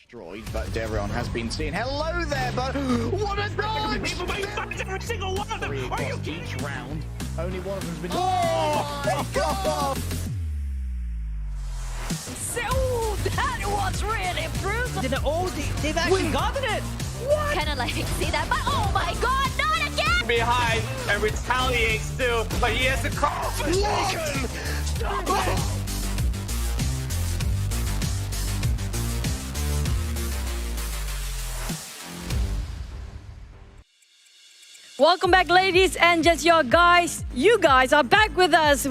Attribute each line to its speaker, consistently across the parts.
Speaker 1: Destroyed, but Devron has been seen. Hello there, but what a dodge!
Speaker 2: Every single one of them! Are you
Speaker 1: each round? Only one of them's been. Oh my god!
Speaker 3: So that was really brutal.
Speaker 2: They've actually gotten it!
Speaker 3: What? Kind of like see that, but oh my god, not again!
Speaker 4: Behind and retaliates too, but he has a call for taken. Stop it!
Speaker 5: Welcome back, ladies and just your guys. You guys are back with us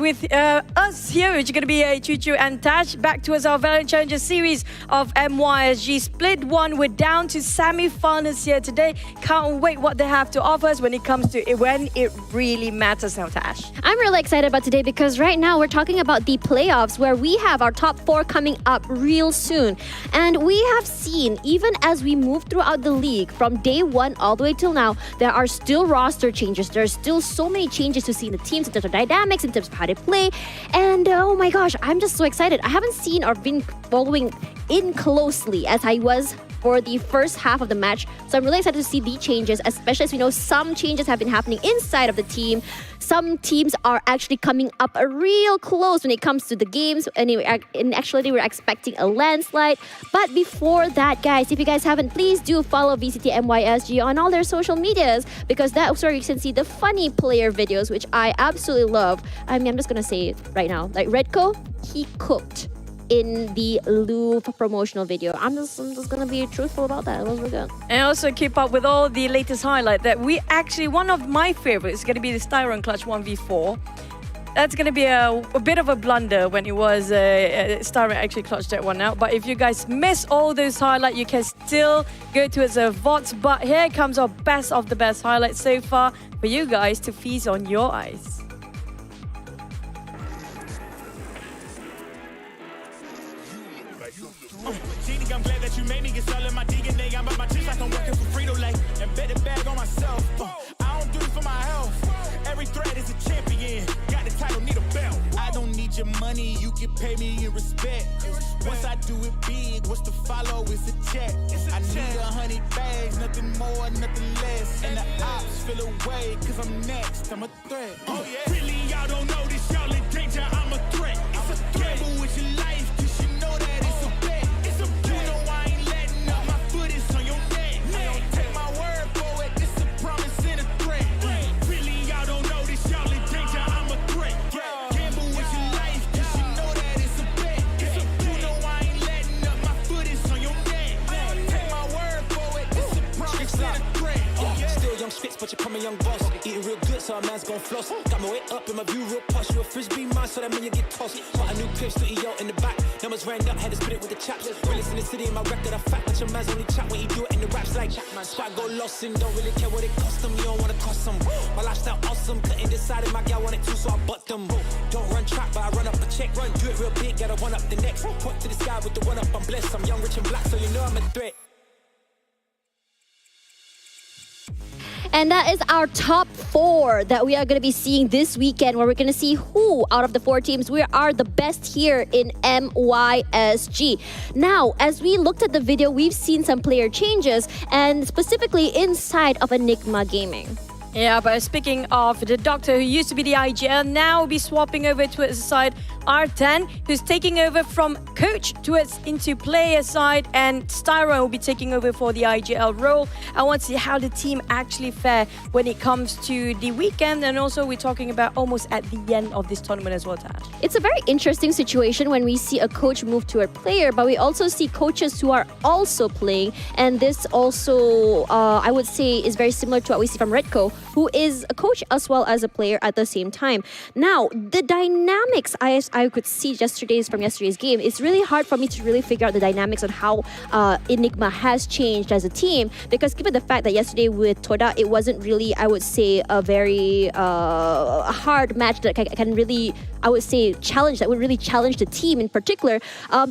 Speaker 5: us here, which is going to be Chuchu and Tash. Back to us, our VALORANT Challenger series of MYSG. Split 1, we're down to semi-finals here today. Can't wait what they have to offer us when it comes to when it really matters now, Tash.
Speaker 6: I'm really excited about today because right now we're talking about the playoffs where we have our top 4 coming up real soon. And we have seen, even as we move throughout the league from day 1 all the way till now, there are still roster changes. There's still so many changes to see in the teams in terms of dynamics, in terms of how they play. And oh my gosh, I'm just so excited. I haven't seen or been following in closely as I was for the first half of the match. So I'm really excited to see the changes, especially as we know some changes have been happening inside of the team. Some teams are actually coming up real close when it comes to the games. Anyway, actually we're expecting a landslide. But before that, guys, if you guys haven't, please do follow VCT MYSG on all their social medias because that's where you can see the funny player videos, which I absolutely love. I mean, I'm just gonna say it right now. Like Redco, he cooked in the Louvre promotional video. I'm just gonna be truthful about that. It was really good.
Speaker 5: And also keep up with all the latest highlight that we actually, one of my favorites is going to be the Styron Clutch 1v4. That's going to be a bit of a blunder when it was Styron actually clutched that one out. But if you guys miss all those highlights, you can still go to his VODs. But here comes our best of the best highlights so far for you guys to feast on your eyes.
Speaker 2: I'm glad that you made me get all in my DNA. I'm about my chips like I'm working for Frito-Lay and bet the bag on myself. I don't do this for my health. Every threat is a champion. Got the title, need a belt. I don't need your money, you can pay me in respect. Once I do it big, what's the follow? It's a check. I need 100 bags, nothing more, nothing less. And the ops feel away, cause I'm next. I'm a threat. Oh yeah. Really, y'all don't know this, y'all in danger. I'm a threat. It's a threat. Gamble with your life, cause you know that it's a bet. It's a bet. You know I ain't letting up, my foot is on your neck. I don't take my word for it, this a promise and a threat. Really, y'all don't know this, y'all in danger. I'm a threat. Gamble with your life, cause you know that it's a bet. It's a bet. You know I ain't letting up, my foot is on your neck. I don't take my word for it, this a promise and a threat.
Speaker 7: Still young spits, but you call me young boss. Eating real good, so a man's gon' floss. Got my weight up in my view real posh. You a frisbee man, so that mean you get tossed. Got a new clip, studio in the back. Numbers ran up, had to spit it with the chaps. Realest in the city, in my record, I fact. But your man's only chat when he do it in the raps like Spot go lost and don't really care what it cost them. You don't wanna cost them. My lifestyle awesome, couldn't decide if my gal want it too, so I bought them. Don't run track, but I run up a check. Run, do it real big, gotta one up the next. Point to the sky with the one up, I'm blessed. I'm young, rich and black, so you know I'm a threat.
Speaker 6: And that is our top 4 that we are going to be seeing this weekend, where we're going to see who out of the 4 teams we are the best here in MYSG. Now, as we looked at the video, we've seen some player changes, and specifically inside of Enigma Gaming.
Speaker 5: Yeah, but speaking of the Doctor who used to be the IGL, now will be swapping over to his side R10, who's taking over from coach towards into player side, and Styron will be taking over for the IGL role. I want to see how the team actually fare when it comes to the weekend, and also we're talking about almost at the end of this tournament as well, Tash.
Speaker 6: It's a very interesting situation when we see a coach move to a player, but we also see coaches who are also playing, and this also, I would say, is very similar to what we see from Redco, who is a coach as well as a player at the same time. Now, the dynamics I could see from yesterday's game, it's really hard for me to really figure out the dynamics on how Enigma has changed as a team, because given the fact that yesterday with Toda, it wasn't really, I would say, a very hard match that can really, I would say, would really challenge the team in particular,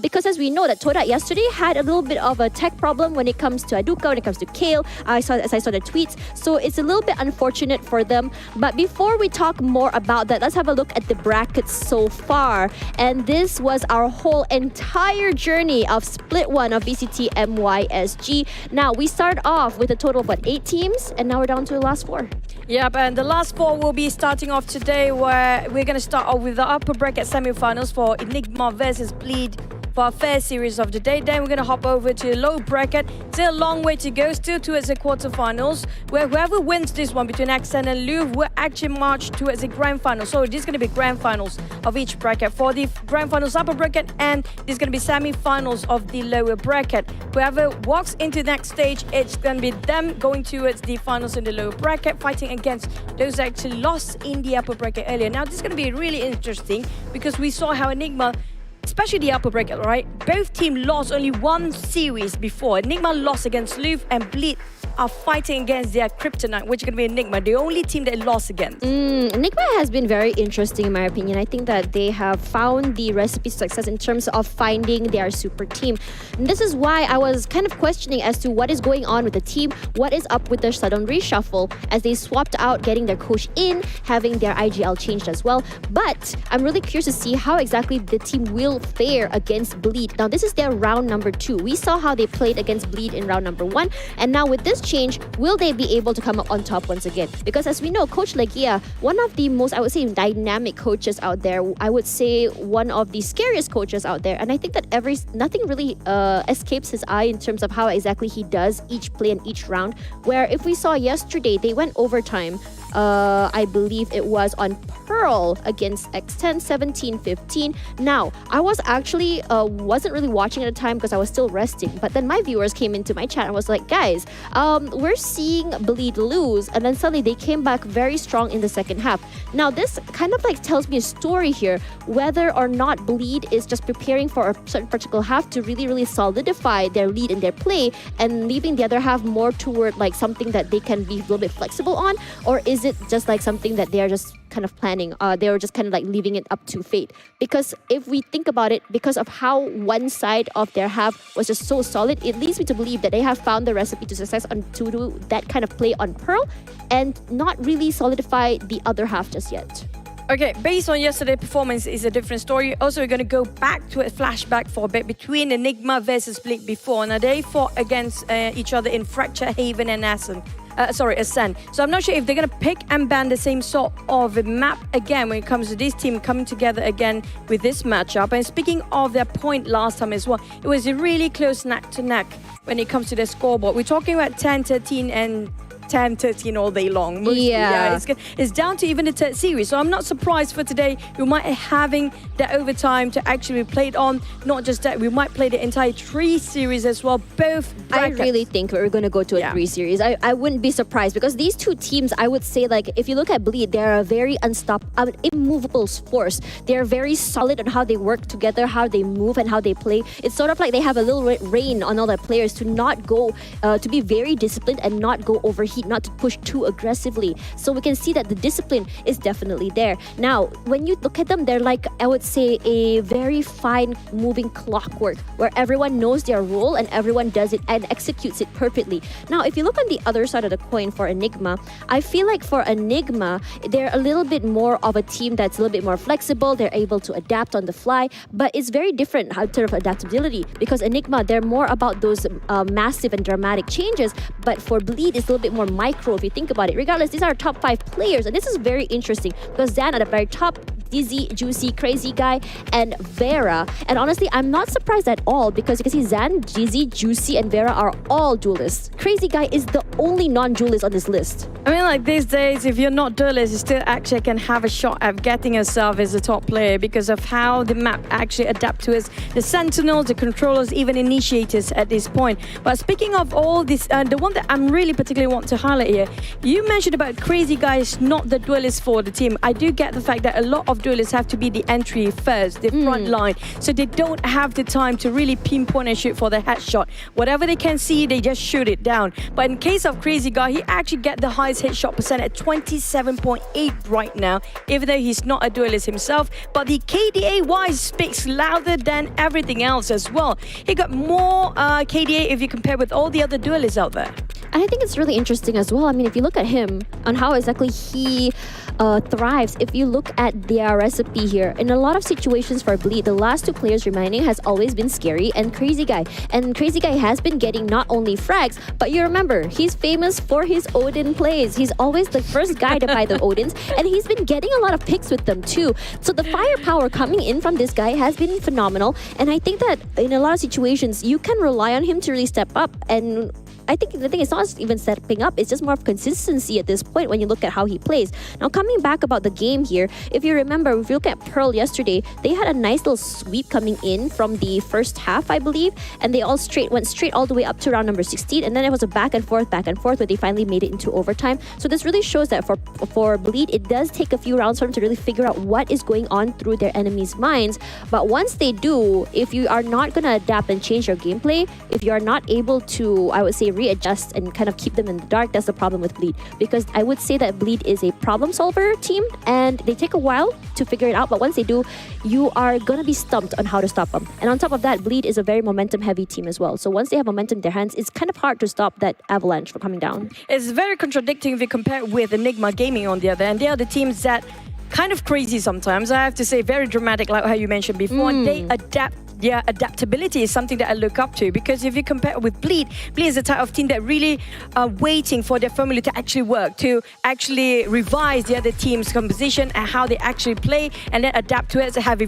Speaker 6: because as we know that Toda yesterday had a little bit of a tech problem when it comes to Aduka, when it comes to Kale, as I saw the tweets, so it's a little bit unfortunate for them. But before we talk more about that, let's have a look at the brackets so far, and this was our whole entire journey of Split 1 of VCT MYSG. Now, we start off with a total of 8 teams, and now we're down to the last 4.
Speaker 5: Yep, and the last 4 will be starting off today, where we're going to start off with the upper bracket semi-finals for Enigma versus Bleed for our first series of the day. Then we're going to hop over to the low bracket. Still a long way to go, still towards the quarterfinals, where whoever wins this one between Accent and Louvre will actually march towards the grand final. So this is going to be grand finals of each bracket. For the grand finals upper bracket, and this is going to be semi-finals of the lower bracket. Whoever walks into the next stage, it's going to be them going towards the finals in the lower bracket, fighting against those that actually lost in the upper bracket earlier. Now, this is going to be really interesting because we saw how Enigma, especially the upper bracket, right? Both teams lost only one series before. Enigma lost against Louvre, and Bleed are fighting against their kryptonite, which is going to be Enigma, the only team that lost against.
Speaker 6: Enigma has been very interesting in my opinion. I think that they have found the recipe to success in terms of finding their super team. And this is why I was kind of questioning as to what is going on with the team, what is up with their sudden reshuffle as they swapped out getting their coach in, having their IGL changed as well. But I'm really curious to see how exactly the team will fare against Bleed. Now, this is their round number 2. We saw how they played against Bleed in round number 1, and now with this change, will they be able to come up on top once again? Because as we know, Coach Legia, one of the most, I would say, dynamic coaches out there, I would say one of the scariest coaches out there, and I think that nothing really escapes his eye in terms of how exactly he does each play in each round, where if we saw yesterday, they went overtime. I believe it was on Pearl against X10, 17-15. Now, I was actually wasn't really watching at the time because I was still resting. But then my viewers came into my chat and was like, guys, we're seeing Bleed lose. And then suddenly they came back very strong in the second half. Now, this kind of like tells me a story here, whether or not Bleed is just preparing for a certain particular half to really, really solidify their lead in their play and leaving the other half more toward like something that they can be a little bit flexible on, or is it just like something that they are just kind of planning? They were just kind of like leaving it up to fate. Because if we think about it, because of how one side of their half was just so solid, it leads me to believe that they have found the recipe to success to do that kind of play on Pearl and not really solidify the other half just yet.
Speaker 5: Okay, based on yesterday's performance is a different story. Also, we're going to go back to a flashback for a bit between Enigma versus Blink before. Now, they fought against each other in Fracture, Haven, and Ascent. Ascent. So I'm not sure if they're going to pick and ban the same sort of map again when it comes to this team coming together again with this matchup. And speaking of their point last time as well, it was a really close neck to neck when it comes to their scoreboard. We're talking about 10-13 and 10-13 all day long. Mostly, it's down to even the third series. So I'm not surprised for today. We might having that overtime to actually be played on. Not just that, we might play the entire 3 series as well. Both brackets.
Speaker 6: I really think we're going to go to a 3 series. I wouldn't be surprised because these two teams, I would say, like if you look at Bleed, they're a very immovable force. They're very solid on how they work together, how they move and how they play. It's sort of like they have a little rein on all their players to not go, to be very disciplined and not go overheat, not to push too aggressively. So we can see that the discipline is definitely there. Now, when you look at them, they're like, I would say, a very fine moving clockwork where everyone knows their role and everyone does it and executes it perfectly. Now, if you look on the other side of the coin for Enigma, I feel like for Enigma, they're a little bit more of a team that's a little bit more flexible. They're able to adapt on the fly, but it's very different in terms of adaptability because Enigma, they're more about those massive and dramatic changes, but for Bleed, it's a little bit more micro if you think about it. Regardless, these are our top 5 players, and this is very interesting because Zan at the very top, Dizzy, Juicy, Crazy Guy, and Vera. And honestly, I'm not surprised at all because you can see Zan, Dizzy, Juicy, and Vera are all duelists. Crazy Guy is the only non-duelist on this list.
Speaker 5: I mean, like these days, if you're not duelist, you still actually can have a shot at getting yourself as a top player because of how the map actually adapts to us. The Sentinels, the controllers, even initiators at this point. But speaking of all this, the one that I'm really particularly want to highlight here, you mentioned about Crazy Guy is not the duelist for the team. I do get the fact that a lot of duelists have to be the entry first, the front line, so they don't have the time to really pinpoint and shoot for the headshot. Whatever they can see, they just shoot it down. But in case of Crazy Guy, he actually get the highest headshot percent at 27.8 right now, even though he's not a duelist himself. But the KDA-wise speaks louder than everything else as well. He got more KDA if you compare with all the other duelists out there.
Speaker 6: And I think it's really interesting as well. I mean, if you look at him on how exactly he thrives, if you look at their recipe here, in a lot of situations for Bleed, the last two players remaining has always been Scary and Crazy Guy. And Crazy Guy has been getting not only frags, but you remember, he's famous for his Odin plays. He's always the first guy to buy the Odins, and he's been getting a lot of picks with them too. So the firepower coming in from this guy has been phenomenal. And I think that in a lot of situations, you can rely on him to really step up. And I think the thing is not even stepping up, it's just more of consistency at this point when you look at how he plays. Now, coming back about the game here, if you remember, if you look at Pearl yesterday, they had a nice little sweep coming in from the first half, I believe, and they all went straight all the way up to round number 16, and then it was a back and forth, where they finally made it into overtime. So this really shows that for Bleed, it does take a few rounds for them to really figure out what is going on through their enemies' minds. But once they do, if you are not going to adapt and change your gameplay, if you are not able to, I would say, readjust and kind of keep them in the dark, that's the problem with Bleed. Because I would say that Bleed is a problem solver team and they take a while to figure it out, but once they do, you are going to be stumped on how to stop them. And on top of that, Bleed is a very momentum heavy team as well. So once they have momentum in their hands, it's kind of hard to stop that avalanche from coming down.
Speaker 5: It's very contradicting if you compare it with Enigma Gaming on the other end. They are the teams that kind of crazy sometimes. I have to say, very dramatic, like how you mentioned before. They adapt. Yeah, adaptability is something that I look up to, because if you compare it with Bleed is the type of team that really are waiting for their formula to actually work, to actually revise the other team's composition and how they actually play, and then adapt to it, to have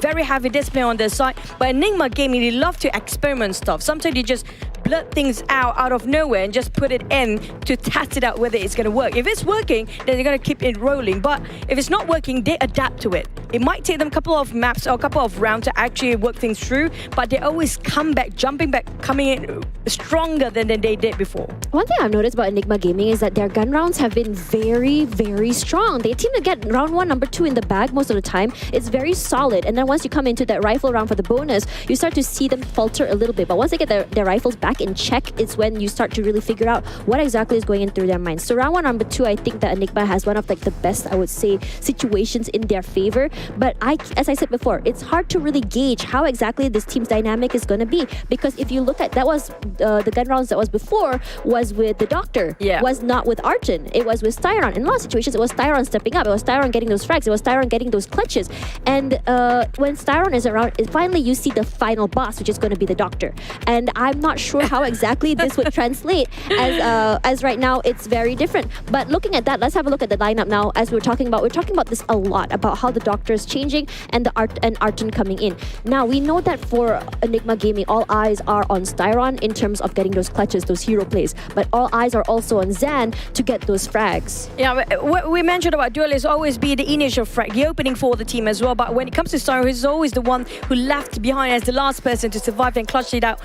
Speaker 5: very heavy discipline on their side. But Enigma Gaming, they love to experiment stuff. Sometimes they just blurt things out of nowhere and just put it in to test it out whether it's going to work. If it's working, then they're going to keep it rolling. But if it's not working, they adapt to it. It might take them a couple of maps or a couple of rounds to actually work things through, but they always come back, jumping back, coming in stronger than they did before.
Speaker 6: One thing I've noticed about Enigma Gaming is that their gun rounds have been very, very strong. They seem to get round 1, number 2 in the bag most of the time. It's very solid. And then once you come into that rifle round for the bonus, you start to see them falter a little bit. But once they get their rifles back in check, it's when you start to really figure out what exactly is going in through their minds. So round 1, number 2, I think that Enigma has one of like the best, I would say, situations in their favor. But as I said before, it's hard to really gauge how exactly this team's dynamic is going to be, because if you look at that, was the gun rounds that was before was with the Doctor, was not with Arjun, it was with Styron. In a lot of situations, it was Styron stepping up, it was Styron getting those frags, it was Styron getting those clutches. And when Styron is around, finally you see the final boss, which is going to be the Doctor. And I'm not sure how exactly this would translate, as right now it's very different. But looking at that, let's have a look at the lineup now. As we're talking about this a lot, about how the Doctor is changing and Arjun coming in. Now we know that for Enigma Gaming, all eyes are on Styron in terms of getting those clutches, those hero plays, but all eyes are also on Zan to get those frags.
Speaker 5: Yeah, what we mentioned about duelists always be the initial frag, the opening for the team as well. But when it comes to Styron, he's always the one who left behind as the last person to survive and clutch it out,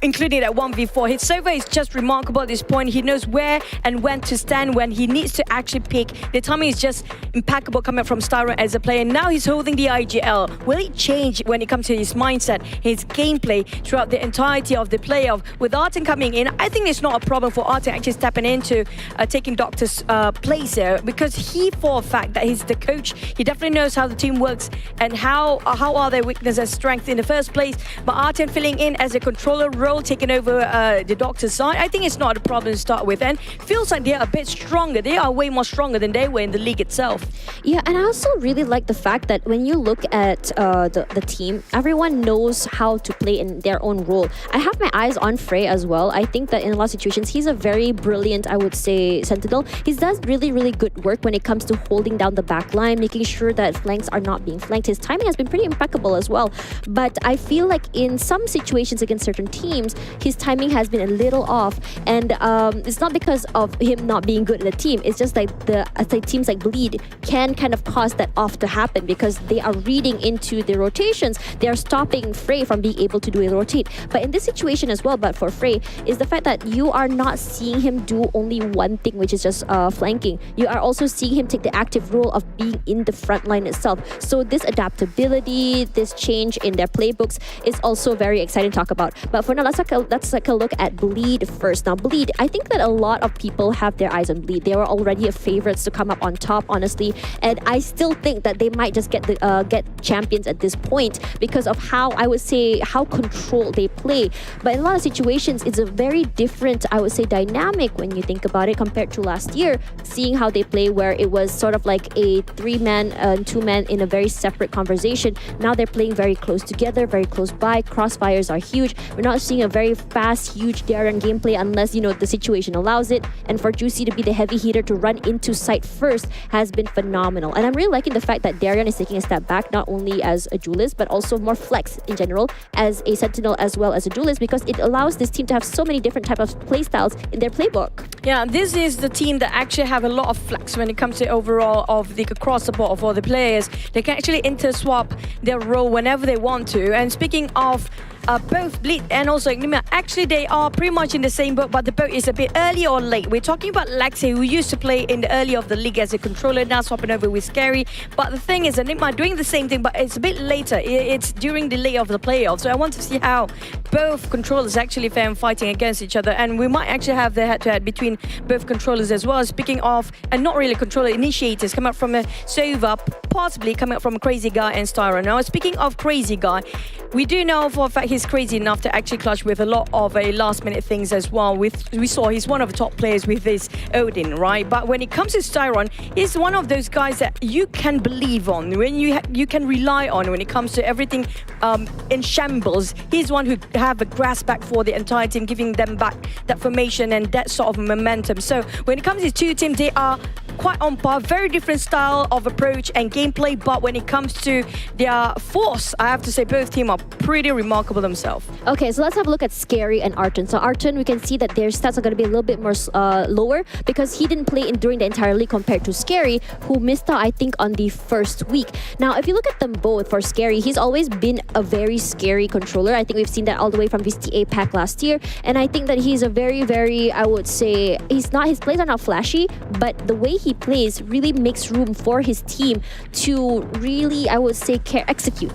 Speaker 5: including that 1v4. His server is just remarkable at this point. He knows where and when to stand when he needs to actually pick. The timing is just impeccable coming from Styron as a player. Now he's holding the IGL. Will it change when it comes to his mindset, his gameplay throughout the entirety of the playoff? With Arten coming in, I think it's not a problem for Arten actually stepping into taking Doctor's place here, because he, for a fact that he's the coach, he definitely knows how the team works and how are their weaknesses and strengths in the first place. But Arten filling in as a controller role role, taking over the Doctor's side. I think it's not a problem to start with, and feels like they're a bit stronger. They are way more stronger than they were in the league itself.
Speaker 6: Yeah, and I also really like the fact that when you look at the team, everyone knows how to play in their own role. I have my eyes on Frey as well. I think that in a lot of situations, he's a very brilliant, I would say, sentinel. He does really, really good work when it comes to holding down the back line, making sure that flanks are not being flanked. His timing has been pretty impeccable as well. But I feel like in some situations against certain teams, his timing has been a little off. And it's not because of him not being good at the team. It's just like teams like Bleed can kind of cause that off to happen because they are reading into the rotations. They are stopping Frey from being able to do a rotate. But in this situation as well, but for Frey, is the fact that you are not seeing him do only one thing, which is just flanking. You are also seeing him take the active role of being in the front line itself. So this adaptability, this change in their playbooks is also very exciting to talk about. But for now, let's take a look at Bleed first. Now, Bleed, I think that a lot of people have their eyes on Bleed. They were already a favorites to come up on top, honestly, and I still think that they might just get champions at this point because of how controlled they play. But in a lot of situations, it's a very different, I would say, dynamic when you think about it compared to last year, seeing how they play where it was sort of like a 3-man and 2-man in a very separate conversation. Now they're playing very close together, very close by. Crossfires are huge. We're not seeing a very fast, huge Darren gameplay unless, the situation allows it. And for Juicy to be the heavy hitter to run into site first has been phenomenal. And I'm really liking the fact that Darren is taking a step back, not only as a duelist, but also more flex in general as a sentinel as well as a duelist, because it allows this team to have so many different types of play styles in their playbook.
Speaker 5: Yeah, this is the team that actually have a lot of flex when it comes to overall of the across the board for the players. They can actually interswap their role whenever they want to. And speaking of both Bleed and also Enigma, actually they are pretty much in the same boat, but the boat is a bit early or late. We're talking about Lexi, who used to play in the early of the league as a controller, now swapping over with Scary. But the thing is, Enigma doing the same thing, but it's a bit later. It's during the late of the playoffs. So I want to see how both controllers actually fare in fighting against each other, and we might actually have the head-to-head between both controllers as well. Speaking of, and not really controller, initiators coming up from a Sova, possibly coming up from a Crazy Guy and Styron. Now, speaking of Crazy Guy, we do know for a fact he's crazy enough to actually clutch with a lot of last-minute things as well. We saw he's one of the top players with his Odin, right? But when it comes to Styron, he's one of those guys that you can believe on, when you can rely on when it comes to everything in shambles. He's one who have a grasp back for the entire team, giving them back that formation and that sort of momentum. So when it comes to two teams, they are quite on par, very different style of approach and gameplay, but when it comes to their force, I have to say both teams are pretty remarkable themselves.
Speaker 6: Okay, so let's have a look at Scary and Arton. So Arton, we can see that their stats are going to be a little bit more lower because he didn't play during the entire league compared to Scary, who missed out, I think, on the first week. Now, if you look at them both, for Scary, he's always been a very scary controller. I think we've seen that all the way from VCT APAC last year, and I think that he's a very, very, I would say, his plays are not flashy, but the way he plays really makes room for his team to really, I would say, execute.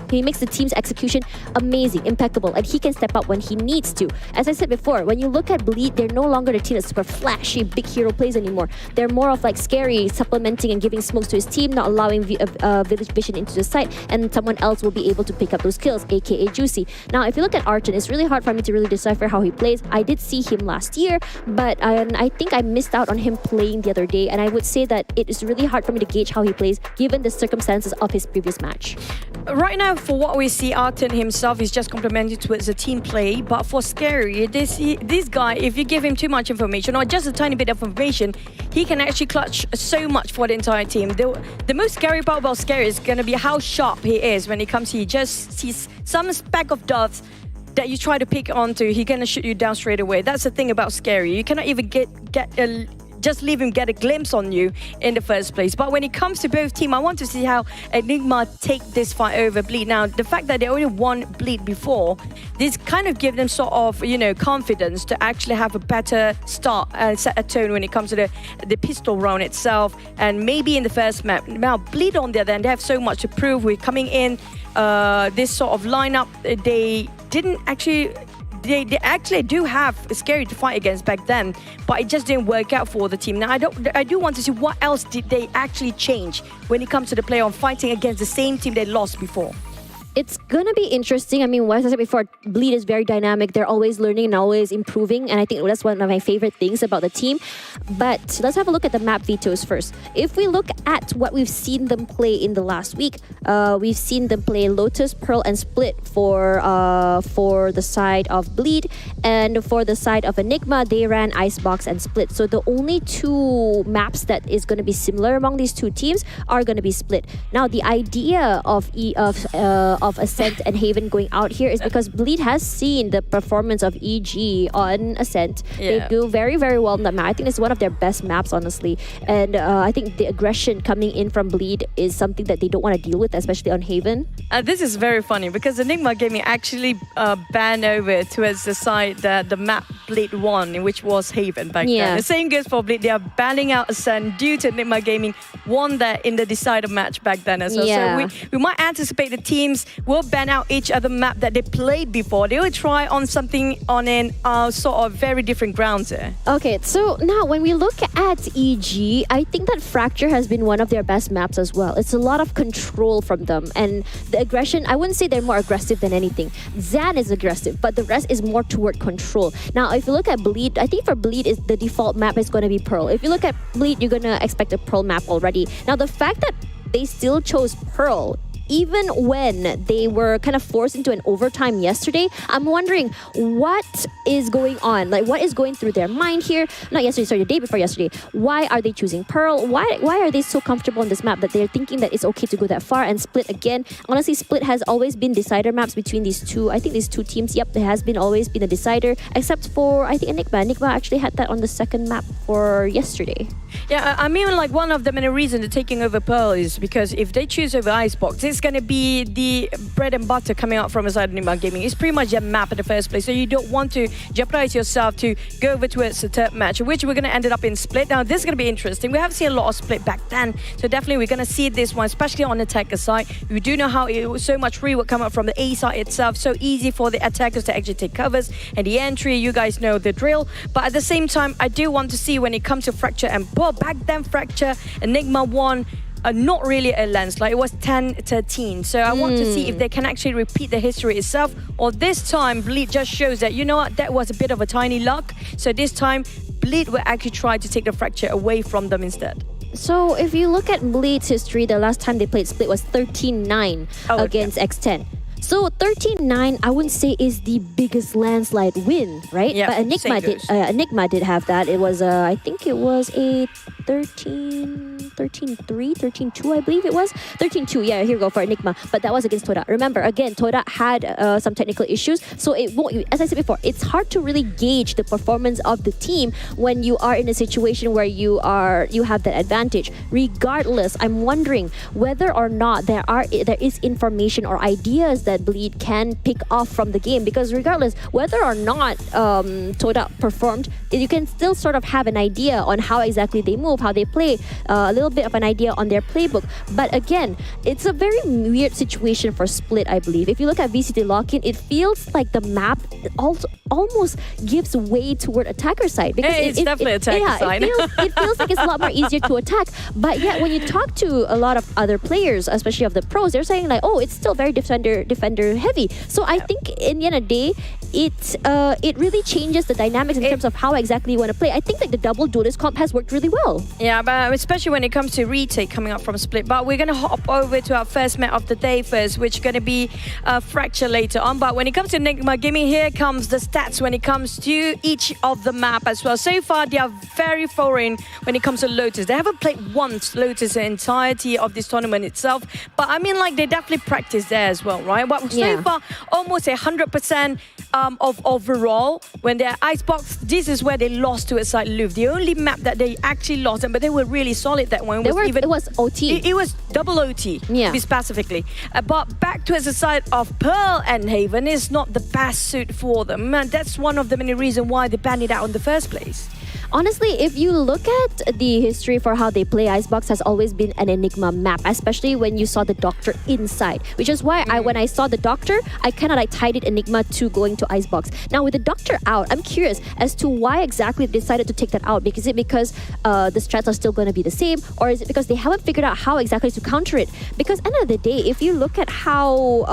Speaker 6: He makes the team's execution amazing, impeccable, and he can step up when he needs to. As I said before, when you look at Bleed, they're no longer the team that's super flashy, big hero plays anymore. They're more of like Scary, supplementing and giving smokes to his team, not allowing village vision into the site, and someone else will be able to pick up those kills, aka Juicy. Now, if you look at Arton, it's really hard for me to really decipher how he plays. I did see him last year, but I think I missed out on him playing the other day, and I would say that it is really hard for me to gauge how he plays given the circumstances of his previous match.
Speaker 5: Right now, for what we see, Arton himself is just complimented towards the team play, but for Scary, this guy, if you give him too much information or just a tiny bit of information, he can actually clutch so much for the entire team. The most scary part about Scary is going to be how sharp he is when it comes to, he just sees some speck of dust that you try to pick onto, he's going to shoot you down straight away. That's the thing about Scary. You cannot even just leave him get a glimpse on you in the first place. But when it comes to both teams, I want to see how Enigma take this fight over Bleed. Now, the fact that they already won Bleed before, this kind of gives them sort of, confidence to actually have a better start and set a tone when it comes to the pistol round itself, and maybe in the first map. Now, Bleed on the other end, they have so much to prove. We're coming in this sort of lineup. They didn't actually... They actually do have Scary to fight against back then, but it just didn't work out for the team. Now, I do want to see what else did they actually change when it comes to the play on fighting against the same team they lost before.
Speaker 6: It's gonna be interesting. I mean, as I said before, Bleed is very dynamic. They're always learning and always improving, and I think that's one of my favorite things about the team. But let's have a look at the map vetoes first. If we look at what we've seen them play in the last week, we've seen them play Lotus, Pearl, and Split for the side of Bleed, and for the side of Enigma, they ran Icebox and Split. So the only two maps that is going to be similar among these two teams are going to be Split. Now, the idea of Ascent and Haven going out here is because Bleed has seen the performance of EG on Ascent. They do very, very well on that map. I think it's one of their best maps, honestly. And I think the aggression coming in from Bleed is something that they don't want to deal with, especially on Haven.
Speaker 5: This is very funny because Enigma Gaming actually banned over towards the side that the map Bleed won, which was Haven back then. The same goes for Bleed. They are banning out Ascent due to Enigma Gaming won that in the decider match back then as well. So we might anticipate the teams will ban out each other map that they played before. They will try on something on an sort of very different grounds there.
Speaker 6: Okay, so now when we look at EG, I think that Fracture has been one of their best maps as well. It's a lot of control from them, and the aggression, I wouldn't say they're more aggressive than anything. Zan is aggressive, but the rest is more toward control. Now, if you look at Bleed, I think for Bleed, is the default map is going to be Pearl. If you look at Bleed, you're going to expect a Pearl map already. Now, the fact that they still chose Pearl, even when they were kind of forced into an overtime yesterday, I'm wondering what is going on. Like, what is going through their mind here? Not yesterday, sorry, the day before yesterday. Why are they choosing Pearl? Why are they so comfortable on this map that they're thinking that it's okay to go that far? And Split again. Honestly, Split has always been decider maps between these two. I think these two teams, yep, there has been always been a decider, except for, I think, Enigma. Enigma actually had that on the second map for yesterday.
Speaker 5: Yeah, I mean, like, one of the many reasons they're taking over Pearl is because if they choose over Icebox, it's going to be the bread and butter coming out from inside Enigma Gaming. It's pretty much a map in the first place, so you don't want to jeopardize yourself to go over towards the third match, which we're going to end up in Split. Now, this is going to be interesting. We have seen a lot of Split back then, so definitely we're going to see this one, especially on the attacker side. We do know how it was so much free would come up from the A side itself, so easy for the attackers to actually take covers and the entry. You guys know the drill, but at the same time, I do want to see when it comes to Fracture and Pearl. Back then, Fracture, Enigma won. Not really a landslide. It was 10-13. So I want to see if they can actually repeat the history itself, or this time Bleed just shows that, you know what, that was a bit of a tiny luck. So this time Bleed will actually try to take the Fracture away from them instead.
Speaker 6: So if you look at Bleed's history, the last time they played Split was 13-9 against X10. So 13-9, I wouldn't say is the biggest landslide win, right?
Speaker 5: Yeah,
Speaker 6: but Enigma did have that. It was I think it was a 13-3, 13-2, I believe it was. 13-2, yeah, here we go for Enigma. But that was against Toda. Remember, again, Toda had some technical issues. So it won't, as I said before, it's hard to really gauge the performance of the team when you are in a situation where you have that advantage. Regardless, I'm wondering whether or not there is information or ideas that Bleed can pick off from the game, because regardless whether or not Toda performed, you can still sort of have an idea on how exactly they move, how they play, a little bit of an idea on their playbook. But again, it's a very weird situation for Split, I believe. If you look at VCT Lock-in, it feels like the map almost gives way toward attacker side, because
Speaker 5: it's definitely attacker side.
Speaker 6: It feels like it's a lot more easier to attack. But yet when you talk to a lot of other players, especially of the pros, they're saying like, oh, it's still very defender heavy. So I think in the end of the day, it really changes the dynamics in terms of how exactly you want to play. I think like the double duelist comp has worked really well.
Speaker 5: Yeah, but especially when it comes to retake coming up from Split. But we're going to hop over to our first match of the day first, which is going to be Fracture later on. But when it comes to Enigma Gaming, here comes the stats when it comes to each of the map as well. So far, they are very foreign when it comes to Lotus. They haven't played once Lotus the entirety of this tournament itself. But I mean, like, they definitely practice there as well, right? But so far, almost 100% of overall. When they're Icebox, this is where they lost to a side Louvre. The only map that they actually lost, but they were really solid that one.
Speaker 6: It was OT.
Speaker 5: It was double OT, to be specifically. But back towards the side of Pearl and Haven is not the best suit for them. And that's one of the many reasons why they banned it out in the first place.
Speaker 6: Honestly, if you look at the history for how they play, Icebox has always been an Enigma map, especially when you saw the Doctor inside, which is why when I saw the Doctor, I kind of like tied it Enigma to going to Icebox. Now with the Doctor out, I'm curious as to why exactly they decided to take that out. Is it because the strats are still going to be the same, or is it because they haven't figured out how exactly to counter it? Because end of the day, if you look at how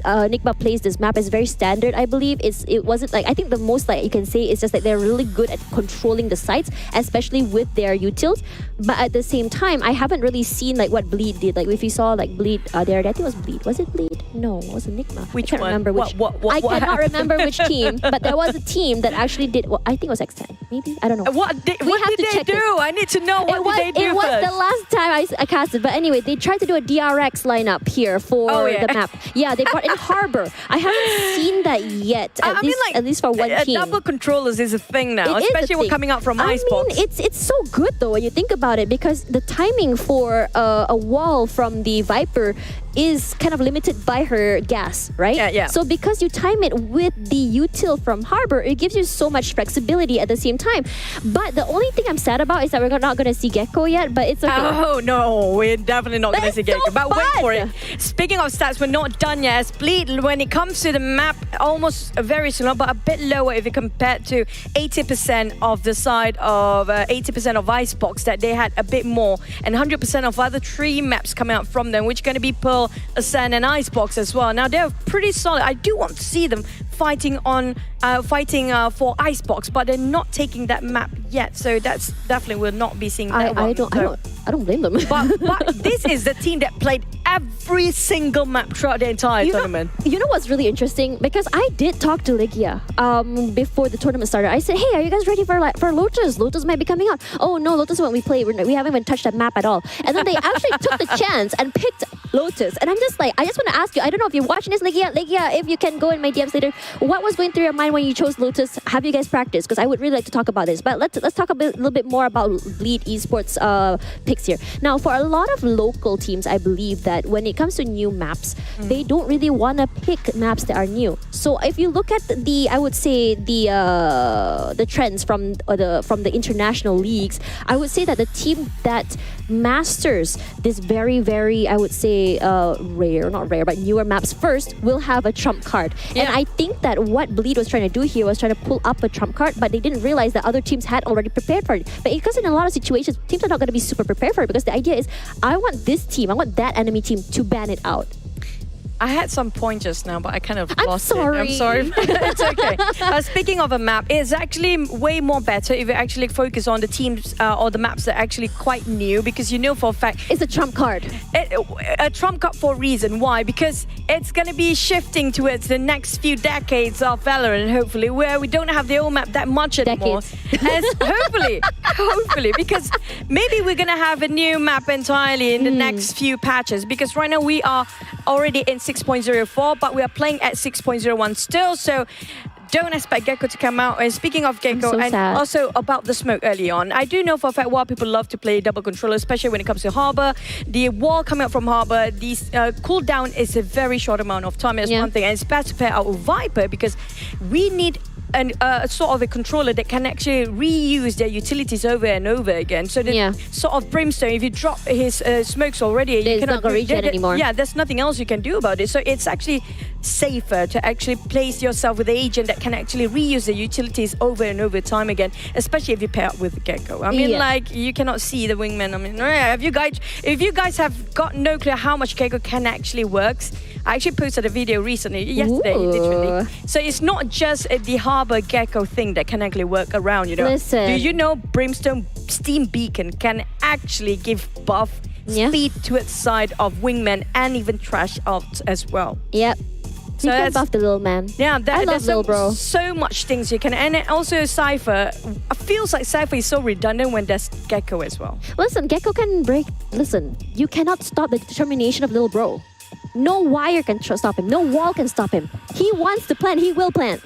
Speaker 6: Enigma plays this map, is very standard. I believe it wasn't like, I think the most like you can say is just that they're really good at controlling the sites, especially with their utils. But at the same time, I haven't really seen like what Bleed did. Like if you saw like Bleed there, I think it was Bleed. Was it Bleed? No, it was Enigma.
Speaker 5: Which
Speaker 6: I can't
Speaker 5: one?
Speaker 6: remember which. I cannot remember which team, but there was a team that actually did. Well, I think it was X10. Maybe, I don't know.
Speaker 5: What did they do? I need to know what did they do
Speaker 6: It was
Speaker 5: first.
Speaker 6: the last time I casted. But anyway, they tried to do a DRX lineup here for the map. Yeah, they brought in Harbor. I haven't seen that yet. At least for one team.
Speaker 5: Double controllers is a thing now,
Speaker 6: It is
Speaker 5: especially
Speaker 6: a
Speaker 5: when
Speaker 6: thing.
Speaker 5: coming out from
Speaker 6: I
Speaker 5: Icebox.
Speaker 6: mean, it's so good though when you think about it, because the timing for a wall from the Viper is kind of limited by her gas, right?
Speaker 5: Yeah.
Speaker 6: So because you time it with the util from Harbor, it gives you so much flexibility at the same time. But the only thing I'm sad about is that we're not going to see Gecko yet, but it's okay.
Speaker 5: Oh no, we're definitely not going to
Speaker 6: That's
Speaker 5: see Gecko.
Speaker 6: so
Speaker 5: But wait
Speaker 6: fun.
Speaker 5: for it. Speaking of stats, we're not done yet. As Bleed, when it comes to the map, almost very similar, but a bit lower if you compare to 80% of the side of 80% of Icebox, that they had a bit more, and 100% of other 3 maps coming out from them, which are going to be Pearl, Ascend, and Icebox as well. Now they're pretty solid. I do want to see them fighting for Icebox, but they're not taking that map yet. So that's definitely will not be seeing that one.
Speaker 6: I don't blame them.
Speaker 5: But this is the team that played every single map throughout the entire tournament.
Speaker 6: You know what's really interesting? Because I did talk to Ligia before the tournament started. I said, hey, are you guys ready for Lotus? Lotus might be coming out. Oh no, Lotus when we play, we haven't even touched that map at all. And then they actually took the chance and picked Lotus. And I'm just like, I just want to ask you, I don't know if you're watching this, Ligia, if you can go in my DMs later, what was going through your mind when you chose Lotus? Have you guys practiced? Because I would really like to talk about this. But let's talk a little bit more about Bleed Esports picks here. Now, for a lot of local teams, I believe that when it comes to new maps, they don't really want to pick maps that are new. So if you look at I would say the trends from the international leagues, I would say that the team that masters this very, very, I would say but newer maps first will have a trump card.
Speaker 5: Yeah.
Speaker 6: And I think that what Bleed was trying to do here was trying to pull up a trump card, but they didn't realize that other teams had already prepared for it. But because in a lot of situations, teams are not going to be super prepared for it, because the idea is, I want that enemy team to ban it out.
Speaker 5: I had some point just now, but I kind of
Speaker 6: I'm
Speaker 5: lost
Speaker 6: sorry.
Speaker 5: it. I'm sorry. It's okay. Speaking of a map, it's actually way more better if you actually focus on the teams or the maps that are actually quite new, because you know for a fact
Speaker 6: It's a trump card.
Speaker 5: a trump card for a reason. Why? Because it's going to be shifting towards the next few decades of VALORANT, hopefully, where we don't have the old map that much anymore. As hopefully, because maybe we're going to have a new map entirely in the next few patches, because right now we are already in 6.04, but we are playing at 6.01 still, so don't expect Gecko to come out. And speaking of Gecko,
Speaker 6: so
Speaker 5: and
Speaker 6: sad.
Speaker 5: also about the smoke early on, I do know for a fact why people love to play double controller, especially when it comes to Harbor. The wall coming out from Harbor, the cooldown is a very short amount of time. That's one thing, and it's best to pair out with Viper, because we need a sort of a controller that can actually reuse their utilities over and over again. So the sort of Brimstone, if you drop his smokes already, you cannot
Speaker 6: not gonna regen anymore.
Speaker 5: Yeah, there's nothing else you can do about it. So it's actually safer to actually place yourself with an agent that can actually reuse the utilities over and over time again, especially if you pair up with Gecko. I mean, like, you cannot see the wingman. I mean, if you guys have got no clue how much Gecko can actually works, I actually posted a video recently, yesterday, literally. So it's not just the Harbor Gecko thing that can actually work around, you know.
Speaker 6: Listen.
Speaker 5: Do you know Brimstone Steam Beacon can actually give buff speed to its side of wingman and even trash out as well?
Speaker 6: Yep. So you can buff the little man.
Speaker 5: Yeah,
Speaker 6: I love
Speaker 5: there's
Speaker 6: little bro.
Speaker 5: so much things you can. And then also Cypher, it feels like Cypher is so redundant when there's Gecko as well.
Speaker 6: Listen, Gecko can break. Listen, you cannot stop the determination of little bro. No wire can stop him. No wall can stop him. He wants to plan. He will plan.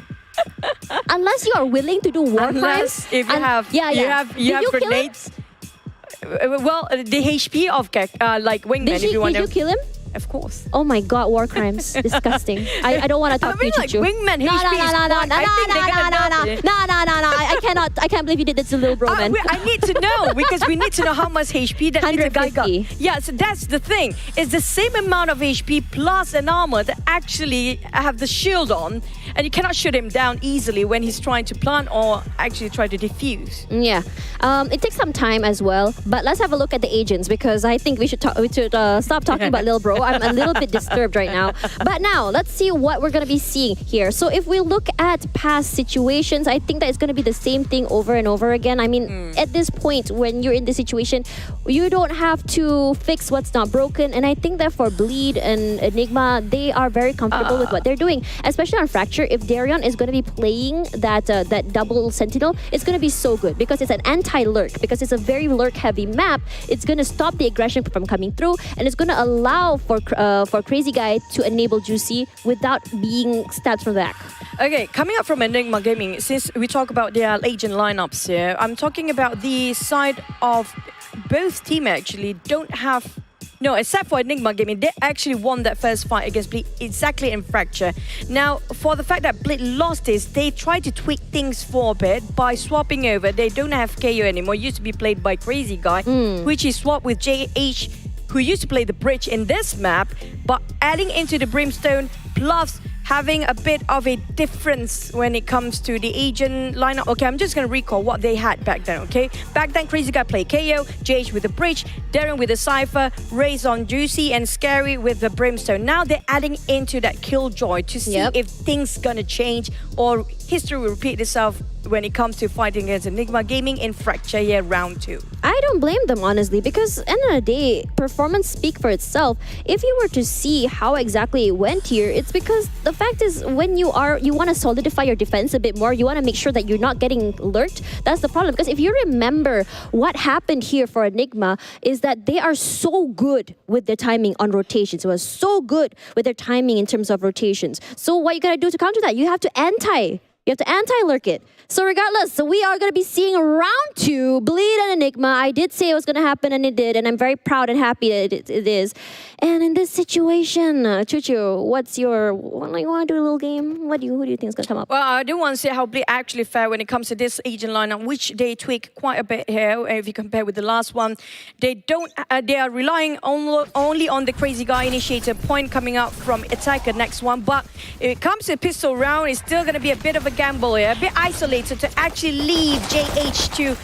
Speaker 6: Unless you are willing to do war crimes.
Speaker 5: Unless if you have grenades. Well, the HP of like Wingman, if you want
Speaker 6: Did you kill him?
Speaker 5: of course.
Speaker 6: Oh my God, war crimes. Disgusting. I don't want to talk
Speaker 5: I mean,
Speaker 6: to you,
Speaker 5: like,
Speaker 6: Chuchu.
Speaker 5: wingman
Speaker 6: No,
Speaker 5: HP is
Speaker 6: no,
Speaker 5: quite- I think they're gonna nerf it.
Speaker 6: no. I can't believe you did this to little bro, man.
Speaker 5: I need to know because we need to know how much HP that little guy got.
Speaker 6: 150.
Speaker 5: Yeah, so that's the thing. It's the same amount of HP plus an armor that actually have the shield on, and you cannot shoot him down easily when he's trying to plant or actually try to defuse.
Speaker 6: Yeah, it takes some time as well. But let's have a look at the agents because I think we should stop talking about Lil Bro. I'm a little bit disturbed right now. But now let's see what we're gonna be seeing here. So if we look at past situations, I think that it's gonna be the same thing over and over again. I mean, at this point, when you're in this situation, you don't have to fix what's not broken. And I think that for Bleed and Enigma, they are very comfortable with what they're doing, especially on Fracture. If Darion is going to be playing that double sentinel, it's going to be so good because it's an anti-lurk, because it's a very lurk-heavy map. It's going to stop the aggression from coming through, and it's going to allow for Crazy Guy to enable Juicy without being stabbed from the back.
Speaker 5: Okay, coming up from Enigma Gaming, since we talk about their agent lineups here, I'm talking about the side of both teams actually don't have. No, except for Enigma Gaming, they actually won that first fight against Bleed exactly in Fracture. Now, for the fact that Bleed lost this, they tried to tweak things for a bit by swapping over. They don't have KO anymore. Used to be played by Crazy Guy, which is swapped with JH, who used to play the bridge in this map, but adding into the Brimstone plus having a bit of a difference when it comes to the agent lineup. Okay, I'm just going to recall what they had back then, okay? Back then, Crazy Guy played KO, JH with the Bridge, Darren with the Cypher, Raze on Juicy, and Scary with the Brimstone. Now they're adding into that Killjoy to see if things going to change or history will repeat itself when it comes to fighting against Enigma Gaming in Fracture here round 2.
Speaker 6: I don't blame them, honestly, because at the end of the day, performance speak for itself. If you were to see how exactly it went here, it's because the fact is when you want to solidify your defense a bit more, you want to make sure that you're not getting lurked. That's the problem. Because if you remember what happened here for Enigma is that they are so good with their timing on rotations. It was so good with their timing in terms of rotations. So what you gotta do to counter that? You have to anti-lurk it. So regardless, we are going to be seeing round 2, Bleed and Enigma. I did say it was going to happen and it did, and I'm very proud and happy that it is. And in this situation, Chuchu, what's your... You want to do a little game? Who do you think is going to come up?
Speaker 5: Well, I do want to see how Bleed actually fare when it comes to this agent lineup, which they tweak quite a bit here if you compare with the last one. They are relying only on the Crazy Guy initiator point coming out from Attacker next one. But if it comes to pistol round, it's still going to be a bit of a gamble here, a bit isolated to actually leave JH to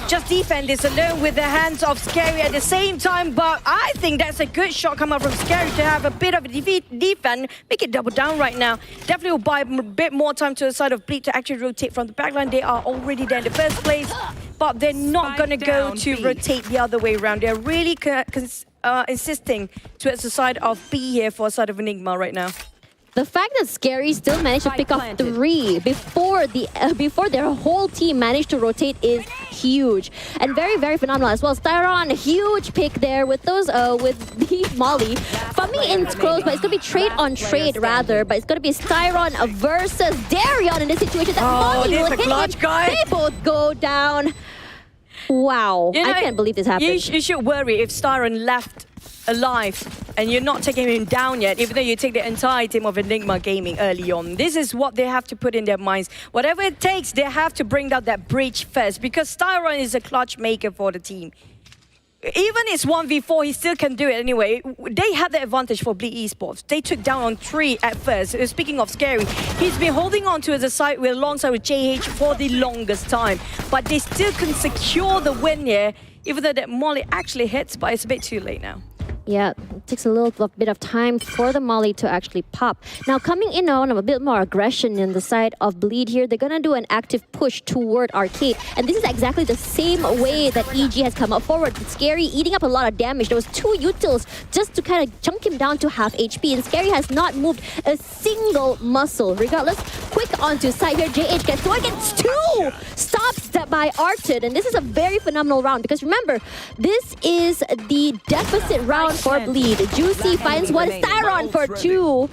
Speaker 5: just defend this alone with the hands of Scary at the same time. But I think that's a good shot coming from Scary to have a bit of a defend, make it double down right now. Definitely will buy a bit more time to the side of Bleed to actually rotate from the backline. They are already there in the first place, but they're not going to go to rotate the other way around. They're really insisting towards the side of B here for the side of Enigma right now.
Speaker 6: The fact that Scary still managed to pick up 3 before their whole team managed to rotate is huge and very, very phenomenal as well. Styron, huge pick there with those with the Molly. For me, it's close, but it's gonna be trade on trade rather. But it's gonna be Styron versus Darion in this situation. That Molly will hit him. They both go down. Wow, I can't believe this happened.
Speaker 5: You should worry if Styron left alive and you're not taking him down yet, even though you take the entire team of Enigma Gaming early on. This is what they have to put in their minds. Whatever it takes, they have to bring down that breach first, because Styron is a clutch maker for the team. Even it's 1v4, he still can do it anyway. They had the advantage for Bleed Esports. They took down on 3 at first. Speaking of Scary, he's been holding on to the side alongside with JH for the longest time. But they still can secure the win here, even though that Molly actually hits, but it's a bit too late now.
Speaker 6: Yeah, it takes a little bit of time for the Molly to actually pop. Now, coming in on a bit more aggression in the side of Bleed here, they're going to do an active push toward Arcade. And this is exactly the same way that EG has come up forward. Scary eating up a lot of damage. There was 2 utils just to kind of chunk him down to half HP. And Scary has not moved a single muscle. Regardless, quick onto side here. JH gets 1, gets 2! Stopped by Arted. And this is a very phenomenal round because remember, this is the deficit round for Bleed. Juicy finds 1, Styron for 2.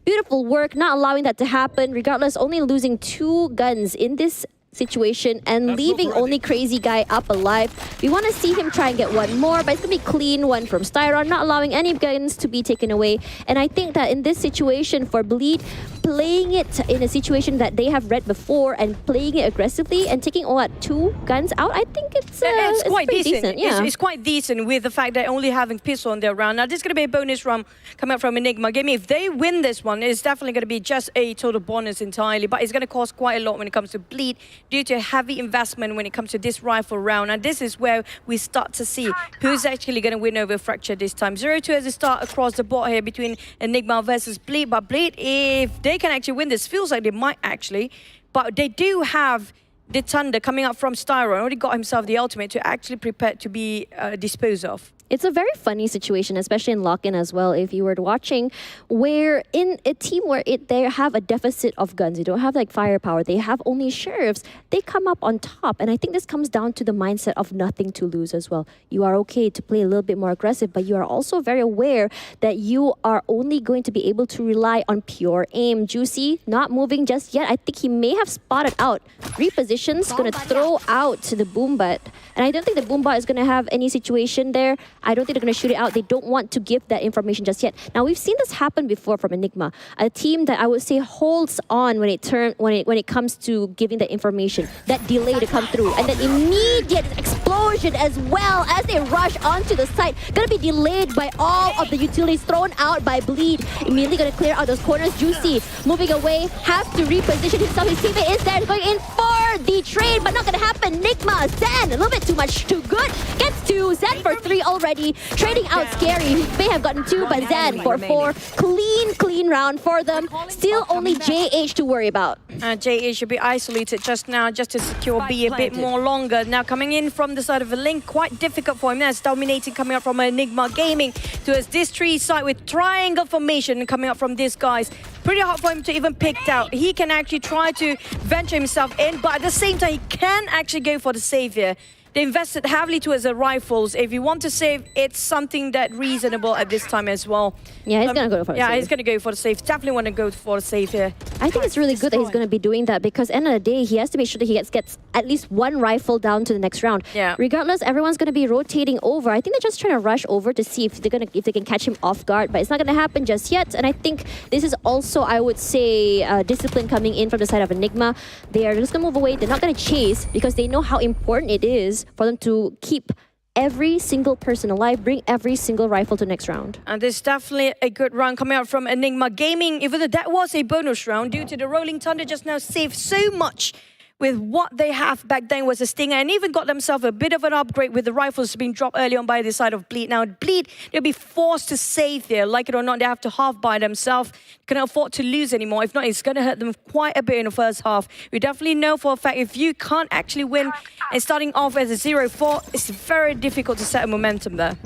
Speaker 6: Beautiful work, not allowing that to happen. Regardless, only losing 2 guns in this situation and leaving only Crazy Guy up alive. We want to see him try and get one more, but it's going to be clean one from Styron, not allowing any guns to be taken away. And I think that in this situation for Bleed, playing it in a situation that they have read before and playing it aggressively and taking all that 2 guns out, I think it's
Speaker 5: quite
Speaker 6: pretty
Speaker 5: decent.
Speaker 6: Yeah.
Speaker 5: It's quite decent with the fact that only having pistol on their round. Now, this is going to be a bonus round coming up from Enigma. Gaming, if they win this one, it's definitely going to be just a total bonus entirely, but it's going to cost quite a lot when it comes to Bleed due to heavy investment when it comes to this rifle round. And this is where we start to see who's actually going to win over Fracture this time. 0-2 as a start across the board here between Enigma versus Bleed. But Bleed, if they can actually win this, feels like they might actually, but they do have the Thunder coming up from Styron. Already got himself the ultimate to actually prepare to be disposed of.
Speaker 6: It's a very funny situation, especially in lock-in as well, if you were watching, where in a team where they have a deficit of guns, you don't have like firepower, they have only sheriffs, they come up on top. And I think this comes down to the mindset of nothing to lose as well. You are okay to play a little bit more aggressive, but you are also very aware that you are only going to be able to rely on pure aim. Juicy, not moving just yet. I think he may have spotted out. Repositions, going to throw out the Boombot. And I don't think the Boombot is going to have any situation there. I don't think they're going to shoot it out. They don't want to give that information just yet. Now, we've seen this happen before from Enigma, a team that I would say holds on when it comes to giving the information, that delay to come through, and then immediate explosion as well as they rush onto the site. Going to be delayed by all of the utilities thrown out by Bleed. Immediately going to clear out those corners. Juicy moving away, has to reposition himself. His teammate is there, going in for the trade, but not going to happen. Enigma, Zen, a little bit too much, too good. Gets 2, Zen for 3 already. Trading out Scary, he may have gotten 2, but Zen for 4. Clean round for them. Still only JH to worry about.
Speaker 5: JH should be isolated just now, just to secure B a bit more longer. Now coming in from the side of the link, quite difficult for him. That's dominating coming up from Enigma Gaming towards this tree side with triangle formation coming up from these guys. Pretty hard for him to even pick out. He can actually try to venture himself in, but at the same time, he can actually go for the save here. They invested heavily towards the rifles. If you want to save, it's something that reasonable at this time as well.
Speaker 6: Yeah, he's going to go for the save.
Speaker 5: Yeah, he's going to go for the save. Definitely want to go for the save here.
Speaker 6: I think it's really good that he's going to be doing that because end of the day, he has to make sure that he gets at least 1 rifle down to the next round.
Speaker 5: Yeah.
Speaker 6: Regardless, everyone's going to be rotating over. I think they're just trying to rush over to see if they can catch him off guard, but it's not going to happen just yet. And I think this is also, I would say, discipline coming in from the side of Enigma. They are just going to move away. They're not going to chase because they know how important it is for them to keep every single person alive, bring every single rifle to next round.
Speaker 5: And there's definitely a good round coming out from Enigma Gaming, even though that was a bonus round due to the Rolling Thunder just now saved so much with what they have back then was a Stinger, and even got themselves a bit of an upgrade with the rifles being dropped early on by the side of Bleed. Now, Bleed, they'll be forced to save there. Like it or not, they have to half by themselves. Can't afford to lose anymore. If not, it's going to hurt them quite a bit in the first half. We definitely know for a fact if you can't actually win and starting off as a 0-4, it's very difficult to set a momentum there.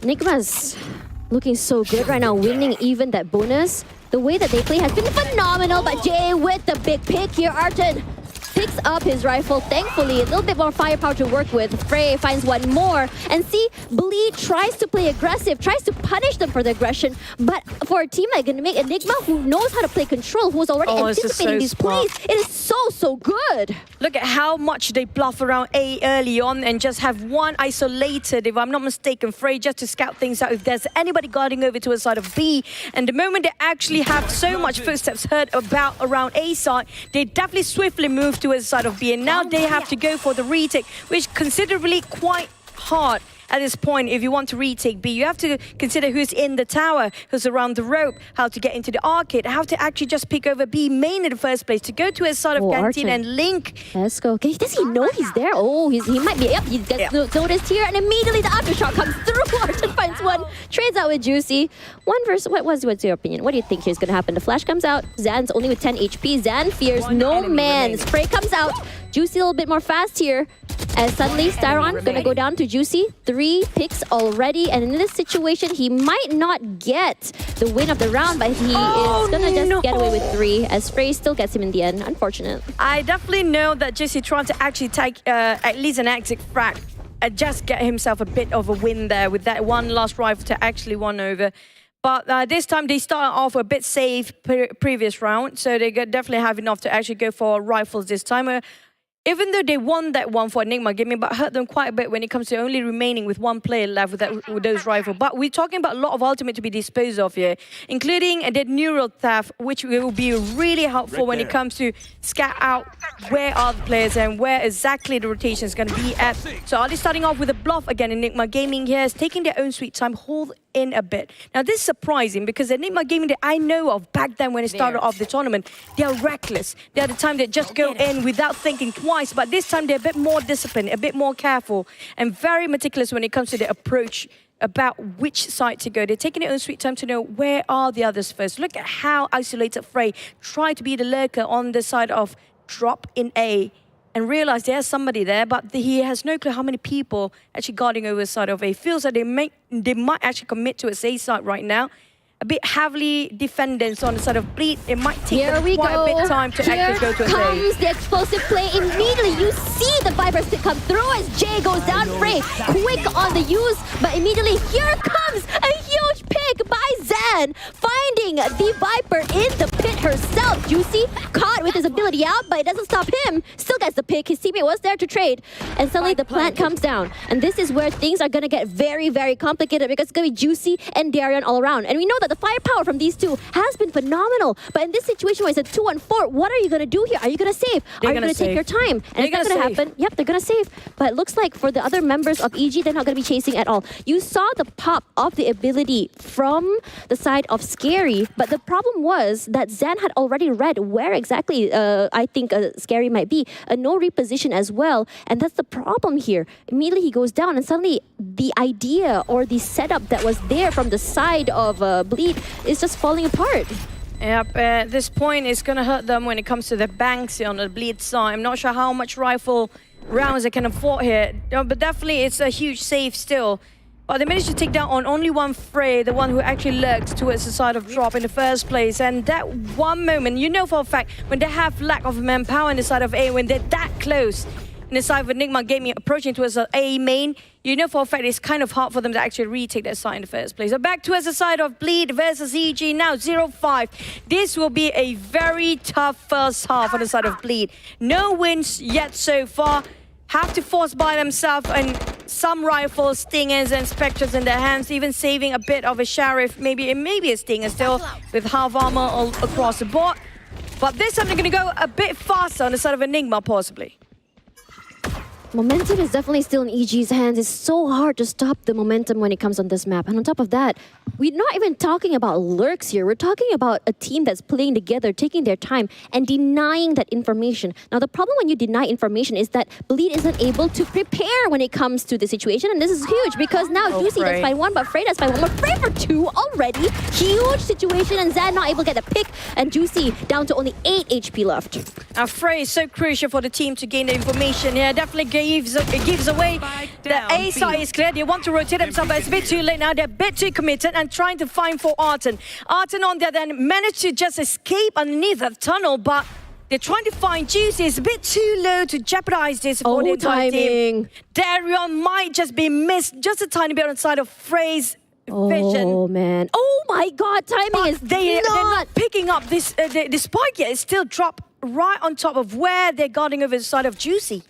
Speaker 6: Enigma's looking so good right now, winning even that bonus. The way that they play has been phenomenal, but Jay with the big pick here. Arton picks up his rifle, thankfully. A little bit more firepower to work with. Frey finds one more. And see, Bleed tries to play aggressive, tries to punish them for the aggression. But for a team like Enigma, who knows how to play control, who's already anticipating these plays, it is so good.
Speaker 5: Look at how much they bluff around A early on and just have one isolated, if I'm not mistaken, Frey, just to scout things out if there's anybody guarding over to the side of B. And the moment they actually have so much footsteps heard about around A side, they definitely swiftly move to the side of B. And now they have to go for the retake, which considerably quite hard at this point. If you want to retake B, you have to consider who's in the tower, who's around the rope, how to get into the arcade, how to actually just pick over B main in the first place, to go to a side of Canteen and Link.
Speaker 6: Let's go. Does he know he's there? Oh, he might be. Yep, he gets noticed here, and immediately the aftershock comes through. Arton finds one, trades out with Juicy. What's your opinion? What do you think here's going to happen? The flash comes out. Zan's only with 10 HP. Zan fears no man. Spray comes out. Juicy a little bit more fast here. As suddenly Styron gonna go down to Juicy. 3 picks already, and in this situation he might not get the win of the round, but he is gonna just get away with 3 as Frey still gets him in the end. Unfortunate.
Speaker 5: I definitely know that Juicy trying to actually take at least an exit frag and just get himself a bit of a win there with that one last rifle to actually win over. But this time they start off a bit safe previous round, so they definitely have enough to actually go for rifles this time. Even though they won that one for Enigma gaming, but hurt them quite a bit when it comes to only remaining with one player left with those rifles. But we're talking about a lot of ultimate to be disposed of here, including the neural theft, which will be really helpful when it comes to scout out where are the players and where exactly the rotation is going to be at. So are they starting off with a bluff again? Enigma gaming here is taking their own sweet time, hold in a bit. Now this is surprising because Enigma gaming that I know of back then when it started off the tournament, they are reckless. They're the time they just go in without thinking twice, but this time they're a bit more disciplined, a bit more careful and very meticulous when it comes to their approach about which side to go. They're taking their own sweet time to know where are the others first. Look at how isolated Frey tried to be the lurker on the side of drop in A and realize there's somebody there, but he has no clue how many people actually guarding over the side of A. Feels that they might actually commit to its A side right now. A bit heavily defendants on the side of Bleed. It might take quite a bit of time to actually go to a
Speaker 6: Here comes the explosive play. Immediately, you see the Viper stick come through as Jay goes down. Frey quick on the use, but immediately here comes a huge pick by Zan, finding the Viper in the pit herself. Juicy caught with his ability out, but it doesn't stop him. Still gets the pick. His teammate was there to trade, and suddenly the plant comes down. And this is where things are going to get very, very complicated because it's going to be Juicy and Darian all around. And we know that the firepower from these two has been phenomenal. But in this situation where it's a 2-on-4, what are you going to do here? Are you going to save? Are you going to take your time? And it's not going to happen. Yep, they're going to save. But it looks like for the other members of EG, they're not going to be chasing at all. You saw the pop of the ability from the side of Scary, but the problem was that Zan had already read where exactly I think Scary might be. A no reposition as well. And that's the problem here. Immediately he goes down and suddenly the idea or the setup that was there from the side of Bleed is just falling apart.
Speaker 5: Yep, at this point it's going to hurt them when it comes to the banks on the Bleed side. I'm not sure how much rifle rounds they can afford here, but definitely it's a huge save still. But they managed to take down on only one Frey, the one who actually lurked towards the side of drop in the first place. And that one moment, you know for a fact, when they have lack of manpower in the side of A, when they're that close in the side of Enigma gaming approaching towards the A main, you know for a fact it's kind of hard for them to actually retake that side in the first place. So back towards the side of Bleed versus EG now, 0-5. This will be a very tough first half on the side of Bleed. No wins yet so far. Have to force by themselves and some rifles, stingers and spectres in their hands, even saving a bit of a sheriff, maybe a stinger still with half armor all across the board. But this time they're going to go a bit faster on the side of Enigma possibly.
Speaker 6: Momentum is definitely still in EG's hands. It's so hard to stop the momentum when it comes on this map. And on top of that, we're not even talking about lurks here. We're talking about a team that's playing together, taking their time, and denying that information. Now, the problem when you deny information is that Bleed isn't able to prepare when it comes to the situation. And this is huge because now Juicy does find one, but Frey does find one. But Frey for two already. Huge situation, and Zan not able to get the pick. And Juicy down to only 8 HP left.
Speaker 5: Now, Frey is so crucial for the team to gain the information here. Definitely gives away. The A side is clear. They want to rotate themselves, but it's a bit too late now. They're a bit too committed and trying to find for Arton. Arton on the other end managed to just escape underneath the tunnel, but they're trying to find Juicy. It's a bit too low to jeopardize this for the entire team. Darion might just be missed just a tiny bit on the side of Frey's vision.
Speaker 6: Oh man. Oh my god, timing is
Speaker 5: they're not picking up this the spike yet. It's still dropped right on top of where they're guarding over the side of Juicy.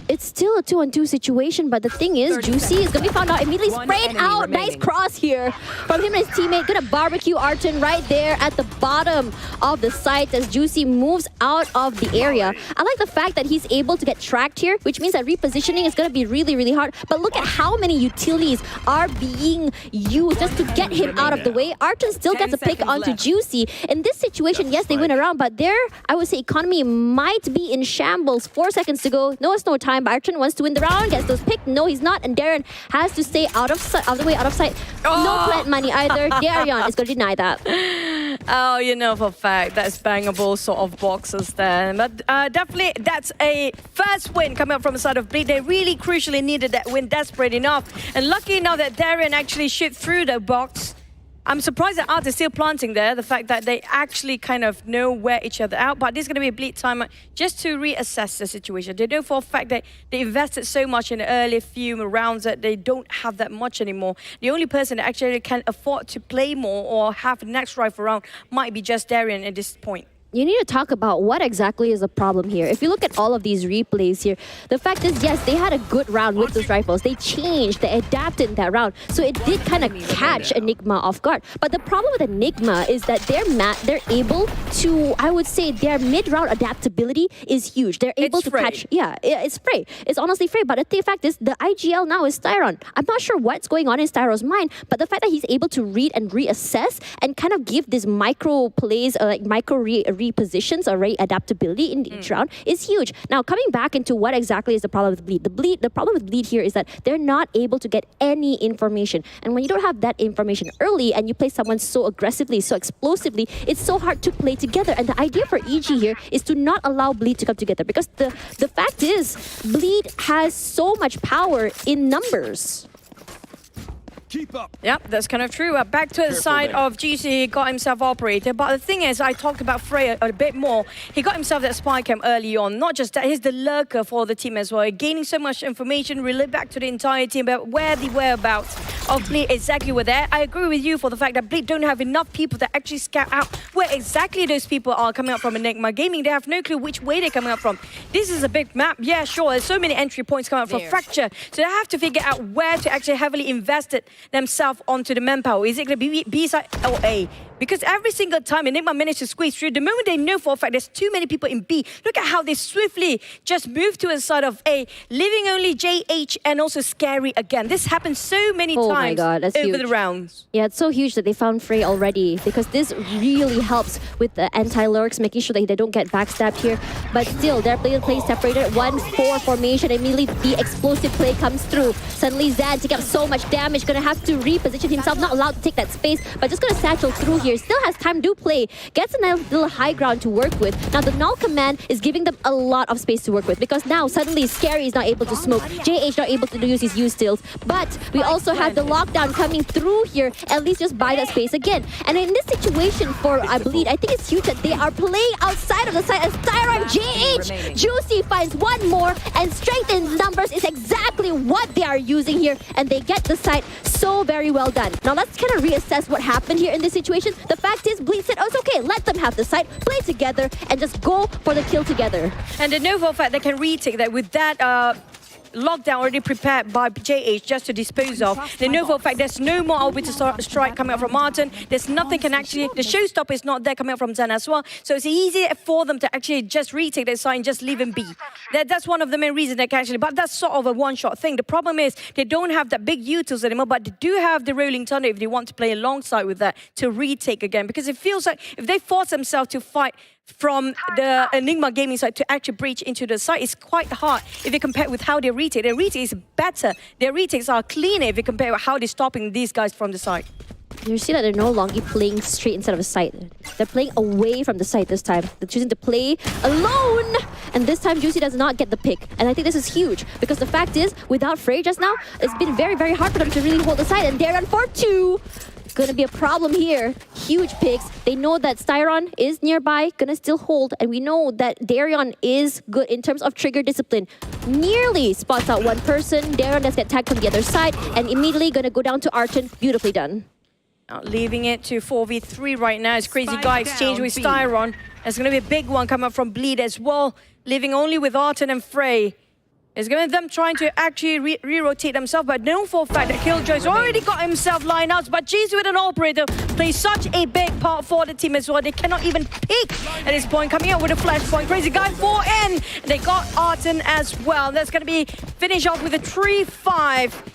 Speaker 6: It's still a 2-on-2 situation, but the thing is, Juicy is going to be found out immediately. Sprayed out. Nice cross here from him and his teammate. Going to barbecue Arton right there at the bottom of the site as Juicy moves out of the area. I like the fact that he's able to get tracked here, which means that repositioning is going to be really, really hard. But look at how many utilities are being used just to get him out of the way. Arton still gets a pick onto Juicy. In this situation, yes, they win around, but their, I would say, economy might be in shambles. 4 seconds to go. No, it's no time. Arton wants to win the round, gets those picked. No, he's not. And Darren has to stay out of the way, out of sight. No plant money either. Darion is going to deny that.
Speaker 5: Oh, you know for a fact that's bangable sort of boxes there. But definitely that's a first win coming up from the side of Bleed. They really crucially needed that win, desperate enough. And lucky enough that Darren actually shoot through the box. I'm surprised that Art is still planting there. The fact that they actually kind of know where each other out. But this is going to be a bleed time just to reassess the situation. They know for a fact that they invested so much in the early few rounds that they don't have that much anymore. The only person that actually can afford to play more or have the next rifle round might be just Darian at this point.
Speaker 6: You need to talk about what exactly is the problem here. If you look at all of these replays here, the fact is, yes, they had a good round with those rifles. They changed, they adapted in that round. So it did kind of catch Enigma off guard. But the problem with Enigma is that they're able to, I would say, their mid-round adaptability is huge. They're able to catch, it's Frey. It's honestly Frey. But the fact is, the IGL now is Styron. I'm not sure what's going on in Styron's mind, but the fact that he's able to read and reassess and kind of give this micro plays, like micro repositions or adaptability in each round is huge. Now, coming back into what exactly is the problem with Bleed. The problem with Bleed here is that they're not able to get any information. And when you don't have that information early and you play someone so aggressively, so explosively, it's so hard to play together. And the idea for EG here is to not allow Bleed to come together, because the fact is, Bleed has so much power in numbers.
Speaker 2: Keep up.
Speaker 5: Yep, that's kind of true. Back to the side of GC, he got himself operated. But the thing is, I talked about Frey a bit more. He got himself that spy cam early on. Not just that, he's the lurker for the team as well. Gaining so much information, relay back to the entire team about where the whereabouts of Bleed exactly were there. I agree with you for the fact that Bleed don't have enough people to actually scout out where exactly those people are coming up from Enigma Gaming. They have no clue which way they're coming up from. This is a big map. Yeah, sure, there's so many entry points coming up from Fracture. So they have to figure out where to actually heavily invest it themselves onto the manpower. Is it going to be B side or A? Because every single time Enigma managed to squeeze through, the moment they know for a fact there's too many people in B, look at how they swiftly just move to the side of A, leaving only JH and also Scary again. This happens so many times
Speaker 6: my God, that's
Speaker 5: over
Speaker 6: huge.
Speaker 5: the rounds.
Speaker 6: Yeah, it's so huge that they found Frey already, because this really helps with the anti-lurks, making sure that they don't get backstabbed here. But still, their play separated. 1-4 formation. Immediately, the explosive play comes through. Suddenly, Zan taking up so much damage, gonna have to reposition himself, not allowed to take that space, but just gonna satchel through here. Still has time to play, gets a nice little high ground to work with. Now the null command is giving them a lot of space to work with, because now suddenly Scary is not able to smoke, JH not able to use his use stills, but we also have the lockdown coming through here, at least just buy that space again. And in this situation for Bleed, I think it's huge that they are playing outside of the site as Styron JH. Juicy finds one more, and strength in numbers is exactly what they are using here, and they get the site so very well done. Now let's kind of reassess what happened here in this situation. The fact is, Bleed said, oh, it's okay, let them have the site, play together, and just go for the kill together.
Speaker 5: And they know for a fact they can retake that with that lockdown already prepared by JH just to dispose of. They know for a fact there's no more orbital strike coming out from Martin. There's nothing can actually, the showstopper is not there coming out from Zen as well. So it's easier for them to actually just retake their site and just leave him be. That's one of the main reasons they can actually, but that's sort of a one-shot thing. The problem is they don't have that big utils anymore, but they do have the Rolling Thunder if they want to play alongside with that to retake again, because it feels like if they force themselves to fight from the Enigma Gaming side to actually breach into the site, it's quite hard if you compare with how they retake. Their retake is better. Their retakes are cleaner if you compare with how they're stopping these guys from the site.
Speaker 6: You see that they're no longer playing straight inside of a site. They're playing away from the site this time. They're choosing to play alone. And this time, Juicy does not get the pick. And I think this is huge, because the fact is, without Frey just now, it's been very, very hard for them to really hold the site. And Darren for 2. Gonna be a problem here. Huge picks. They know that Styron is nearby, gonna still hold, and we know that Darion is good in terms of trigger discipline. Nearly spots out one person. Darion does get tagged from the other side, and immediately gonna go down to Arton. Beautifully done.
Speaker 5: Now, leaving it to 4v3 right now. It's Crazy Guy exchange with Styron. There's gonna be a big one coming up from Bleed as well, leaving only with Arton and Frey. It's going to be them trying to actually re-rotate themselves, but know for a fact that Killjoy's already got himself lined out. But GC with an operator plays such a big part for the team as well. They cannot even peek at this point. Coming out with a flashpoint. Crazy Guy 4N. They got Arton as well. That's going to be finished off with a 3-5.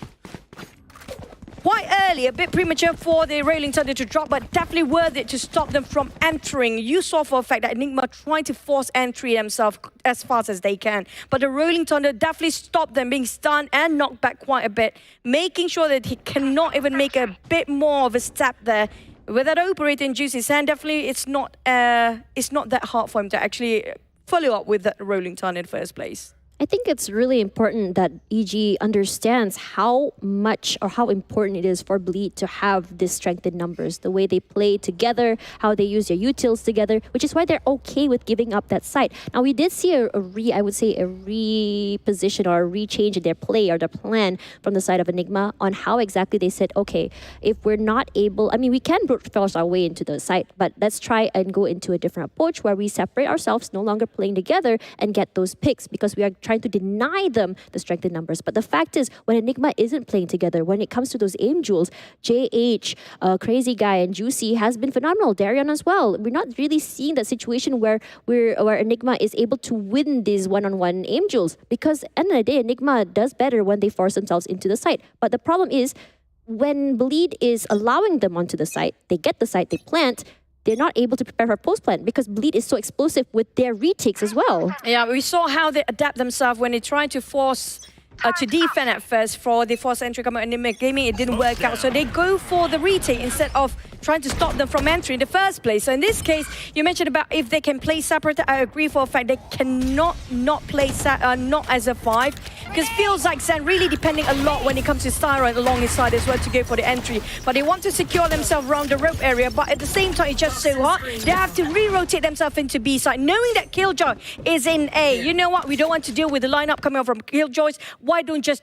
Speaker 5: Quite early, a bit premature for the Rolling Thunder to drop, but definitely worth it to stop them from entering. You saw for a fact that Enigma trying to force entry themselves as fast as they can. But the Rolling Thunder definitely stopped them being stunned and knocked back quite a bit, making sure that he cannot even make a bit more of a step there. With that operator in Juicy's hand, definitely it's not that hard for him to actually follow up with that Rolling Thunder in the first place.
Speaker 6: I think it's really important that EG understands how much or how important it is for Bleed to have this strength in numbers, the way they play together, how they use their utils together, which is why they're okay with giving up that site. Now, we did see a reposition or a rechange in their play or their plan from the side of Enigma on how exactly they said, okay, if we're not able, I mean, we can brute force our way into the site, but let's try and go into a different approach where we separate ourselves, no longer playing together, and get those picks because we are trying to deny them the strength in numbers. But the fact is, when Enigma isn't playing together, when it comes to those aim jewels, JH, Crazy Guy, and Juicy has been phenomenal. Darian as well. We're not really seeing that situation where Enigma is able to win these one-on-one aim jewels because at the end of the day, Enigma does better when they force themselves into the site. But the problem is, when Bleed is allowing them onto the site, they get the site, they plant, they're not able to prepare for post-plant because Bleed is so explosive with their retakes as well.
Speaker 5: Yeah, we saw how they adapt themselves when they tried to force to defend at first for the force entry coming in the gaming. It didn't work out, so they go for the retake instead of trying to stop them from entry in the first place. So in this case, you mentioned about if they can play separate. I agree for a fact they cannot not play not as a 5 because feels like Zen really depending a lot when it comes to Styron along his side as well to go for the entry. But they want to secure themselves around the rope area, but at the same time it's just so hot. They have to re-rotate themselves into B side, knowing that Killjoy is in A. You know what? We don't want to deal with the lineup coming out from Killjoys. Why don't just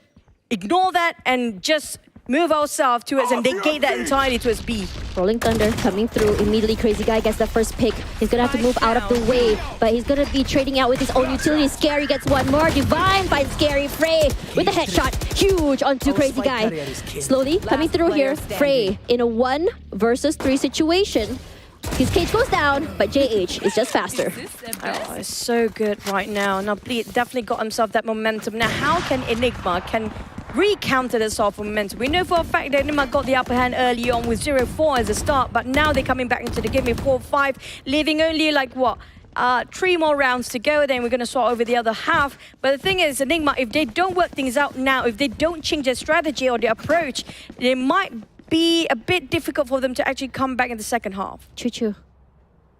Speaker 5: ignore that and just move ourselves towards and negate that entirely towards B.
Speaker 6: Rolling Thunder coming through. Immediately, Crazy Guy gets the first pick. He's going to have to move out of the way, but he's going to be trading out with his own utility. Scary gets one more. Divine finds Scary. Frey with a headshot. Huge onto Crazy Guy. Slowly coming through here. Frey in a 1 versus 3 situation. His cage goes down, but JH is just faster.
Speaker 5: Oh, it's so good right now. Now, Bleed definitely got himself that momentum. Now, how can Enigma recounter this sort of momentum? We know for a fact that Enigma got the upper hand early on with 0-4 as a start, but now they're coming back into the game with 4-5, leaving only like what? 3 more rounds to go, then we're going to swap over the other half. But the thing is, Enigma, if they don't work things out now, if they don't change their strategy or their approach, they might be a bit difficult for them to actually come back in the second half.
Speaker 6: Choo-choo.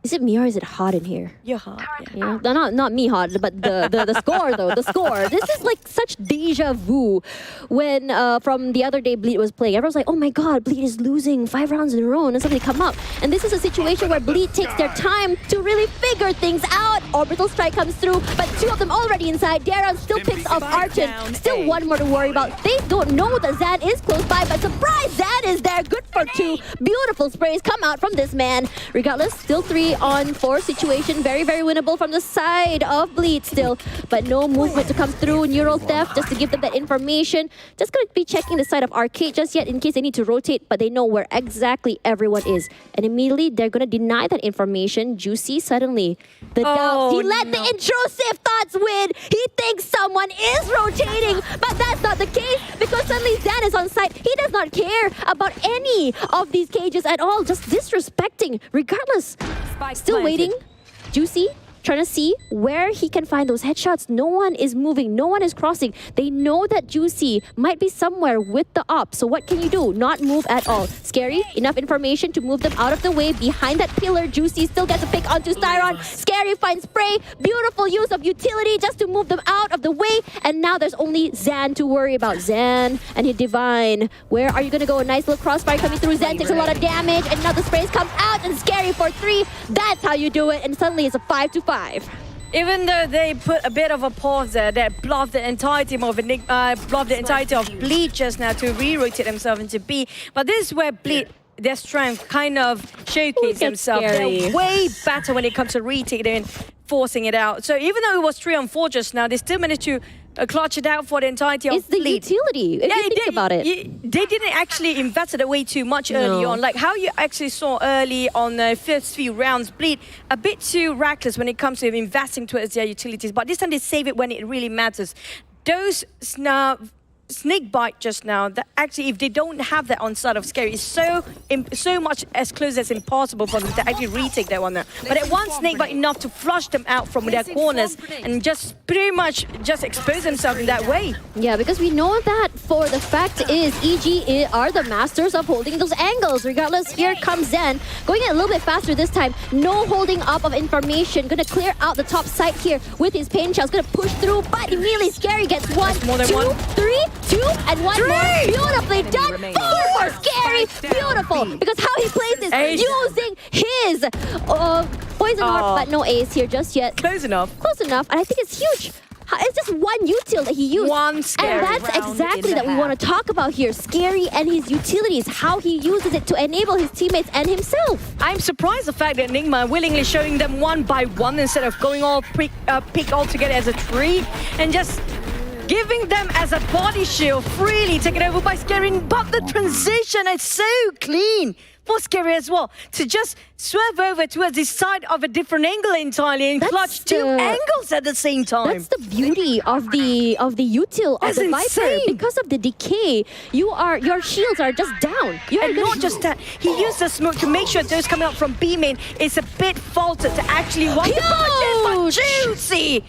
Speaker 6: Is it me or is it hot in here?
Speaker 5: You're hot.
Speaker 6: Yeah. No, not me hot, but the score though. The score. This is like such deja vu. When from the other day Bleed was playing, everyone's like, oh my god, Bleed is losing 5 rounds in a row, and then suddenly come up. And this is a situation where Bleed takes their time to really figure things out. Orbital Strike comes through, but 2 of them already inside. Darren still picks off Archon. Still 1 more to worry about. They don't know that Zan is close by, but surprise, Zan is there. Good for 2. Beautiful sprays come out from this man. Regardless, still 3 on 4 situation. Very, very winnable from the side of Bleed still. But no movement to come through. Neural Theft just to give them that information. Just going to be checking the side of Arcade just yet in case they need to rotate, but they know where exactly everyone is. And immediately they're going to deny that information. Juicy suddenly. The doubts. He let the intrusive thoughts win. He thinks someone is rotating, but that's not the case because suddenly Zan is on site. He does not care about any of these cages at all. Just disrespecting. Regardless. Still waiting. Juicy trying to see where he can find those headshots. No one is moving. No one is crossing. They know that Juicy might be somewhere with the op. So what can you do? Not move at all. Scary. Enough information to move them out of the way. Behind that pillar, Juicy still gets a pick onto Styron. Scary finds Spray. Beautiful use of utility just to move them out of the way. And now there's only Zan to worry about. Zan and his Divine. Where are you going to go? A nice little crossfire coming through. Zan takes a lot of damage. And now the sprays come out. And Scary for 3. That's how you do it. And suddenly it's a 5-5.
Speaker 5: Even though they put a bit of a pause there, that blocked the entirety of Enigma, blocked the entirety of Bleed just now to re-rotate themselves into B. But this is where Bleed, their strength kind of showcase themselves. They're way better when it comes to retaking and forcing it out. So even though it was 3-on-4 just now, they still managed to clutch it out for the entirety of Bleed.
Speaker 6: It's the utility, if you think about it.
Speaker 5: They didn't actually invest it way too much early on. Like how you actually saw early on the first few rounds, Bleed a bit too reckless when it comes to investing towards their utilities. But this time they save it when it really matters. Those snake bite just now, that actually if they don't have that on side of Scary, it's so much as close as impossible for them to actually retake that one there. But that one snake bite enough to flush them out from their corners and just pretty much just expose themselves in that way.
Speaker 6: Yeah, because we know that for the fact is EG are the masters of holding those angles. Regardless, here comes Zen, going a little bit faster this time. No holding up of information. Gonna clear out the top side here with his pain shells. Gonna push through, but immediately Scary gets one, two, three, two, and one more. Beautifully done. Four for Scary. Beautiful. Because how he plays this, using his poison heart, but no ace here just yet.
Speaker 5: Close enough.
Speaker 6: Close enough, and I think it's huge. It's just one util that he used.
Speaker 5: One Scary.
Speaker 6: And that's exactly that we want to talk about here. Scary and his utilities, how he uses it to enable his teammates and himself.
Speaker 5: I'm surprised the fact that Enigma willingly showing them one by one instead of going all pick all together as a tree and just giving them as a body shield, freely taken over by Scary. But the transition is so clean for Scary as well, to just swerve over towards the side of a different angle entirely and clutch two angles at the same time.
Speaker 6: That's the beauty of the util of the Viper. Because of the decay, your shields are just down.
Speaker 5: And not just that, he used the smoke to make sure those coming up from B main is a bit faulted to actually want to punch in, but Juicy!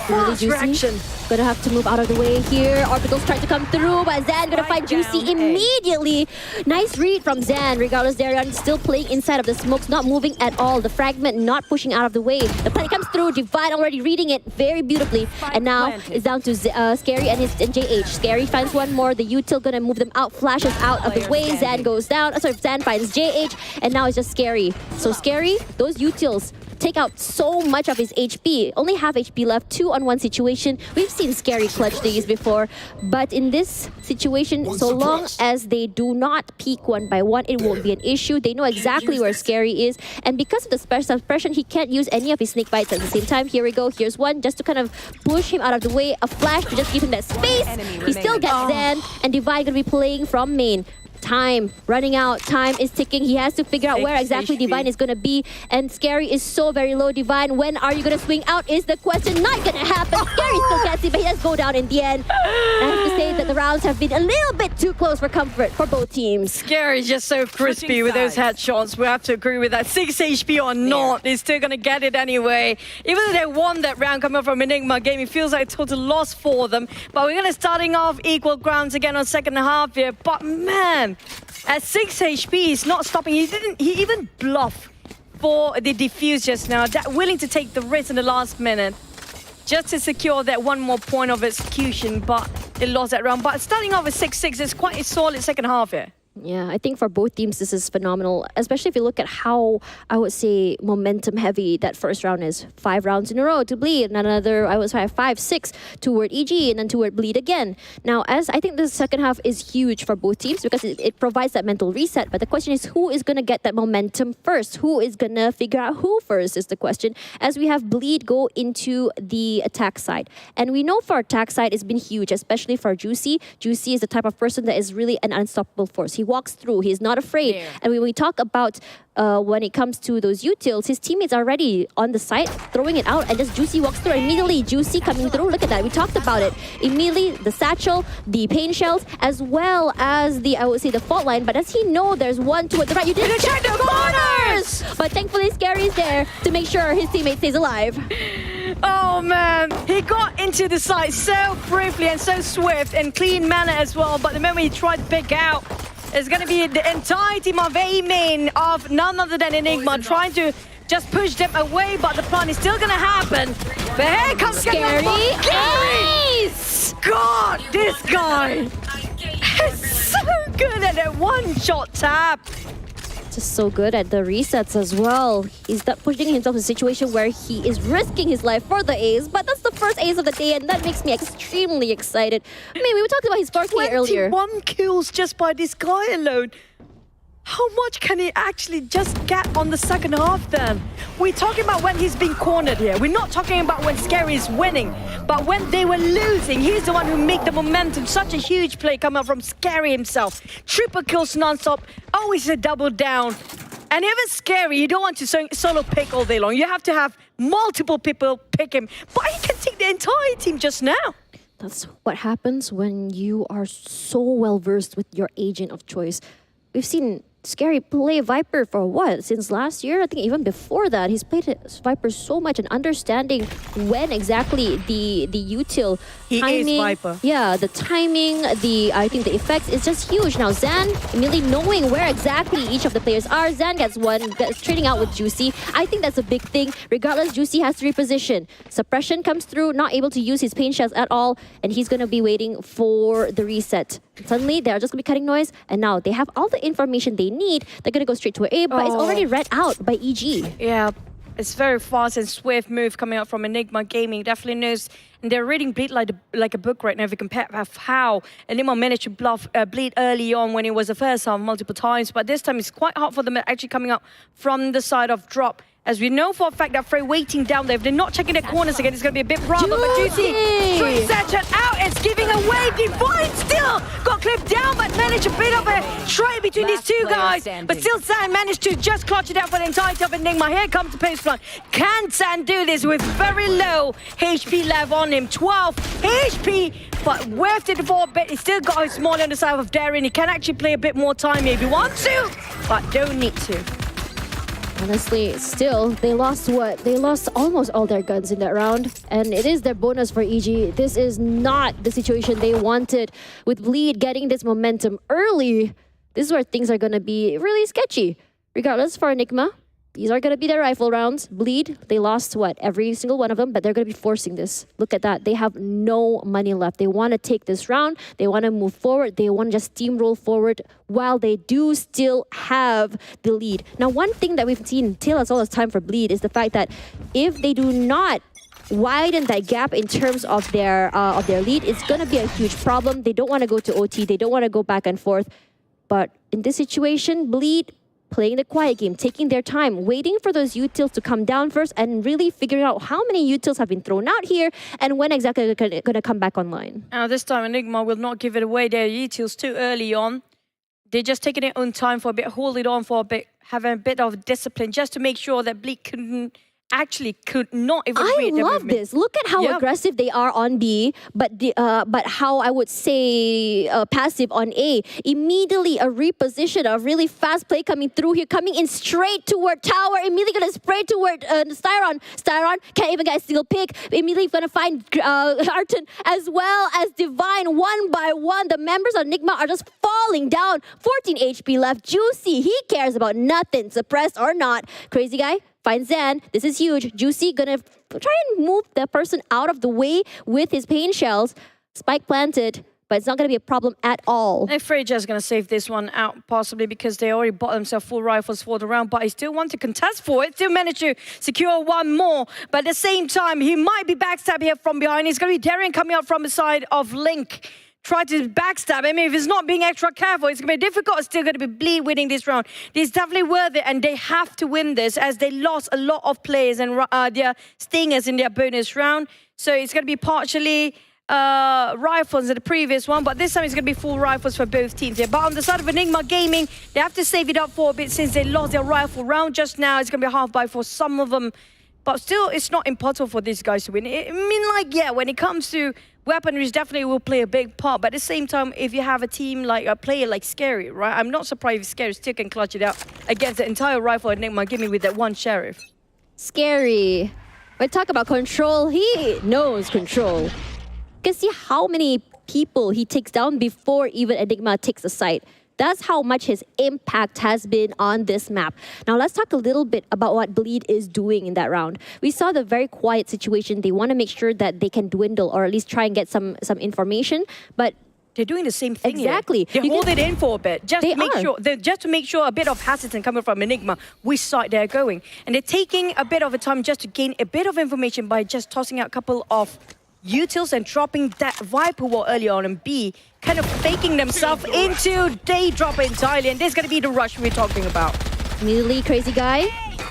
Speaker 6: Really Juicy. Gonna have to move out of the way here. Orbitals trying to come through, but Zan gonna find Juicy immediately. Nice read from Zan. Regardless, Darian still playing inside of the smokes, not moving at all. The fragment not pushing out of the way. The play comes through. Divine already reading it very beautifully. And now it's down to Scary and JH. Scary finds one more. The util gonna move them out, flashes out of the way. Zan goes down. Sorry, Zan finds JH, and now it's just Scary. So Scary, those utils take out so much of his HP. Only half HP left, 2-on-1 situation. We've seen Scary clutch these before, but in this situation, so long as they do not peek one by one, it won't be an issue. They know exactly where Scary is, and because of the special suppression, he can't use any of his snake bites at the same time. Here we go. Here's one just to kind of push him out of the way. A flash to just give him that space. He still gets Zen, and Divine gonna be playing from main. Time running out. Time is ticking. He has to figure out where exactly Divine is going to be. And Scary is so very low. Divine, when are you going to swing out is the question. Not going to happen. Scary still can't see, but he does go down in the end. I have to say that the rounds have been a little bit too close for comfort for both teams.
Speaker 5: Scary is just so crispy with those headshots. We have to agree with that. 6 HP or not, he's still going to get it anyway. Even though they won that round coming from Enigma game, it feels like a total loss for them. But we're going to starting off equal grounds again on second half here. But man, at 6 HP, he's not stopping. He even bluffed for the defuse just now. That willing to take the risk in the last minute just to secure that one more point of execution, but they lost that round. But starting off with 6-6 is quite a solid second half here.
Speaker 6: Yeah, I think for both teams, this is phenomenal, especially if you look at how, I would say, momentum heavy that first round is. 5 rounds in a row to bleed, and another, I would say, 5-6 toward EG, and then toward bleed again. Now, as I think the second half is huge for both teams because it provides that mental reset, but the question is who is going to get that momentum first? Who is going to figure out who first is the question, as we have bleed go into the attack side. And we know for attack side, it's been huge, especially for Juicy. Juicy is the type of person that is really an unstoppable force. He walks through. He's not afraid. Yeah. And when we talk about when it comes to those utils, his teammates are already on the side, throwing it out, and just Juicy walks through. Immediately, Juicy coming through. Look at that. We talked about it. Immediately, the satchel, the pain shells, as well as the, I would say, the fault line. But does he know there's one toward the right? You didn't check the corners! But thankfully, Scary's there to make sure his teammate stays alive.
Speaker 5: Oh man, he got into the side so briefly and so swift and clean manner as well. But the moment he tried to pick out, it's going to be the entire team of A main of none other than Enigma trying to just push them away, but the plan is still going to happen. But here comes
Speaker 6: Scary.
Speaker 5: Ace! God, this guy is so good at that one-shot tap.
Speaker 6: Just so good at the resets as well. He's not putting himself in a situation where he is risking his life for the ace, but that's the first ace of the day, and that makes me extremely excited. I mean, we were talking about his 4K earlier.
Speaker 5: 21 kills just by this guy alone. How much can he actually just get on the second half then? We're talking about when he's been cornered here. We're not talking about when Scary is winning, but when they were losing, he's the one who made the momentum. Such a huge play coming out from Scary himself. Triple kills non-stop, always a double down. And if it's Scary, you don't want to solo pick all day long. You have to have multiple people pick him. But he can take the entire team just now.
Speaker 6: That's what happens when you are so well versed with your agent of choice. We've seen Scary play Viper for what? Since last year? I think even before that, he's played Viper so much and understanding when exactly the util timing.
Speaker 5: He is Viper.
Speaker 6: Yeah, the timing, I think the effects is just huge. Now Zan immediately knowing where exactly each of the players are. Zan gets trading out with Juicy. I think that's a big thing. Regardless, Juicy has to reposition. Suppression comes through, not able to use his pain shells at all, and he's gonna be waiting for the reset. Suddenly, they're just gonna be cutting noise, and now they have all the information they need. They're gonna go straight to A, but it's already read out by EG.
Speaker 5: Yeah, it's very fast and swift move coming out from Enigma Gaming. Definitely knows, and they're reading Bleed like a book right now. If you compare how Enigma managed to bluff Bleed early on when it was the first half multiple times, but this time it's quite hard for them actually coming up from the side of drop. As we know for a fact that Frey waiting down there, if they're not checking their corners again, it's going to be a bit problem. But Juicy, straight section out, it's giving away. Divine still got clipped down, but managed a bit of a trade between these two guys. But still, Zan managed to just clutch it out for the entirety of Enigma. Here comes the post front. Can Zan do this with very low HP left on him? 12 HP, but worth it for a bit. He's still got his small on the side of Darren. He can actually play a bit more time if he wants to, but don't need to.
Speaker 6: Honestly, still, they lost what? They lost almost all their guns in that round. And it is their bonus for EG. This is not the situation they wanted. With Bleed getting this momentum early, this is where things are going to be really sketchy. Regardless, for Enigma, these are going to be their rifle rounds. Bleed, they lost what? Every single one of them, but they're going to be forcing this. Look at that. They have no money left. They want to take this round. They want to move forward. They want to just steamroll forward while they do still have the lead. Now, one thing that we've seen tell us all this time for Bleed is the fact that if they do not widen that gap in terms of their lead, it's going to be a huge problem. They don't want to go to OT. They don't want to go back and forth. But in this situation, Bleed playing the quiet game, taking their time, waiting for those utils to come down first and really figuring out how many utils have been thrown out here and when exactly they're going to come back online.
Speaker 5: Now this time Enigma will not give it away. Their utils too early on. They're just taking their own time for a bit, hold it on for a bit, having a bit of discipline just to make sure that Bleak could not even read
Speaker 6: I love this. Look at how aggressive they are on B, but how I would say passive on A. Immediately a reposition, a really fast play coming through here, coming in straight toward tower. Immediately gonna spray toward Styron. Styron can't even get a single pick. Immediately gonna find Arton as well as Divine. One by one, the members of Enigma are just falling down. 14 HP left. Juicy, he cares about nothing, suppressed or not. Crazy guy finds Zan. This is huge. Juicy gonna try and move the person out of the way with his pain shells. Spike planted, but it's not gonna be a problem at all.
Speaker 5: And Freyja's gonna save this one out possibly because they already bought themselves full rifles for the round, but he still wants to contest for it. Still managed to secure one more, but at the same time, he might be backstabbed here from behind. It's gonna be Darren coming out from the side of Link. Try to backstab him. If he's not being extra careful, it's going to be difficult. It's still going to be Bleed winning this round. It's definitely worth it, and they have to win this as they lost a lot of players and their stingers in their bonus round. So it's going to be partially rifles in the previous one, but this time it's going to be full rifles for both teams here. But on the side of Enigma Gaming, they have to save it up for a bit since they lost their rifle round just now. It's going to be a half buy for some of them. But still, it's not impossible for these guys to win. I mean, like, yeah, when it comes to weaponry, definitely will play a big part. But at the same time, if you have a team like a player like Scary, right? I'm not surprised if Scary still can clutch it out against the entire rifle Enigma Gaming with that one sheriff.
Speaker 6: Scary. When talk about control, he knows control. You can see how many people he takes down before even Enigma takes the site. That's how much his impact has been on this map. Now let's talk a little bit about what Bleed is doing in that round. We saw the very quiet situation. They want to make sure that they can dwindle or at least try and get some information, but
Speaker 5: they're doing the same thing.
Speaker 6: Exactly.
Speaker 5: Here. They hold it in for a bit just to make sure a bit of hesitant coming from Enigma which side they're going, and they're taking a bit of a time just to gain a bit of information by just tossing out a couple of utils and dropping that Viper wall early on and B, kind of faking themselves into day drop entirely, and this is going to be the rush we're talking about.
Speaker 6: Immediately, Crazy Guy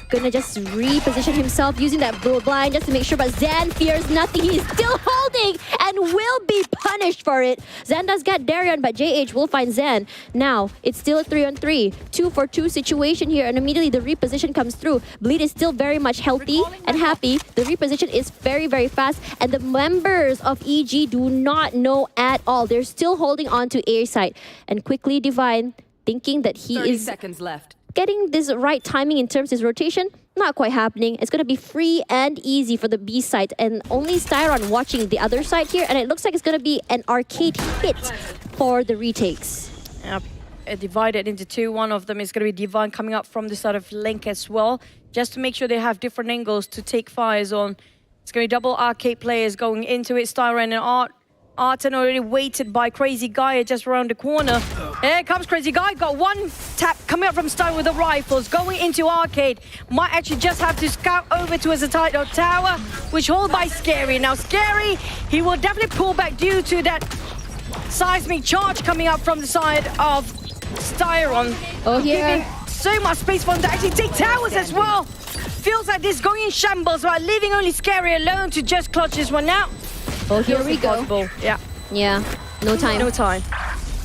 Speaker 6: gonna just reposition himself using that blind just to make sure, but Zan fears nothing. He's still holding and will be punished for it. Zan does get Darian, but JH will find Zan. Now, it's still a 3-on-3. 2-for-2 situation here, and immediately the reposition comes through. Bleed is still very much healthy and happy. The reposition is very, very fast, and the members of EG do not know at all. They're still holding on to A side. And quickly Divine, thinking that he
Speaker 8: 30
Speaker 6: is
Speaker 8: seconds left.
Speaker 6: getting this right timing in terms of his rotation, not quite happening. It's going to be free and easy for the B side, and only Styron watching the other side here, and it looks like it's going to be an arcade hit for the retakes.
Speaker 5: Yep. Divided into two. One of them is going to be Divine coming up from the side of Link as well, just to make sure they have different angles to take fires on. It's going to be double arcade players going into it. Styron and Arten already waited by Crazy Guy just around the corner. Here comes Crazy Guy. Got one tap coming up from Styron with the rifles. Going into arcade. Might actually just have to scout over to his title tower, which hold by Scary. Now Scary, he will definitely pull back due to that seismic charge coming up from the side of Styron.
Speaker 6: Oh, here.
Speaker 5: Giving so much space for him to actually take towers as well. Feels like this is going in shambles, right? Leaving only Scary alone to just clutch this one out.
Speaker 6: Oh, here we go.
Speaker 5: Impossible. Yeah.
Speaker 6: Yeah, no time.
Speaker 5: No time.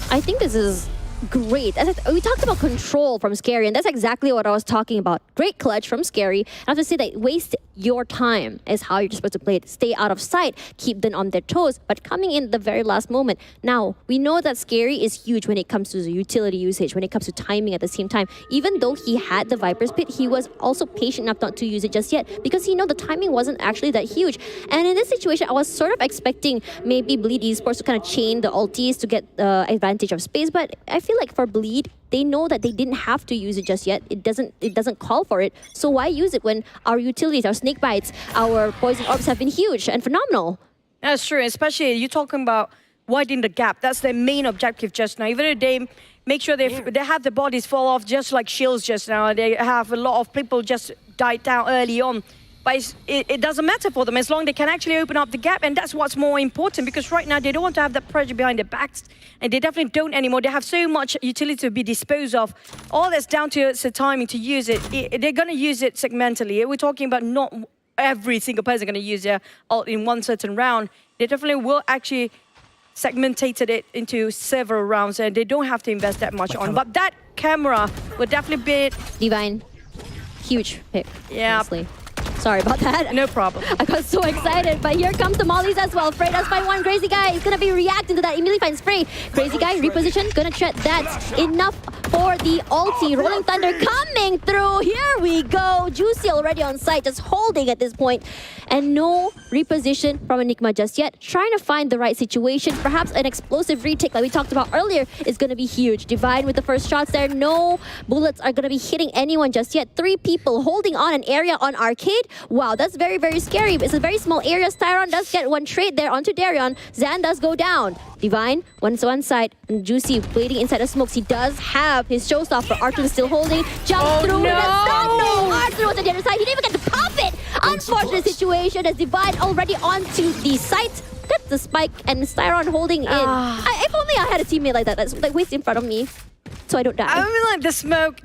Speaker 6: I think this is great. We talked about control from Scary, and that's exactly what I was talking about. Great clutch from Scary. I have to say that waste your time is how you're supposed to play it. Stay out of sight, keep them on their toes, but coming in the very last moment. Now, we know that Scary is huge when it comes to the utility usage, when it comes to timing at the same time. Even though he had the Viper's Pit, he was also patient enough not to use it just yet because he know the timing wasn't actually that huge. And in this situation, I was sort of expecting maybe Bleed Esports to kind of chain the ultis to get the advantage of space, but I feel like for Bleed, they know that they didn't have to use it just yet. It doesn't call for it. So why use it when our utilities, our snake bites, our poison orbs have been huge and phenomenal?
Speaker 5: That's true, especially you're talking about widening the gap. That's their main objective just now. Even if they make sure they have the bodies fall off just like shields just now, they have a lot of people just died down early on. But it doesn't matter for them as long as they can actually open up the gap, and that's what's more important, because right now they don't want to have that pressure behind their backs, and they definitely don't anymore. They have so much utility to be disposed of. All that's down to the timing to use it. They're going to use it segmentally. We're talking about not every single person going to use their ult in one certain round. They definitely will actually segmentate it into several rounds, and they don't have to invest that much on. But that camera will definitely be...
Speaker 6: Divine, huge pick,
Speaker 5: yeah.
Speaker 6: honestly. Sorry about that.
Speaker 5: No problem.
Speaker 6: I got so excited, but here comes the mollies as well. Frey does find one. Crazy Guy is going to be reacting to that. Immediately finds Frey. Crazy Guy, reposition, going to tread. That's enough for the ulti. Rolling Thunder coming through. Here we go. Juicy already on site, just holding at this point. And no reposition from Enigma just yet. Trying to find the right situation. Perhaps an explosive retake like we talked about earlier is going to be huge. Divine with the first shots there. No bullets are going to be hitting anyone just yet. 3 people holding on an area on arcade. Wow, that's very, very scary. It's a very small area. Styron does get one trade there onto Darion. Zan does go down. Divine, one side. And Juicy waiting inside the smokes. He does have his showstopper. Arthur still holding. Jump through.
Speaker 5: No!
Speaker 6: Arthur was on the other side. He didn't even get to pop it. Unfortunate situation as Divine already onto the site. Gets the spike and Styron holding in. If only I had a teammate like that. That's like way in front of me, so I don't die.
Speaker 5: I mean, like the smoke,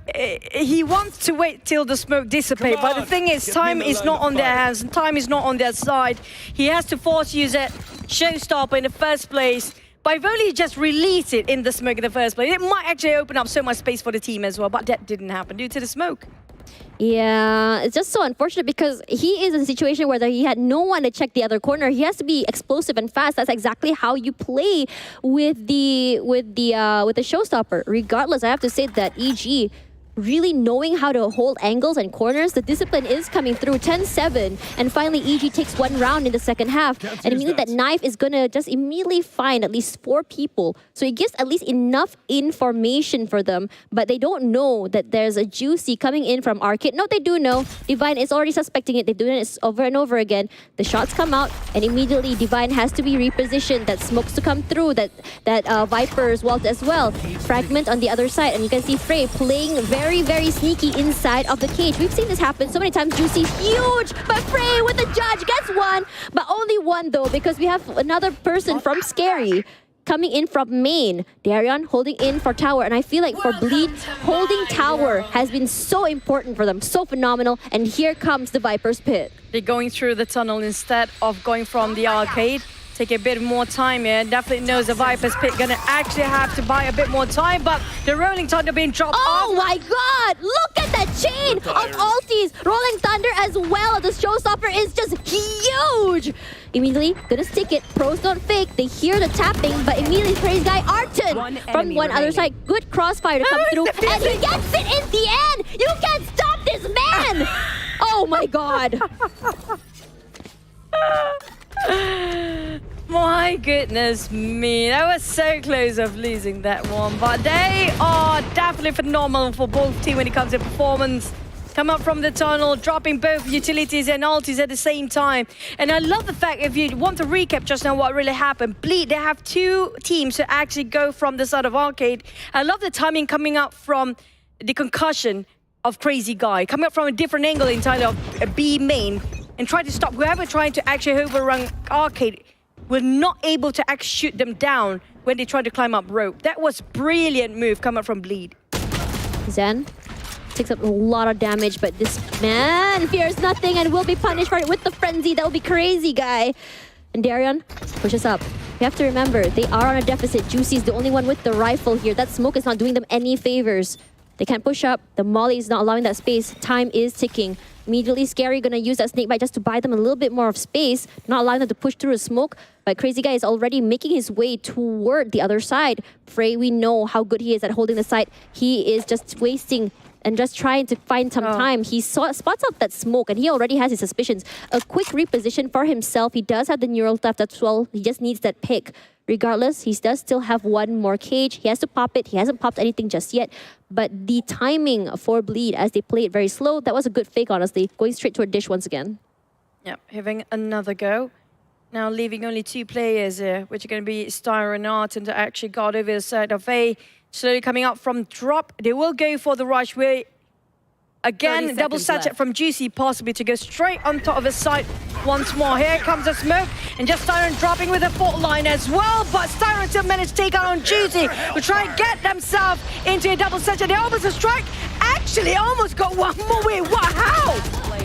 Speaker 5: he wants to wait till the smoke dissipates, but the thing is, time is not on their hands, and time is not on their side. He has to force use that showstopper in the first place. But if only he just released it in the smoke in the first place, it might actually open up so much space for the team as well, but that didn't happen due to the smoke.
Speaker 6: Yeah, it's just so unfortunate because he is in a situation where he had no one to check the other corner. He has to be explosive and fast. That's exactly how you play with the showstopper. Regardless, I have to say that EG really knowing how to hold angles and corners, the discipline is coming through. 10-7, and finally EG takes one round in the second half, and immediately that knife is gonna just immediately find at least 4 people, so it gives at least enough information for them, but they don't know that there's a Juicy coming in from arcade. No, they do know. Divine is already suspecting it. They're doing it over and over again. The shots come out, and immediately Divine has to be repositioned. That smokes to come through, that Viper's wall as well. Fragment on the other side, and you can see Frey playing very, very sneaky inside of the cage. We've seen this happen so many times. Juicy, huge, but Frey with the judge gets one, but only one though, because we have another person from Scary coming in from main. Darian holding in for tower. And I feel like for Bleed, holding tower has been so important for them. So phenomenal. And here comes the Viper's Pit.
Speaker 5: They're going through the tunnel instead of going from the arcade. Take a bit more time here. Definitely knows the Viper's Pit gonna actually have to buy a bit more time, but the Rolling Thunder being dropped
Speaker 6: Oh
Speaker 5: off.
Speaker 6: my god! Look at that chain of ultis! Rolling Thunder as well. The showstopper is just huge! Immediately, gonna stick it. Pros don't fake. They hear the tapping, but immediately Crazy Guy Arton from one other side. Good crossfire to come through, and he gets it in the end! You can't stop this man! Oh my god!
Speaker 5: My goodness me, that was so close of losing that one, but they are definitely phenomenal for both teams when it comes to performance. Come up from the tunnel, dropping both utilities and ultis at the same time. And I love the fact, if you want to recap just now what really happened, Bleed, they have two teams to actually go from the side of arcade. I love the timing coming up from the concussion of Crazy Guy, coming up from a different angle entirely of a B main, and try to stop whoever trying to actually overrun arcade. Were not able to actually shoot them down when they tried to climb up rope. That was brilliant move coming from Bleed.
Speaker 6: Zen takes up a lot of damage, but this man fears nothing and will be punished for it with the frenzy. That will be Crazy Guy. And Darian pushes up. You have to remember, they are on a deficit. Juicy is the only one with the rifle here. That smoke is not doing them any favors. They can't push up. The molly is not allowing that space. Time is ticking. Immediately, Scary gonna use that snake bite just to buy them a little bit more of space, not allowing them to push through the smoke. But Crazy Guy is already making his way toward the other side. Frey, we know how good he is at holding the site. He is just wasting and just trying to find some time. He spots out that smoke and he already has his suspicions. A quick reposition for himself. He does have the neural theft as well. He just needs that pick. Regardless, he does still have one more cage. He has to pop it. He hasn't popped anything just yet. But the timing for Bleed as they play it very slow, that was a good fake, honestly. Going straight to a dish once again.
Speaker 5: Yep, having another go. Now leaving only two players here, which are going to be Styro and Arton to actually guard over the side of A. Slowly coming up from drop. They will go for the rush where, again, double satchet from Juicy, possibly to go straight on top of the site once more. Here comes the smoke, and just Styron dropping with a fault line as well, but Styron still managed to take out on Juicy, will try and get themselves into a double satchet. They almost a strike, actually almost got one more. Wait, what, how?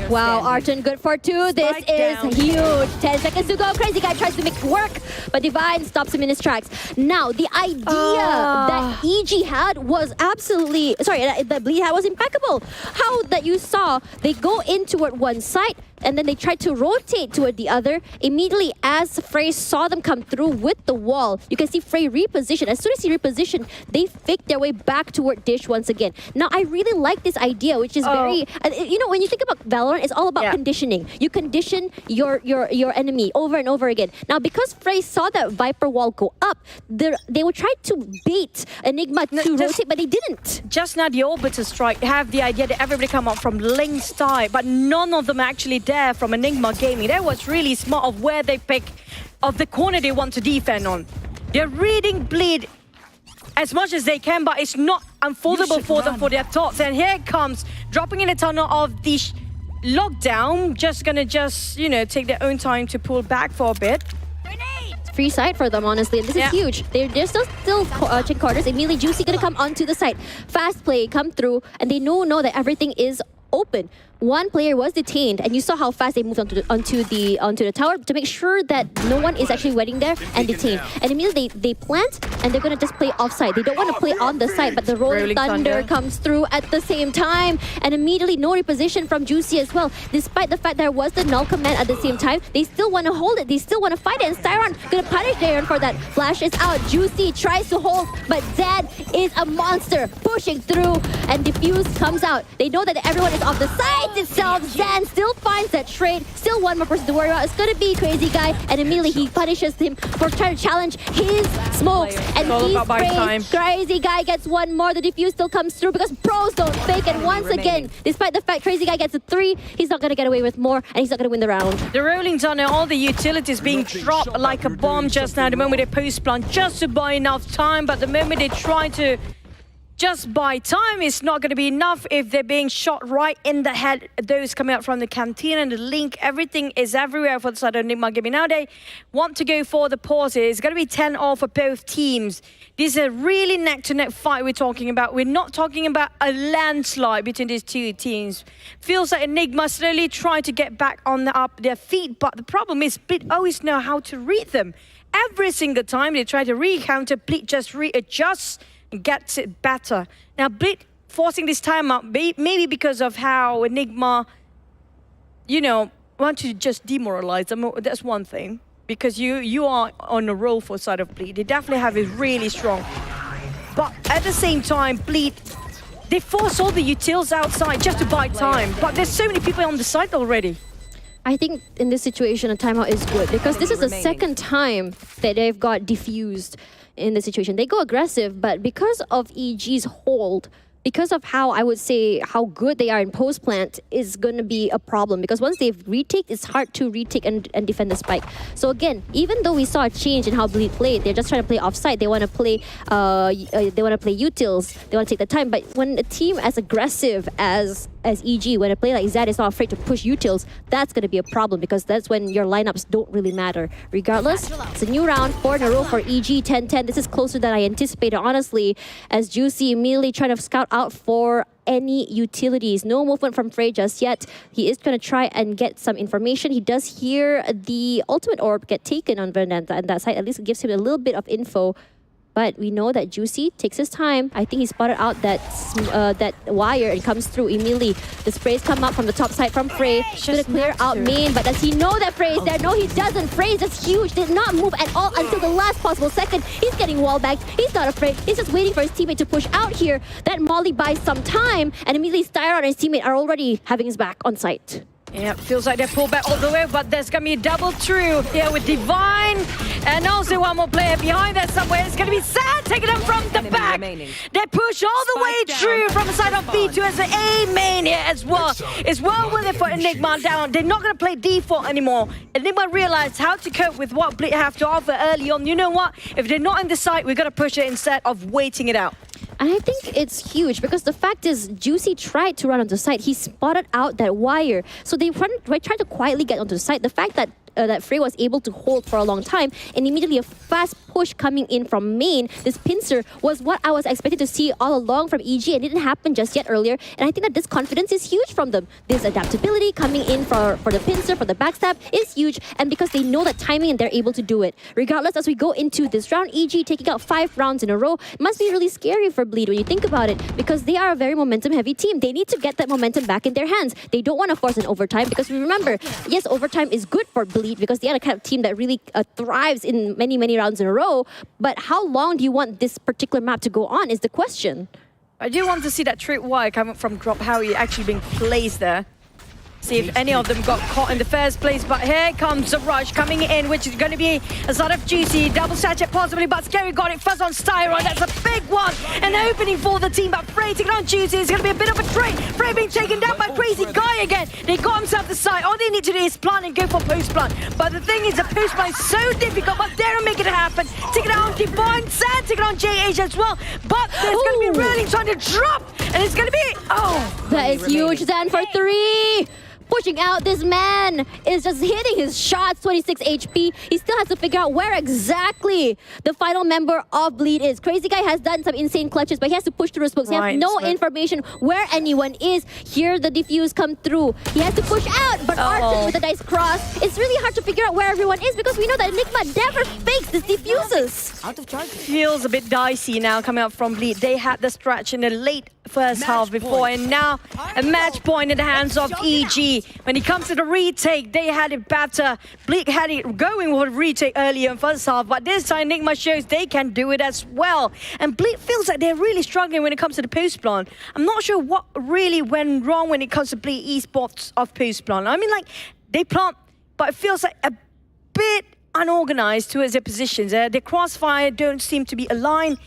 Speaker 6: Wow, Arton good for two. This is huge. 10 seconds to go. Crazy Guy tries to make it work, but Divine stops him in his tracks. Now, the idea that EG had was absolutely... Sorry, that Bleed had was impeccable. How that you saw, they go in toward one side, and then they tried to rotate toward the other. Immediately, as Frey saw them come through with the wall, you can see Frey reposition. As soon as he repositioned, they faked their way back toward Dish once again. Now, I really like this idea, which is very... you know, when you think about Valorant, it's all about conditioning. You condition your enemy over and over again. Now, because Frey saw that Viper wall go up, they would try to bait Enigma to rotate, but they didn't.
Speaker 5: Just now, the Orbiter strike have the idea that everybody come up from lane side, but none of them actually there from Enigma Gaming. That was really smart of where they pick of the corner they want to defend on. They're reading Bleed as much as they can, but it's not unfoldable for them for their thoughts. And here it comes, dropping in a tunnel of the lockdown, just gonna you know, take their own time to pull back for a bit.
Speaker 6: Free side for them, honestly. And this is huge. They're still checking quarters. Immediately, Juicy gonna come onto the site. Fast play, come through, and they know that everything is open. One player was detained, and you saw how fast they moved onto the tower to make sure that no one is actually waiting there and detained. And immediately they plant, and they're gonna just play offside. They don't want to play on the side, but the Rolling Thunder comes through at the same time, and immediately no reposition from Juicy as well. Despite the fact there was the null command at the same time, they still want to hold it. They still want to fight it. And Styron gonna punish Darren for that. Flash is out. Juicy tries to hold, but Zed is a monster pushing through, and Diffuse comes out. They know that everyone is off the side itself. Zan still finds that trade. Still one more person to worry about. It's gonna be Crazy Guy, and immediately he punishes him for trying to challenge his smokes. And he's sprayed. Crazy Guy gets one more. The Diffuse still comes through because pros don't fake. And once again, despite the fact Crazy Guy gets a 3, he's not gonna get away with more, and he's not gonna win the round.
Speaker 5: The Rolling Thunder, all the utilities being dropped like a bomb just now. The moment they post plant just to buy enough time, but the moment they try to just by time. It's not going to be enough if they're being shot right in the head. Those coming out from the canteen and the link, everything is everywhere for the side of Enigma Gaming. Now they want to go for the pause. It's going to be 10-all for both teams. This is a really neck-to-neck fight we're talking about. We're not talking about a landslide between these two teams. Feels like Enigma slowly trying to get back on their feet, but the problem is Bleed always know how to read them. Every single time they try to re-counter, Bleed just readjusts and gets it better. Now Bleed forcing this timeout, maybe because of how Enigma, want to just demoralize them. That's one thing. Because you are on a roll for side of Bleed. They definitely have it really strong. But at the same time, Bleed, they force all the utils outside just to buy time. But there's so many people on the side already.
Speaker 6: I think in this situation, a timeout is good because this is the second time that they've got diffused in the situation. They go aggressive, but because of EG's hold, because of how I would say how good they are in post plant is going to be a problem because once they've retake, it's hard to retake and defend the spike. So again, even though we saw a change in how Bleed played, they're just trying to play offside. They want to play utils. They want to take the time. But when a team as aggressive as EG, when a player like Zad is not afraid to push utils, that's going to be a problem because that's when your lineups don't really matter. Regardless, it's a new round, 4 in a row for EG, 10-10. This is closer than I anticipated, honestly, as Juicy immediately trying to scout out for any utilities. No movement from Frey just yet. He is going to try and get some information. He does hear the ultimate orb get taken on Vendetta, and that side at least gives him a little bit of info. But we know that Juicy takes his time. I think he spotted out that wire and comes through immediately. The sprays come up from the top side from Frey. Should have clear out main, but does he know that Frey is there? No, he doesn't. Frey is just huge. Did not move at all until the last possible second. He's getting wallbacked. He's not afraid. He's just waiting for his teammate to push out here. That Molly buys some time, and immediately Styron and his teammate are already having his back on site.
Speaker 5: Yeah, feels like they pulled back all the way, but there's going to be a double through here with Divine. And also one more player behind that somewhere. It's going to be Sad taking them from the back. They push all the way through from the side of B2 as the A main here as well. It's well worth it for Enigma down. They're not going to play default anymore. Enigma realized how to cope with what Bleed have to offer early on. You know what? If they're not in the site, we're going to push it instead of waiting it out.
Speaker 6: And I think it's huge because the fact is Juicy tried to run onto the site. He spotted out that wire. So they tried to quietly get onto the site. The fact that Frey was able to hold for a long time and immediately a fast push coming in from main, this pincer was what I was expecting to see all along from EG, and it didn't happen just yet earlier. And I think that this confidence is huge from them. This adaptability coming in for the pincer, for the backstab is huge, and because they know that timing and they're able to do it. Regardless, as we go into this round, EG taking out 5 rounds in a row must be really scary for Bleed when you think about it, because they are a very momentum heavy team. They need to get that momentum back in their hands. They don't want to force an overtime because remember, yes, overtime is good for Bleed because they are the kind of team that really thrives in many rounds in a row. But how long do you want this particular map to go on is the question.
Speaker 5: I do want to see that trip wire coming from Drop, how he actually being placed there. See if any of them got caught in the first place, but here comes the rush coming in, which is going to be a sort of Juicy, double sachet possibly, but Scary got it first on Styron. That's a big one, an opening for the team, but Frey taking on Juicy is going to be a bit of a trade. Frey being taken down by Crazy Guy again. They got himself the side. All they need to do is plant and go for post plant, but the thing is the post plant is so difficult, but they're making it happen. Taking on Divine, Sad taking on J Asia as well, but there's going to be Railing trying to drop, and it's going to be,
Speaker 6: that is huge. Zan for 3. Pushing out, this man is just hitting his shots, 26 HP. He still has to figure out where exactly the final member of Bleed is. Crazy Guy has done some insane clutches, but he has to push through his smokes. He has no information where anyone is. Here, the defuse come through. He has to push out, but Arthur with a nice cross. It's really hard to figure out where everyone is because we know that Enigma never fakes these defuses.
Speaker 1: Out of charge.
Speaker 5: Feels a bit dicey now coming out from Bleed. They had the stretch in the late first half before, and now a match point in the hands of EG. When it comes to the retake, they had it better. Bleak had it going with a retake earlier in first half, but this time Enigma shows they can do it as well. And Bleak feels like they're really struggling when it comes to the post plant. I'm not sure what really went wrong when it comes to Bleak Esports of post plant. I mean, like, they plant, but it feels like a bit unorganized towards their positions. Their crossfire don't seem to be aligned.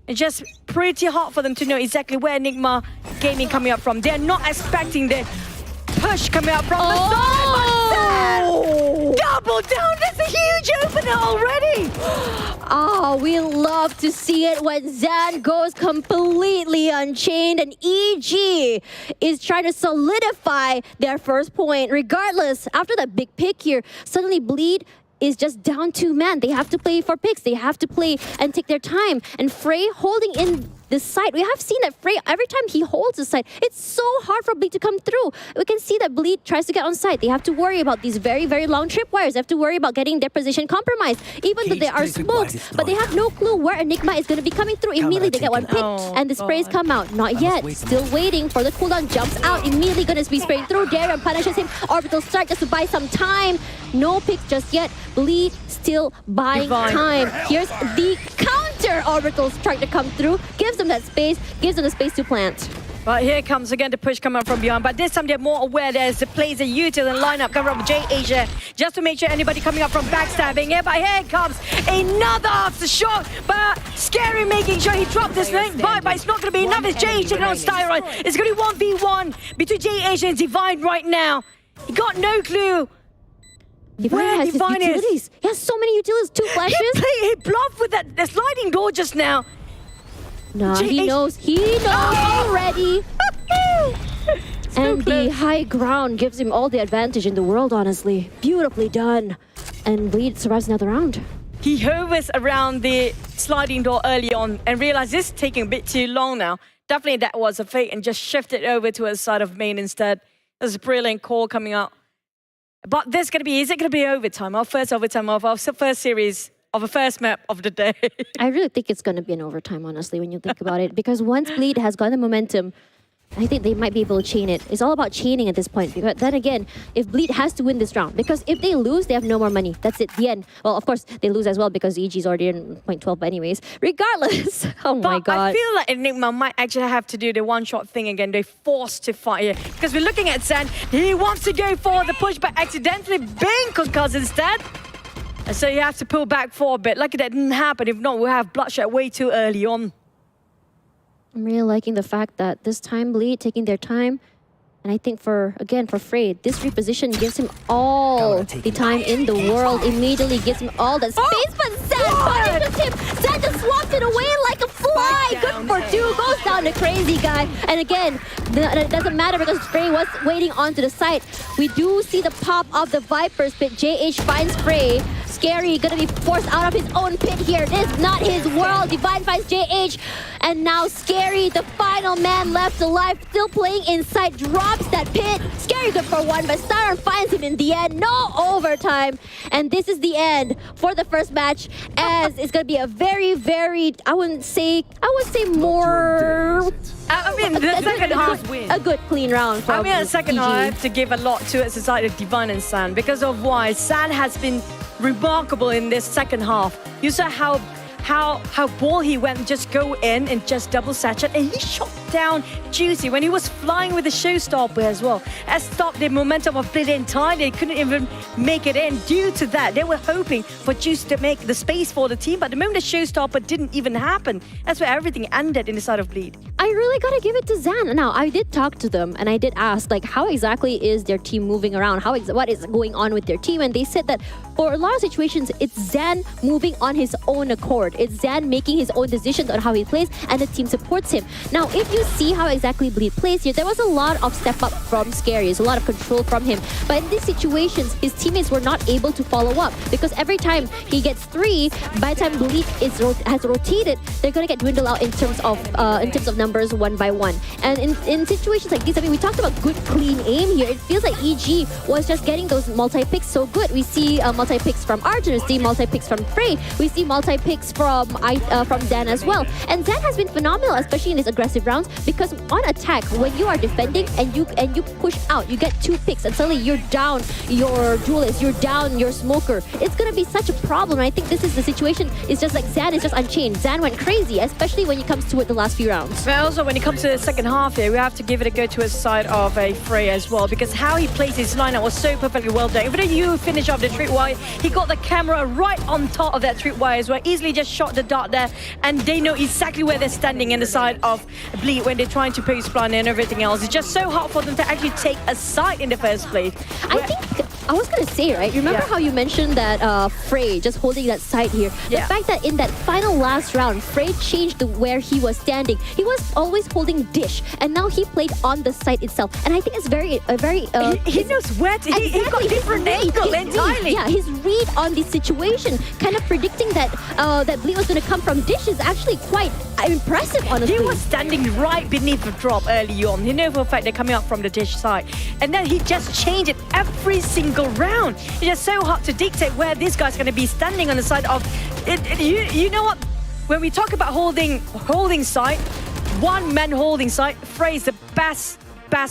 Speaker 5: It's just pretty hard for them to know exactly where Enigma Gaming coming up from. They're not expecting the push coming out from the side. But double down, this a huge opener already.
Speaker 6: Oh, we love to see it when Zan goes completely unchained and EG is trying to solidify their first point. Regardless, after that big pick here, suddenly Bleed is just down 2 man. They have to play for picks. They have to play and take their time. And Frey holding in the site. We have seen that Frey, every time he holds the site, it's so hard for Bleed to come through. We can see that Bleed tries to get on site. They have to worry about these very, very long tripwires. They have to worry about getting their position compromised. Even though there are smokes, but they have no clue where Enigma is going to be coming through. Immediately they get one pick and the sprays come out. Not yet. Still waiting for the cooldown. Jumps out. Immediately going to be spraying through. Darren punishes him. Orbital strike just to buy some time. No picks just yet. Bleed still buying time. Here's the counter orbital strike to come through. Gives them that space. Gives them the space to plant.
Speaker 5: But here comes again the push coming up from behind. But this time they're more aware there's the plays a util and lineup coming from J Asia just to make sure anybody coming up from backstabbing here. But here comes another after shot. But Scary making sure he dropped this lane but it's not going to be enough. It's J Asia taking on Styron. It's going to be 1v1 between J Asia and Divine right now. He got no clue.
Speaker 6: Divine has
Speaker 5: Divine
Speaker 6: his utilities. He has so many utilities. 2 flashes.
Speaker 5: He bluffed with the sliding door just now.
Speaker 6: Nah, he knows. He knows already. And the high ground gives him all the advantage in the world, honestly. Beautifully done. And Bleed survives another round.
Speaker 5: He hovers around the sliding door early on and realized this is taking a bit too long now. Definitely that was a fate and just shifted over to his side of main instead. There's a brilliant call coming out. But this going to be, is it going to be overtime? Our first overtime of our first series of a first map of the day.
Speaker 6: I really think it's going to be an overtime, honestly, when you think about it. Because once Bleed has got the momentum, I think they might be able to chain it. It's all about chaining at this point. Because then again, if Bleed has to win this round, because if they lose, they have no more money. That's it, the end. Well, of course, they lose as well because EG is already in 0.12 but anyways. Regardless, oh my god.
Speaker 5: I feel like Enigma might actually have to do the one-shot thing again. They're forced to fight here. Because we're looking at Zan. He wants to go for the push, but accidentally being concussed instead. And so you have to pull back for a bit. Lucky that didn't happen. If not, we'll have Bloodshot way too early on.
Speaker 6: I'm really liking the fact that this time Bleed taking their time. And I think for Frey, this reposition gives him all the time in the world. Immediately gives him all the space, but Zan punishes him. Zan just swapped it away like a fly. Good for 2, goes down the crazy guy. And again, it doesn't matter because Frey was waiting onto the site. We do see the pop of the Viper's pit. JH finds Frey. Scary gonna be forced out of his own pit here. This is not his world. Divine finds JH. And now Scary, the final man left alive, still playing inside, drops that pit. Scary good for 1, but Styron finds him in the end. No overtime. And this is the end for the first match, as it's gonna be a very, very, I would say more...
Speaker 5: I mean, the second half win.
Speaker 6: A good clean round from
Speaker 5: the second
Speaker 6: EG.
Speaker 5: half, I have to give a lot to its side of Divine and San because of why San has been remarkable in this second half. You saw how ball he went, just go in and just double satchel, and he shot down Juicy when he was flying with the showstopper as well. That stopped the momentum of Bleed entirely. They couldn't even make it in due to that. They were hoping for Juicy to make the space for the team, but the moment the showstopper didn't even happen, that's where everything ended in the side of Bleed.
Speaker 6: I really gotta give it to Zan. Now, I did talk to them and I did ask, like, how exactly is their team moving around? What is going on with their team? And they said that for a lot of situations, it's Zan moving on his own accord. It's Zan making his own decisions on how he plays, and the team supports him. Now, if you see how exactly Bleed plays here, there was a lot of step up from Scary. There's a lot of control from him. But in these situations, his teammates were not able to follow up because every time he gets 3, by the time Bleed has rotated, they're gonna get dwindled out in terms of numbers 1 by 1. And in situations like this, I mean, we talked about good clean aim here. It feels like EG was just getting those multi-picks so good. We see multi-picks from Arjun, we see multi-picks from Frey, we see multi-picks from Zan as well. And Zan has been phenomenal, especially in these aggressive rounds, because on attack, when you are defending and you push out, you get 2 picks and suddenly you're down your duelist, you're down your smoker. It's gonna be such a problem. I think this is the situation. It's just like Zan is just unchained. Zan went crazy, especially when it comes to the last few rounds.
Speaker 5: But also when it comes to the second half here, we have to give it a go to his side of a Frey as well, because how he plays his lineup was so perfectly well done. Even though you finish off the tripwire, he got the camera right on top of that tripwire as well. Easily just shot the dart there, and they know exactly where they're standing in the side of Bleed when they're trying to post plan and everything else. It's just so hard for them to actually take a site in the first place.
Speaker 6: I think I was gonna say, right? Remember how you mentioned that Frey just holding that side here? The fact that in that final last round, Frey changed to where he was standing. He was always holding dish, and now he played on the side itself. And I think it's very.
Speaker 5: He knows where to. He got different angle entirely.
Speaker 6: Yeah, his read on the situation, kind of predicting that that Bleed was going to come from dish is actually quite impressive, honestly.
Speaker 5: He was standing right beneath the drop early on. He knew for a fact they're coming up from the dish side. And then he just changed it every single round. It's just so hard to dictate where this guy's going to be standing on the side of... You know what? When we talk about holding side, one man holding side, Frey is the best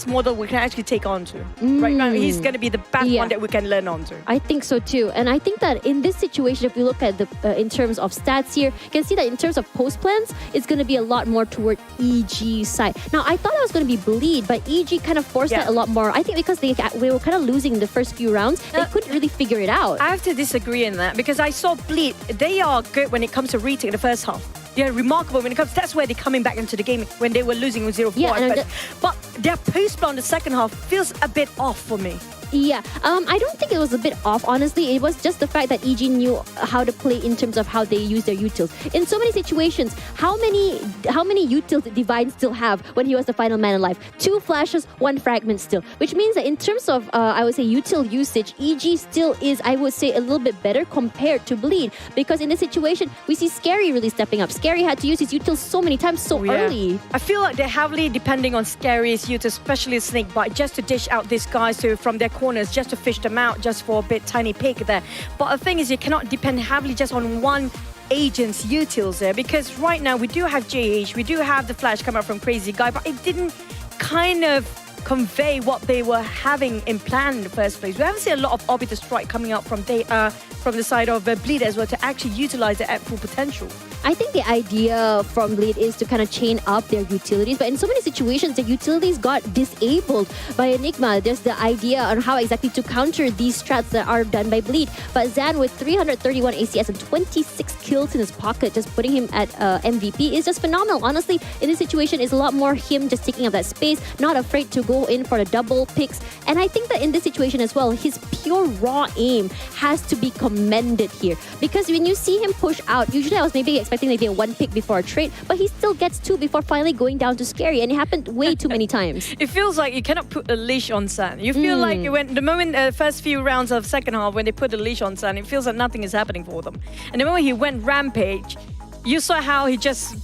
Speaker 5: model we can actually take on to. Right now, he's going to be the best one that we can learn on to.
Speaker 6: I think so too. And I think that in this situation, if we look at the in terms of stats here, you can see that in terms of post plans, it's going to be a lot more toward EG side. Now, I thought it was going to be Bleed, but EG kind of forced that a lot more. I think because we were kind of losing the first few rounds, they couldn't really figure it out.
Speaker 5: I have to disagree in that because I saw Bleed. They are good when it comes to retake in the first half. They're remarkable when it comes. That's where they're coming back into the game when they were losing with 0-4. But their post play on the second half feels a bit off for me.
Speaker 6: Yeah, I don't think it was a bit off, honestly. It was just the fact that EG knew how to play in terms of how they use their utils. In so many situations, how many utils did Divine still have when he was the final man alive? 2 flashes, 1 fragment still. Which means that in terms of, I would say, util usage, EG still is, I would say, a little bit better compared to Bleed. Because in this situation, we see Scary really stepping up. Scary had to use his utils so many times so early.
Speaker 5: I feel like they're heavily depending on Scary's utils, especially Snakebite, just to dish out these guys from their corners, just to fish them out, just for a bit tiny pick there. But the thing is, you cannot depend heavily just on one agent's utils there, because right now we do have JH, we do have the flash come out from Crazy Guy, but it didn't kind of convey what they were having in plan in the first place. We haven't seen a lot of Orbiter Strike coming out from the side of Bleed as well to actually utilize it at full potential.
Speaker 6: I think the idea from Bleed is to kind of chain up their utilities, but in so many situations, the utilities got disabled by Enigma. There's the idea on how exactly to counter these strats that are done by Bleed. But Zan with 331 ACS and 26 kills in his pocket, just putting him at MVP is just phenomenal. Honestly, in this situation, it's a lot more him just taking up that space, not afraid to go in for the double picks. And I think that in this situation as well, his pure raw aim has to be commended here. Because when you see him push out, usually I was maybe expecting maybe a 1 pick before a trade, but he still gets 2 before finally going down to Scary, and it happened way too many times.
Speaker 5: It feels like you cannot put a leash on San. You feel like the moment first few rounds of second half, when they put a leash on San, it feels like nothing is happening for them. And the moment he went Rampage, you saw how he just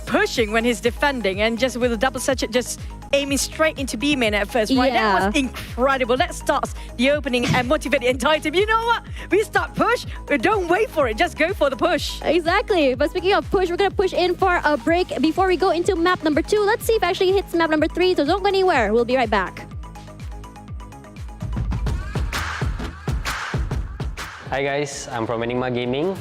Speaker 5: pushing when he's defending, and just with a double sachet just aiming straight into B main at first, right?
Speaker 6: Yeah.
Speaker 5: That was incredible. That starts the opening and motivate the entire team. You know what? We start push, don't wait for it, just go for the push.
Speaker 6: Exactly. But speaking of push, we're going to push in for a break before we go into map number 2. Let's see if it actually hits map number 3, so don't go anywhere. We'll be right back.
Speaker 8: Hi guys, I'm from Enigma Gaming.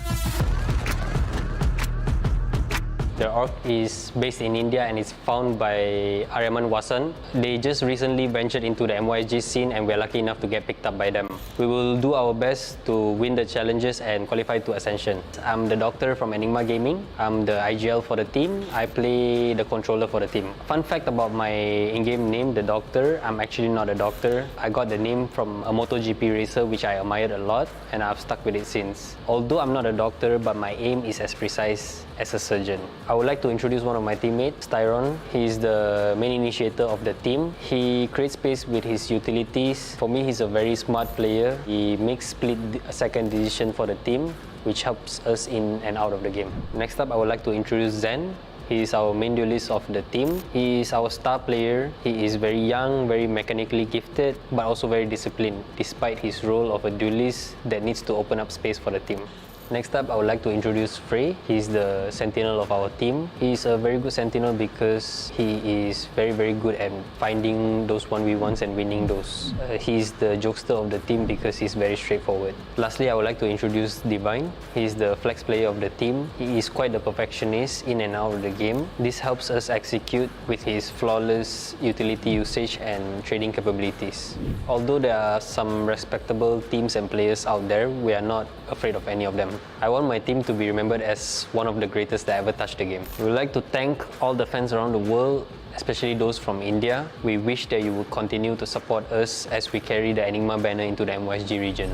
Speaker 8: The org is based in India and it's found by Aryaman Wasan. They just recently ventured into the MYG scene and we're lucky enough to get picked up by them. We will do our best to win the challenges and qualify to Ascension. I'm the doctor from Enigma Gaming. I'm the IGL for the team. I play the controller for the team. Fun fact about my in-game name, the doctor, I'm actually not a doctor. I got the name from a MotoGP racer which I admired a lot and I've stuck with it since. Although I'm not a doctor, but my aim is as precise as a surgeon. I would like to introduce one of my teammates, Tyron. He's the main initiator of the team. He creates space with his utilities. For me, he's a very smart player. He makes split second decision for the team, which helps us in and out of the game. Next up, I would like to introduce Zen. He is our main duelist of the team. He is our star player. He is very young, very mechanically gifted, but also very disciplined, despite his role of a duelist that needs to open up space for the team. Next up, I would like to introduce Frey. He's the sentinel of our team. He's a very good sentinel because he is very good at finding those 1v1s and winning those. He's the jokester of the team because he's very straightforward. Lastly, I would like to introduce Divine. He's the flex player of the team. He is quite a perfectionist in and out of the game. This helps us execute with his flawless utility usage and trading capabilities. Although there are some respectable teams and players out there, we are not afraid of any of them. I want my team to be remembered as one of the greatest that ever touched the game. We would like to thank all the fans around the world especially those from India. We wish that you would continue to support us as we carry the Enigma banner into the MYSG region.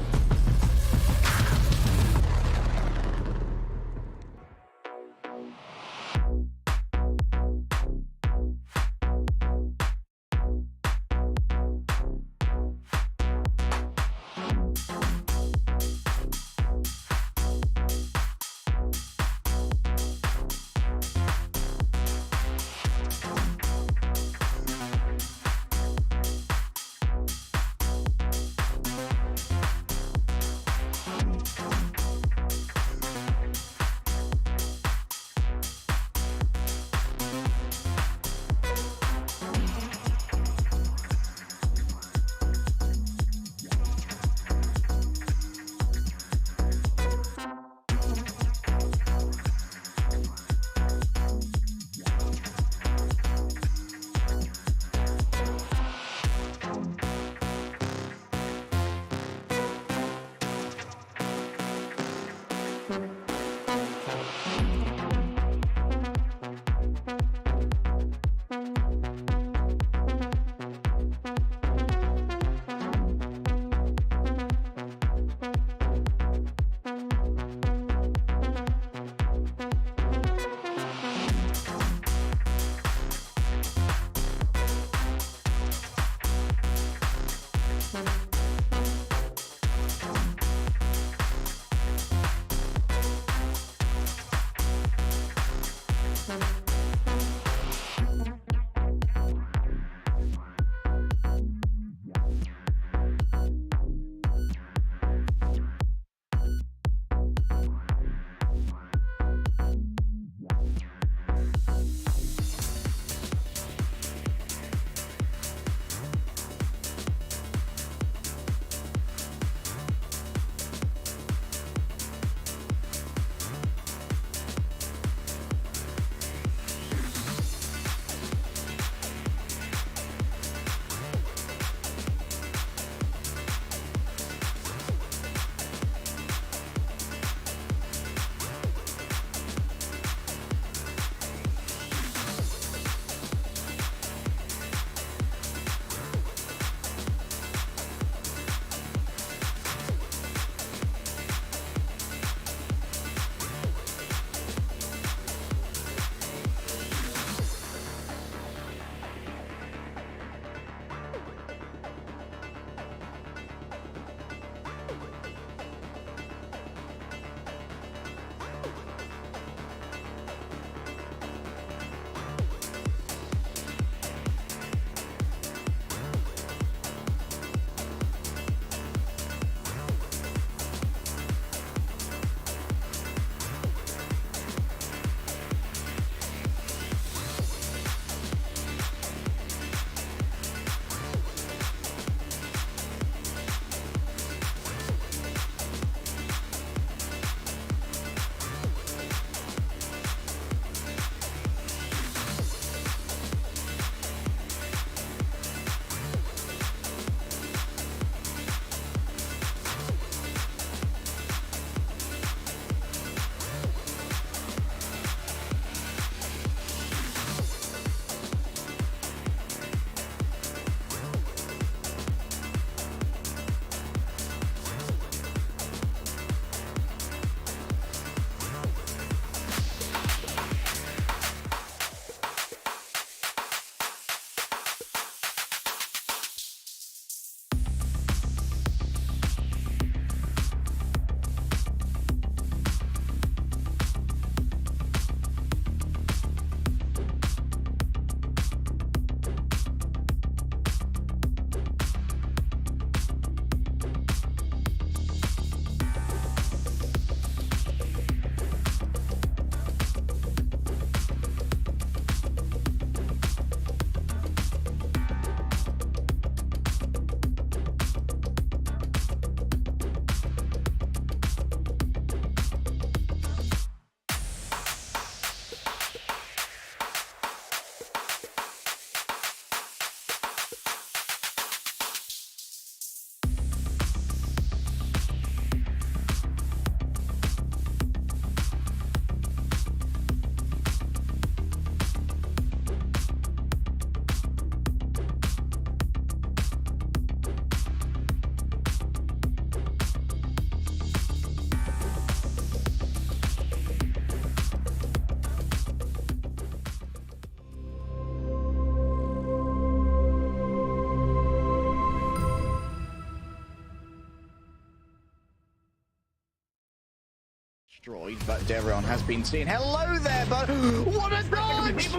Speaker 1: Destroyed, but Devon has been seen. Hello there, but what a dodge!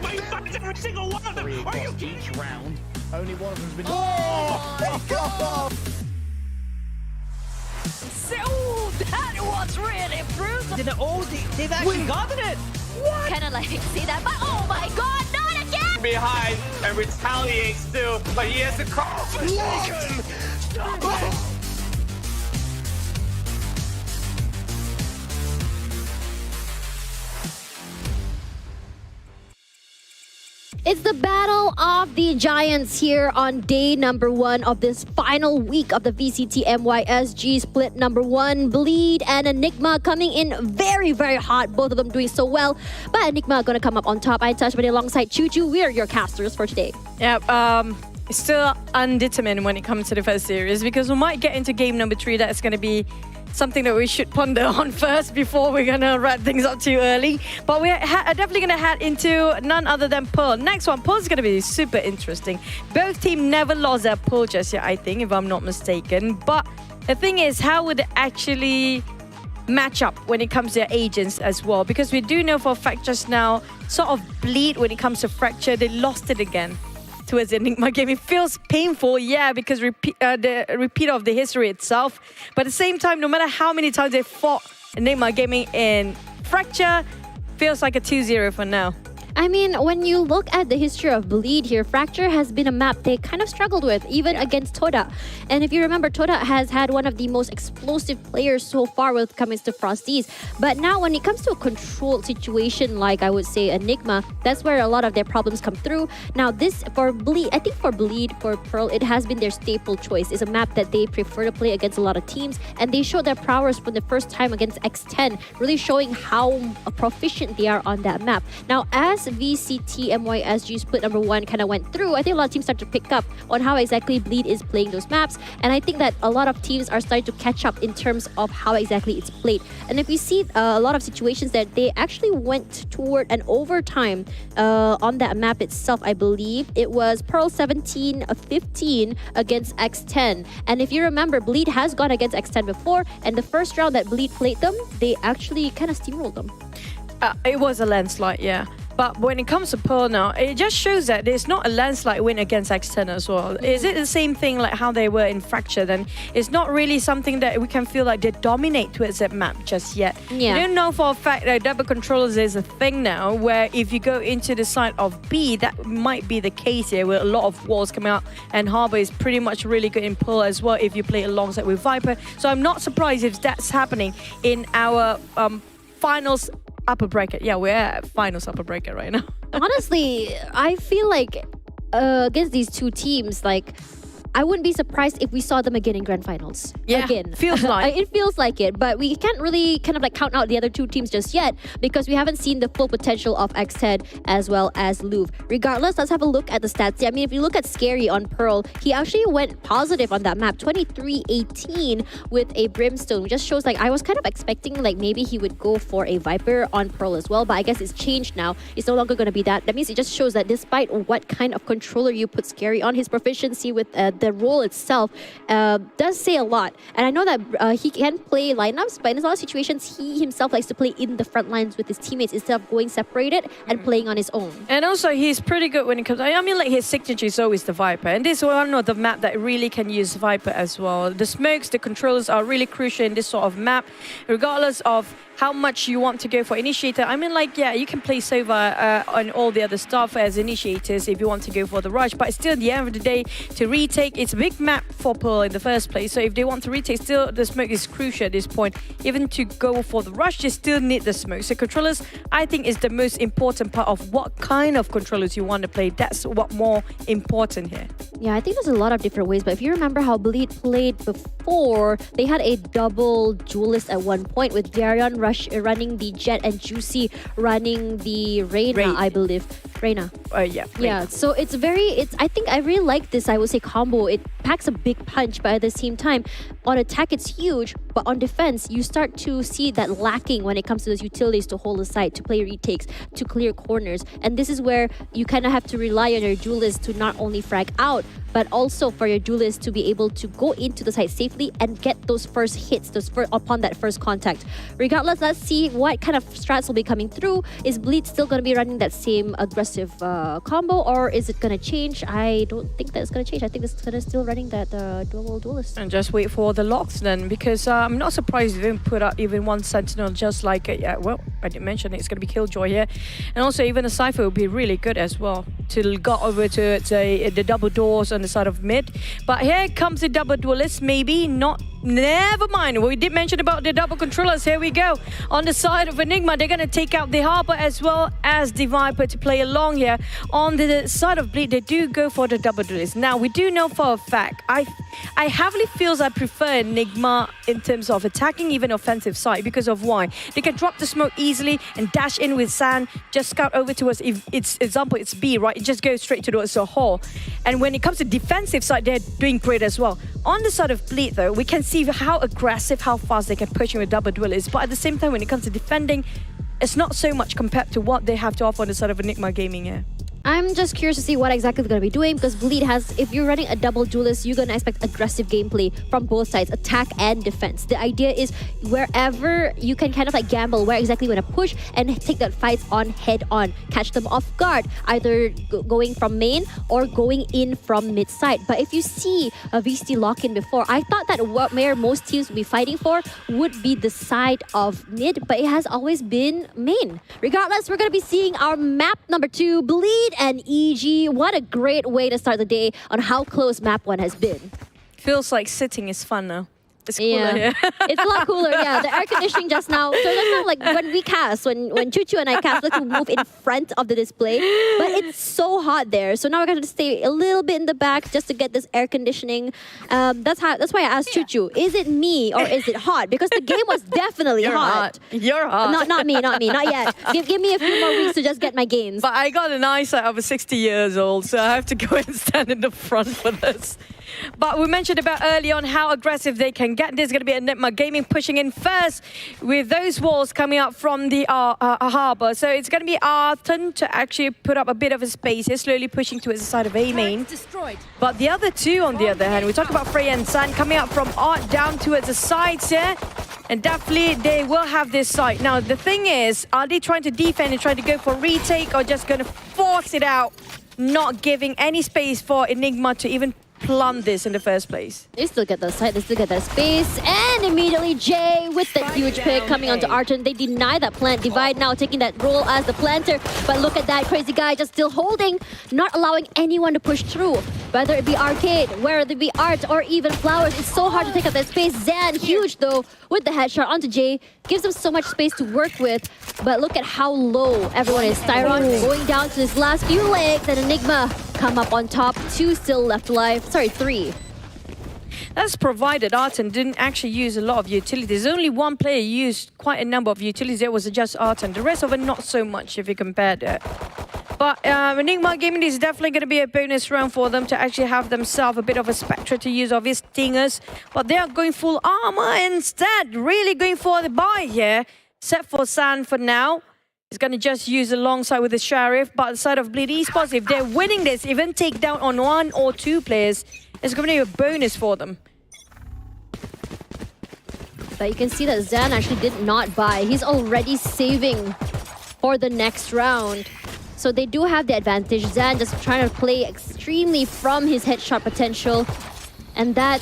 Speaker 2: Every single one of them. Are you
Speaker 1: Each round, only one of them's been. Oh my god!
Speaker 3: So that was really brutal.
Speaker 2: They've actually gotten it.
Speaker 3: Kinda like see that, but oh my god, not again!
Speaker 4: Behind and retaliates still, but he has a call for taken. Stop it.
Speaker 6: It's the battle of the giants here on day number 1 of this final week of the VCT MYSG split number 1. Bleed and Enigma coming in very, very hot. Both of them doing so well. But Enigma going to come up on top. I touch, but alongside Choo Choo, we're your casters for today.
Speaker 5: Yep. Still undetermined when it comes to the first series because we might get into game number 3. That's going to be something that we should ponder on first before we're going to wrap things up too early. But we're definitely going to head into none other than Pearl. Next one, Pearl's going to be super interesting. Both teams never lost their Pearl just yet, I think, if I'm not mistaken. But the thing is, how would it actually match up when it comes to their agents as well? Because we do know for a fact just now, sort of Bleed when it comes to Fracture, they lost it again towards the Enigma game. It feels painful, yeah, because the repeat of the history itself. But at the same time, no matter how many times they fought Enigma gaming in Fracture, feels like a 2-0 for now.
Speaker 6: I mean, when you look at the history of Bleed here, Fracture has been a map they kind of struggled with, even against Toda. And if you remember, Toda has had one of the most explosive players so far when it comes to Frosties. But now when it comes to a controlled situation like, I would say, Enigma, that's where a lot of their problems come through. Now this, for Bleed, I think for Bleed, for Pearl, it has been their staple choice. It's a map that they prefer to play against a lot of teams. And they showed their prowess for the first time against X10, really showing how proficient they are on that map. Now, as VCT MYSG split number 1 kind of went through, I think a lot of teams started to pick up on how exactly Bleed is playing those maps, and I think that a lot of teams are starting to catch up in terms of how exactly it's played. And if we see a lot of situations that they actually went toward an overtime on that map itself, I believe it was Pearl 17-15 against X10. And if you remember, Bleed has gone against X10 before, and the first round that Bleed played them, they actually kind of steamrolled them.
Speaker 5: It was a landslide, yeah. But when it comes to Pearl now, it just shows that it's not a landslide win against X10 as well. Is it the same thing like how they were in Fracture? Then it's not really something that we can feel like they dominate towards that map just yet.
Speaker 6: Yeah.
Speaker 5: You don't know for a fact that double controllers is a thing now, where if you go into the side of B, that might be the case here, where a lot of walls come out, and Harbor is pretty much really good in Pearl as well if you play alongside with Viper. So I'm not surprised if that's happening in our finals upper bracket. Yeah, we're at finals upper bracket right now.
Speaker 6: Honestly, I feel like against these two teams, like, I wouldn't be surprised if we saw them again in grand finals.
Speaker 5: Yeah,
Speaker 6: again.
Speaker 5: feels like.
Speaker 6: It feels like it, but we can't really kind of like count out the other two teams just yet because we haven't seen the full potential of X10 as well as Louvre. Regardless, let's have a look at the stats. I mean, if you look at Scary on Pearl, he actually went positive on that map, 23-18 with a Brimstone, which just shows like I was kind of expecting like maybe he would go for a Viper on Pearl as well, but I guess it's changed now. It's no longer going to be that. That means it just shows that despite what kind of controller you put Scary on, his proficiency with the role itself does say a lot. And I know that he can play lineups, but in a lot of situations, he himself likes to play in the front lines with his teammates instead of going separated and playing on his own.
Speaker 5: And also, he's pretty good when it comes... I mean, like, his signature is always the Viper. And this is one of the map that really can use Viper as well. The smokes, the controls are really crucial in this sort of map, regardless of how much you want to go for initiator. I mean, like, yeah, you can play Sova on all the other stuff as initiators if you want to go for the rush, but still at the end of the day, to retake, it's a big map for Pearl in the first place, so if they want to retake, still the smoke is crucial at this point. Even to go for the rush, you still need the smoke. So controllers, I think, is the most important part of what kind of controllers you want to play. That's what more important here.
Speaker 6: Yeah, I think there's a lot of different ways, but if you remember how Bleed played before, they had a double duelist at one point with Darion running the Jet and Juicy running the Reyna, I believe. Reina.
Speaker 5: Yeah.
Speaker 6: Yeah, so I think I really like this, I would say, combo. It packs a big punch, but at the same time, on attack it's huge, but on defense, you start to see that lacking when it comes to those utilities to hold the site, to play retakes, to clear corners. And this is where you kind of have to rely on your duelists to not only frag out, but also for your duelists to be able to go into the site safely and get those first hits, upon that first contact. Regardless, let's see what kind of strats will be coming through. Is Bleed still going to be running that same aggressive combo, or is it going to change? I don't think that it's going to change. I think it's going to still running that duelist.
Speaker 5: And just wait for the locks then, because I'm not surprised they didn't put up even one sentinel, just like I didn't mention it's going to be Killjoy here, and also even a Cypher would be really good as well to go over to the double doors on the side of mid. But here comes the double duelist, maybe not. Never mind. We did mention about the double controllers. Here we go. On the side of Enigma, they're going to take out the Harbor as well as the Viper to play along here. On the side of Bleed, they do go for the double duelist. Now, we do know for a fact, I heavily feels I prefer Enigma in terms of attacking, even offensive side, because of why? They can drop the smoke easily and dash in with San, just scout over towards, if it's example, it's B, right? It just goes straight towards the hall. And when it comes to defensive side, they're doing great as well. On the side of Bleed, though, we can see how aggressive, how fast they can push in with double duelists. But at the same time, when it comes to defending, it's not so much compared to what they have to offer on the side of Enigma Gaming here.
Speaker 6: I'm just curious to see what exactly they're going to be doing, because Bleed has, if you're running a double duelist, you're going to expect aggressive gameplay from both sides, attack and defense. The idea is wherever you can kind of like gamble where exactly you want to push and take that fight on head on, catch them off guard, either going from main or going in from mid side. But if you see a VCT lock-in before, I thought that where most teams would be fighting for would be the side of mid, but it has always been main. Regardless, we're going to be seeing our map number 2, Bleed and EG. What a great way to start the day on how close map 1 has been.
Speaker 5: Feels like sitting is fun now. It's cooler
Speaker 6: yeah.
Speaker 5: here.
Speaker 6: It's a lot cooler, yeah. The air conditioning just now. So just now, like when we cast, when Chuchu and I cast, let's move in front of the display. But it's so hot there. So now we're going to stay a little bit in the back just to get this air conditioning. That's why I asked Chuchu, is it me or is it hot? Because the game was definitely hot.
Speaker 5: You're hot.
Speaker 6: Not me, not yet. Give me a few more weeks to just get my gains.
Speaker 5: But I got an eyesight of a 60 years old, so I have to go and stand in the front for this. But we mentioned about early on how aggressive they can get. There's going to be Enigma Gaming pushing in first with those walls coming up from the Harbor. So it's going to be Arton to actually put up a bit of a space here, slowly pushing towards the side of A main. But the other two, on the other hand, we talk about Freya and San coming up from Art down towards the sides here. And definitely they will have this site. Now, the thing is, are they trying to defend and trying to go for retake, or just going to force it out, not giving any space for Enigma to even plant this in the first place?
Speaker 6: They still get the site, they still get that space, and immediately Jay with the huge pick coming onto Arton. They deny that plant. Divide now taking that role as the planter, but look at that crazy guy just still holding, not allowing anyone to push through. Whether it be Arcade, whether it be Art, or even Flowers, it's so hard to take up that space. Zan, huge though, with the headshot onto Jay, gives them so much space to work with, but look at how low everyone is. Styron going down to his last few legs, and Enigma come up on top. 2 still left alive. Sorry, 3.
Speaker 5: That's provided Arton didn't actually use a lot of utilities. Only one player used quite a number of utilities. There was just Arton. The rest of it, not so much if you compared it. But Enigma Gaming is definitely going to be a bonus round for them to actually have themselves a bit of a Spectre to use of his stingers. But they are going full armor instead. Really going for the buy here. Set for San for now. He's going to just use alongside with the Sheriff. But the side of Bleed Esports, if they're winning this, even take down on 1 or 2 players, it's going to be a bonus for them.
Speaker 6: But you can see that Zan actually did not buy. He's already saving for the next round. So they do have the advantage. Zan just trying to play extremely from his headshot potential. And that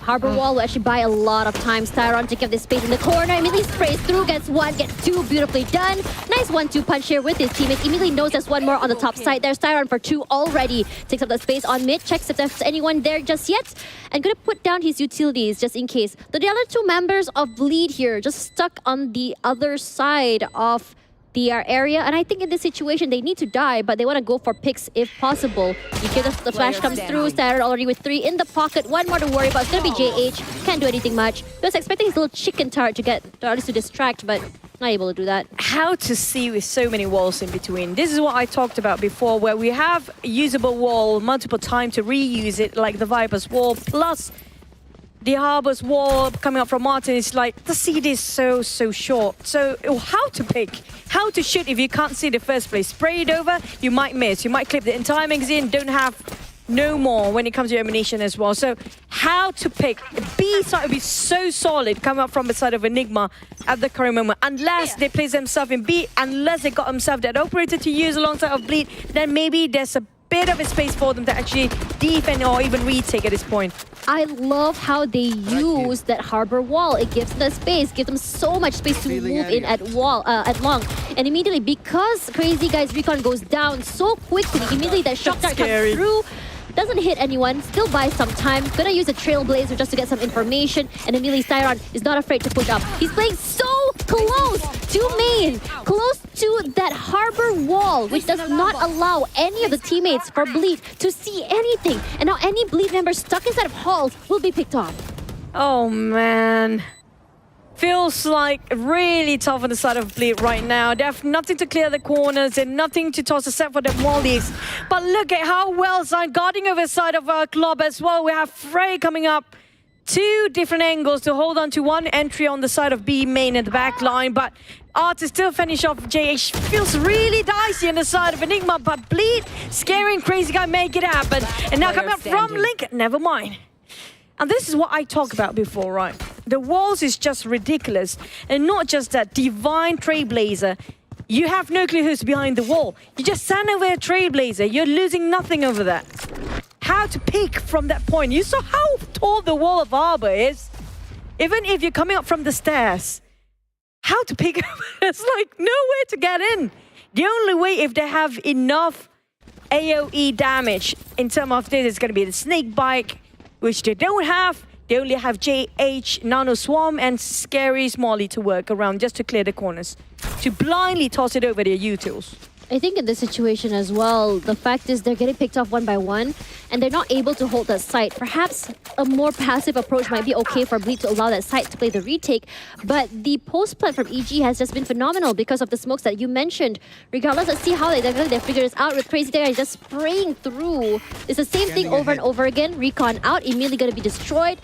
Speaker 6: Harbor Wall will actually buy a lot of time. Styron taking up this space in the corner. Immediately sprays through, gets 1, gets 2. Beautifully done. Nice 1-2 punch here with his teammate. Immediately knows there's 1 more on the top side there. Styron for 2 already. Takes up the space on mid. Checks if there's anyone there just yet. And gonna put down his utilities just in case. The other 2 members of Bleed here just stuck on the other side of the area, and I think in this situation they need to die, but they want to go for picks if possible. You get the flash comes through. Started already with 3 in the pocket. 1 more to worry about. It's gonna be JH. Can't do anything much. Just expecting his little chicken tart to get, or at least to distract, but Not able to do that.
Speaker 5: How to see with so many walls in between. This is what I talked about before, where we have a usable wall multiple times to reuse it, like the Viper's wall, plus the Harbor's wall coming up from Martin. It's like, the seed is so short. So how to pick, how to shoot if you can't see the first place. Spray it over, you might miss. You might clip the entire magazine, don't have no more when it comes to ammunition as well. So how to pick. B side would be so solid coming up from the side of Enigma at the current moment. Unless they place themselves in B, unless they got themselves that operator to use alongside of Bleed, then maybe there's a bit of a space for them to actually defend or even retake at this point.
Speaker 6: I love how they use that harbor wall. It gives them the space, gives them so much space to move in at long. And immediately, because Crazy Guy's recon goes down so quickly, immediately that shock dart comes through. Doesn't hit anyone, still buys some time. Gonna use a Trailblazer just to get some information. And immediately Styron is not afraid to push up. He's playing so close to main, close to that harbor wall, which does not allow any of the teammates for Bleed to see anything. And now any Bleed member stuck inside of halls will be picked off.
Speaker 5: Oh man. Feels like really tough on the side of Bleed right now. They have nothing to clear the corners and nothing to toss except for the mollies. But look at how well Zion guarding over the side of our club as well. We have Frey coming up. Two different angles to hold on to one entry on the side of B main at the back line. But to still finish off JH feels really dicey on the side of Enigma. But Bleed, scaring Crazy Guy, make it happen. And now coming up from Link, never mind. And this is what I talked about before, right? The walls is just ridiculous. And not just that, Divine Trailblazer. You have no clue who's behind the wall. You just stand over a Trailblazer. You're losing nothing over that. How to pick from that point. You saw how tall the wall of Arbor is. Even if you're coming up from the stairs. How to pick. It's like nowhere to get in. The only way if they have enough AoE damage in terms of this is going to be the Snake Bike, which they don't have. They only have JH, Nano Swarm, and Scary Smalley to work around just to clear the corners. To blindly toss it over their utils.
Speaker 6: I think in this situation as well, the fact is they're getting picked off one by one, and they're not able to hold that site. Perhaps a more passive approach might be okay for Bleed to allow that site to play the retake, but the post-plant from EG has just been phenomenal because of the smokes that you mentioned. Regardless, let's see how they figure this out with Crazy Guy just spraying through. It's the same thing over and over again. Recon out, immediately going to be destroyed.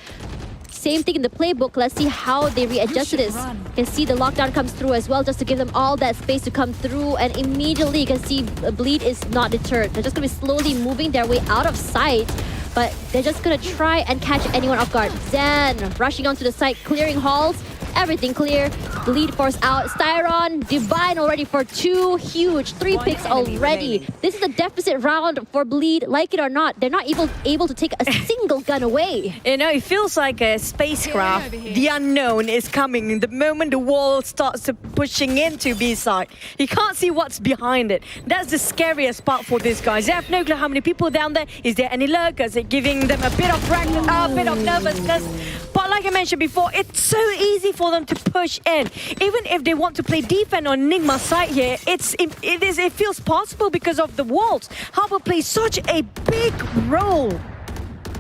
Speaker 6: Same thing in the playbook. Let's see how they readjust to this. You can see the lockdown comes through as well, just to give them all that space to come through. And immediately you can see Bleed is not deterred. They're just going to be slowly moving their way out of sight. But they're just going to try and catch anyone off guard. Zen rushing onto the site, clearing halls. Everything clear. Bleed force out. Styron, Divine already for 2. Huge. 3 picks already. This is a deficit round for Bleed. Like it or not, they're not able to take a single gun away.
Speaker 5: You know, it feels like a spacecraft. The unknown is coming. The moment the wall starts to pushing into B-side, you can't see what's behind it. That's the scariest part for these guys. They have no clue how many people down there. Is there any lurkers? It's giving them a bit of nervousness. But like I mentioned before, it's so easy for them to push in. Even if they want to play defense on Enigma's side here, it feels possible because of the walls. Harbour plays such a big role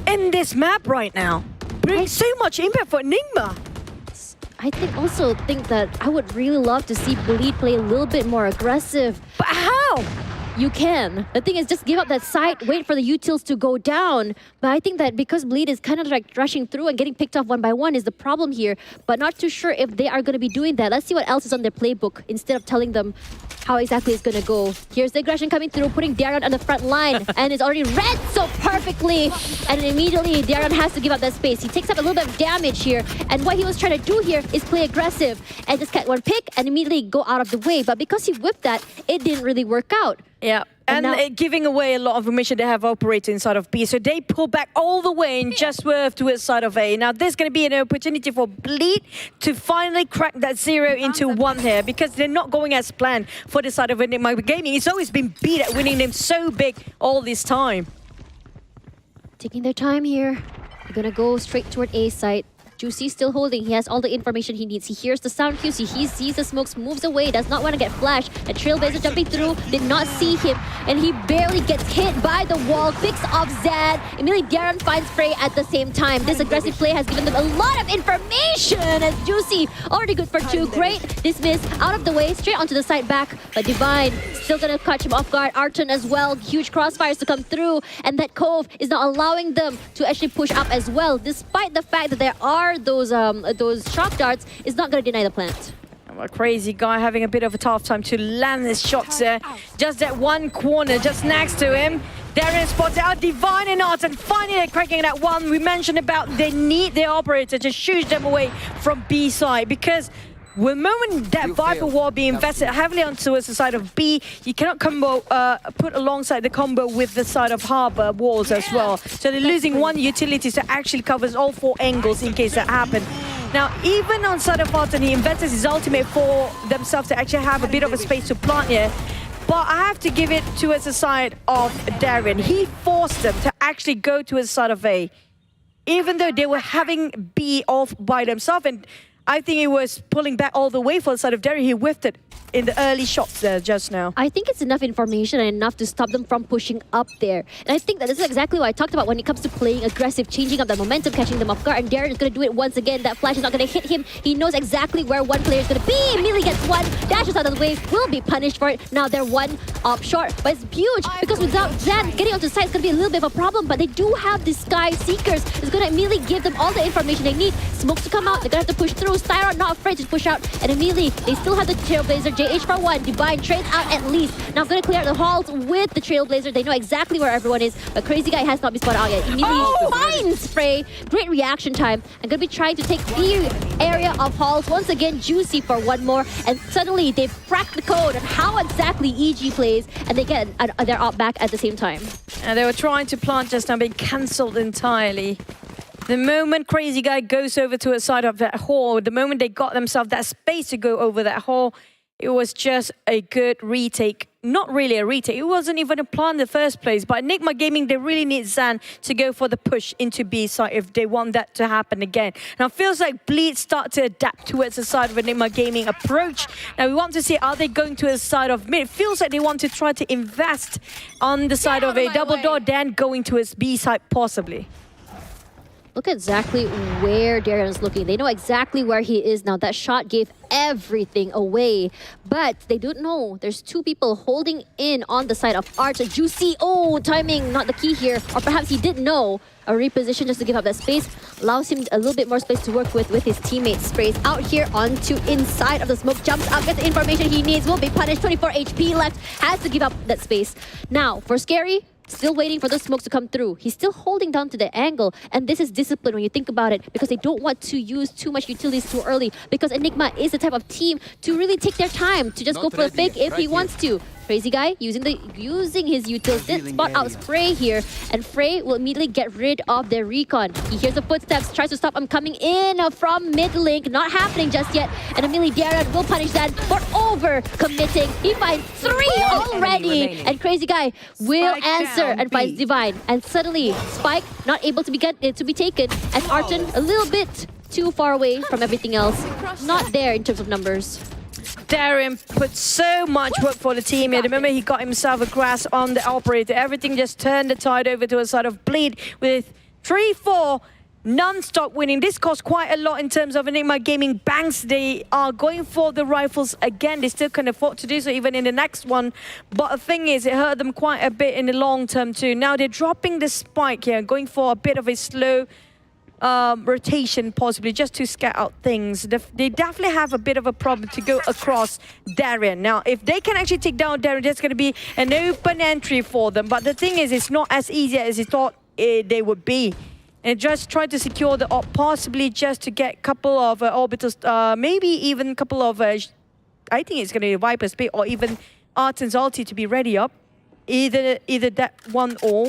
Speaker 5: in this map right now. Brings so much impact for Enigma.
Speaker 6: I also think that I would really love to see Bleed play a little bit more aggressive.
Speaker 5: But how?
Speaker 6: You can. The thing is, just give up that site, wait for the utils to go down. But I think that because Bleed is kind of like rushing through and getting picked off one by one is the problem here. But not too sure if they are going to be doing that. Let's see what else is on their playbook instead of telling them how exactly it's going to go. Here's the aggression coming through, putting Darren on the front line. And it's already read so perfectly. And immediately, Darren has to give up that space. He takes up a little bit of damage here. And what he was trying to do here is play aggressive and just get one pick and immediately go out of the way. But because he whipped that, it didn't really work out.
Speaker 5: Yeah, and giving away a lot of information they have operated inside of B. So they pull back all the way and just swerve towards side of A. Now there's going to be an opportunity for Bleed to finally crack that 0 into 1 here because they're not going as planned for the side of Enigma Gaming. It's always been beat at winning them so big all this time.
Speaker 6: Taking their time here. They're going to go straight toward A site. Juicy still holding. He has all the information he needs. He hears the sound cues. He sees the smokes, moves away, does not want to get flashed. A Trailblazer jumping through, did not see him, and he barely gets hit by the wall. Picks off Zan. Immediately Darren finds Frey at the same time. This aggressive play has given them a lot of information as Juicy already good for 2. Great dismiss out of the way, straight onto the side back. But Divine still gonna catch him off guard. Arton as well. Huge crossfires to come through, and that Cove is not allowing them to actually push up as well. Despite the fact that there are those shock darts, is not gonna deny the plant.
Speaker 5: A crazy guy having a bit of a tough time to land his shots there. Just that one corner just next to him. Darren spots out Divine and Arton finally cracking that one. We mentioned about they need their operator to shoot them away from B side, because the moment that Viper Wall be invested heavily onto the side of B, you cannot combo put alongside the combo with the side of Harbor walls as well. So they're losing one utility that actually covers all 4 angles in case that happened. Now, even on side of Arton, he invested his ultimate for themselves to actually have a bit of a space to plant here. But I have to give it towards the side of Darren. He forced them to actually go towards the side of A, even though they were having B off by themselves. And I think he was pulling back all the way for the side of Darren. He whiffed it in the early shots there just now.
Speaker 6: I think it's enough information and enough to stop them from pushing up there. And I think that this is exactly what I talked about when it comes to playing aggressive, changing up the momentum, catching them off guard. And Darren is going to do it once again. That flash is not going to hit him. He knows exactly where one player is going to be. Immediately gets one, dashes out of the way, will be punished for it. Now they're one up short. But it's huge because without Zan getting onto the side, it's going to be a little bit of a problem. But they do have the Sky Seekers. It's going to immediately give them all the information they need. Smokes to come out. They're going to have to push through. Styron not afraid to push out. And immediately, they still have the Trailblazer. JH for 1. Divine trades out at least. Now I'm going to clear out the halls with the Trailblazer. They know exactly where everyone is. But Crazy Guy has not been spotted out yet. Immediately finds Frey. Great reaction time. I'm going to be trying to take the area of halls. Once again, Juicy for one more. And suddenly, they've cracked the code on how exactly EG plays. And they get their op back at the same time.
Speaker 5: And they were trying to plant just now, being cancelled entirely. The moment Crazy Guy goes over to the side of that hall, the moment they got themselves that space to go over that hall, it was just a good retake. Not really a retake. It wasn't even a plan in the first place. But Enigma Gaming, they really need Zan to go for the push into B side if they want that to happen again. Now, it feels like Bleed start to adapt towards the side of Enigma Gaming approach. Now, we want to see, are they going to the side of mid? It feels like they want to try to invest on the side of a double door, then going towards B side possibly.
Speaker 6: Look exactly where Darren is looking. They know exactly where he is now. That shot gave everything away. But they don't know. There's 2 people holding in on the side of Arch. Juicy. Oh, timing not the key here. Or perhaps he did know. A reposition just to give up that space. Allows him a little bit more space to work with his teammates. Sprays out here onto inside of the smoke. Jumps out, gets the information he needs. Will be punished. 24 HP left. Has to give up that space. Now, for Scary, still waiting for the smokes to come through. He's still holding down to the angle. And this is discipline when you think about it, because they don't want to use too much utilities too early, because Enigma is the type of team to really take their time to just go for the fake if he wants to. Crazy Guy using his utils. Did spot out Frey here, and Frey will immediately get rid of their recon. He hears the footsteps, tries to stop him coming in from mid link. Not happening just yet. And immediately Darren will punish that for over committing. He finds 3 already, and Crazy Guy will answer and finds Divine. And suddenly Spike not able to be taken, and Arton a little bit too far away from everything else. Not there in terms of numbers.
Speaker 5: Darren put so much work for the team here. Remember, he got himself a grasp on the operator. Everything just turned the tide over to a side of Bleed with 3-4 non-stop winning. This cost quite a lot in terms of Enigma Gaming banks. They are going for the rifles again. They still can afford to do so even in the next one. But the thing is, it hurt them quite a bit in the long term too. Now they're dropping the spike here, going for a bit of a slow rotation possibly just to scat out things. They definitely have a bit of a problem to go across Darren. Now, if they can actually take down Darren, that's going to be an open entry for them. But the thing is, it's not as easy as he thought they would be. And just try to secure the op, possibly just to get a couple of orbitals, maybe even a couple of, I think it's going to be Viper's Spit or even Arton's ulti to be ready up. Either that one or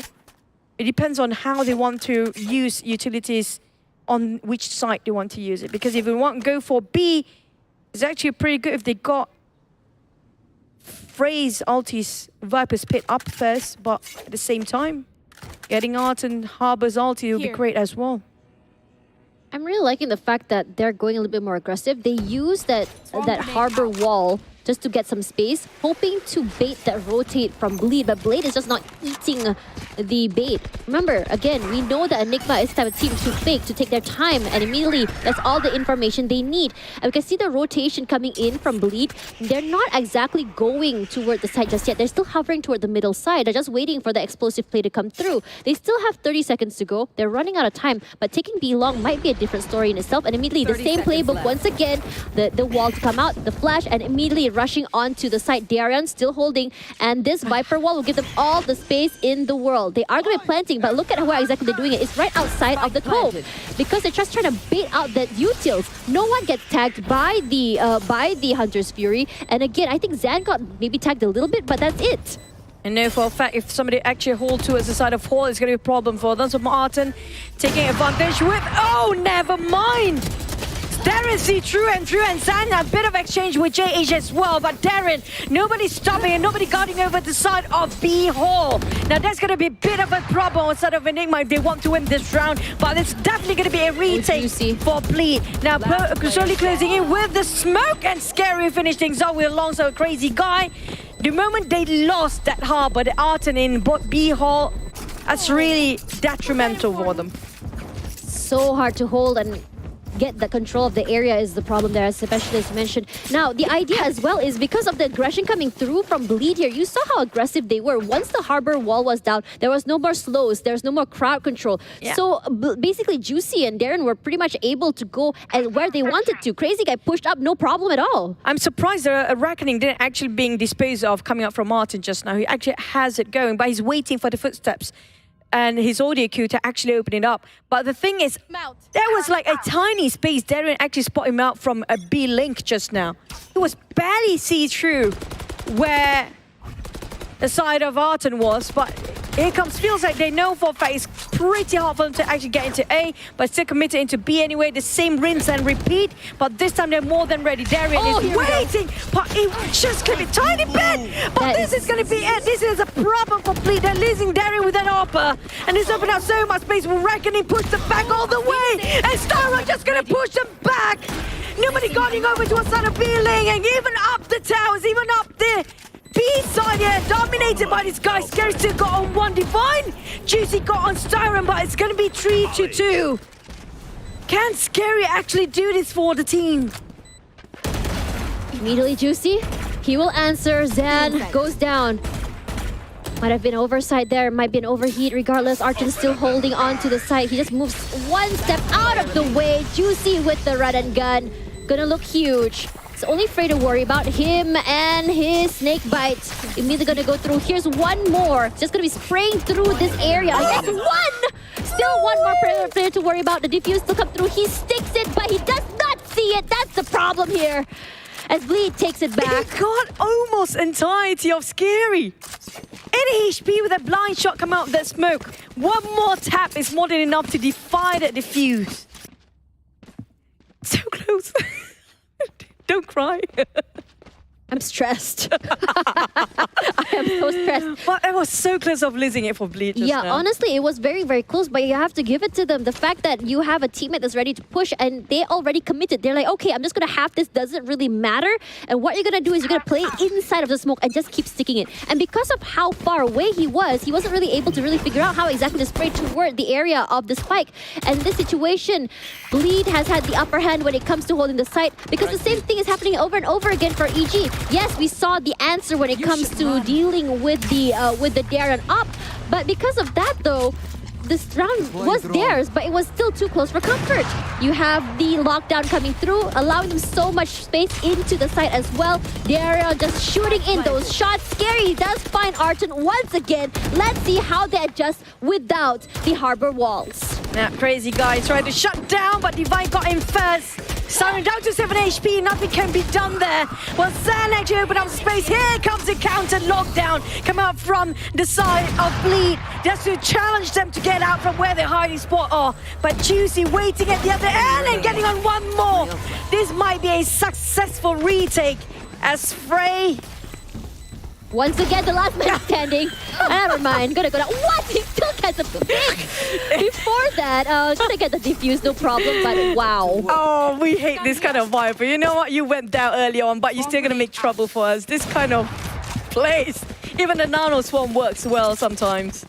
Speaker 5: it depends on how they want to use utilities, on which side they want to use it. Because if they want to go for B, it's actually pretty good if they got Frey's ulti's Viper's Pit up first, but at the same time, getting Arton Harbor's ulti will be great as well.
Speaker 6: I'm really liking the fact that they're going a little bit more aggressive. They use that harbor wall just to get some space, hoping to bait that rotate from Bleed, but Blade is just not eating the bait. Remember, again, we know that Enigma is the type of team to fake, to take their time, and immediately that's all the information they need. And we can see the rotation coming in from Bleed. They're not exactly going toward the side just yet. They're still hovering toward the middle side. They're just waiting for the explosive play to come through. They still have 30 seconds to go. They're running out of time, but taking B long might be a different story in itself. And immediately the same playbook once again, the wall to come out, the flash, and immediately rushing onto the side. Darien still holding, and this Viper wall will give them all the space in the world. They are going to be planting, but look at how exactly they're doing it. It's right outside of the cove because they're just trying to bait out that utils. No one gets tagged by the Hunter's Fury, and again, I think Zan got maybe tagged a little bit, but that's it.
Speaker 5: I know for a fact if somebody actually hold towards the side of Hall, it's going to be a problem for them. So Martin taking advantage with... Oh, never mind! Darren see through and Zan a bit of exchange with JH as well, but Darren, nobody stopping and nobody guarding over the side of B Hall. Now that's going to be a bit of a problem on the side of Enigma if they want to win this round, but it's definitely going to be a retake for Bleed. Now slowly closing in with the smoke, and Scary finish things off with alongside a crazy guy. The moment they lost that harbor, the Arton in B Hall, that's really detrimental for them.
Speaker 6: So hard to hold and get the control of the area is the problem there, especially as you mentioned. Now, the idea as well is because of the aggression coming through from Bleed here, you saw how aggressive they were. Once the harbor wall was down, there was no more slows, there's no more crowd control. Yeah. So basically, Juicy and Darren were pretty much able to go where they wanted to. Crazy Guy pushed up, no problem at all.
Speaker 5: I'm surprised the Reckoning didn't actually being disposed of coming up from Martin just now. He actually has it going, but he's waiting for the footsteps and his audio cue to actually open it up. But the thing is, there was like a tiny space. Darren actually spotted him out from a B link just now. It was barely see-through where the side of Arton was, but here comes, feels like they know for a fact it's pretty hard for them to actually get into A, but still committed into B anyway. The same rinse and repeat, but this time they're more than ready. Darien is waiting, but he just clipped it tiny bit. But this is going to be it. This is a problem for Bleed. They're losing Darien with an upper, and it's opened up so much space. Reckoning pushed them back all the way, and Starrock just going to push them back. Nobody guarding over to a side of B-Ling, and even up the towers, even up there. B-side here, dominated by this guy. Scary still got on one Divine. Juicy got on Styron, but it's going to be 3-2. Can Scary actually do this for the team?
Speaker 6: Immediately Juicy, he will answer. Zan goes down. Might have been oversight there, might be an overheat. Regardless, Arton still holding on to the side. He just moves one step out of the way. Juicy with the red and gun. Gonna look huge. It's only Frey to worry about. Him and his snake bite. Immediately gonna go through. Here's one more. Just gonna be spraying through this area. That's one! Still one more player to worry about. The defuse still come through. He sticks it, but he does not see it. That's the problem here. As Bleed takes it back.
Speaker 5: He got almost entirety of Scary. Any HP with a blind shot come out of that smoke. One more tap is more than enough to defy that defuse. So close. Don't cry.
Speaker 6: I'm stressed. I am so stressed.
Speaker 5: But I was so close of losing it for Bleed just now.
Speaker 6: Honestly, it was very, very close, but you have to give it to them. The fact that you have a teammate that's ready to push and they already committed. They're like, okay, I'm just going to have this, doesn't really matter. And what you're going to do is you're going to play inside of the smoke and just keep sticking it. And because of how far away he wasn't really able to really figure out how exactly to spray toward the area of the spike. And this situation, Bleed has had the upper hand when it comes to holding the site because the same thing is happening over and over again for EG. Yes, we saw the answer when it comes to dealing with the Darren up, but because of that though, this round was theirs, but it was still too close for comfort. You have the lockdown coming through, allowing them so much space into the site as well. Darren just shooting in those shots. Scary does find Arton once again. Let's see how they adjust without the harbor walls.
Speaker 5: That crazy guy tried to shut down, but Divine got him first. Siren down to 7 HP, nothing can be done there. Well, Zan actually opened up space. Here comes the counter lockdown. Come out from the side of Bleed. Just to challenge them to get out from where their hiding spot are. But Juicy waiting at the other end and getting on one more. This might be a successful retake as Frey.
Speaker 6: Once again, the last man standing. Never mind. Gonna go down. What? He still gets a pick before that. Gonna get the defuse, no problem, but wow.
Speaker 5: Oh, we hate this kind of vibe. But you know what? You went down early on, but you're still going to make trouble for us. This kind of plays. Even the nano swarm works well sometimes.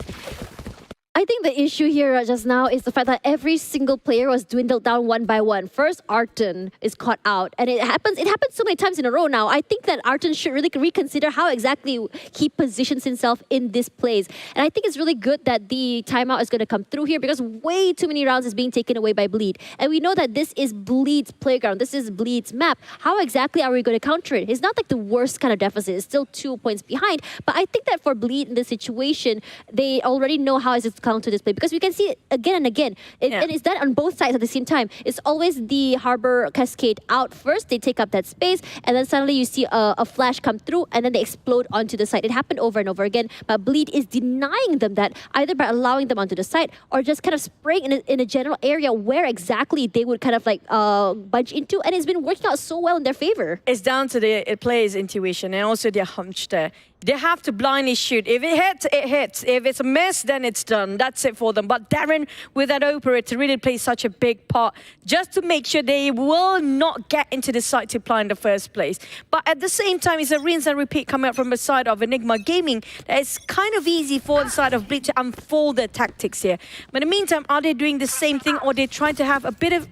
Speaker 6: I think the issue here just now is the fact that every single player was dwindled down one by one. First, Arton is caught out, and it happens so many times in a row now. I think that Arton should really reconsider how exactly he positions himself in this plays. And I think it's really good that the timeout is going to come through here because way too many rounds is being taken away by Bleed. And we know that this is Bleed's playground. This is Bleed's map. How exactly are we going to counter it? It's not like the worst kind of deficit. It's still 2 points behind. But I think that for Bleed in this situation, they already know how it's counter this play because we can see it again and again. And it's done on both sides at the same time. It's always the Harbor Cascade out first. They take up that space, and then suddenly you see a flash come through, and then they explode onto the site. It happened over and over again, but Bleed is denying them that either by allowing them onto the site or just kind of spraying in a general area where exactly they would kind of like bunch into, and it's been working out so well in their favor.
Speaker 5: It's down to the player's intuition and also their hunch there. They have to blindly shoot. If it hits, it hits. If it's a miss, then it's done. That's it for them. But Darren, with that operator, really plays such a big part just to make sure they will not get into the site to apply in the first place. But at the same time, it's a rinse and repeat coming up from the side of Enigma Gaming. That it's kind of easy for the side of Bleach to unfold their tactics here. But in the meantime, are they doing the same thing, or are they trying to have a bit of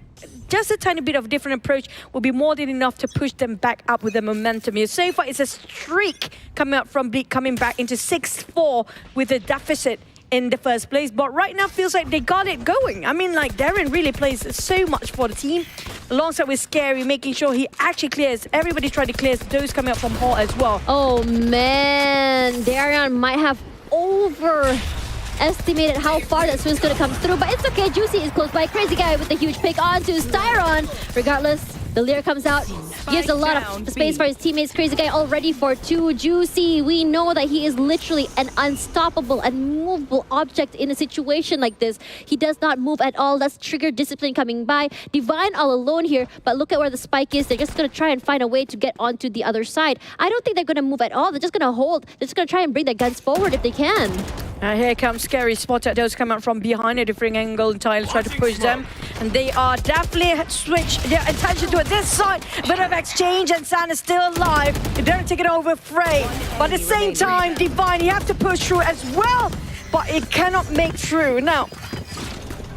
Speaker 5: just a tiny bit of different approach will be more than enough to push them back up with the momentum here. So far, it's a streak coming up from Bleak, coming back into 6-4 with a deficit in the first place. But right now, feels like they got it going. I mean, like, Darren really plays so much for the team, alongside with Scary, making sure he actually clears. Everybody trying to clear those coming up from Hall as well.
Speaker 6: Oh, man. Darren might have overestimated how far that swing's gonna come through, but it's okay. Juicy is close by. Crazy Guy with a huge pick onto Styron. Regardless, the Lear comes out, gives a lot of space for his teammates. Crazy Guy all ready for 2. Juicy, we know that he is literally an unstoppable, unmovable object in a situation like this. He does not move at all. That's Trigger Discipline coming by. Divine all alone here, but look at where the spike is. They're just gonna try and find a way to get onto the other side. I don't think they're gonna move at all. They're just gonna hold. They're just gonna try and bring their guns forward if they can.
Speaker 5: Here comes Scary. Spotted those come out from behind a different angle and try to push them. And they are definitely switched their attention to this side. Bit of exchange, and San is still alive. They don't take it over Frey. But at the same time, Divine, you have to push through as well. But it cannot make through. Now,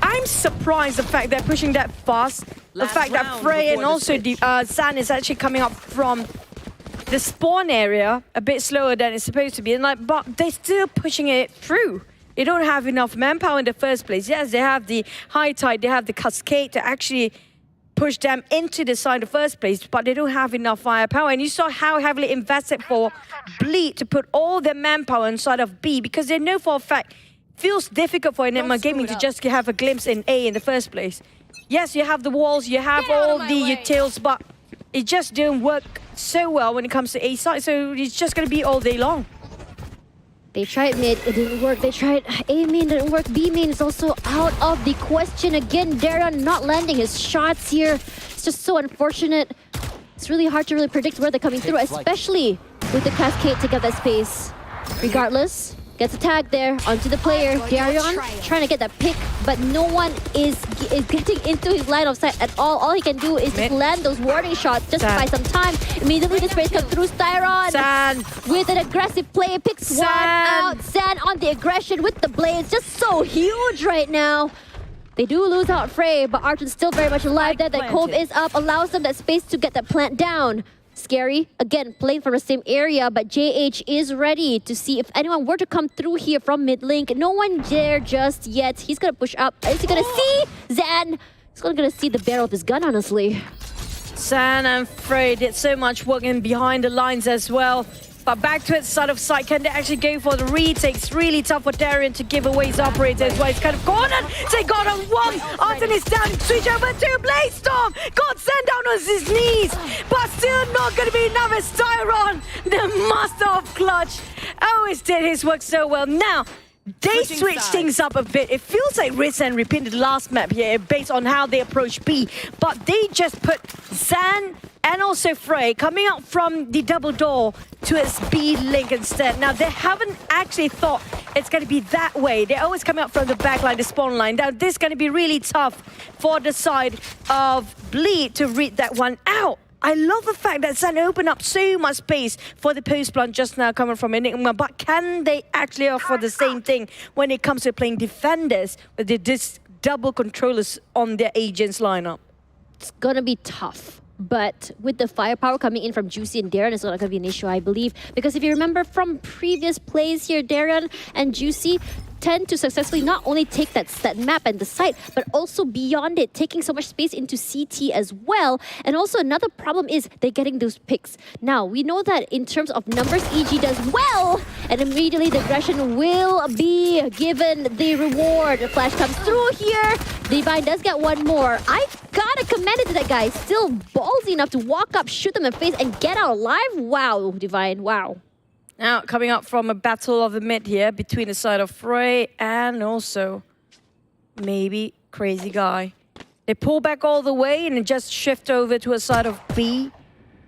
Speaker 5: I'm surprised the fact they're pushing that fast. The fact that Frey and also San is actually coming up from the spawn area a bit slower than it's supposed to be, and but they're still pushing it through. They don't have enough manpower in the first place. Yes, they have the high tide, they have the cascade to actually push them into the side in the first place, but they don't have enough firepower. And you saw how heavily invested for Bleed to put all their manpower inside of B, because they know for a fact it feels difficult for Enigma Gaming to just have a glimpse in A in the first place. Yes, you have the walls, you have all the utils, but it just didn't work so well when it comes to A side, so it's just going to be all day long.
Speaker 6: They tried mid, it didn't work. They tried A main, didn't work. B main is also out of the question. Again, Darren not landing his shots here. It's just so unfortunate. It's really hard to really predict where they're coming through, especially with the cascade to get that space. Regardless, gets a tag there onto the player. Darion trying to get that pick, but no one is getting into his line of sight at all. All he can do is just land those warning shots just to buy some time. Immediately the sprays come through. Styron
Speaker 5: San
Speaker 6: with an aggressive play, picks one out. San on the aggression with the blades, just so huge right now. They do lose out Frey, but Arton's still very much alive there. That Cove is up, allows them that space to get that plant down. Scary, again, playing from the same area, but JH is ready to see if anyone were to come through here from mid-link. No one there just yet. He's gonna push up. Is he gonna see Zan? He's gonna see the barrel of his gun, honestly.
Speaker 5: San and Frey did so much work in behind the lines as well. But back to its side of sight, can they actually go for the retake? It's really tough for Darren to give away his operator as well. He's kind of cornered. They got on one. Arton is down. Switch over to Blaze Storm. Got sent down on his knees. But still not going to be enough as Styron, the master of clutch, always did his work so well. Now, they switched things up a bit. It feels like Rinse and Repeat the last map here based on how they approach B. But they just put Zan and also Frey coming out from the double door to its B link instead. Now, they haven't actually thought it's going to be that way. They always come out from the back line, the spawn line. Now, this is going to be really tough for the side of Bleed to read that one out. I love the fact that Sun opened up so much space for the post plant just now coming from Enigma, but can they actually offer the same thing when it comes to playing defenders with this double controllers on their agents lineup?
Speaker 6: It's gonna be tough. But with the firepower coming in from Juicy and Darren, it's not going to be an issue, I believe. Because if you remember from previous plays here, Darren and Juicy tend to successfully not only take that map and the site, but also beyond it, taking so much space into CT as well. And also another problem is they're getting those picks. Now, we know that in terms of numbers, EG does well, and immediately the aggression will be given the reward. The flash comes through here. Divine does get one more. I gotta commend it to that guy. Still ballsy enough to walk up, shoot them in the face, and get out alive. Wow, Divine, wow.
Speaker 5: Now, coming up from a battle of the mid here between the side of Frey and also maybe Crazy Guy. They pull back all the way and just shift over to a side of B.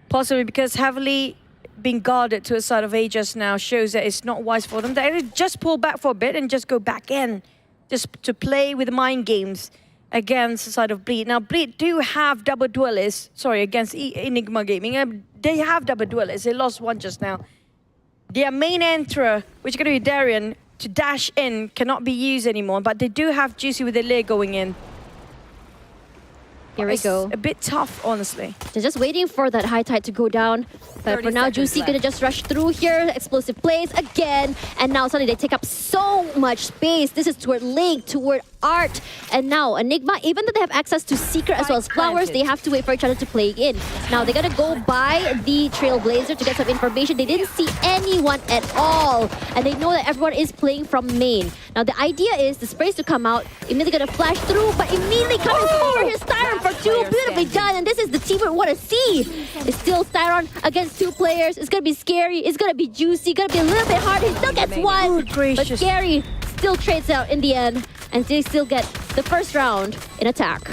Speaker 5: Possibly because heavily being guarded to a side of A just now shows that it's not wise for them. They just pull back for a bit and just go back in. Just to play with mind games against the side of Bleed. Now, Bleed do have double duelists. Sorry, against Enigma Gaming. They have double duelists. They lost one just now. Their main entrer, which is going to be Darien, to dash in, cannot be used anymore. But they do have Juicy with the lair going in.
Speaker 6: Here we go.
Speaker 5: A bit tough, honestly.
Speaker 6: They're just waiting for that high tide to go down. But for now, Juicy gonna just rush through here. Explosive plays again. And now suddenly they take up so much space. This is toward Link, toward Art. And now Enigma, even though they have access to Secret as well as Flowers, they have to wait for each other to play in. Now they're gonna go by the Trailblazer to get some information. They didn't see anyone at all. And they know that everyone is playing from main. Now the idea is the sprays to come out, immediately gonna flash through, but immediately coming over here, Styron for two. Beautifully done. And this is the team we want to see. It's still Styron against two players. It's gonna be scary. It's gonna be juicy. Gonna be a little bit hard. He still gets one. But Scary still trades out in the end. And they still get the first round in attack.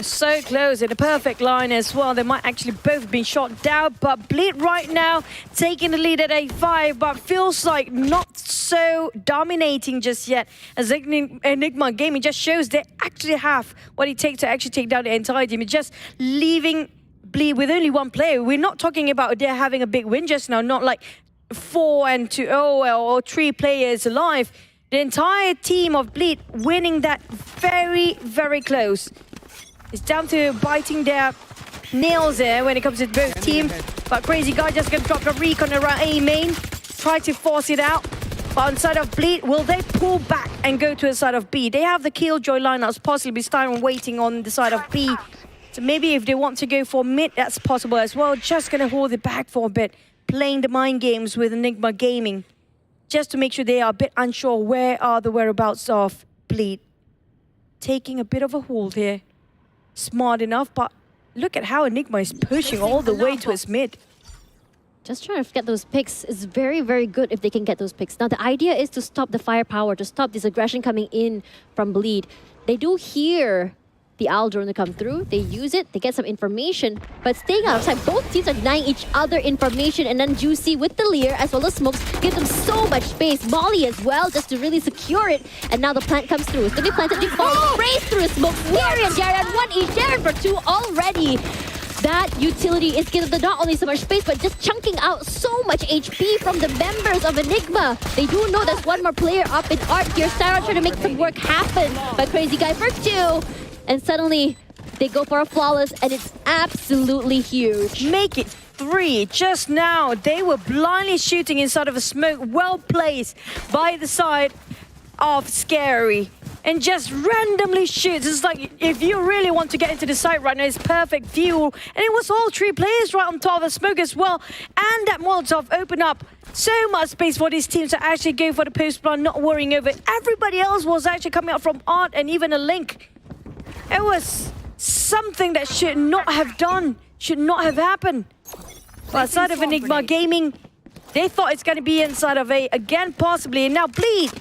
Speaker 5: So close in a perfect line as well. They might actually both be shot down, but Bleed right now taking the lead at 8-5, but feels like not so dominating just yet. As Enigma Gaming just shows they actually have what it takes to actually take down the entire team. It's just leaving Bleed with only one player. We're not talking about they're having a big win just now, not like 4-2 or 3 players alive. The entire team of Bleed winning that very, very close. It's down to biting their nails there when it comes to both teams. But Crazy Guy just gonna drop the recon around A main. Try to force it out. But on side of Bleed, will they pull back and go to the side of B? They have the Killjoy lineups, possibly Styron waiting on the side of B. So maybe if they want to go for mid, that's possible as well. Just gonna hold it back for a bit. Playing the mind games with Enigma Gaming. Just to make sure they are a bit unsure where are the whereabouts of Bleed. Taking a bit of a hold here. Smart enough, but look at how Enigma is pushing all the way to his mid.
Speaker 6: Just trying to get those picks is very, very good if they can get those picks. Now, the idea is to stop the firepower, to stop this aggression coming in from Bleed. They do hear the Owl drone to come through. They use it, they get some information, but staying out of sight. Both teams are denying each other information, and then Juicy with the Leer as well as Smokes give them so much space. Molly as well, just to really secure it. And now the plant comes through. It's gonna be planted default. Sprays through Smokes. Leer and Darren, 1 each. Darren for 2 already. That utility is giving them not only so much space, but just chunking out so much HP from the members of Enigma. They do know there's one more player up in Art here. Styron trying to make some work happen, but Crazy Guy for 2. And suddenly, they go for a flawless, and it's absolutely huge.
Speaker 5: Make it 3. Just now, they were blindly shooting inside of a smoke, well placed by the side of Scary. And just randomly shoots. It's like, if you really want to get into the site right now, it's perfect view. And it was all 3 players right on top of the smoke as well. And that Molotov opened up so much space for these teams to actually go for the post plan, not worrying over it. Everybody else was actually coming out from Art and even a Link. It was something that should not have done, should not have happened. But outside of Enigma Gaming, they thought it's going to be inside of A again, possibly. And now Bleed,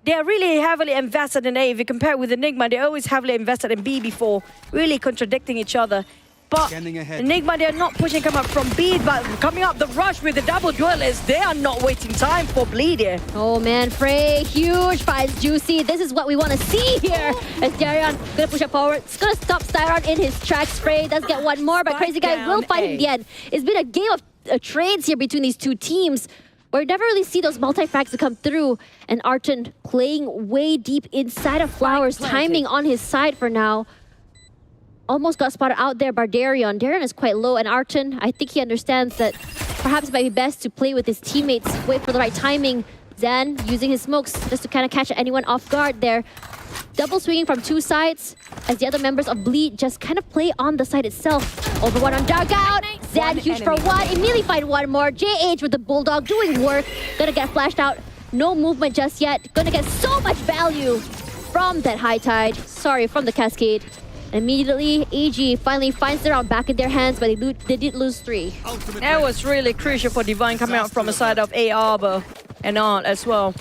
Speaker 5: they are really heavily invested in A. If you compare it with Enigma, they're always heavily invested in B before, really contradicting each other. But Enigma, they're not pushing come up from B, but coming up the rush with the double duelists, they are not wasting time for Bleed here.
Speaker 6: Oh man, Frey, huge finds Juicy. This is what we want to see here. As Darion gonna push up forward. It's gonna stop Styron in his tracks. Frey does get one more, but Crazy Guy will find him in the end. It's been a game of trades here between these two teams, where we never really see those multi-frags to come through. And Arton playing way deep inside of Flowers, timing on his side for now. Almost got spotted out there by Darion. Darion is quite low, and Arton, I think he understands that perhaps it might be best to play with his teammates, wait for the right timing. Zan using his smokes just to kind of catch anyone off guard there. Double swinging from two sides as the other members of Bleed just kind of play on the side itself. Over one on Dark Out. Zan huge for one. Immediately find one more. JH with the Bulldog doing work. Gonna get flashed out. No movement just yet. Gonna get so much value from that High Tide. Sorry, from the Cascade. Immediately, AG finally finds the round back in their hands, but they did lose 3.
Speaker 5: That was really crucial for Divine coming out from the side of A Arbor and Art as well.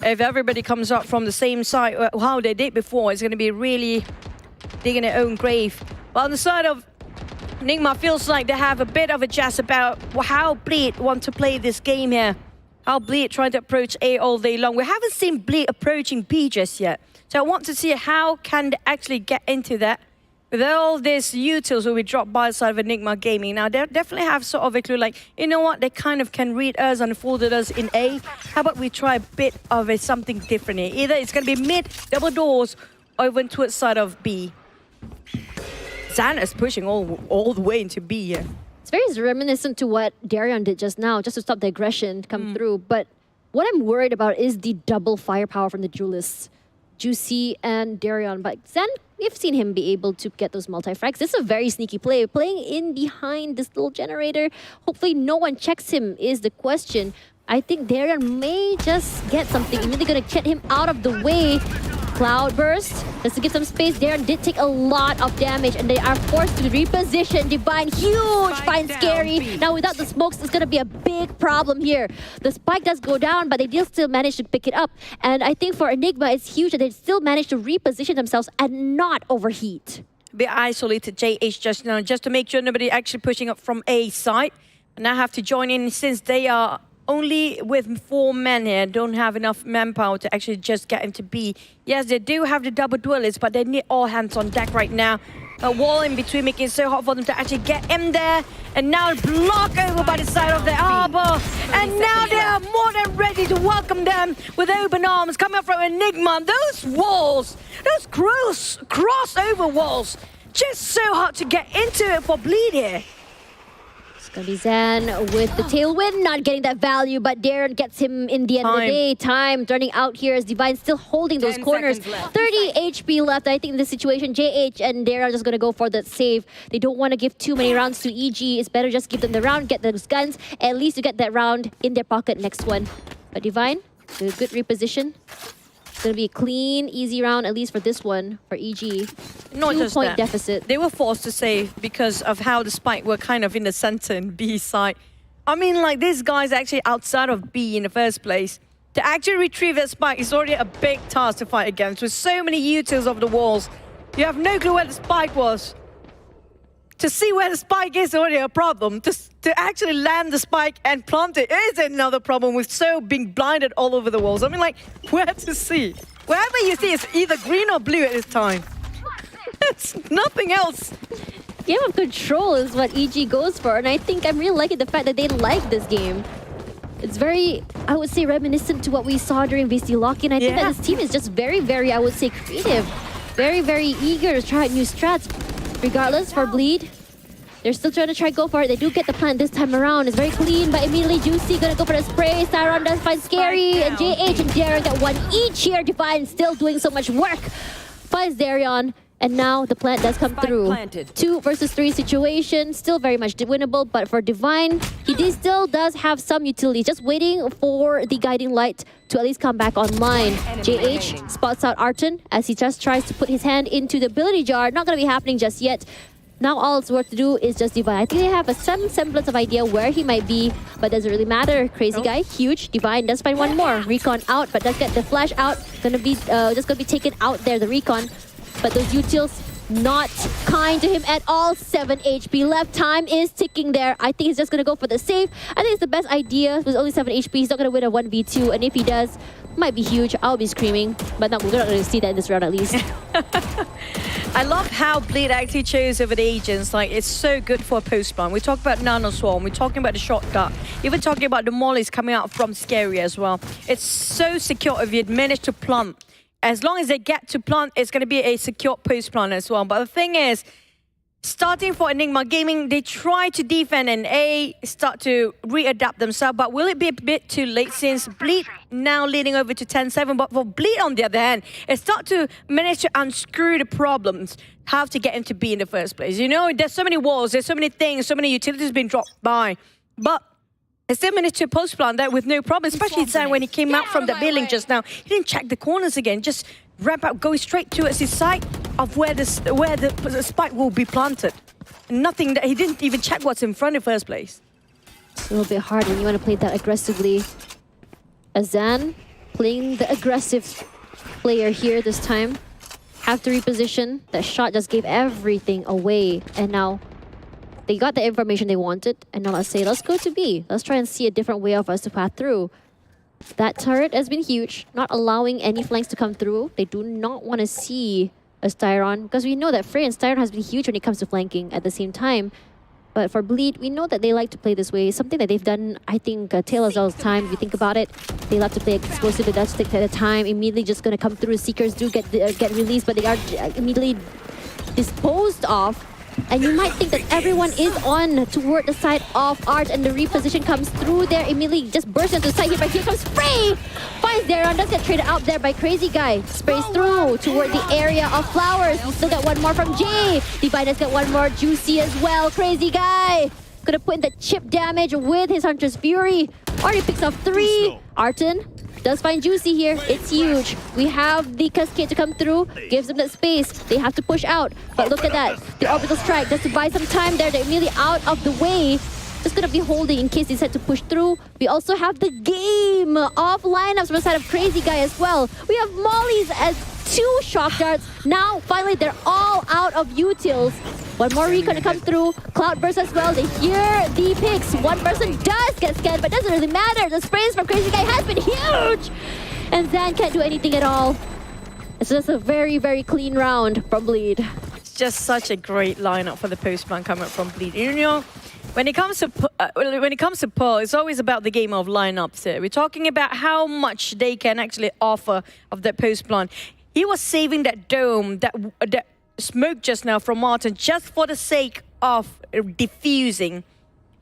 Speaker 5: If everybody comes up from the same side, how they did before, it's going to be really digging their own grave. But on the side of Enigma, feels like they have a bit of a jazz about how Bleed want to play this game here. How Bleed trying to approach A all day long. We haven't seen Bleed approaching B just yet. So I want to see how can they actually get into that. With all these utils will be dropped by the side of Enigma Gaming. Now, they definitely have sort of a clue like, you know what, they kind of can read us and folded us in A. How about we try a bit of something different here? Either it's going to be mid, double doors, or even towards side of B. Zan is pushing all the way into B here.
Speaker 6: It's very reminiscent to what Darion did just now, just to stop the aggression come through. But what I'm worried about is the double firepower from the duelists. Juicy and Darion, but Zan, we've seen him be able to get those multi-frags. This is a very sneaky play. Playing in behind this little generator. Hopefully no one checks him is the question. I think Darion may just get something. Immediately gonna get him out of the way. Cloudburst, just to get some space. Darion did take a lot of damage and they are forced to reposition. Divine, huge, find Scary. Now without the smokes, it's gonna be a big problem here. The spike does go down, but they did still manage to pick it up. And I think for Enigma, it's huge that they still managed to reposition themselves and not overheat.
Speaker 5: Be isolated JH just now, just to make sure nobody actually pushing up from A side. And now have to join in since they are only with 4 men here, don't have enough manpower to actually just get into B. Yes, they do have the double duelists, but they need all hands on deck right now. A wall in between making it so hard for them to actually get in there. And now blocked over by the side of the Arbor. And now they are more than ready to welcome them with open arms coming up from Enigma. Those walls, those crossover walls, just so hard to get into it for Bleed here.
Speaker 6: Gonna be Zan with the tailwind, not getting that value, but Darren gets him in the end of the day. Time turning out here as Divine still holding those corners. 30 HP left. I think in this situation, JH and Darren are just gonna go for that save. They don't want to give too many rounds to EG. It's better just give them the round, get those guns, at least to get that round in their pocket next one. But Divine, a good reposition. It's gonna be a clean, easy round, at least for this one, for EG.
Speaker 5: Not just
Speaker 6: 2-point
Speaker 5: that.
Speaker 6: deficit.
Speaker 5: They were forced to save because of how the spike were kind of in the center in B side. I mean, like, these guys actually outside of B in the first place. To actually retrieve that spike is already a big task to fight against. With so many utils of the walls, you have no clue where the spike was. To see where the spike is already a problem. To actually land the spike and plant it is another problem with so being blinded all over the walls. I mean, like, where to see? Wherever you see, it's either green or blue at this time. It's nothing else.
Speaker 6: Game of control is what EG goes for, and I think I'm really liking the fact that they like this game. It's very, I would say, reminiscent to what we saw during VCT Lock-in. I think that this team is just very, very, I would say, creative. Very, very eager to try out new strats. Regardless, for Bleed, they're still trying to go for it. They do get the plant this time around. It's very clean, but immediately Juicy gonna go for the spray. Styron does find Scary, and JH and Darren get one each here. Divine still doing so much work. Finds Darion. And now the plant does come through. 2 versus 3 situation, still very much winnable, but for Divine, he still does have some utility. Just waiting for the guiding light to at least come back online. JH spots out Arton as he just tries to put his hand into the ability jar. Not going to be happening just yet. Now all it's worth to do is just Divine. I think they have some semblance of idea where he might be, but doesn't really matter. Crazy guy, huge. Divine does find one more. Recon out, but does get the flash out. Just gonna be taken out there, the Recon. But those utils not kind to him at all. 7 HP left. Time is ticking there. I think he's just going to go for the save. I think it's the best idea. With only 7 HP, he's not going to win a 1v2. And if he does, might be huge. I'll be screaming. But no, we're not going to see that in this round at least.
Speaker 5: I love how Bleed actually chose over the agents. Like, it's so good for a post-plan. We talk about Nano Swarm. We're talking about the shotgun. Even talking about the mollies coming out from Scary as well. It's so secure if you'd managed to plant. As long as they get to plant, it's going to be a secure post-plant as well. But the thing is, starting for Enigma Gaming, they try to defend and start to readapt themselves. But will it be a bit too late since Bleed now leading over to 10-7? But for Bleed, on the other hand, it start to manage to unscrew the problems, how to get into B in the first place. You know, there's so many walls, there's so many things, so many utilities being dropped by. But they still managed to post-plant that with no problem, especially Zan when he came out from the building just now. He didn't check the corners again, just ramp up, go straight towards his side of where the spike will be planted. Nothing that he didn't even check what's in front in the first place.
Speaker 6: It's a little bit hard when you want to play that aggressively. Azan playing the aggressive player here this time. Have to reposition. That shot just gave everything away. And now they got the information they wanted. And now let's say, let's go to B. Let's try and see a different way of us to path through. That turret has been huge, not allowing any flanks to come through. They do not want to see a Styron, because we know that Frey and Styron has been huge when it comes to flanking at the same time. But for Bleed, we know that they like to play this way. Something that they've done, I think, Tail as well as time. If you think about it, they love to play explosive, but that's stick at a time. Immediately just going to come through. Seekers do get released, but they are immediately disposed of. And you might think that everyone is on toward the side of Art, and the reposition comes through there. Immediately just bursts into the side here, but here comes Frey! Finds Darren, does get traded out there by Crazy Guy. Sprays through toward the area of Flowers. We still get one more from Jay. Divider's got one more. Juicy as well. Crazy Guy gonna put in the chip damage with his Hunter's Fury. Already picks off 3. Arton does find Juicy here. It's huge. We have the Cascade to come through. Gives them that space. They have to push out. But look at that. The Orbital Strike just to buy some time there. They're immediately out of the way. Just gonna be holding in case they decide to push through. We also have the game of lineups from the side of Crazy Guy as well. We have Mollies as 2 shock darts. Now, finally, they're all out of utils. One more recon to come through. Cloudburst as well. They hear the picks. One person does get scanned, but doesn't really matter. The sprays from Crazy Guy has been huge. And Zan can't do anything at all. It's just a very, very clean round from Bleed.
Speaker 5: It's just such a great lineup for the postman coming from Bleed. You know, when it comes to Pearl, it's always about the game of lineups here. We're talking about how much they can actually offer of that post plan. He was saving that dome, that smoke just now from Martin, just for the sake of diffusing.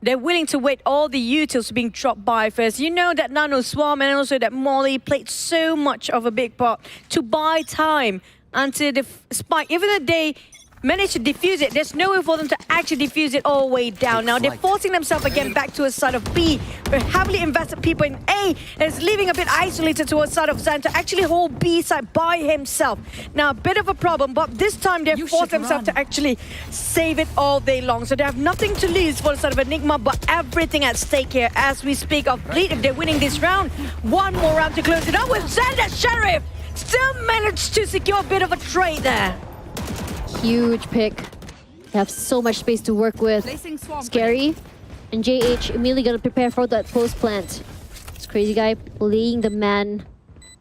Speaker 5: They're willing to wait all the utils being dropped by first. You know that Nano Swarm and also that Molly played so much of a big part to buy time until the spike. Even though they managed to defuse it, there's no way for them to actually defuse it all the way down. Now they're forcing themselves again back to a side of B. We're heavily invested people in A, and it's leaving a bit isolated towards side of Zan to actually hold B side by himself. Now a bit of a problem, but this time they've forced themselves to actually save it all day long. So they have nothing to lose for the side of Enigma, but everything at stake here as we speak of Bleed. If they're winning this round, one more round to close it up with Zan the Sheriff. Still managed to secure a bit of a trade there.
Speaker 6: Huge pick. They have so much space to work with. Scary. And JH immediately gonna prepare for that post plant. This Crazy Guy playing the man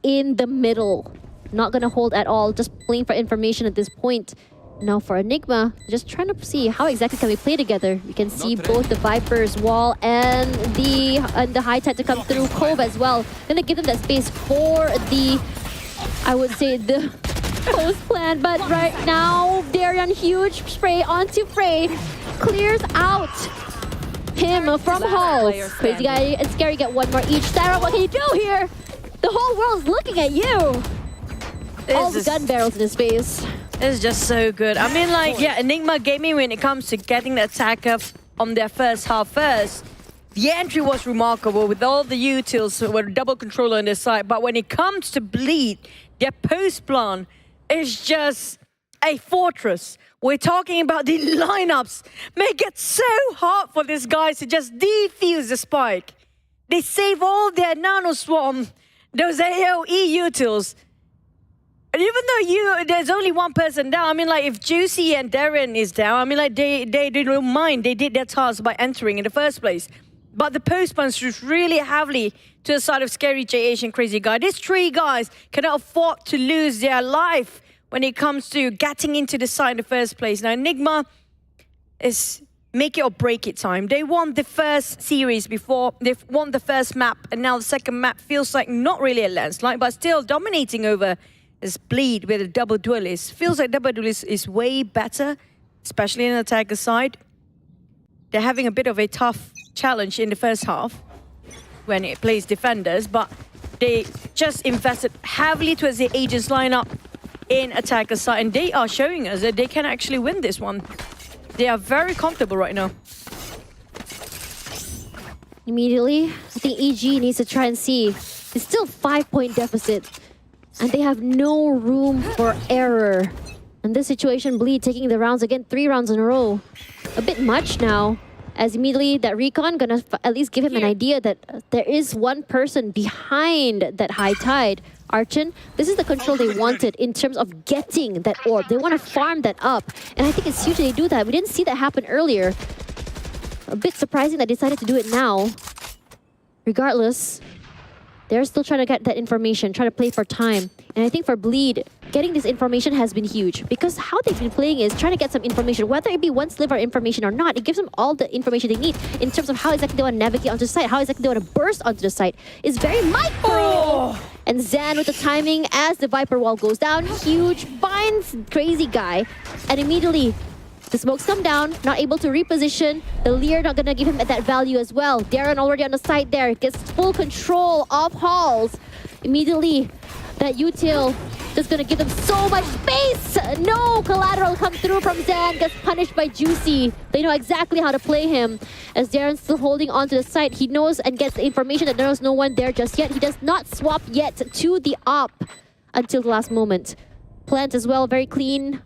Speaker 6: in the middle. Not gonna hold at all, just playing for information at this point. Now for Enigma, just trying to see how exactly can we play together. We can see both the Viper's wall and the high tide to come through. Cove as well. Gonna give them that space for the, I would say, the post plan, but right now, Darian, huge spray onto Frey, clears out him from Halls. Crazy Guy and Scary get one more each. Sarah, what can you do here? The whole world's looking at you. All the gun barrels in his face.
Speaker 5: It's just so good. I mean, like, yeah, Enigma Gaming, when it comes to getting the attacker on their first half first, the entry was remarkable with all the utils with double controller on their side. But when it comes to Bleed, their post plan is just a fortress. We're talking about the lineups. Make it so hard for these guys to just defuse the spike. They save all their Nano Swarm, those AoE utils. even though there's only one person down, I mean, like, if Juicy and Darren is down, I mean, like, they don't mind. They did their task by entering in the first place. But the post punch was really heavily to the side of Scary JH and Crazy Guy. These three guys cannot afford to lose their life when it comes to getting into the side in the first place. Now, Enigma is make it or break it time. They won the first series before, they've won the first map, and now the second map feels like not really a landslide, but still dominating over this Bleed with a double duelist. Feels like double duelist is way better, especially in the attacker side. They're having a bit of a tough challenge in the first half when it plays defenders, but they just invested heavily towards the agents lineup in attacker side, and they are showing us that they can actually win this one. They are very comfortable right now.
Speaker 6: Immediately, I think EG needs to try and see. It's still 5-point deficit, and they have no room for error. In this situation, Bleed taking the rounds again, 3 rounds in a row. A bit much now, as immediately that recon gonna at least give him an idea that there is one person behind that high tide. Archon, this is the control they wanted in terms of getting that orb. They want to farm that up, and I think it's huge they do that. We didn't see that happen earlier. A bit surprising that they decided to do it now. Regardless, they're still trying to get that information, trying to play for time. And I think for Bleed, getting this information has been huge, because how they've been playing is trying to get some information, whether it be one sliver of information or not. It gives them all the information they need in terms of how exactly they want to navigate onto the site, how exactly they want to burst onto the site. It's very micro! Oh. And Zan with the timing as the Viper wall goes down. Huge, finds Crazy Guy. And immediately, the smokes come down, not able to reposition. The Lear not gonna give him that value as well. Darren already on the side there, gets full control of Halls. Immediately, that util just gonna give them so much space. No collateral come through from Zan, gets punished by Juicy. They know exactly how to play him. As Darren's still holding on to the site, he knows and gets the information that there's no one there just yet. He does not swap yet to the op until the last moment. Plant as well, very clean.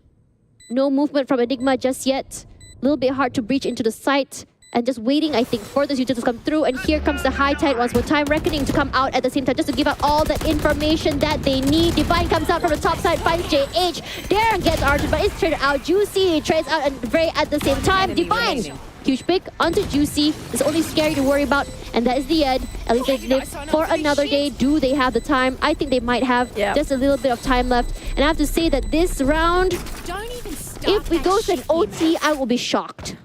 Speaker 6: No movement from Enigma just yet. A little bit hard to breach into the site. And just waiting, I think, for this util to come through. And here comes the high tide once more. Time Reckoning to come out at the same time, just to give out all the information that they need. Divine comes out from the top side, finds JH. Darren gets Arjun, but it's traded out. Juicy trades out and Vray at the same time. Divine, huge pick onto Juicy. It's only Scary to worry about. And that is the end. At least they've lived for another day. Do they have the time? I think they might have just a little bit of time left. And I have to say that this round, if we go to an OT, I will be shocked.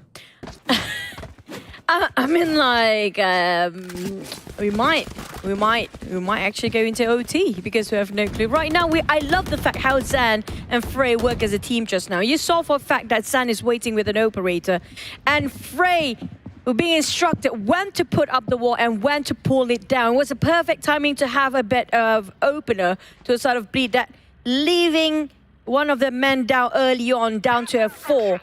Speaker 5: I mean, like, we might actually go into OT because we have no clue. Right now, I love the fact how Zan and Frey work as a team just now. You saw for a fact that Zan is waiting with an operator, and Frey, being instructed when to put up the wall and when to pull it down. It was a perfect timing to have a bit of opener to sort of Bleed that, leaving one of the men down early on, down to a 4.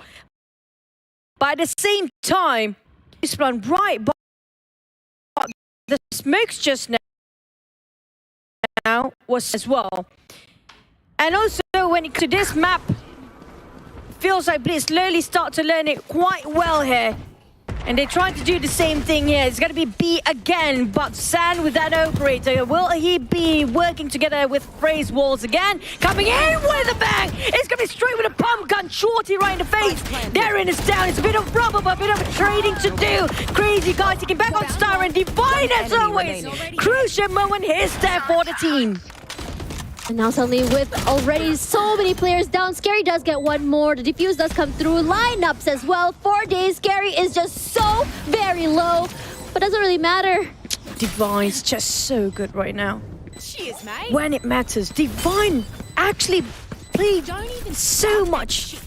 Speaker 5: But at the same time, this one right, but the smokes just now was as well. And also when it comes to this map, feels like Blitz slowly start to learn it quite well here. And they're trying to do the same thing here. It's going to be B again, but San with that operator. Will he be working together with Frey's walls again? Coming in with a bang! It's going to be straight with a pump gun. Shorty right in the face. Darren is down. It's a bit of rubber, but a bit of trading to do. Crazy guy taking back on Star, and Divine as always. Crucial moment. Here's there for the team.
Speaker 6: And now suddenly with already so many players down, Scary does get one more. The defuse does come through. Lineups as well. 4 days. Scary is just so very low, but doesn't really matter.
Speaker 5: Divine's just so good right now.
Speaker 3: Cheers, mate.
Speaker 5: When it matters, Divine actually played so much.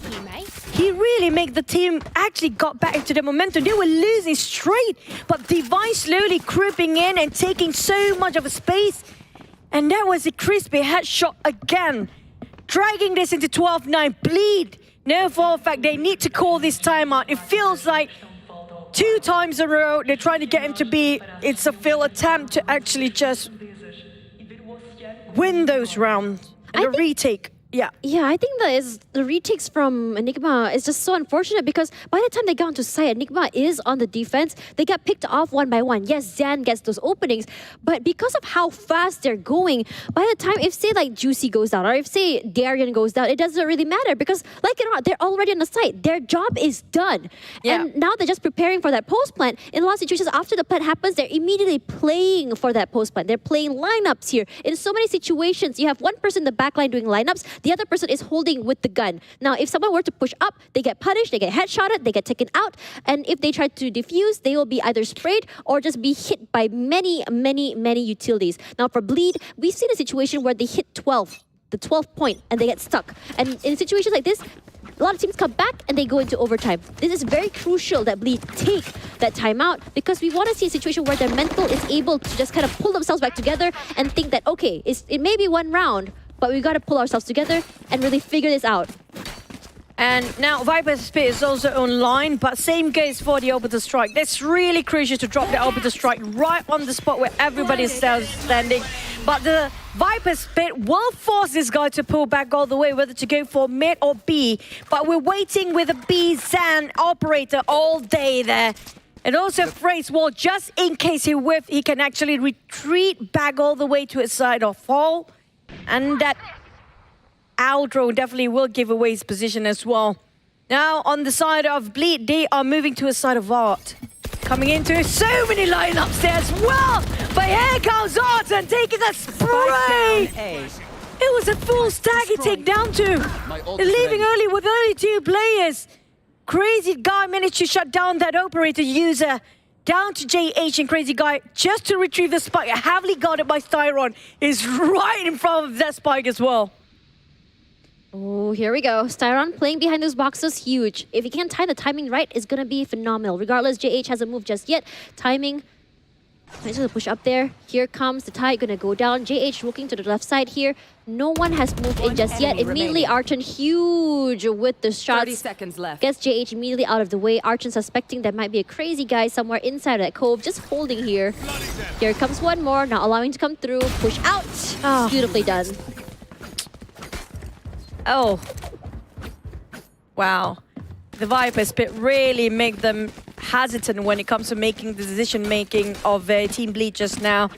Speaker 5: He really made the team actually got back into the momentum. They were losing straight, but Divine slowly creeping in and taking so much of a space. And that was a crispy headshot again, dragging this into 12-9. Bleed. No, for a fact, they need to call this timeout. It feels like 2 times in a row they're trying to get him to be. It's a failed attempt to actually just win those rounds and the retake. Yeah.
Speaker 6: Yeah, I think that is the retakes from Enigma is just so unfortunate because by the time they got onto site, Enigma is on the defense. They get picked off one by one. Yes, Zan gets those openings, but because of how fast they're going, by the time if say like Juicy goes down or if say Darian goes down, it doesn't really matter because like it or not, they're already on the site. Their job is done.
Speaker 5: Yeah.
Speaker 6: And now they're just preparing for that post plant. In a lot of situations, after the plant happens, they're immediately playing for that post plant. They're playing lineups here. In so many situations, you have one person in the backline doing lineups, the other person is holding with the gun. Now, if someone were to push up, they get punished, they get headshotted, they get taken out, and if they try to defuse, they will be either sprayed or just be hit by many utilities. Now, for Bleed, we've seen a situation where they hit 12, the 12th point, and they get stuck. And in situations like this, a lot of teams come back and they go into overtime. This is very crucial that Bleed take that timeout because we want to see a situation where their mental is able to just kind of pull themselves back together and think that, okay, it may be one round, but we got to pull ourselves together and really figure this out.
Speaker 5: And now Viper's Spit is also online, but same goes for the Orbital Strike. That's really crucial to drop the Orbital Strike right on the spot where everybody is standing. But the Viper's Spit will force this guy to pull back all the way, whether to go for mid or B. But we're waiting with a B Zan operator all day there. And also Phrase Wall, just in case he whiff, he can actually retreat back all the way to his side or fall. And that outro definitely will give away his position as well. Now on the side of Bleed, they are moving to a side of Art. Coming into so many lineups there as well. But here comes Art and taking a spray. It was a full stagger takedown too. Leaving early with only 2 players. Crazy Guy managed to shut down that operator user. Down to JH and Crazy Guy just to retrieve the spike. Heavily guarded by Styron. Is right in front of that spike as well.
Speaker 6: Oh, here we go. Styron playing behind those boxes, huge. If he can time the timing right, it's going to be phenomenal. Regardless, JH hasn't moved just yet. Timing, he's going to push up there. Here comes the tide, going to go down. JH looking to the left side here. No one has moved in just yet. Immediately, Archon huge with the shots.
Speaker 9: 30 seconds left.
Speaker 6: Gets JH immediately out of the way. Archon suspecting there might be a Crazy Guy somewhere inside of that cove, just holding here. Here comes one more, not allowing to come through. Push out.
Speaker 5: Oh.
Speaker 6: Beautifully done.
Speaker 5: Oh. Wow. The Viper Spit really make them hesitant when it comes to making the decision-making of Team Bleed just now.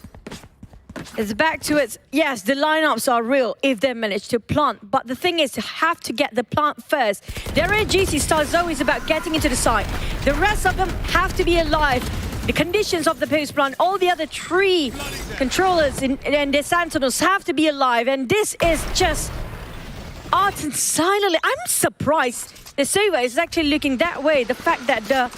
Speaker 5: It's back to it. Yes, the lineups are real if they manage to plant. But the thing is, you have to get the plant first. Their GC style is always about getting into the site. The rest of them have to be alive. The conditions of the post plant, all the other 3 controllers and their Sentinels have to be alive. And this is just Art and silently. I'm surprised the Sova is actually looking that way. The fact that the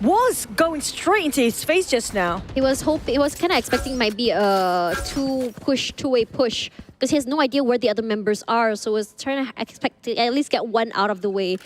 Speaker 5: was going straight into his face just now.
Speaker 6: He was kind of expecting might be a two-way push because he has no idea where the other members are, so was trying to expect to at least get one out of the way.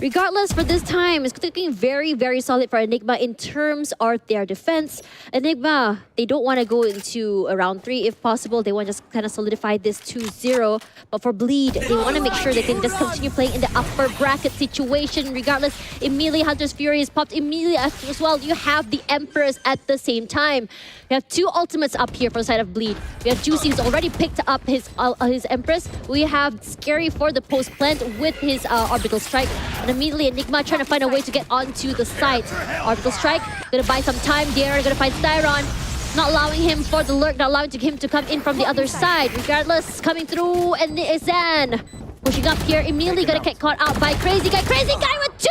Speaker 6: Regardless, for this time, it's looking very solid for Enigma in terms of their defense. Enigma, they don't want to go into a round 3 if possible. They want to just kind of solidify this 2-0. But for Bleed, they want to make sure they can just continue playing in the upper bracket situation. Regardless, immediately Hunter's Fury is popped immediately as well. You have the Empress at the same time. We have 2 ultimates up here for the side of Bleed. We have Juicy who's already picked up his Empress. We have Scary for the post plant with his Orbital Strike. And immediately Enigma trying to find a way to get onto the site. Orbital Strike, gonna buy some time there, gonna find Styron. Not allowing him for the lurk, not allowing him to come in from the other side. Regardless, coming through, and Zan pushing up here, immediately gonna get caught out by Crazy Guy. Crazy Guy with 2!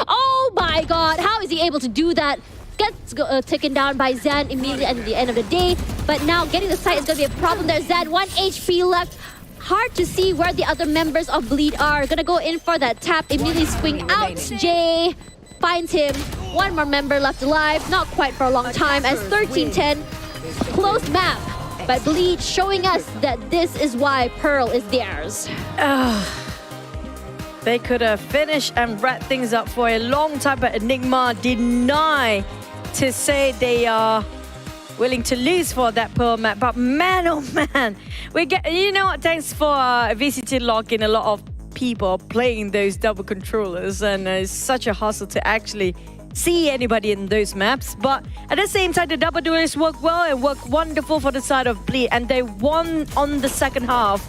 Speaker 6: Oh my god, how is he able to do that? Gets taken down by Zan immediately at the end of the day. But now getting the site is gonna be a problem there. Zan, 1 HP left. Hard to see where the other members of Bleed are. Gonna go in for that tap, immediately swing out. Jay finds him. 1 more member left alive. Not quite for a long time as 13-10. Close map. But Bleed showing us that this is why Pearl is theirs.
Speaker 5: They could have finished and wrapped things up for a long time, but Enigma deny to say they are willing to lose for that Pearl map. But man, oh man, we get, you know what, thanks for VCT locking a lot of people playing those double controllers, and it's such a hassle to actually see anybody in those maps. But at the same time, the double duelists work well and work wonderful for the side of Bleed, and they won on the second half.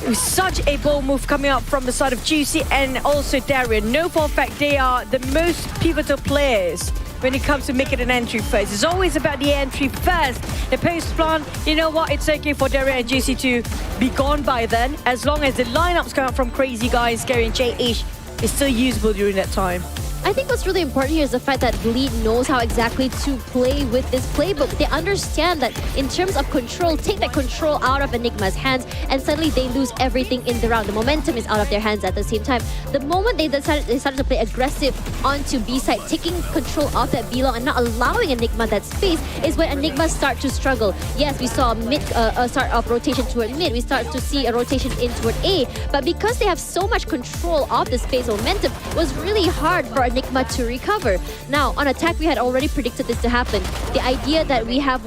Speaker 5: It was such a bold move coming up from the side of Juicy and also Darian. No, for a fact, they are the most pivotal players when it comes to making an entry first. It's always about the entry first. The post plan, you know what? It's okay for Darian and Juicy to be gone by then, as long as the lineups come out from Crazy Guy, Scary and JH is still usable during that time.
Speaker 6: I think what's really important here is the fact that Bleed knows how exactly to play with this playbook. They understand that in terms of control, take that control out of Enigma's hands and suddenly they lose everything in the round. The momentum is out of their hands at the same time. The moment they started to play aggressive onto B side, taking control of that B long and not allowing Enigma that space is when Enigma start to struggle. Yes, we saw a start of rotation toward mid. We start to see a rotation in toward A. But because they have so much control of the space momentum, it was really hard for Enigma to recover. Now, on attack, we had already predicted this to happen. The idea that we have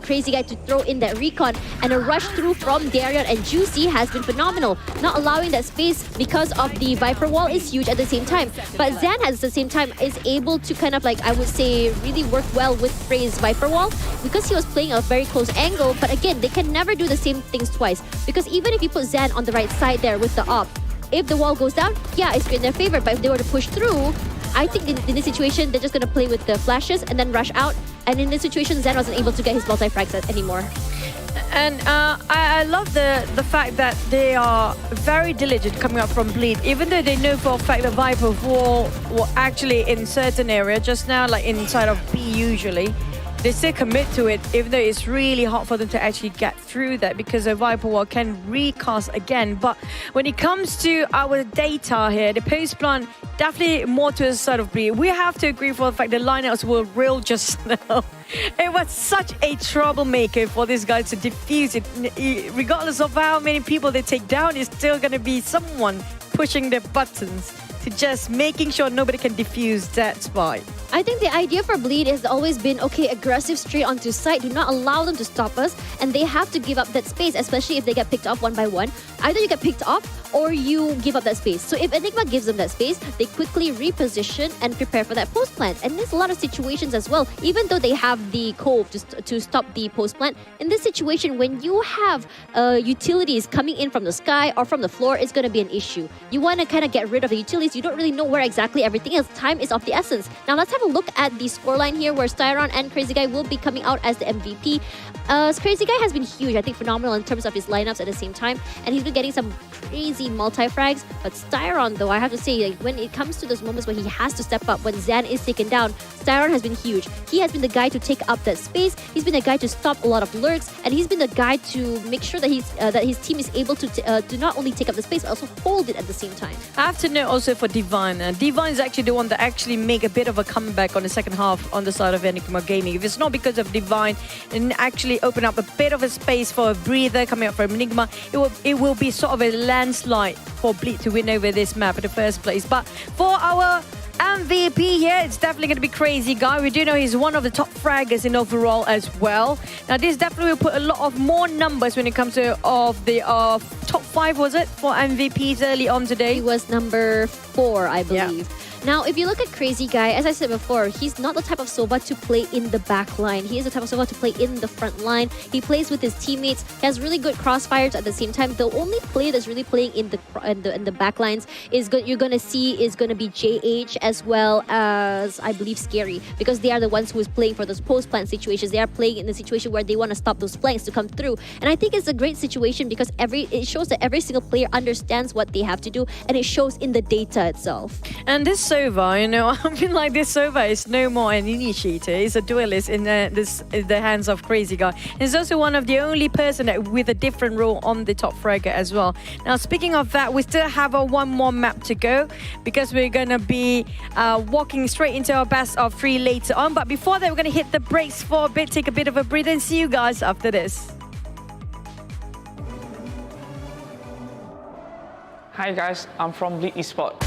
Speaker 6: Crazy Guy to throw in that recon and a rush through from Darian and Juicy has been phenomenal. Not allowing that space because of the Viper wall is huge at the same time. But Zan at the same time is able to kind of like, I would say, really work well with Frey's Viper wall because he was playing a very close angle. But again, they can never do the same things twice because even if you put Zan on the right side there with the op, if the wall goes down, yeah, it's in their favor. But if they were to push through, I think in this situation, they're just going to play with the flashes and then rush out. And in this situation, Zen wasn't able to get his multi-frags anymore.
Speaker 5: And I love the fact that they are very diligent coming up from Bleed, even though they know for a fact that Viper wall were actually in certain area just now, like inside of B usually. They still commit to it, even though it's really hard for them to actually get through that because the Viper wall can recast again. But when it comes to our data here, the post plan definitely more to the side of Bleed. We have to agree for the fact the lineups were real just now. It was such a troublemaker for these guys to defuse it. Regardless of how many people they take down, it's still going to be someone pushing their buttons to just making sure nobody can defuse that spot.
Speaker 6: I think the idea for Bleed has always been, okay, aggressive straight onto site. Do not allow them to stop us. And they have to give up that space, especially if they get picked off one by one. Either you get picked off or you give up that space. So if Enigma gives them that space, they quickly reposition and prepare for that post plant. And there's a lot of situations as well, even though they have the cove to stop the post plant. In this situation, when you have utilities coming in from the sky or from the floor, it's going to be an issue. You want to kind of get rid of the utilities. You don't really know where exactly everything is. Time is of the essence. Now let's have a look at the scoreline here where Styron and Crazy Guy will be coming out as the MVP. Crazy Guy has been huge, I think phenomenal in terms of his lineups at the same time, and he's been getting some crazy multi-frags. But Styron, though, I have to say, like, when it comes to those moments where he has to step up, when Zan is taken down, Styron has been huge. He has been the guy to take up that space, he's been the guy to stop a lot of lurks, and he's been the guy to make sure that his team is able to not only take up the space, but also hold it at the same time.
Speaker 5: I have to note also for Divine. Divine is actually the one that actually make a bit of a comeback on the second half on the side of Enigma Gaming. If it's not because of Divine and actually open up a bit of a space for a breather coming up from Enigma, it will be sort of a landslide for Bleed to win over this map in the first place. But for our MVP here, it's definitely going to be Crazy Guy. We do know he's one of the top fraggers in overall as well. Now this definitely will put a lot of more numbers when it comes to the top 5, was it, for MVPs early on today?
Speaker 6: He was number 4, I believe.
Speaker 5: Yeah.
Speaker 6: Now, if you look at Crazy Guy, as I said before, he's not the type of Sova to play in the back line. He is the type of Sova to play in the front line. He plays with his teammates. He has really good crossfires at the same time. The only player that's really playing in the back lines you're going to see is going to be JH as well as, I believe, Scary, because they are the ones who is playing for those post-plant situations. They are playing in the situation where they want to stop those flanks to come through. And I think it's a great situation because it shows that every single player understands what they have to do, and it shows in the data itself.
Speaker 5: And this Sova, you know, I mean, like, this Sova is no more an initiator. He's a duelist in the hands of Crazy Guy. He's also one of the only person with a different role on the top fragger as well. Now, speaking of that, we still have one more map to go because we're going to be walking straight into our best of 3 later on. But before that, we're going to hit the brakes for a bit, take a bit of a breather, and see you guys after this.
Speaker 9: Hi guys, I'm from Bleed Esports.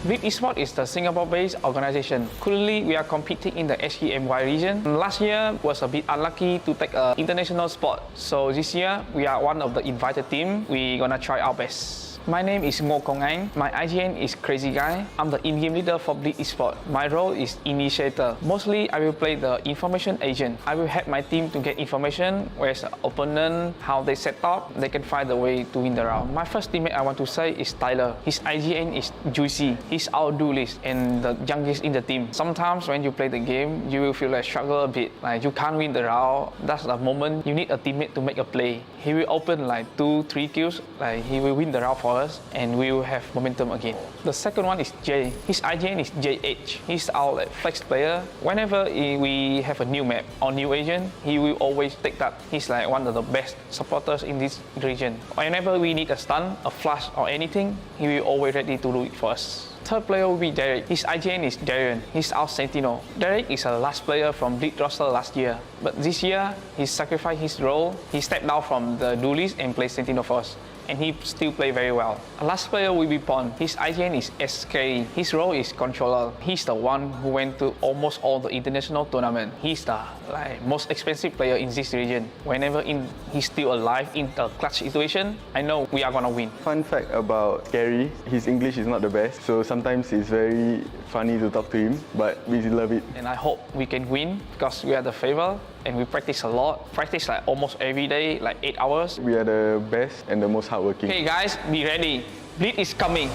Speaker 9: Bleed Esports is the Singapore-based organization. Currently, we are competing in the SEMY region. Last year was a bit unlucky to take an international spot. So this year, we are one of the invited team. We're gonna try our best. My name is Ngô Công Anh. My IGN is Crazy Guy. I'm the in-game leader for Bleed Esports. My role is initiator. Mostly, I will play the information agent. I will help my team to get information, where's the opponent, how they set up, they can find the way to win the round. My first teammate I want to say is Tyler. His IGN is Juicy. He's our duelist and the youngest in the team. Sometimes when you play the game, you will feel like struggle a bit, like you can't win the round. That's the moment you need a teammate to make a play. He will open like 2-3 kills, like he will win the round for us and we will have momentum again. The second one is Jay. His IGN is JH. He's our like, flex player. Whenever we have a new map or new agent, he will always take that. He's like one of the best supporters in this region. Whenever we need a stun, a flash or anything, he will always ready to do it for us. Third player will be Derek. His IGN is Darren. He's our Sentinel. Derek is a last player from Bleed roster last year. But this year, he sacrificed his role. He stepped down from the duelist and played Sentinel for us. And he still play very well. Last player will be Pon. His IGN is SK. His role is controller. He's the one who went to almost all the international tournament. He's the most expensive player in this region. Whenever he's still alive in the clutch situation, I know we are gonna win.
Speaker 10: Fun fact about Gary, his English is not the best, so sometimes it's very funny to talk to him, but we love it.
Speaker 9: And I hope we can win because we are the favor and we practice a lot. Practice like almost every day, like 8 hours.
Speaker 10: We are the best and the most hardworking.
Speaker 9: Okay guys, be ready. Bleed is coming.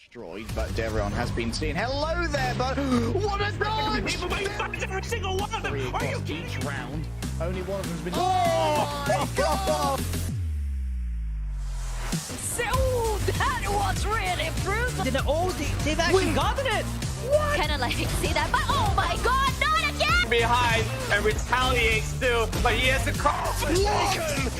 Speaker 1: Destroyed, but Devon has been seen. Hello there, but what a dodge!
Speaker 2: Every single one of them. Are you kidding?
Speaker 1: Each round, only one of them's been. Oh my god!
Speaker 3: So that was really brutal.
Speaker 2: They've actually gotten it.
Speaker 3: Kinda like see that, but oh my god, not again!
Speaker 4: Behind and retaliates still, but he has a confrontation.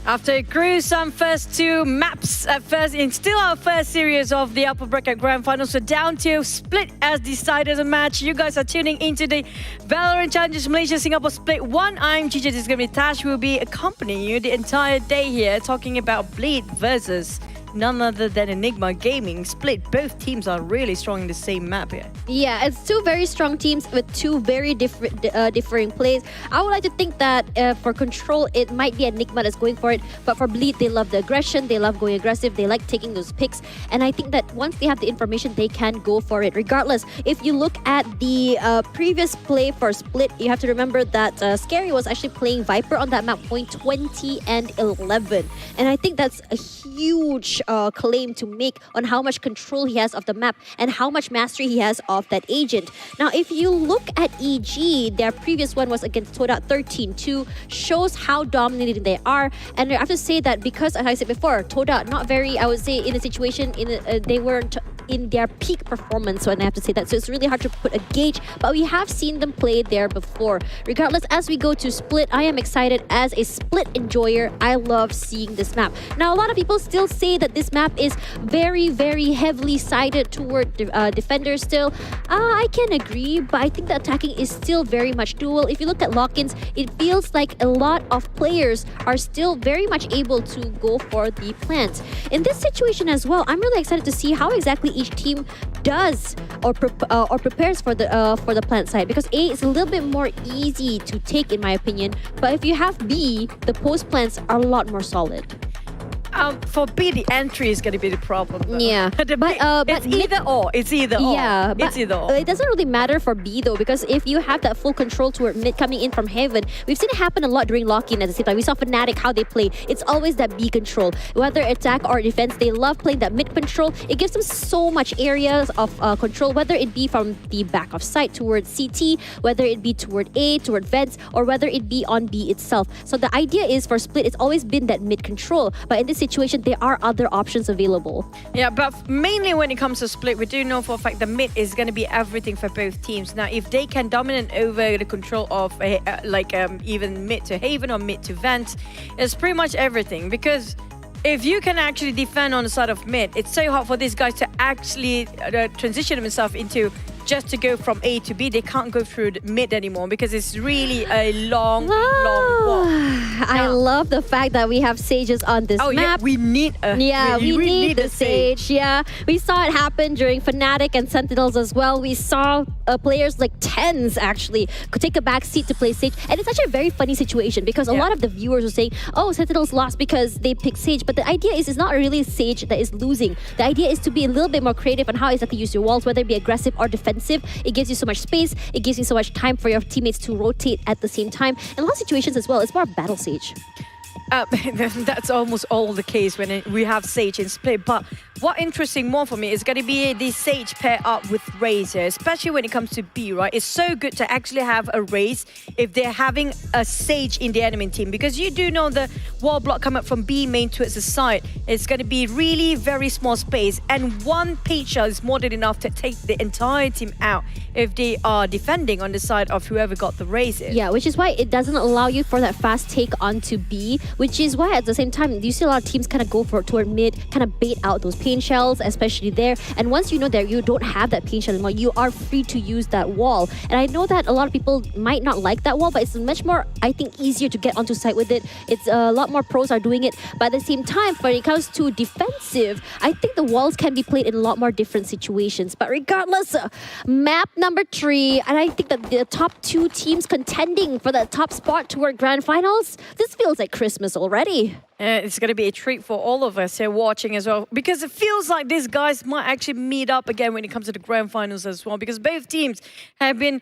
Speaker 5: After a gruesome first two maps at first in still our first series of the upper bracket grand finals, so down to split as decided the match. You guys are tuning into the VALORANT Challengers Malaysia Singapore Split 1. I'm GJ, this is going to be Tash. Will be accompanying you the entire day here talking about Bleed versus none other than Enigma Gaming. Split, both teams are really strong in the same map here.
Speaker 6: Yeah, it's two very strong teams with two very differing plays. I would like to think that for Control, it might be Enigma that's going for it. But for Bleed, they love the aggression. They love going aggressive. They like taking those picks. And I think that once they have the information, they can go for it. Regardless, if you look at the previous play for Split, you have to remember that Scary was actually playing Viper on that map, point 20 and 11. And I think that's a huge claim to make on how much control he has of the map and how much mastery he has of that agent. Now, if you look at EG, their previous one was against Toda 13-2, shows how dominating they are. And I have to say that because, as I said before, Toda not very, I would say, in a situation, they weren't in their peak performance, so I have to say that. So it's really hard to put a gauge, but we have seen them play there before. Regardless, as we go to Split, I am excited as a Split enjoyer. I love seeing this map. Now, a lot of people still say that this map is very, very heavily sided toward defenders still. I can agree, but I think the attacking is still very much doable. If you look at lock-ins, it feels like a lot of players are still very much able to go for the plants. In this situation as well, I'm really excited to see how exactly each team does or prepares for the plant side, because A is a little bit more easy to take in my opinion, but if you have B, the post plants are a lot more solid.
Speaker 5: For B, the entry is going to be the problem, though.
Speaker 6: Yeah, but
Speaker 5: it's either or. It's either or.
Speaker 6: Yeah, but
Speaker 5: it's either or.
Speaker 6: It doesn't really matter for B though, because if you have that full control toward mid coming in from heaven, we've seen it happen a lot during lock-in at the same time. We saw Fnatic how they play. It's always that B control, whether attack or defense. They love playing that mid control. It gives them so much areas of control, whether it be from the back of sight towards CT, whether it be toward A, toward vents, or whether it be on B itself. So the idea is for Split, it's always been that mid control, but in this situation, there are other options available.
Speaker 5: Yeah, but mainly when it comes to Split, we do know for a fact the mid is going to be everything for both teams. Now, if they can dominate over the control of even mid to Haven or mid to Vent, it's pretty much everything. Because if you can actually defend on the side of mid, it's so hard for these guys to actually transition themselves into just to go from A to B. They can't go through the mid anymore because it's really a long walk.
Speaker 6: I love the fact that we have sages on this map.
Speaker 5: Yeah, we need a
Speaker 6: we need the sage. Yeah, we saw it happen during Fnatic and Sentinels as well. We saw players like Tens actually could take a back seat to play sage, and it's actually a very funny situation because a lot of the viewers were saying, "Oh, Sentinels lost because they picked sage," but the idea is it's not really sage that is losing. The idea is to be a little bit more creative on how exactly you use your walls, whether it be aggressive or defensive. It gives you so much space. It gives you so much time for your teammates to rotate at the same time. In a lot of situations as well, it's more battle sage.
Speaker 5: That's almost all the case when we have Sage in Split. But what interesting more for me is going to be the Sage pair up with Raze here, especially when it comes to B, right? It's so good to actually have a Raze if they're having a Sage in the enemy team, because you do know the wall block coming up from B main towards the side. It's going to be really very small space, and one page shot is more than enough to take the entire team out if they are defending on the side of whoever got the Raze in.
Speaker 6: Yeah, which is why it doesn't allow you for that fast take onto B, which is why at the same time you see a lot of teams kind of go toward mid, kind of bait out those pain shells, especially there. And once you know that you don't have that pain shell anymore, you are free to use that wall. And I know that a lot of people might not like that wall, but it's much more, I think, easier to get onto site with it. It's a lot more pros are doing it. But at the same time, when it comes to defensive, I think the walls can be played in a lot more different situations. But regardless, map number 3, and I think that the top 2 teams contending for that top spot toward grand finals, this feels like Christmas already.
Speaker 5: It's going to be a treat for all of us here watching as well, because it feels like these guys might actually meet up again when it comes to the grand finals as well, because both teams have been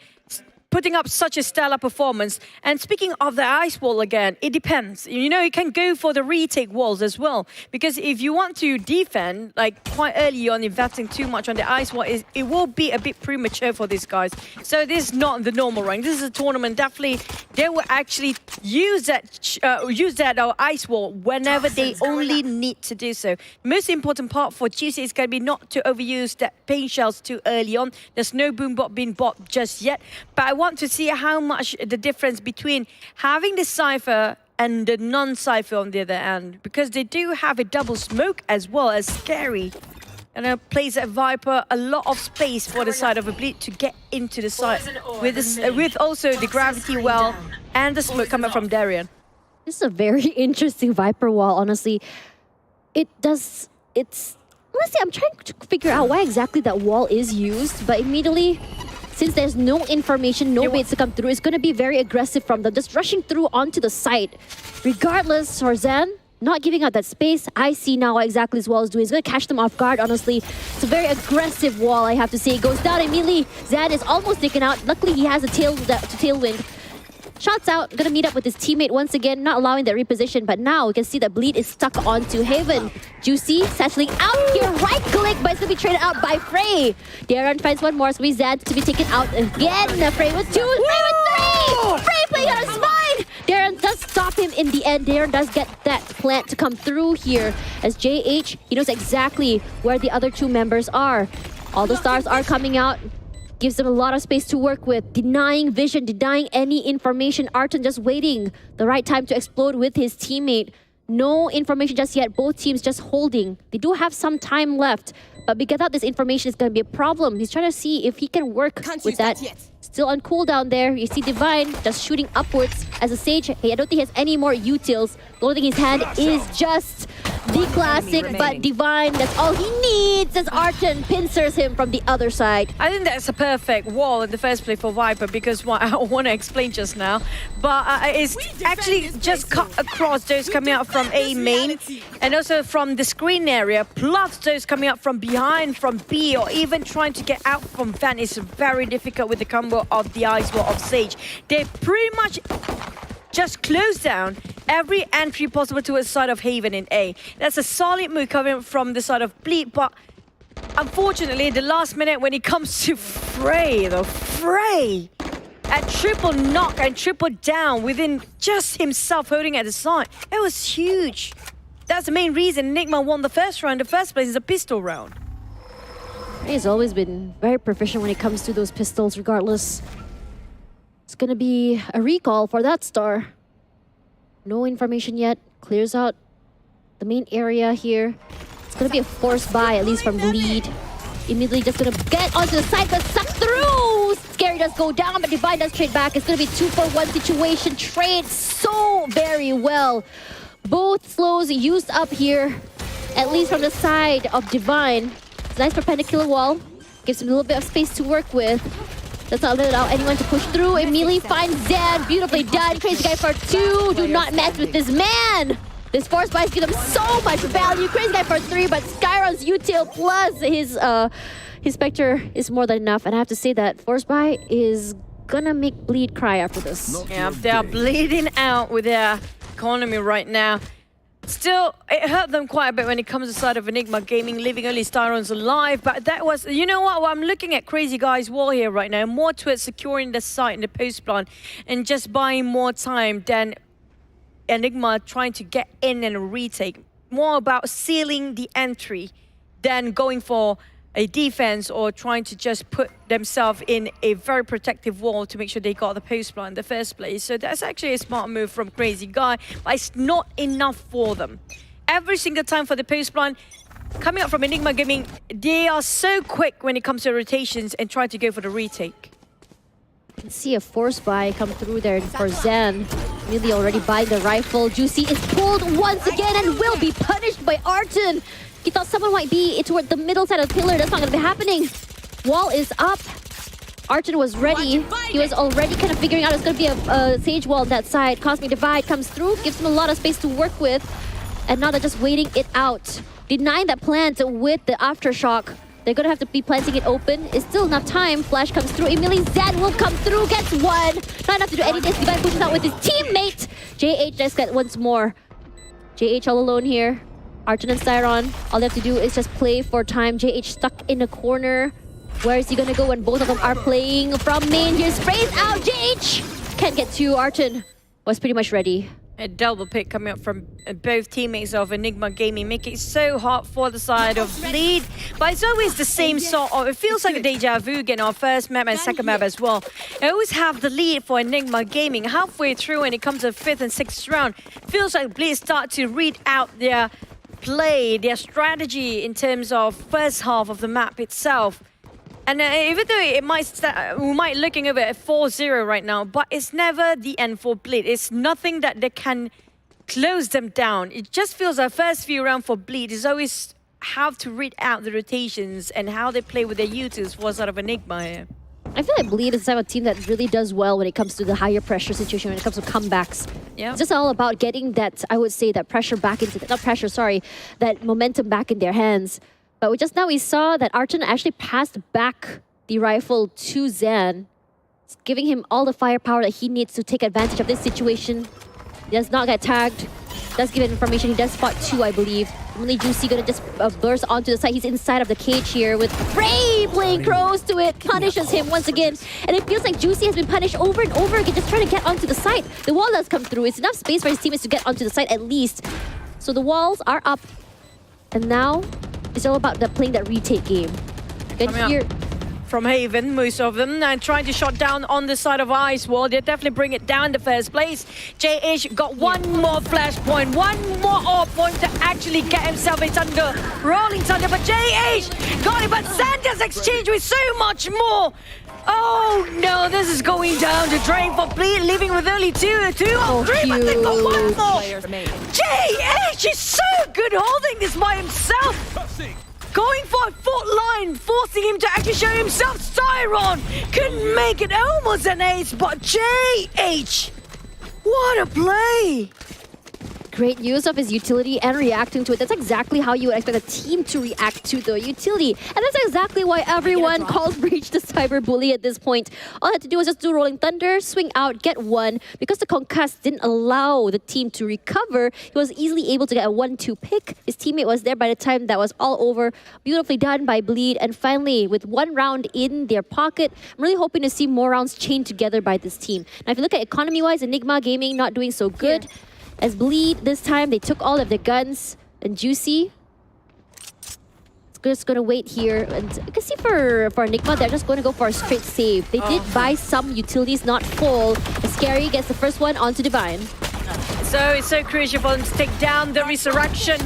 Speaker 5: putting up such a stellar performance. And speaking of the ice wall again, it depends. You know, you can go for the retake walls as well. Because if you want to defend, like quite early on, investing too much on the ice wall, it will be a bit premature for these guys. So this is not the normal rank. This is a tournament. Definitely, they will actually use that ice wall whenever they only need to do so. The most important part for GC is going to be not to overuse that paint shells too early on. There's no boom bot being bought just yet. But I want to see how much the difference between having the Cypher and the non-Cypher on the other end. Because they do have a double smoke as well as Scary. And it plays at Viper a lot of space for the side of a Bleed to get into the side. With also the gravity well and the smoke coming from Darian.
Speaker 6: This is a very interesting Viper wall, honestly. Honestly, I'm trying to figure out why exactly that wall is used, but immediately, since there's no information, no baits to come through, it's going to be very aggressive from them, just rushing through onto the site. Regardless, Sorzan, not giving out that space. I see now what exactly this wall is doing. It's going to catch them off guard, honestly. It's a very aggressive wall, I have to say. It goes down immediately. Zan is almost taken out. Luckily, he has a tailwind. Shots out, gonna meet up with his teammate once again, not allowing that reposition, but now we can see that Bleed is stuck onto Haven. Juicy, satcheling out here, right click, but it's gonna be traded out by Frey. Darren finds one more, so we Zed to be taken out again. Frey with 2, Frey with 3! Frey playing on his spine! Darren does stop him in the end. Darren does get that plant to come through here as JH, he knows exactly where the other 2 members are. All the stars are coming out. Gives them a lot of space to work with, denying vision, denying any information. Arton just waiting the right time to explode with his teammate. No information just yet, both teams just holding. They do have some time left, but without this information, it's going to be a problem. He's trying to see if he can work with that. Still on cooldown there. You see Divine just shooting upwards as a Sage. Hey, I don't think he has any more utils. The only thing in his hand is just the classic, but Divine, that's all he needs as Arton pincers him from the other side.
Speaker 5: I think that's a perfect wall in the first place for Viper because what I want to explain just now, but it's actually just cut across those coming out from A main and also from the screen area, plus those coming out from behind, from B, or even trying to get out from Van is very difficult with the combo of the Ice Wall of Sage. They pretty much just close down every entry possible towards the side of Haven in A. That's a solid move coming from the side of Bleed, but unfortunately, the last minute when it comes to Frey, though, Frey at triple knock and triple down within just himself holding at the side. It was huge. That's the main reason Enigma won the first round. The first place is a pistol round.
Speaker 6: He's always been very proficient when it comes to those pistols, regardless. It's gonna be a recall for that star. No information yet. Clears out the main area here. It's gonna be a forced buy, at least from Bleed. Immediately just gonna get onto the side, but suck through! Scary does go down, but Divine does trade back. It's gonna be 2-for-1 situation. Trade so very well. Both slows used up here, at least from the side of Divine. Nice perpendicular wall. Gives him a little bit of space to work with. Does not allow anyone to push through. Immediately finds Zan. Beautifully done. Crazy Guy for 2. Do not mess with this man. This force buys give him so much value. Crazy Guy for 3, but Skyron's util plus his Spectre is more than enough. And I have to say that force buy is gonna make Bleed cry after this.
Speaker 5: Yeah, they are bleeding out with their economy right now. Still, it hurt them quite a bit when it comes to the side of Enigma Gaming, leaving only Styrons alive. But that was, you know what? Well, I'm looking at Crazy Guy's wall here right now. More towards securing the site in the post plan and just buying more time than Enigma trying to get in and retake. More about sealing the entry than going for a defense or trying to just put themselves in a very protective wall to make sure they got the post plan in the first place. So that's actually a smart move from Crazy Guy, but it's not enough for them. Every single time for the post plan, coming up from Enigma Gaming, they are so quick when it comes to rotations and try to go for the retake.
Speaker 6: You can see a force buy come through there for Zen. Really already buying the rifle. Juicy is pulled once again and will be punished by Arton. He thought someone might be toward the middle side of the pillar. That's not going to be happening. Wall is up. Arton was ready. He was already kind of figuring out it's going to be a Sage wall on that side. Cosmic Divide comes through, gives him a lot of space to work with. And now they're just waiting it out. Denying that plant with the Aftershock. They're gonna have to be planting it open. It's still enough time. Flash comes through. Immediately Zan will come through, gets one. Not enough to do anything. Divine pushes out with his teammate. JH just got once more. JH all alone here. Archon and Styron, all they have to do is just play for time. JH stuck in a corner. Where is he gonna go when both of them are playing from main? Here's sprays out. JH can't get to. Archon was pretty much ready.
Speaker 5: A double pick coming up from both teammates of Enigma Gaming, making it so hard for the side of Bleed. But it's always the same sort of, it feels like a deja vu again, our first map and second map as well. I always have the lead for Enigma Gaming. Halfway through when it comes to 5th and 6th round, feels like Bleed start to read out their play, their strategy in terms of first half of the map itself. And even though it we might looking over at 4-0 right now, but it's never the end for Bleed. It's nothing that they can close them down. It just feels like first few rounds for Bleed is always have to read out the rotations and how they play with their uses for sort of Enigma here.
Speaker 6: I feel like Bleed is the type of team that really does well when it comes to the higher pressure situation, when it comes to comebacks.
Speaker 5: Yeah.
Speaker 6: It's just all about getting that, I would say, that pressure back into, not pressure, sorry, that momentum back in their hands. But just now we saw that Archon actually passed back the rifle to Zan, giving him all the firepower that he needs to take advantage of this situation. He does not get tagged. Does give it information. He does spot 2, I believe. Only Juicy gonna just burst onto the side. He's inside of the cage here with Ray playing close to it. Punishes him once again. And it feels like Juicy has been punished over and over again, just trying to get onto the side. The wall does come through. It's enough space for his teammates to get onto the side at least. So the walls are up. And now it's all about playing that retake game. Good here.
Speaker 5: From Haven, most of them, and trying to shot down on the side of Ice Wall. They definitely bring it down in the first place. JH got one more flashpoint, one more AWP point to actually get himself a Thunder, Rolling Thunder, but JH got it, but Sanders exchange with so much more. Oh no, this is going down the drain for Bleed, leaving with only 2 on 3, but they've got one more. JH is so good holding this by himself. Going for a foot line, forcing him to actually show himself. Styron couldn't make it, almost an ace, but JH, what a play!
Speaker 6: Great use of his utility and reacting to it. That's exactly how you would expect a team to react to the utility. And that's exactly why everyone called Breach the cyberbully at this point. All I had to do was just do Rolling Thunder, swing out, get one. Because the concuss didn't allow the team to recover, he was easily able to get a 1-2 pick. His teammate was there by the time that was all over. Beautifully done by Bleed. And finally, with 1 round in their pocket, I'm really hoping to see more rounds chained together by this team. Now, if you look at economy-wise, Enigma Gaming not doing so good. As Bleed, this time, they took all of their guns. And Juicy, just gonna wait here. And you can see for Enigma, they're just gonna go for a straight save. They did buy some utilities, not full. Scary gets the first one onto Divine.
Speaker 5: So it's so crucial for them to take down the Resurrection.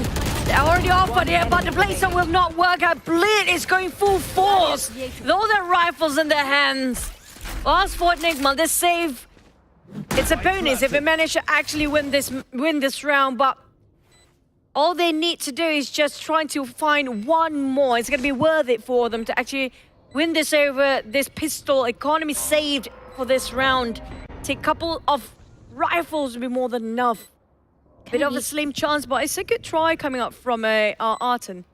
Speaker 5: They're already offered here, but the placement will not work out. Bleed is going full force with all their rifles in their hands. Well, as for Enigma, this save, it's a bonus if they manage to actually win this round, but all they need to do is just trying to find one more. It's going to be worth it for them to actually win this over. This pistol economy saved for this round. Take a couple of rifles would be more than enough. Bit of a slim chance, but it's a good try coming up from Arton.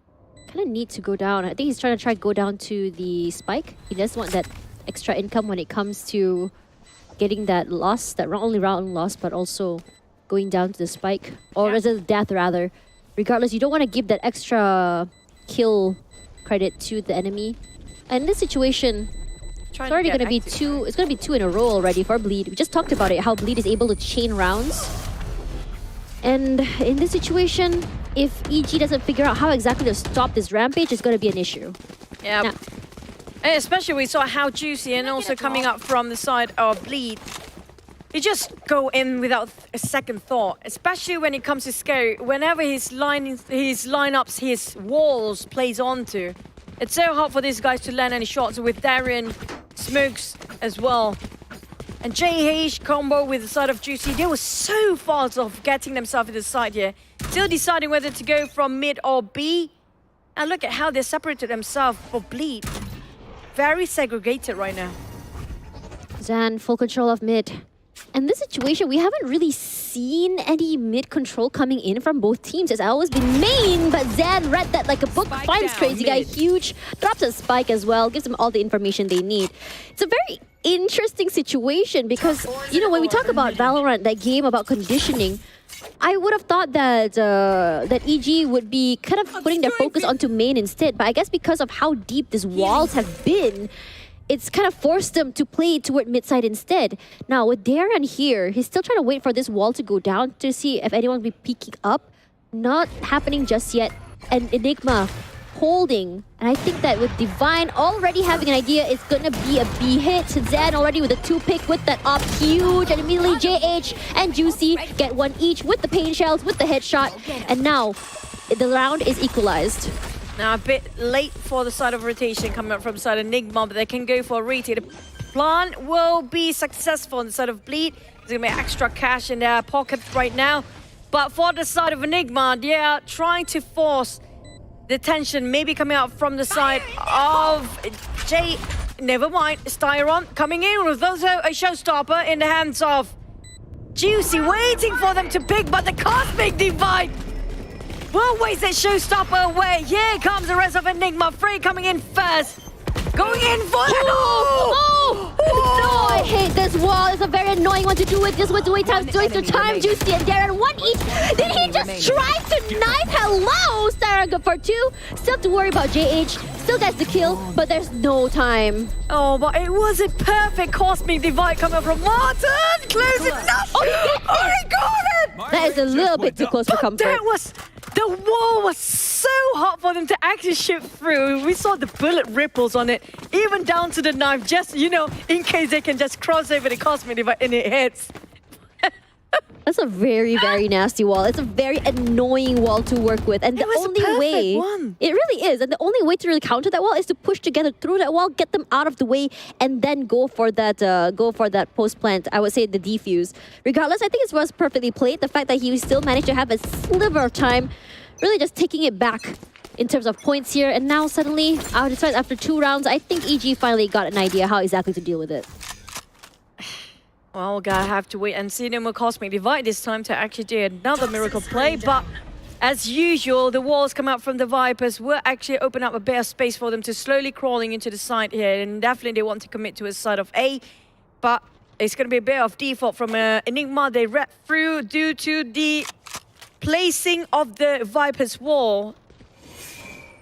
Speaker 6: Kind of need to go down. I think he's trying to go down to the spike. He does want that extra income when it comes to getting that loss, that only round loss, but also going down to the spike. Or death, rather. Regardless, you don't want to give that extra kill credit to the enemy. And in this situation, it's already going to be 2. It's going to be 2 in a row already for Bleed. We just talked about it, how Bleed is able to chain rounds. And in this situation, if EG doesn't figure out how exactly to stop this rampage, it's going to be an issue.
Speaker 5: Yeah.
Speaker 6: Now,
Speaker 5: especially we saw how Juicy and also coming up from the side of Bleed. You just go in without a second thought, especially when it comes to Scary. Whenever his lineups, his walls plays onto, it's so hard for these guys to land any shots with Darren, Smokes as well. And JH combo with the side of Juicy, they were so fast off getting themselves to the side here. Still deciding whether to go from mid or B. And look at how they separated themselves for Bleed. Very segregated right now.
Speaker 6: Zan, full control of mid. And this situation, we haven't really seen seen any mid control coming in from both teams. It's always been main, but Zan read that like a book, finds Crazy Guy huge, drops a spike as well, gives them all the information they need. It's a very interesting situation because, you know, when we talk about Valorant, that game about conditioning, I would have thought that that EG would be kind of putting their focus onto main instead, but I guess because of how deep these walls have been, it's kind of forced them to play toward mid-side instead. Now, with Darren here, he's still trying to wait for this wall to go down to see if anyone will be peeking up. Not happening just yet. And Enigma holding. And I think that with Divine already having an idea, it's gonna be a B hit. Zan already with a 2-pick with that op, huge. And immediately JH and Juicy get one each with the pain shells, with the headshot. And now, the round is equalized.
Speaker 5: Now a bit late for the side of rotation coming up from side of Enigma, but they can go for a retake. The plan will be successful on the side of Bleed. There's gonna be extra cash in their pocket right now. But for the side of Enigma, they are trying to force the tension, maybe coming out from the side of never mind, Styron coming in with also a showstopper in the hands of Juicy, waiting for them to pick, but the Cosmic Divide will waste that showstopper away. Here comes the rest of Enigma. Frey coming in first. Going in for it.
Speaker 6: No, I hate this wall. It's a very annoying one to do with. Just with the way times doing through time. Juicy and Darren, one each. Did he just try to knife? Hello, Sarah good for 2. Still have to worry about JH. Still gets the kill, but there's no time.
Speaker 5: Oh, but it was a perfect Cosmic Divide coming from Martin. Close enough. Oh, he got it.
Speaker 6: That is a little bit too close for comfort.
Speaker 5: The wall was so hot for them to actually shoot through. We saw the bullet ripples on it, even down to the knife, just, you know, in case they can just cross over the Cosmic Divide and it hits.
Speaker 6: That's a very, very nasty wall. It's a very annoying wall to work with. And the only way... It really is. And the only way to really counter that wall is to push together through that wall, get them out of the way, and then go for that post plant. I would say the defuse. Regardless, I think it was perfectly played. The fact that he still managed to have a sliver of time, really just taking it back in terms of points here. And now suddenly, after 2 rounds, I think EG finally got an idea how exactly to deal with it.
Speaker 5: Well, we're gonna have to wait and see. No more Cosmic Divide this time to actually do another miracle play. But as usual, the walls come out from the Vipers will actually open up a bit of space for them to slowly crawling into the side here. And definitely they want to commit to a side of A. But it's gonna be a bit of default from Enigma. They read through due to the placing of the Vipers wall,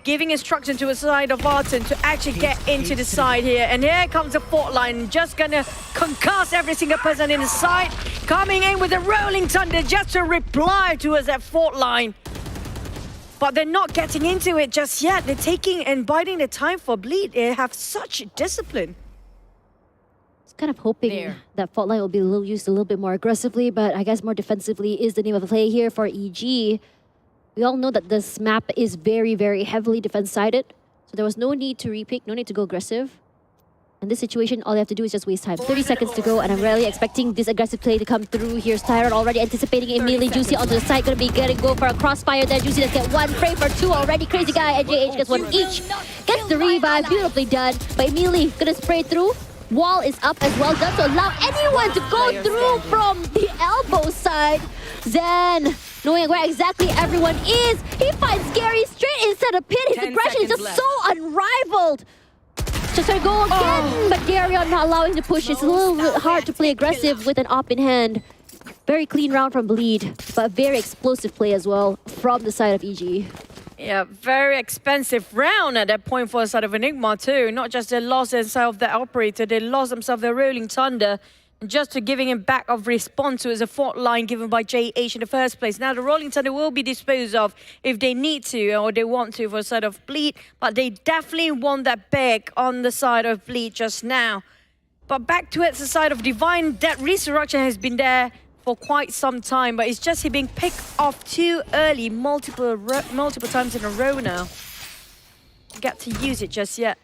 Speaker 5: giving instruction to a side of Arton to actually get into the side here. And here comes the Fort line, just gonna concuss every single person in the side. Coming in with a rolling thunder just to reply to us at Fort line. But they're not getting into it just yet. They're taking and biding the time for Bleed. They have such discipline.
Speaker 6: Kind of hoping that fault line will be used a little bit more aggressively, but I guess more defensively is the name of the play here for EG. We all know that this map is very, very heavily defense-sided, so there was no need to repick, no need to go aggressive. In this situation, all they have to do is just waste time. 30 seconds to go, and I'm really expecting this aggressive play to come through here. Styron already anticipating immediately. Juicy onto the side, gonna be getting go for a crossfire there. Juicy does get 1, Frey for 2 already. Crazy Guy and JH gets 1 each. Gets the revive, beautifully done, but immediately gonna spray through. Wall is up as well, doesn't allow anyone to go through from the elbow side. Zan, knowing where exactly everyone is, he finds Gary straight inside a pit. His aggression is just so unrivaled. Just gonna go again, but Gary not allowing to push. It's a little bit hard to play aggressive with an op in hand. Very clean round from Bleed, but very explosive play as well from the side of EG.
Speaker 5: Yeah, very expensive round at that point for the side of Enigma too. Not just they lost themselves their operator, they lost themselves their rolling thunder. And just to giving him back of response to as a fault line given by JH in the first place. Now the rolling thunder will be disposed of if they need to or they want to for the side of Bleed. But they definitely want that back on the side of Bleed just now. But back towards the side of Divine, that resurrection has been there for quite some time, but it's just he being picked off too early, multiple times in a row now. Get to use it just yet.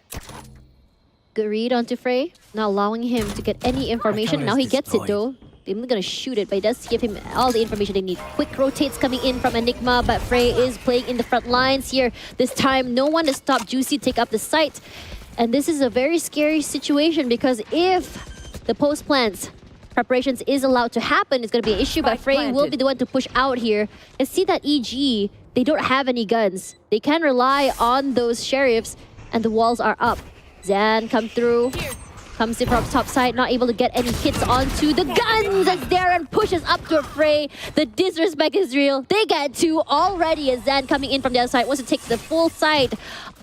Speaker 6: Good read onto Frey, not allowing him to get any information. Now he gets it though. They're not gonna shoot it, but it does give him all the information they need. Quick rotates coming in from Enigma, but Frey is playing in the front lines here. This time, no one to stop Juicy take up the site. And this is a very scary situation because if the post plants preparations is allowed to happen, it's going to be an issue, but Frey will be the one to push out here. And see that EG, they don't have any guns. They can rely on those sheriffs, and the walls are up. Zan come through. Comes in from top side, not able to get any hits onto the guns as Darren pushes up to a Frey. The disrespect is real. They get 2 already as Zan coming in from the other side wants to take the full side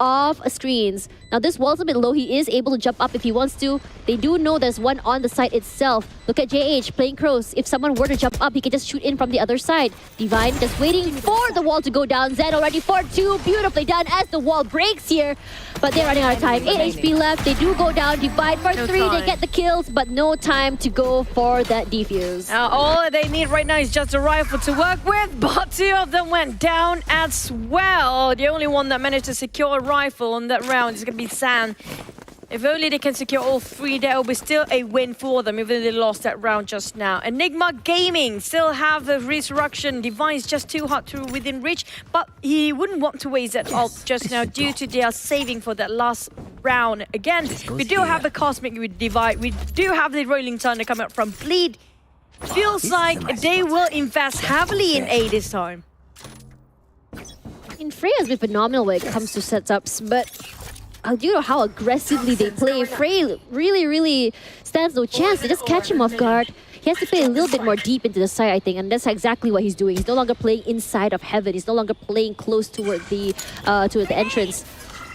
Speaker 6: of screens. Now this wall's a bit low. He is able to jump up if he wants to. They do know there's one on the side itself. Look at JH playing crows. If someone were to jump up, he can just shoot in from the other side. Divine just waiting for the wall to go down. Zan already for 2. Beautifully done as the wall breaks here. But they're running out of time. 8 HP left. They do go down. Divine for 3. They get the kills, but no time to go for that defuse.
Speaker 5: All they need right now is just a rifle to work with, but 2 of them went down as well. The only one that managed to secure a rifle on that round is going to be San. If only they can secure all 3, that will be still a win for them, even though they lost that round just now. Enigma Gaming still have the resurrection. Divine is just too hard to within reach, but he wouldn't want to waste that ult just now due to they are saving for that last round. Again, we do have the Cosmic with Divine. We do have the Rolling Thunder coming up from Bleed. Feels like they will invest heavily in A this time.
Speaker 6: Frey has been phenomenal when it comes to setups, but you know how aggressively they play. Frey really stands no chance. They just catch him off guard. He has to play a little bit more deep into the side, I think, and that's exactly what he's doing. He's no longer playing inside of Heaven. He's no longer playing close toward the entrance.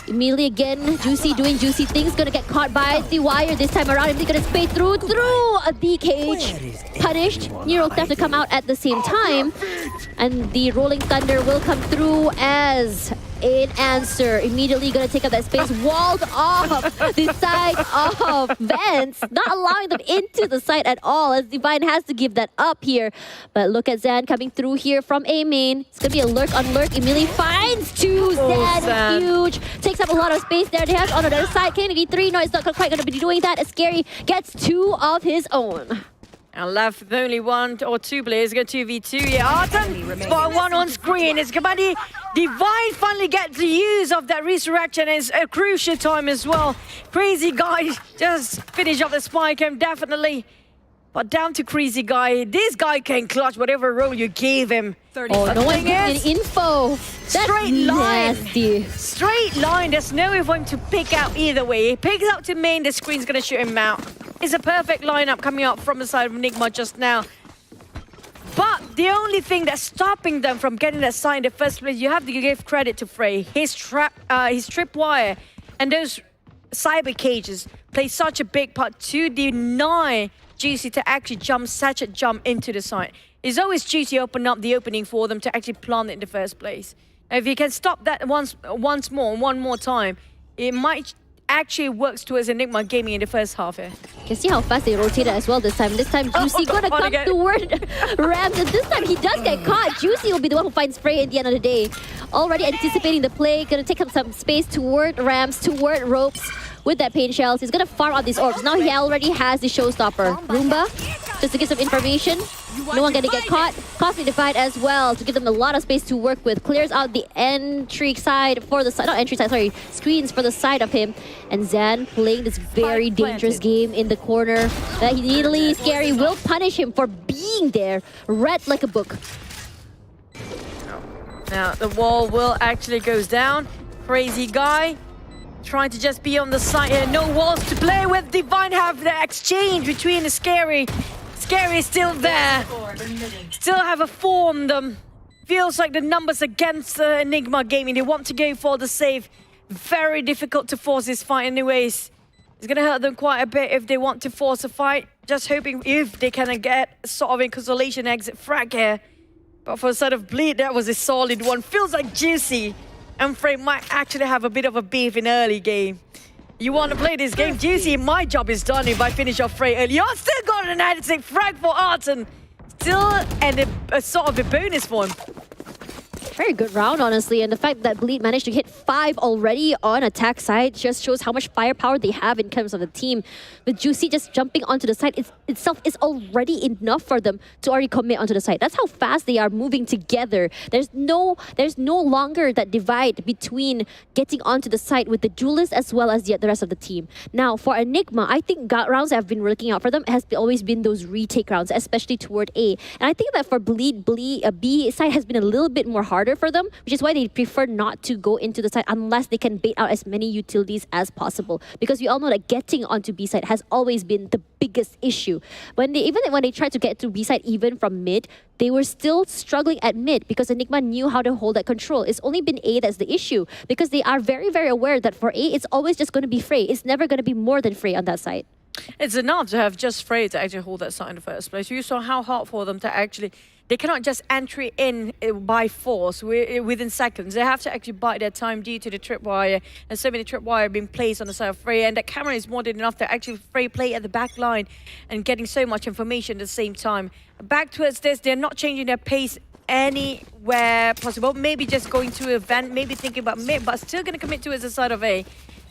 Speaker 6: Immediately again, Juicy doing Juicy things. Gonna get caught by the wire this time around. He's gonna spade through the cage. Punished. Neural Theft to come out at the same time. And the Rolling Thunder will come through as an answer. Immediately gonna take up that space. Walled off the side of Vents. Not allowing them into the site at all, as Divine has to give that up here. But look at Zan coming through here from A main. It's gonna be a lurk on lurk. Immediately finds 2. Zan, huge. Takes up a lot of space there. They have on the other side. Kennedy 3. No, it's not quite gonna be doing that. As Scary gets 2 of his own.
Speaker 5: And left with only 1 or 2 players. Go 2v2. Yeah, Artem spot 1 on screen. It's Kabaddi. Divine finally gets the use of that resurrection. It's a crucial time as well. Crazy Guy just finished off the spike and definitely. But down to Crazy Guy. This guy can clutch whatever role you gave him.
Speaker 6: Oh, no one's getting any info.
Speaker 5: Straight line.
Speaker 6: Nasty.
Speaker 5: Straight line. There's no way for him to pick out either way. He picks out to main, the screen's going to shoot him out. It's a perfect lineup coming up from the side of Enigma just now. But the only thing that's stopping them from getting that side in the first place, you have to give credit to Frey. His tripwire and those cyber cages play such a big part to deny Juicy to actually jump into the side. It's always Juicy open up the opening for them to actually plant it in the first place. Now, if you can stop that one more time, it might actually works towards Enigma Gaming in the first half here.
Speaker 6: You can see how fast they rotated as well this time. This time, Juicy gonna come toward Rams, and this time he does get caught. Juicy will be the one who finds Frey at the end of the day. Already anticipating the play, gonna take up some space toward Rams, toward Ropes. With that pain shells, he's gonna farm out these orbs. Now he already has the showstopper. Roomba, just to give some information. No one gonna get caught. Costly Divide as well to give them a lot of space to work with. Clears out the entry side for the side, not entry side, sorry, screens for the side of him. And Zan playing this very dangerous game in the corner. That he immediately Scary will punish him for being there. Read like a book.
Speaker 5: Now the wall will actually goes down. Crazy Guy trying to just be on the side here. No walls to play with. Divine have the exchange between the Scary. Scary is still there. Still have a form them. Feels like the numbers against Enigma Gaming. They want to go for the save. Very difficult to force this fight anyways. It's going to hurt them quite a bit if they want to force a fight. Just hoping if they can get sort of a consolation exit frag here. But for a side of Bleed, that was a solid one. Feels like Juicy and Frey might actually have a bit of a beef in early game. You want to play this game, Juicy? My job is done if I finish off Frey early. You're still got an additive frag for Arton. Still and a sort of a bonus for him.
Speaker 6: very good round, honestly. And the fact that Bleed managed to hit 5 already on attack side just shows how much firepower they have in terms of the team. With Juicy just jumping onto the side itself is already enough for them to already commit onto the side. That's how fast they are moving together. There's no longer that divide between getting onto the side with the duelist as well as the rest of the team. Now, for Enigma, I think rounds that have been working out for them has always been those retake rounds, especially toward A. And I think that for Bleed, B side has been a little bit more harder for them, which is why they prefer not to go into the side unless they can bait out as many utilities as possible. Because we all know that getting onto B side has always been the biggest issue. Even when they tried to get to B side even from mid, they were still struggling at mid because Enigma knew how to hold that control. It's only been A that's the issue because they are very, very aware that for A, it's always just going to be Frey. It's never going to be more than Frey on that side.
Speaker 5: It's enough to have just Frey to actually hold that side in the first place. You saw how hard for them to actually... They cannot just entry in by force within seconds. They have to actually bide their time due to the tripwire. And so many tripwire being placed on the side of Frey. And that camera is more than enough to actually Frey play at the back line and getting so much information at the same time. Back towards this, they're not changing their pace anywhere possible. Maybe just going to a vent, maybe thinking about mid, but still going to commit towards the side of A.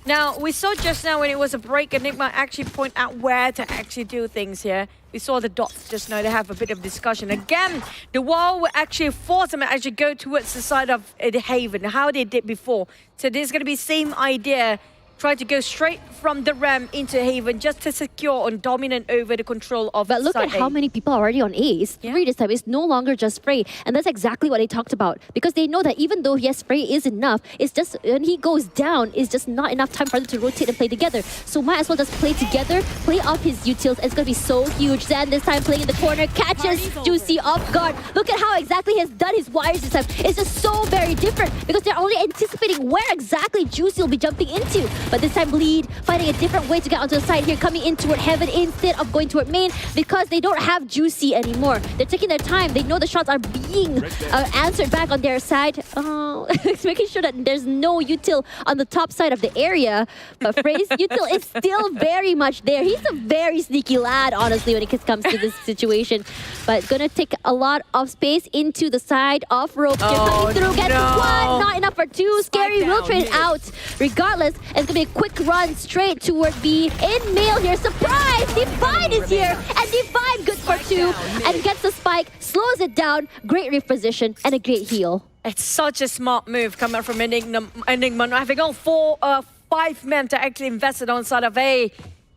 Speaker 5: Now, we saw just now when it was a break, Enigma actually point out where to actually do things here. We saw the dots just now, they have a bit of discussion. Again, the wall will actually force them to actually go towards the side of the Haven, how they did before. So there's going to be the same idea. Try to go straight from the ramp into Haven just to secure and dominant over the control of
Speaker 6: But look
Speaker 5: side
Speaker 6: at how
Speaker 5: A.
Speaker 6: many people are already on A. It's 3 this time. It's no longer just Frey. And that's exactly what they talked about. Because they know that even though, yes, Frey is enough, it's just when he goes down, it's just not enough time for them to rotate and play together. So might as well just play together, play off his utils. It's going to be so huge. Zan this time playing in the corner, catches Juicy off guard. Look at how exactly he has done his wires this time. It's just so very different because they're only anticipating where exactly Juicy will be jumping into. But this time, Bleed finding a different way to get onto the side here, coming in toward Heaven instead of going toward main because they don't have Juicy anymore. They're taking their time. They know the shots are being answered back on their side. Making sure that there's no util on the top side of the area. But Frey's util is still very much there. He's a very sneaky lad, honestly, when it comes to this situation. But gonna take a lot of space into the side of Rope. They're coming through, gets 1, not enough for 2. Scary will trade out. Regardless, it's gonna be a quick run straight toward B. In mail here, surprise! Divine is here, and Divine good for 2, and gets the spike, slows it down, great reposition, and a great heal.
Speaker 5: It's such a smart move coming from Enigma. Having all 5 men to actually invest it on side of A.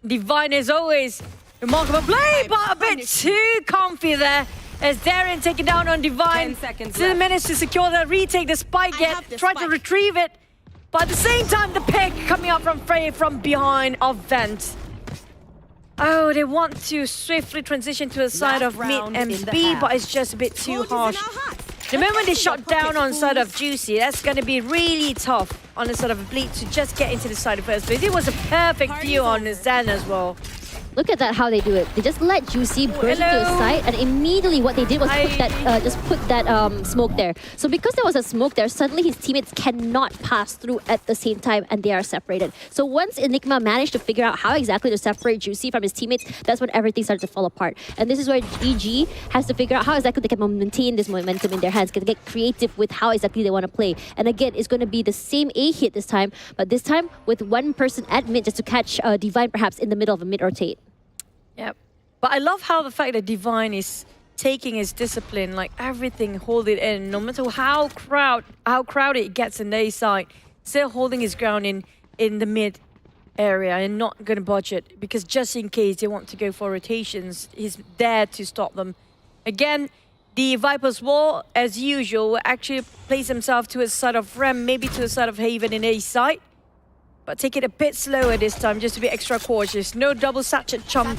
Speaker 5: Divine is always remarkable play, but a bit too comfy there. As Darren taking down on Divine.
Speaker 11: 10 seconds
Speaker 5: Still
Speaker 11: left.
Speaker 5: managed to secure the retake, the spike yet, try to retrieve it. But at the same time, the pick coming up from Frey from behind of Vent. Oh, they want to swiftly transition to the side of mid and B, but it's just a bit too harsh. The moment they shot down on side of Juicy, that's going to be really tough on the side of Bleed to just get into the side of first place. It was a perfect view on Zan as well.
Speaker 6: Look at that, how they do it. They just let Juicy burst into the side, and immediately what they did was put that smoke there. So because there was a smoke there, suddenly his teammates cannot pass through at the same time, and they are separated. So once Enigma managed to figure out how exactly to separate Juicy from his teammates, that's when everything started to fall apart. And this is where EG has to figure out how exactly they can maintain this momentum in their hands, can get creative with how exactly they want to play. And again, it's going to be the same A hit this time, but this time with one person at mid just to catch Divine perhaps in the middle of a mid rotate.
Speaker 5: Yep. But I love how the fact that Divine is taking his discipline, like everything, hold it in, no matter how crowded it gets in the A side, still holding his ground in the mid area and not going to budge it, because just in case they want to go for rotations, he's there to stop them. Again, the Viper's Wall, as usual, will actually place himself to the side of Rem, maybe to the side of Haven in A side. But take it a bit slower this time, just to be extra cautious. No double satchet chump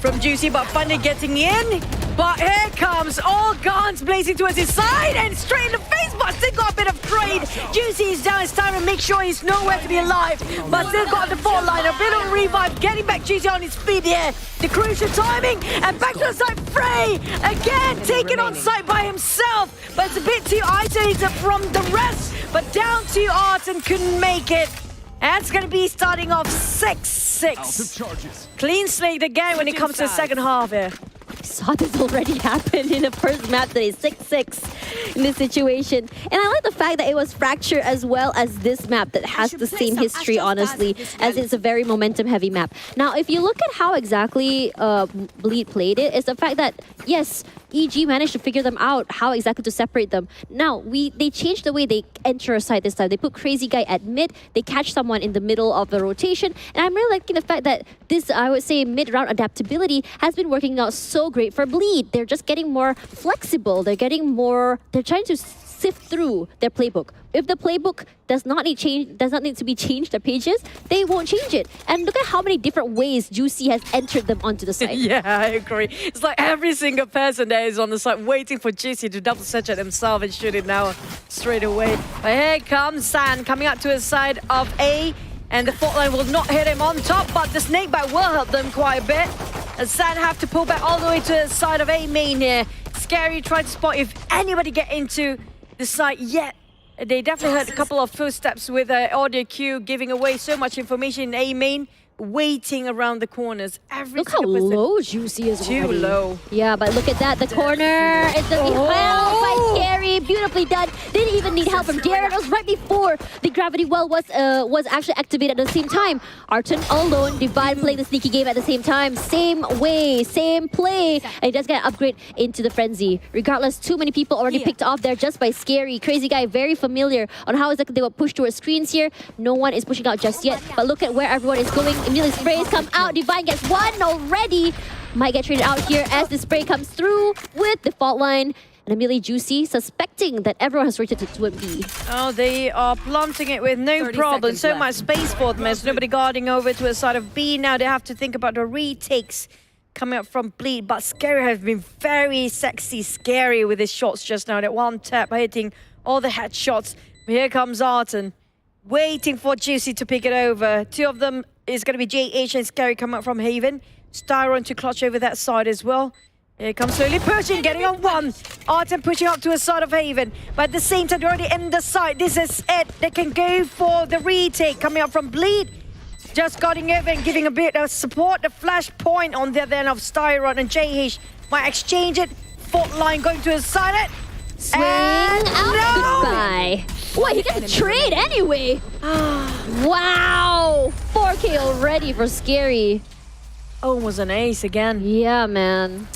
Speaker 5: from Juicy, but finally getting in. But here comes all guns blazing towards his side and straight in the face, but still got a bit of trade. Juicy is down, it's time to make sure he's nowhere to be alive, but still got the fall line, a bit of revive, getting back Juicy on his feet here. The crucial timing, and back to the side, Frey, again taken on site by himself, but it's a bit too isolated from the rest, but down to Art and couldn't make it. That's going to be starting off 6-6. Clean slate again when it comes to the second half here.
Speaker 6: Saw this already happen in the first map today. 6-6. in this situation. And I like the fact that it was Fracture as well as this map that has the same history, honestly, as it's a very momentum-heavy map. Now, if you look at how exactly Bleed played it, it's the fact that, yes, EG managed to figure them out, how exactly to separate them. Now, they changed the way they enter a site this time. They put Crazy Guy at mid, they catch someone in the middle of the rotation, and I'm really liking the fact that this, I would say, mid-round adaptability has been working out so great for Bleed. They're just getting more flexible, they're trying to sift through their playbook. If the playbook does not need to be changed, the pages, they won't change it. And look at how many different ways Juicy has entered them onto the site.
Speaker 5: Yeah, I agree. It's like every single person there is on the site waiting for Juicy to double search it themselves and shoot it now straight away. But here comes San coming up to his side of A, and the fault line will not hit him on top, but the snakebite will help them quite a bit. And San have to pull back all the way to the side of A main here. Scary tried to spot if anybody get into the site yet. They definitely heard a couple of footsteps with audio cue giving away so much information in A main, waiting around the corners.
Speaker 6: Look how low Juicy is already.
Speaker 5: Too low.
Speaker 6: Yeah, but look at that. The corner is going to be held by Scary. Beautifully done. Didn't even need help from Darren. It was right before the gravity well was actually activated at the same time. Arton alone, Divine playing the sneaky game at the same time. Same way, same play. And he does get an upgrade into the Frenzy. Regardless, too many people already picked off there just by Scary. Crazy Guy, very familiar on how exactly they will push towards screens here. No one is pushing out just yet. But look at where everyone is going. Immediately sprays come out. Divine gets one already. Might get traded out here as the spray comes through with the fault line. And immediately Juicy suspecting that everyone has rotated to a B.
Speaker 5: Oh, they are planting it with no problem. So much space for them. There's nobody guarding over to a side of B. Now they have to think about the retakes coming up from Bleed. But Scary has been very sexy Scary with his shots just now. That one tap hitting all the headshots. Here comes Arton, waiting for Juicy to pick it over. Two of them is going to be JH and Scary coming up from Haven. Styron to clutch over that side as well. Here comes slowly pushing, getting on one. Arton pushing up to a side of Haven. But at the same time, they're already in the side. This is it. They can go for the retake coming up from Bleed. Just guarding over and giving a bit of support. The flash point on the other end of Styron and JH might exchange it. Fault line going to his side.
Speaker 6: Swing out. No! Goodbye. What, he gets a trade anyway. Wow. 4K already for Scary.
Speaker 5: Almost an ace again.
Speaker 6: Yeah, man.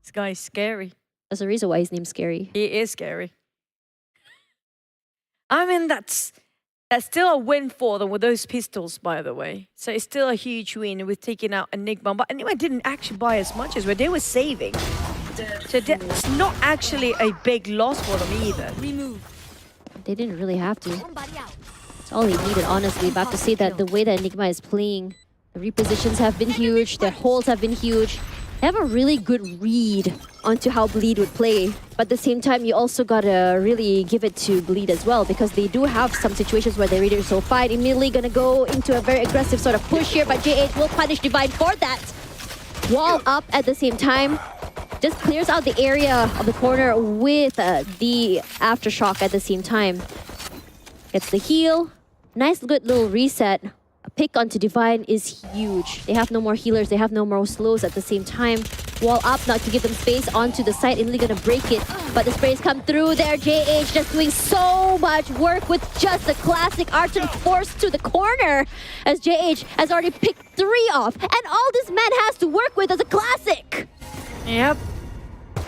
Speaker 5: This guy's scary.
Speaker 6: That's the reason why his name's Scary.
Speaker 5: He is scary. I mean, that's still a win for them with those pistols, by the way. So it's still a huge win with taking out Enigma. But Enigma didn't actually buy as much as where they were saving. So it's not actually a big loss for them either.
Speaker 6: They didn't really have to. That's all they needed, honestly. But I have to say that the way that Enigma is playing, the repositions have been huge, their holds have been huge. They have a really good read onto how Bleed would play. But at the same time, you also gotta really give it to Bleed as well, because they do have some situations where they're ready to so fight. Immediately gonna go into a very aggressive sort of push here, but JH will punish Divine for that. Wall up at the same time. Just clears out the area of the corner with the Aftershock at the same time. Gets the heal. Nice good little reset. A pick onto Divine is huge. They have no more healers, they have no more slows at the same time. Wall up, not to give them space onto the site. Immediately gonna break it. But the sprays come through there. JH just doing so much work with just the classic Arton forced to the corner. As JH has already picked 3 off. And all this man has to work with is a classic.
Speaker 5: Yep.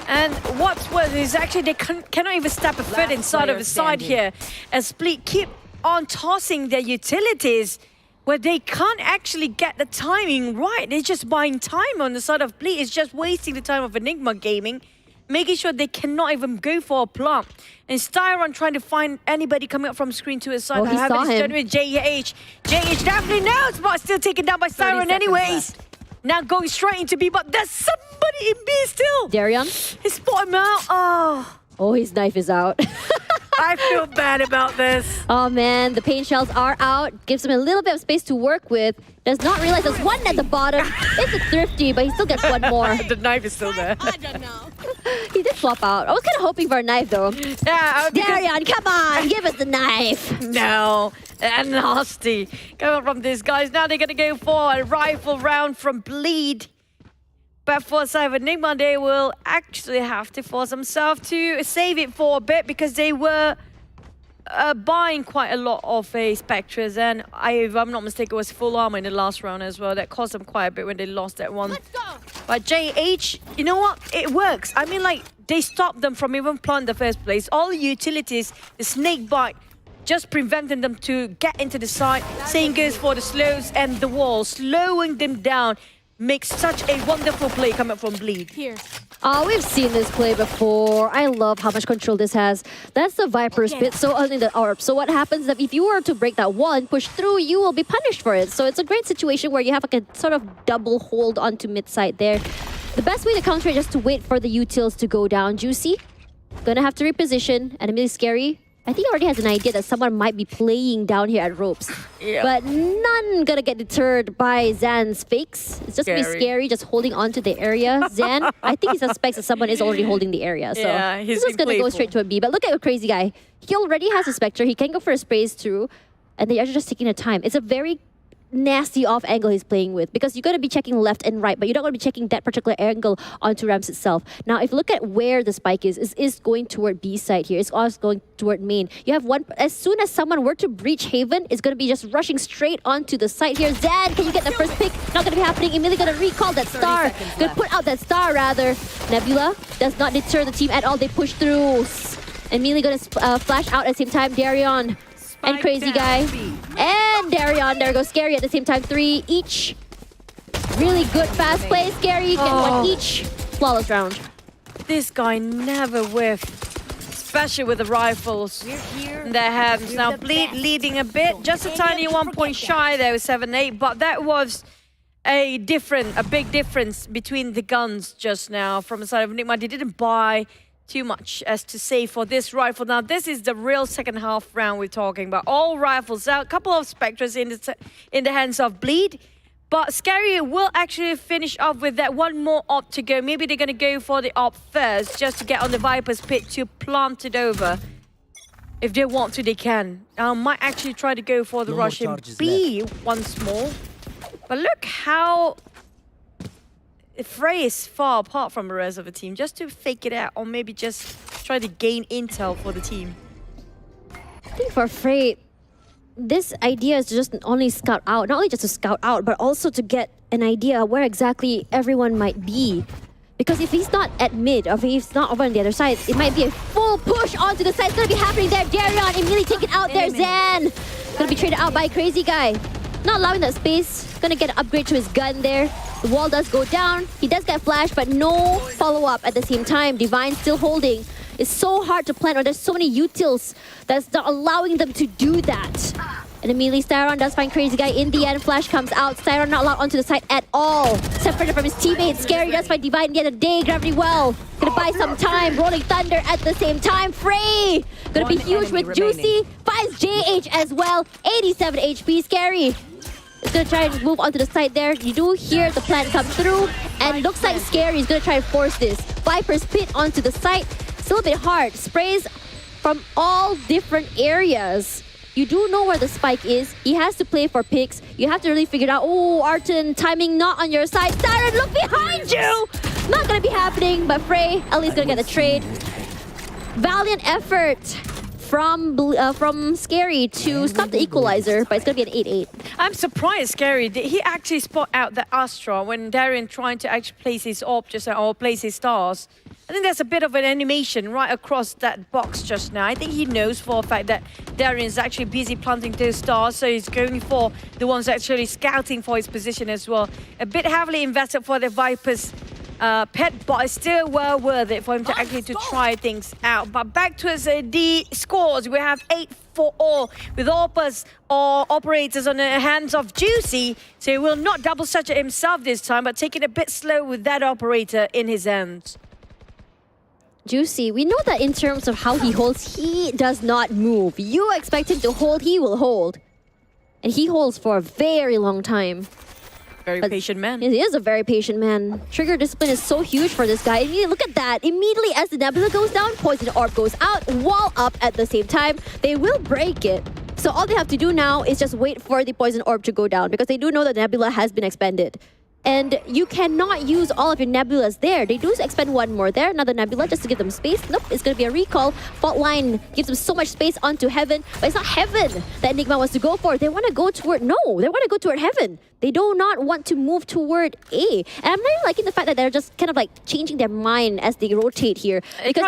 Speaker 5: And what's worse is actually they cannot even step a foot inside of the side here. As Split keep on tossing their utilities where they can't actually get the timing right. They're just buying time on the side of Bleed. It's just wasting the time of Enigma Gaming, making sure they cannot even go for a plant. And Styron trying to find anybody coming up from screen to his side.
Speaker 6: Oh, he saw him.
Speaker 5: With JH. JH definitely knows, but still taken down by Styron anyways. Now going straight into B, but there's somebody in B still.
Speaker 6: Darion?
Speaker 5: He spotted him out.
Speaker 6: Oh, his knife is out.
Speaker 5: I feel bad about this.
Speaker 6: Oh man, the paint shells are out. Gives him a little bit of space to work with. Does not realize there's one at the bottom. It's a thrifty, but he still gets one more.
Speaker 5: The knife is still there.
Speaker 3: I don't know.
Speaker 6: He did flop out. I was kind of hoping for a knife though.
Speaker 5: Yeah,
Speaker 6: Darion, come on, give us the knife.
Speaker 5: No, nasty. Coming from these guys. Now they're going to go for a rifle round from Bleed. But for Cyber Enigma, they will actually have to force themselves to save it for a bit because they were buying quite a lot of Spectres, and if I'm not mistaken, it was full armor in the last round as well. That cost them quite a bit when they lost that one. But JH, you know what? It works. I mean, like, they stopped them from even playing in the first place. All the utilities, the snake bite, just preventing them to get into the side. Same goes for the slows and the wall, slowing them down. Makes such a wonderful play coming from Bleed.
Speaker 3: Here.
Speaker 6: Oh, we've seen this play before. I love how much control this has. That's the Viper's pit so early in the orb. So what happens is that if you were to break that wall and push through, you will be punished for it. So it's a great situation where you have like a sort of double hold onto mid-side there. The best way to counter it is just to wait for the utils to go down. Juicy, gonna have to reposition. Enemy is scary. I think he already has an idea that someone might be playing down here at ropes.
Speaker 5: Yeah.
Speaker 6: But none gonna get deterred by Zan's fakes. It's just gonna be scary, just holding on to the area. Zan, I think he suspects that someone is already holding the area. So
Speaker 5: yeah,
Speaker 6: he's just gonna go straight to a B. But look at the crazy guy. He already has a Spectre. He can go for a sprays through. And they are just taking the time. It's a very nasty off angle he's playing with because you're going to be checking left and right, but you're not going to be checking that particular angle onto ramps itself. Now, if you look at where the spike is going toward B side here. It's also going toward main. You have one, as soon as someone were to breach Haven, it's going to be just rushing straight onto the site here. Zan, can you get the first pick? Not going to be happening. Immediately going to recall that star. Going to put out that star rather. Nebula does not deter the team at all. They push through. Immediately going to flash out at the same time. Darion and Crazy Guy. And Darion, there goes Scary at the same time. 3 each. Really good fast play. Scary, get 1 each. Flawless round.
Speaker 5: This guy never whiffed, especially with the rifles in their hands. Now Bleed leading a bit, just a tiny 1 point shy there with 7-8, but that was a big difference between the guns just now from the side of Enigma. They didn't buy too much as to say for this rifle. Now this is the real second half round we're talking about. All rifles out, a couple of Spectres in the hands of Bleed, but Scary will actually finish off with that one more op to go. Maybe they're going to go for the op first just to get on the Viper's pit to plant it over. If they want to, they can. Might actually try to go for the rush in B once more. But look how Frey is far apart from the rest of the team, just to fake it out or maybe just try to gain intel for the team.
Speaker 6: I think for Frey, this idea is to just only scout out, not only just to scout out, but also to get an idea where exactly everyone might be. Because if he's not at mid, or if he's not over on the other side, it might be a full push onto the side. It's gonna be happening there. Darion immediately taken out there. Zan gonna be traded out by Crazy Guy. Not allowing that space. Gonna get an upgrade to his gun there. The wall does go down. He does get flashed, but no follow-up at the same time. Divine still holding. It's so hard to plant, or there's so many utils that's not allowing them to do that. And immediately Styron does find Crazy Guy. In the end, Flash comes out. Styron not allowed onto the side at all. Separated from his teammates. Scary does find Divine at the end of the day. Gravity well. Gonna buy some time. Rolling Thunder at the same time. Frey gonna be huge with Juicy. Finds JH as well. 87 HP. Scary is gonna try and move onto the side there. You do hear the plant come through. And looks like Scary is gonna try and force this. Viper's pit onto the site. Still a bit hard. Sprays from all different areas. You do know where the spike is. He has to play for picks. You have to really figure it out. Oh, Arton, timing not on your side. Siren, look behind you! Not gonna be happening, but Frey at least gonna get a trade. Valiant effort from Scary to stop the equalizer, but it's gonna be an 8-8.
Speaker 5: I'm surprised Scary, he actually spot out the Astra when Darion trying to actually place his orb or place his stars. I think there's a bit of an animation right across that box just now. I think he knows for a fact that Darion is actually busy planting those stars, so he's going for the ones actually scouting for his position as well. A bit heavily invested for the Vipers pet, but it's still well worth it for him to actually try things out. But back to the scores, we have 8-4 with Opus or operators on the hands of Juicy, so he will not double search it himself this time, but taking it a bit slow with that operator in his hands.
Speaker 6: Juicy, we know that in terms of how he holds, he does not move. You expect him to hold, he will hold. And he holds for a very long time.
Speaker 5: Very patient man.
Speaker 6: He is a very patient man. Trigger discipline is so huge for this guy. And look at that. Immediately as the Nebula goes down, Poison Orb goes out, wall up at the same time. They will break it. So all they have to do now is just wait for the Poison Orb to go down because they do know that Nebula has been expended. And you cannot use all of your Nebulas there. They do expend one more there, another Nebula just to give them space. Nope, it's going to be a recall. Fault line gives them so much space onto Heaven, but it's not Heaven that Enigma wants to go for. They want to go toward, no, they want to go toward Heaven. They do not want to move toward A. And I'm not liking the fact that they're just kind of like changing their mind as they rotate here. Because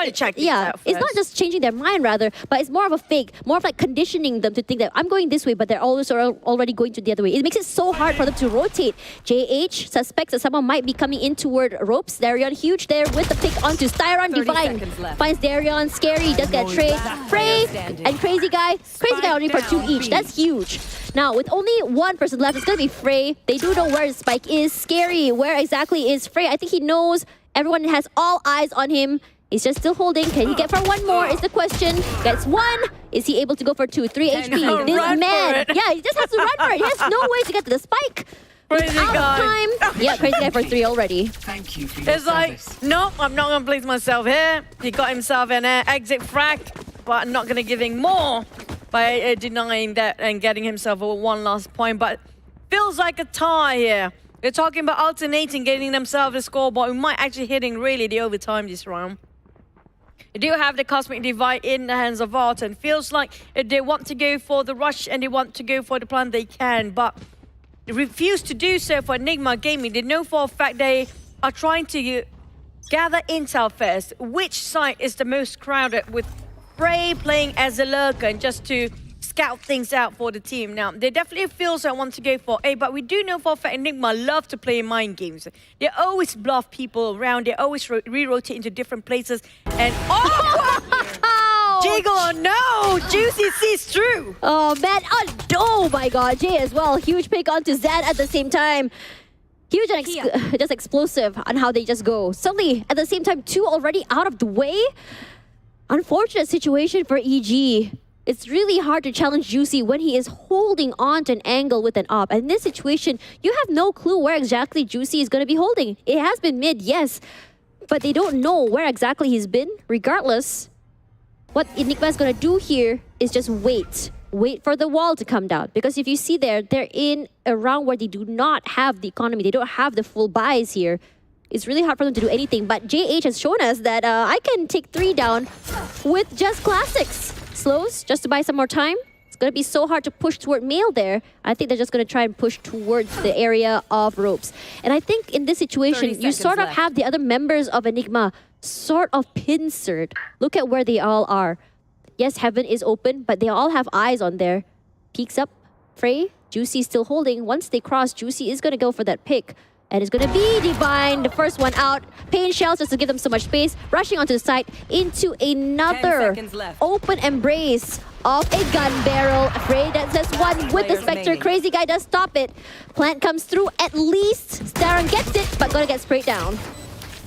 Speaker 6: it's not just changing their mind rather, but it's more of a fake, more of like conditioning them to think that I'm going this way, but they're always already going to the other way. It makes it so hard for them to rotate. JH suspects that someone might be coming in toward ropes. Darion huge there with the pick onto Styron. Divine finds Darion. Scary does get a trade. Frey and Crazy Guy. Crazy Guy only for 2 each. That's huge. Now, with only one person left, it's going to be Frey. They do know where Spike is. Scary, where exactly is Frey? I think he knows. Everyone has all eyes on him. He's just still holding. Can he get for one more is the question. Gets one. Is he able to go for 2? 3 HP. This man. Yeah, he just has to run for it. He has no way to get to the Spike.
Speaker 5: Crazy guy.
Speaker 6: Yeah, Crazy Guy for 3 already.
Speaker 1: Thank you for your
Speaker 5: It's like, nope, I'm not going to place myself here. He got himself an exit frag, but I'm not going to give him more by denying that and getting himself one last point. But feels like a tie here. They're talking about alternating, getting themselves a score, but we might actually hitting really the overtime this round. They do have the Cosmic Divide in the hands of Vartan. Feels like if they want to go for the rush and they want to go for the plan, they can, but they refuse to do so for Enigma Gaming. They know for a fact they are trying to gather intel first. Which site is the most crowded, with Frey playing as a lurker and just to scout things out for the team. Now, they definitely feel so want to go for A, but we do know for a fact Enigma love to play mind games. They always bluff people around. They always re-rotate into different places. And Jiggle, no! Juicy sees through.
Speaker 6: Oh, man. Oh my god. Jay as well. Huge pick onto Zed at the same time. Huge and just explosive on how they just go. Suddenly, at the same time, 2 already out of the way. Unfortunate situation for EG. It's really hard to challenge Juicy when he is holding on to an angle with an op. And in this situation, you have no clue where exactly Juicy is going to be holding. It has been mid, yes, but they don't know where exactly he's been. Regardless, what Enigma is going to do here is just wait. Wait for the wall to come down. Because if you see there, they're in a round where they do not have the economy. They don't have the full buys here. It's really hard for them to do anything. But JH has shown us that I can take 3 down with just classics. Slows, just to buy some more time. It's going to be so hard to push toward Mail there. I think they're just going to try and push towards the area of ropes. And I think in this situation, you sort of have the other members of Enigma sort of pincered. Look at where they all are. Yes, Heaven is open, but they all have eyes on there. Peeks up, Frey, Juicy still holding. Once they cross, Juicy is going to go for that pick. And it's going to be Divine, the first one out. Pain Shells just to give them so much space. Rushing onto the side into another open embrace of a gun barrel. Frey that's one with the Spectre. Crazy Guy does stop it. Plant comes through at least. Staron gets it, but gonna get sprayed down.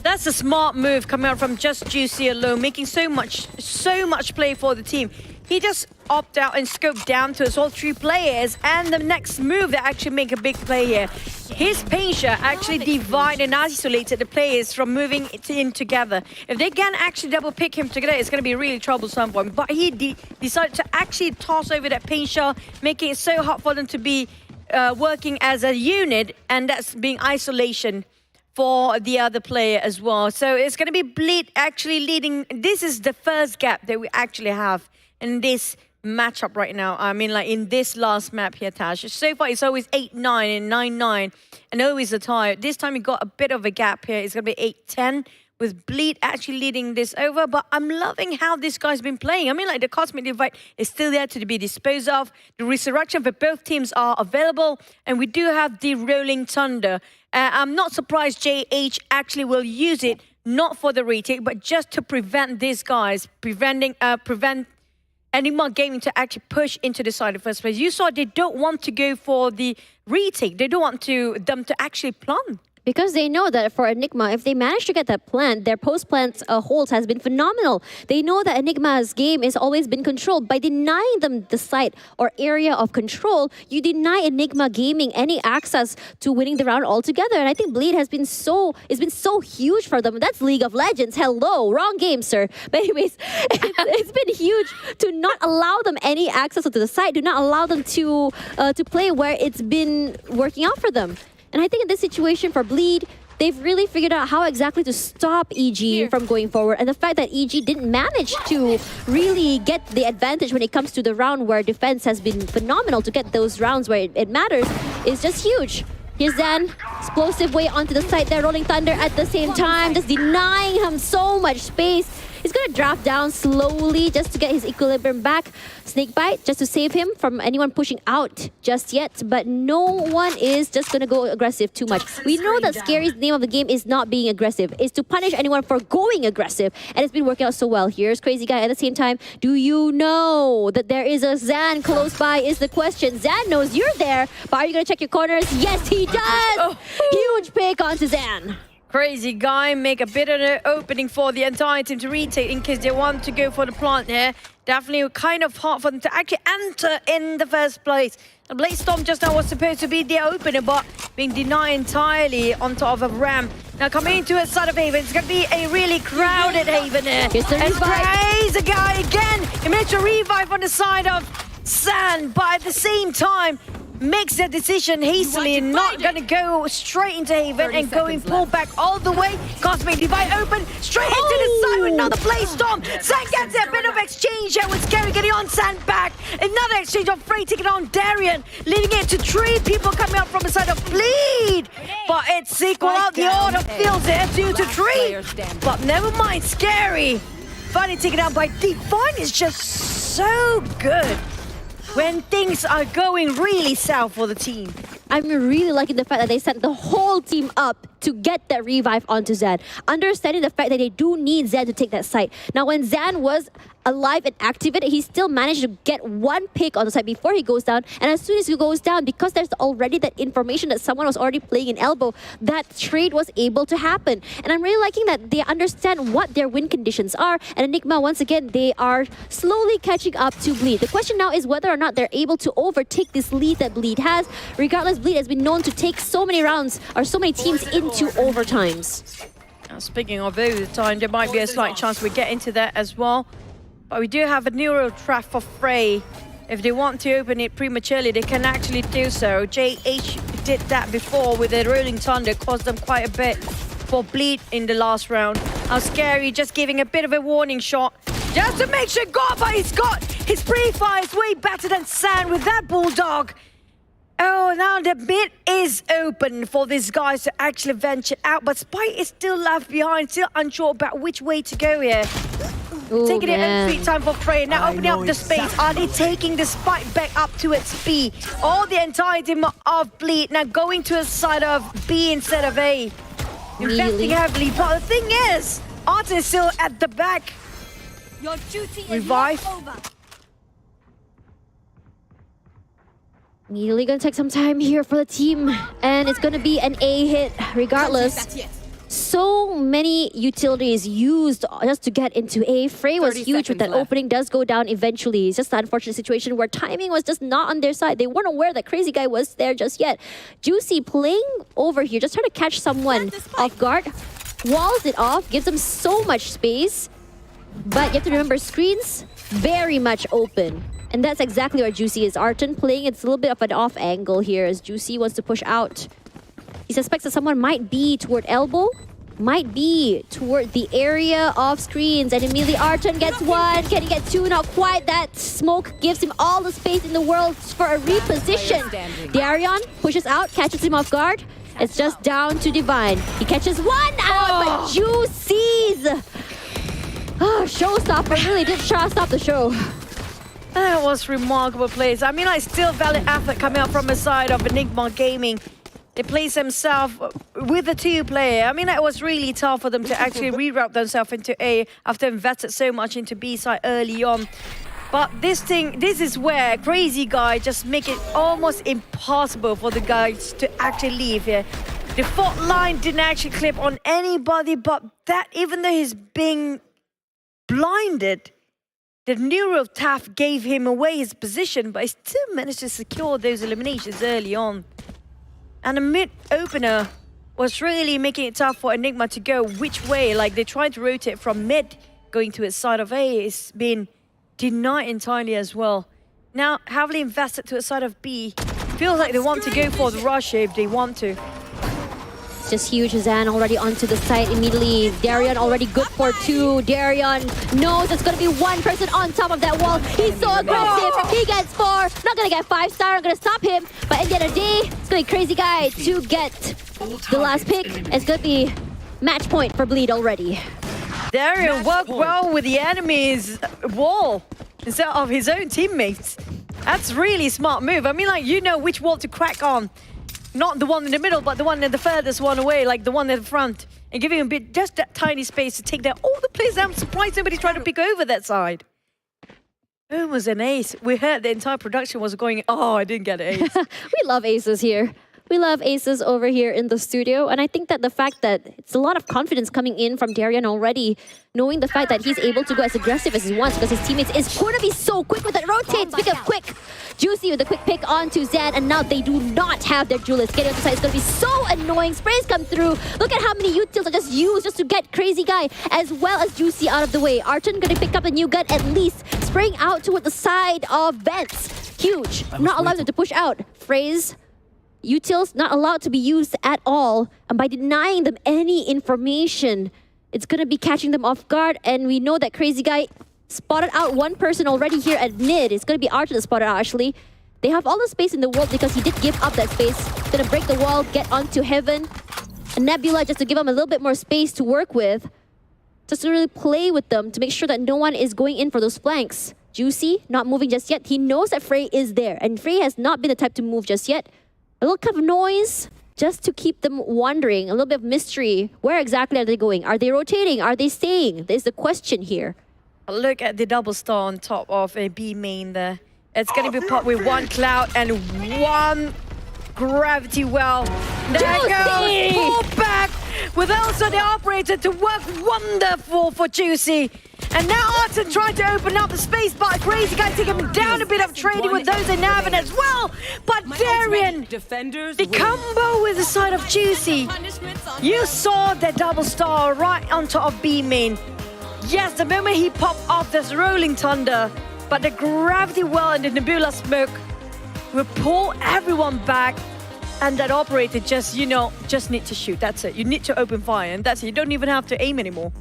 Speaker 5: That's a smart move coming out from just Juicy alone, making so much play for the team. He just opted out and scoped down to us all 3 players, and the next move that actually make a big play here. His Paintia actually divided and isolated the players from moving in together. If they can actually double pick him together, it's going to be really troublesome for him. But he decided to actually toss over that Paintia, making it so hard for them to be working as a unit, and that's being isolation for the other player as well. So it's going to be Bleed actually leading. This is the first gap that we actually have in this matchup right now. I mean, like in this last map here, Tash. So far, it's always 8-9 and 9-9, and always a tie. This time, we got a bit of a gap here. It's going to be 8-10, with Bleed actually leading this over. But I'm loving how this guy's been playing. I mean, like the Cosmic Divide is still there to be disposed of. The Resurrection for both teams are available, and we do have the Rolling Thunder. I'm not surprised JH actually will use it, not for the retake, but just to prevent these guys, prevent Enigma Gaming to actually push into the side in the first place. You saw they don't want to go for the retake. They don't want them to actually plant.
Speaker 6: Because they know that for Enigma, if they manage to get that plant, their post-plant holds has been phenomenal. They know that Enigma's game has always been controlled. By denying them the site or area of control, you deny Enigma Gaming any access to winning the round altogether. And I think Bleed has been so huge for them. That's League of Legends. Hello, wrong game, sir. But anyways, it's been huge to not allow them any access to the site, do not allow them to play where it's been working out for them. And I think in this situation for Bleed, they've really figured out how exactly to stop EG from going forward. And the fact that EG didn't manage to really get the advantage when it comes to the round where defense has been phenomenal to get those rounds where it matters is just huge. Here's Zan, explosive way onto the side there, Rolling Thunder at the same time, just denying him so much space. He's gonna draft down slowly just to get his equilibrium back. Snakebite just to save him from anyone pushing out just yet, but no one is just gonna go aggressive too much. We know that Scary's name of the game is not being aggressive, is to punish anyone for going aggressive, and it's been working out so well. Here's Crazy Guy at the same time. Do you know that there is a Zan close by is the question. Zan knows you're there, but are you gonna check your corners? Yes, he does! Huge pick onto Zan.
Speaker 5: Crazy Guy make a bit of an opening for the entire team to retake in case they want to go for the plant here. Definitely kind of hard for them to actually enter in the first place. The Blade Storm just now was supposed to be the opener, but being denied entirely on top of a ramp. Now coming into a side of Haven, it's going to be a really crowded Haven here.
Speaker 6: Here's the revive.
Speaker 5: Crazy Guy again. He managed to revive on the side of Sand, but at the same time, makes the decision hastily and not going to go straight into Haven and going pull back all the way. Cosmic Divide open, straight into the side with another Blaze Storm. Sand gets a bit of exchange here with Scary getting on Sand back. Another exchange of Frey taking on Darian, leaving it to 3 people coming up from the side of Bleed. But it's equal out the order, feels it, 2 to 3. But never mind, Scary. Finally taken out by Divine is just so good when things are going really south for the team.
Speaker 6: I'm really liking the fact that they sent the whole team up to get that revive onto Zan. Understanding the fact that they do need Zan to take that site. Now, when Zan was alive and activated, he still managed to get 1 pick on the side before he goes down. And as soon as he goes down, because there's already that information that someone was already playing in elbow, that trade was able to happen. And I'm really liking that they understand what their win conditions are. And Enigma, once again, they are slowly catching up to Bleed. The question now is whether or not they're able to overtake this lead that Bleed has. Regardless, Bleed has been known to take so many rounds or so many teams into overtimes.
Speaker 5: Now, speaking of overtime, there might be a slight chance we get into that as well. But we do have a neural trap for Frey. If they want to open it prematurely, they can actually do so. JH did that before with the Rolling Thunder, caused them quite a bit for Bleed in the last round. Now Scary just giving a bit of a warning shot just to make sure but he's got his pre-fire is way better than Sand with that Bulldog. Oh, now the mid is open for these guys to actually venture out, but Spite is still left behind, still unsure about which way to go here.
Speaker 6: Ooh,
Speaker 5: taking it
Speaker 6: man.
Speaker 5: in 3 time for Frey, now opening up the space. Are they taking the Spite back up to its B? All the entire team of Bleed now going to a side of B instead of A. Investing heavily, but the thing is, Arthur is still at the back.
Speaker 3: Your duty
Speaker 5: Revive.
Speaker 3: is not over.
Speaker 6: Immediately gonna take some time here for the team, and it's gonna be an A hit regardless. So many utilities used just to get into A. Frey was huge with that opening, does go down eventually. It's just an unfortunate situation where timing was just not on their side. They weren't aware that Crazy Guy was there just yet. Juicy playing over here, just trying to catch someone off guard. Walls it off, gives them so much space. But you have to remember, screens very much open. And that's exactly where Juicy is. Arton playing, it's a little bit of an off angle here as Juicy wants to push out. He suspects that someone might be toward elbow, might be toward the area of screens, and immediately Arton gets 1. Can he get 2? Not quite. That smoke gives him all the space in the world for a reposition. Darion pushes out, catches him off guard. It's just down to Divine. He catches 1 out, but Juicy's showstopper really did stop the show.
Speaker 5: That was remarkable plays. I mean, still valid effort coming out from the side of Enigma Gaming. They place themselves with the 2-player. I mean, it was really tough for them to actually reroute themselves into A after invested so much into B side early on. But this is where Crazy Guy just make it almost impossible for the guys to actually leave here. The fault line didn't actually clip on anybody, but that, even though he's being blinded, the neural tap gave him away his position, but he still managed to secure those eliminations early on. And the mid-opener was really making it tough for Enigma to go which way. Like, they tried to rotate from mid, going to its side of A. It's been denied entirely as well. Now, heavily invested to the side of B. Feels like they want to go for the rush if they want to.
Speaker 6: is huge. Zan already onto the site immediately. Darian already good for 2. Darian knows it's going to be one person on top of that wall. He's so aggressive. He gets 4. Not going to get 5-star. I'm going to stop him. But at the end of the day, it's going to be Crazy Guy to get the last pick. It's going to be match point for Bleed already.
Speaker 5: Darian worked well with the enemy's wall instead of his own teammates. That's really smart move. I mean, like, you know which wall to crack on. Not the one in the middle, but the one in the furthest one away, like the one in the front. And giving him a bit, just that tiny space to take down all the players. I'm surprised nobody's trying to pick over that side. It was an ace. We heard the entire production was going, oh, I didn't get an ace.
Speaker 6: We love aces here. We love aces over here in the studio. And I think that the fact that it's a lot of confidence coming in from Darian already, knowing the fact that he's able to go as aggressive as he wants because his teammates is going to be so quick with it. Rotate, speak of quick. Juicy with a quick pick onto Zan, and now they do not have their duelists. Getting on the side is going to be so annoying. Sprays come through. Look at how many utils are just used just to get Crazy Guy as well as Juicy out of the way. Archon going to pick up a new gun at least. Spraying out toward the side of Vents. Huge. Not allowed them to push out. Phrase. Utils not allowed to be used at all, and by denying them any information, it's gonna be catching them off guard. And we know that Crazy Guy spotted out one person already here at mid. It's gonna be Archer that spotted out actually. They have all the space in the world because he did give up that space. Gonna break the wall, get onto Heaven. And Nebula just to give him a little bit more space to work with. Just to really play with them to make sure that no one is going in for those flanks. Juicy, not moving just yet. He knows that Frey is there, and Frey has not been the type to move just yet. A little kind of noise just to keep them wondering. A little bit of mystery. Where exactly are they going? Are they rotating? Are they staying? There's the question here.
Speaker 5: Look at the double star on top of a B main there. It's going to be popped with one cloud and one gravity well. There goes. Pull back with also the operator to work wonderful for Juicy. And now Arton trying to open up the space, but Crazy Guy taking him down a bit of trading with those in Navin as well. But Darian, the combo with the side of Juicy. You saw the double star right on top of B main. Yes, the moment he popped off this Rolling Thunder, but the gravity well and the Nebula smoke will pull everyone back. And that operator just, you know, just need to shoot. That's it. You need to open fire, and that's it. You don't even have to aim anymore.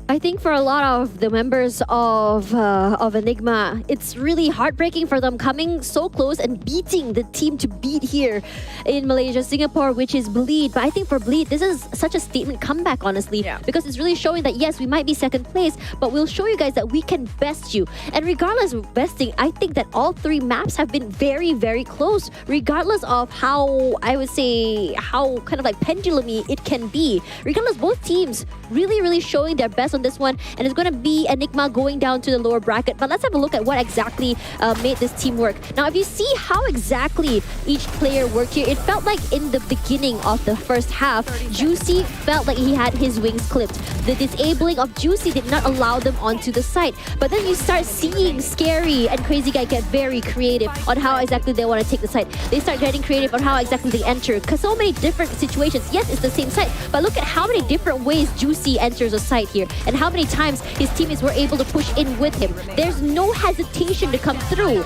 Speaker 6: I think for a lot of the members of Enigma, it's really heartbreaking for them coming so close and beating the team to beat here in Malaysia, Singapore, which is Bleed. But I think for Bleed, this is such a statement comeback, honestly, because it's really showing that yes, we might be second place, but we'll show you guys that we can best you. And regardless of besting, I think that all 3 maps have been very, very close, regardless of how, I would say, how kind of like pendulum-y it can be. Regardless, both teams really, really showing their best on this one, and it's going to be Enigma going down to the lower bracket. But let's have a look at what exactly made this team work. Now, if you see how exactly each player worked here, it felt like in the beginning of the first half, Juicy felt like he had his wings clipped. The disabling of Juicy did not allow them onto the site. But then you start seeing Scary and Crazy Guy get very creative on how exactly they want to take the site. They start getting creative on how exactly they enter, because so many different situations. Yes, it's the same site, but look at how many different ways Juicy enters a site here, and how many times his teammates were able to push in with him. There's no hesitation to come through.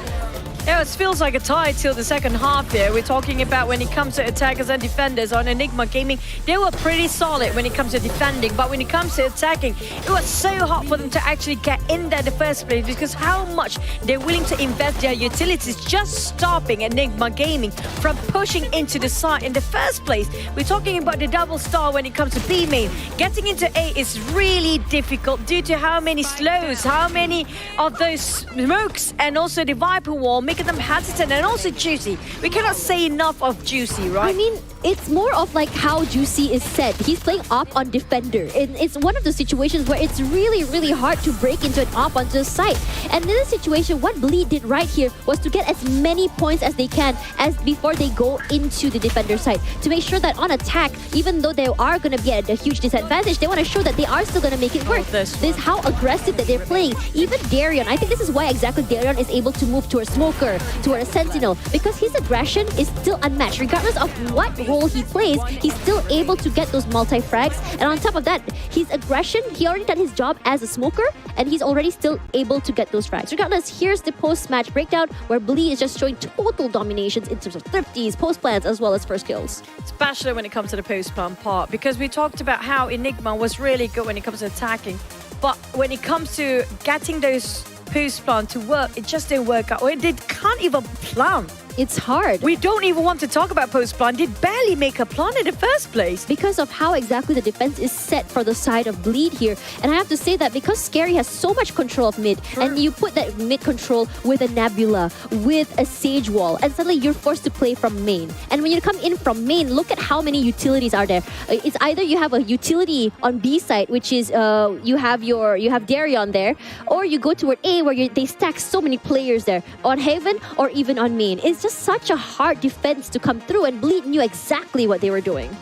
Speaker 5: Yeah, it feels like a tie till the second half here. We're talking about when it comes to attackers and defenders on Enigma Gaming. They were pretty solid when it comes to defending, but when it comes to attacking, it was so hard for them to actually get in there in the first place, because how much they're willing to invest their utilities just stopping Enigma Gaming from pushing into the site in the first place. We're talking about the double star when it comes to B main. Getting into A is really difficult due to how many slows, how many of those smokes, and also the Viper wall, making them hesitant, and also Juicy. We cannot say enough of Juicy, right?
Speaker 6: I mean, it's more of like how Juicy is set. He's playing op on defender. It's one of the situations where it's really, really hard to break into an op onto the site. And in this situation, what Bleed did right here was to get as many points as they can as before they go into the defender site, to make sure that on attack, even though they are going to be at a huge disadvantage, they want to show that they are still going to make it work. This is how aggressive that they're playing. Even Darian, I think this is why exactly Darian is able to move to a smoker, to a sentinel, because his aggression is still unmatched, regardless of what role he plays, he's still able to get those multi-frags. And on top of that, his aggression, he already done his job as a smoker, and he's already still able to get those frags. Regardless, here's the post-match breakdown where Bleed is just showing total dominations in terms of thrifties, post-plans, as well as first kills.
Speaker 5: Especially when it comes to the post-plan part, because we talked about how Enigma was really good when it comes to attacking, but when it comes to getting those post-plan to work, it just didn't work out. Or they can't even plan.
Speaker 6: It's hard.
Speaker 5: We don't even want to talk about post-plan. They barely make a plan in the first place.
Speaker 6: Because of how exactly the defense is set for the side of Bleed here. And I have to say that because Scary has so much control of mid, and you put that mid control with a Nebula, with a Sage Wall, and suddenly you're forced to play from main. And when you come in from main, look at how many utilities are there. It's either you have a utility on B side, which is you have Darion there, or you go toward A where they stack so many players there on Haven or even on main. It's just such a hard defense to come through, and Bleed knew exactly what they were doing.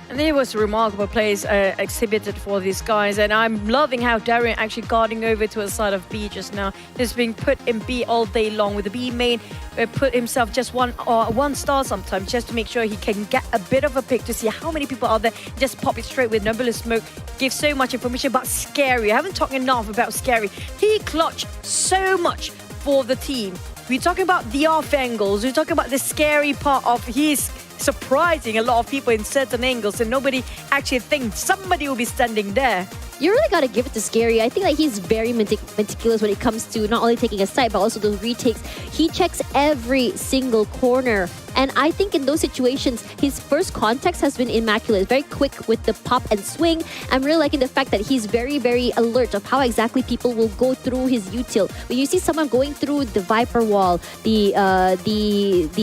Speaker 5: And there was remarkable plays exhibited for these guys, and I'm loving how Darian actually guarding over to the side of B just now. He's being put in B all day long with the B main, put himself just one star sometimes just to make sure he can get a bit of a pick to see how many people are there. Just pop it straight with Nebula Smoke. Give so much information about Scary. I haven't talked enough about Scary. He clutched so much for the team. We're talking about the off angles. We're talking about the scary part of he's surprising a lot of people in certain angles, and nobody actually thinks somebody will be standing there.
Speaker 6: You really got to give it to Scary. I think that he's very meticulous when it comes to not only taking a side, but also those retakes. He checks every single corner. And I think in those situations, his first context has been immaculate. Very quick with the pop and swing. I'm really liking the fact that he's very, very alert of how exactly people will go through his util. When you see someone going through the Viper Wall, the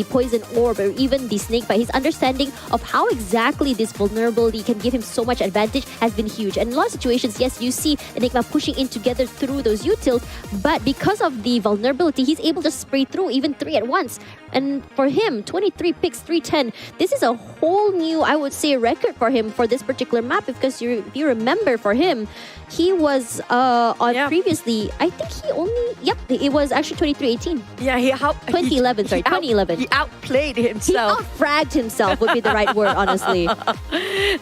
Speaker 6: Poison Orb, or even the Snake Bite, his understanding of how exactly this vulnerability can give him so much advantage has been huge. And in a lot of situations, yes, you see Enigma pushing in together through those utils, but because of the vulnerability, he's able to spray through even 3 at once. And for him, 23 picks, 310. This is a whole new, I would say, record for him for this particular map, because if you remember, for him, he was previously, I think he only, it was actually 23-18.
Speaker 5: Yeah,
Speaker 6: 2011, sorry, 2011.
Speaker 5: He outplayed himself.
Speaker 6: He outfragged himself would be the right word, honestly.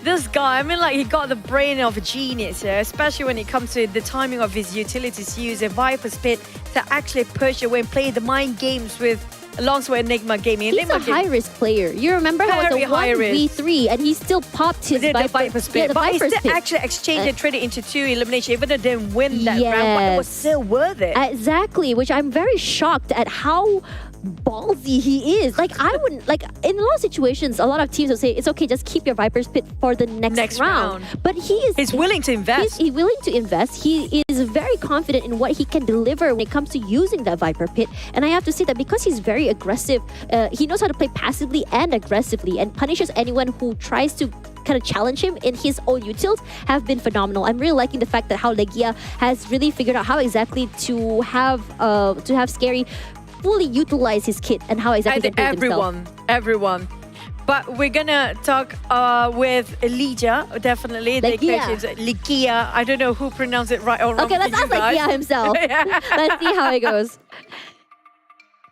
Speaker 5: This guy, I mean, like, he got the brain of a genius here, especially when it comes to the timing of his utilities. He used a Viper's Pit to actually push away and play the mind games alongside Enigma gaming.
Speaker 6: He's a high-risk player. You remember how it was a 1v3 and he still popped his
Speaker 5: Viper's Pit.
Speaker 6: Yeah, the
Speaker 5: but
Speaker 6: Viper's
Speaker 5: he still
Speaker 6: Pit.
Speaker 5: actually exchanged and traded into 2 elimination, even though they didn't win that round, but it was still worth it.
Speaker 6: Exactly, which I'm very shocked at how ballsy he is. Like, I wouldn't, like, in a lot of situations, a lot of teams will say, it's okay, just keep your Viper's Pit for the next round. But he's
Speaker 5: willing to invest.
Speaker 6: He's willing to invest. He is very confident in what he can deliver when it comes to using that Viper Pit. And I have to say that because he's very aggressive, he knows how to play passively and aggressively, and punishes anyone who tries to kind of challenge him in his own utils have been phenomenal. I'm really liking the fact that how Legia has really figured out how exactly to have Scary fully utilize his kit and how exactly
Speaker 5: everyone. But we're gonna talk with Legia, definitely. Legia. I don't know who pronounced it right or wrong.
Speaker 6: Okay, let's ask Legia himself. Let's see how it goes.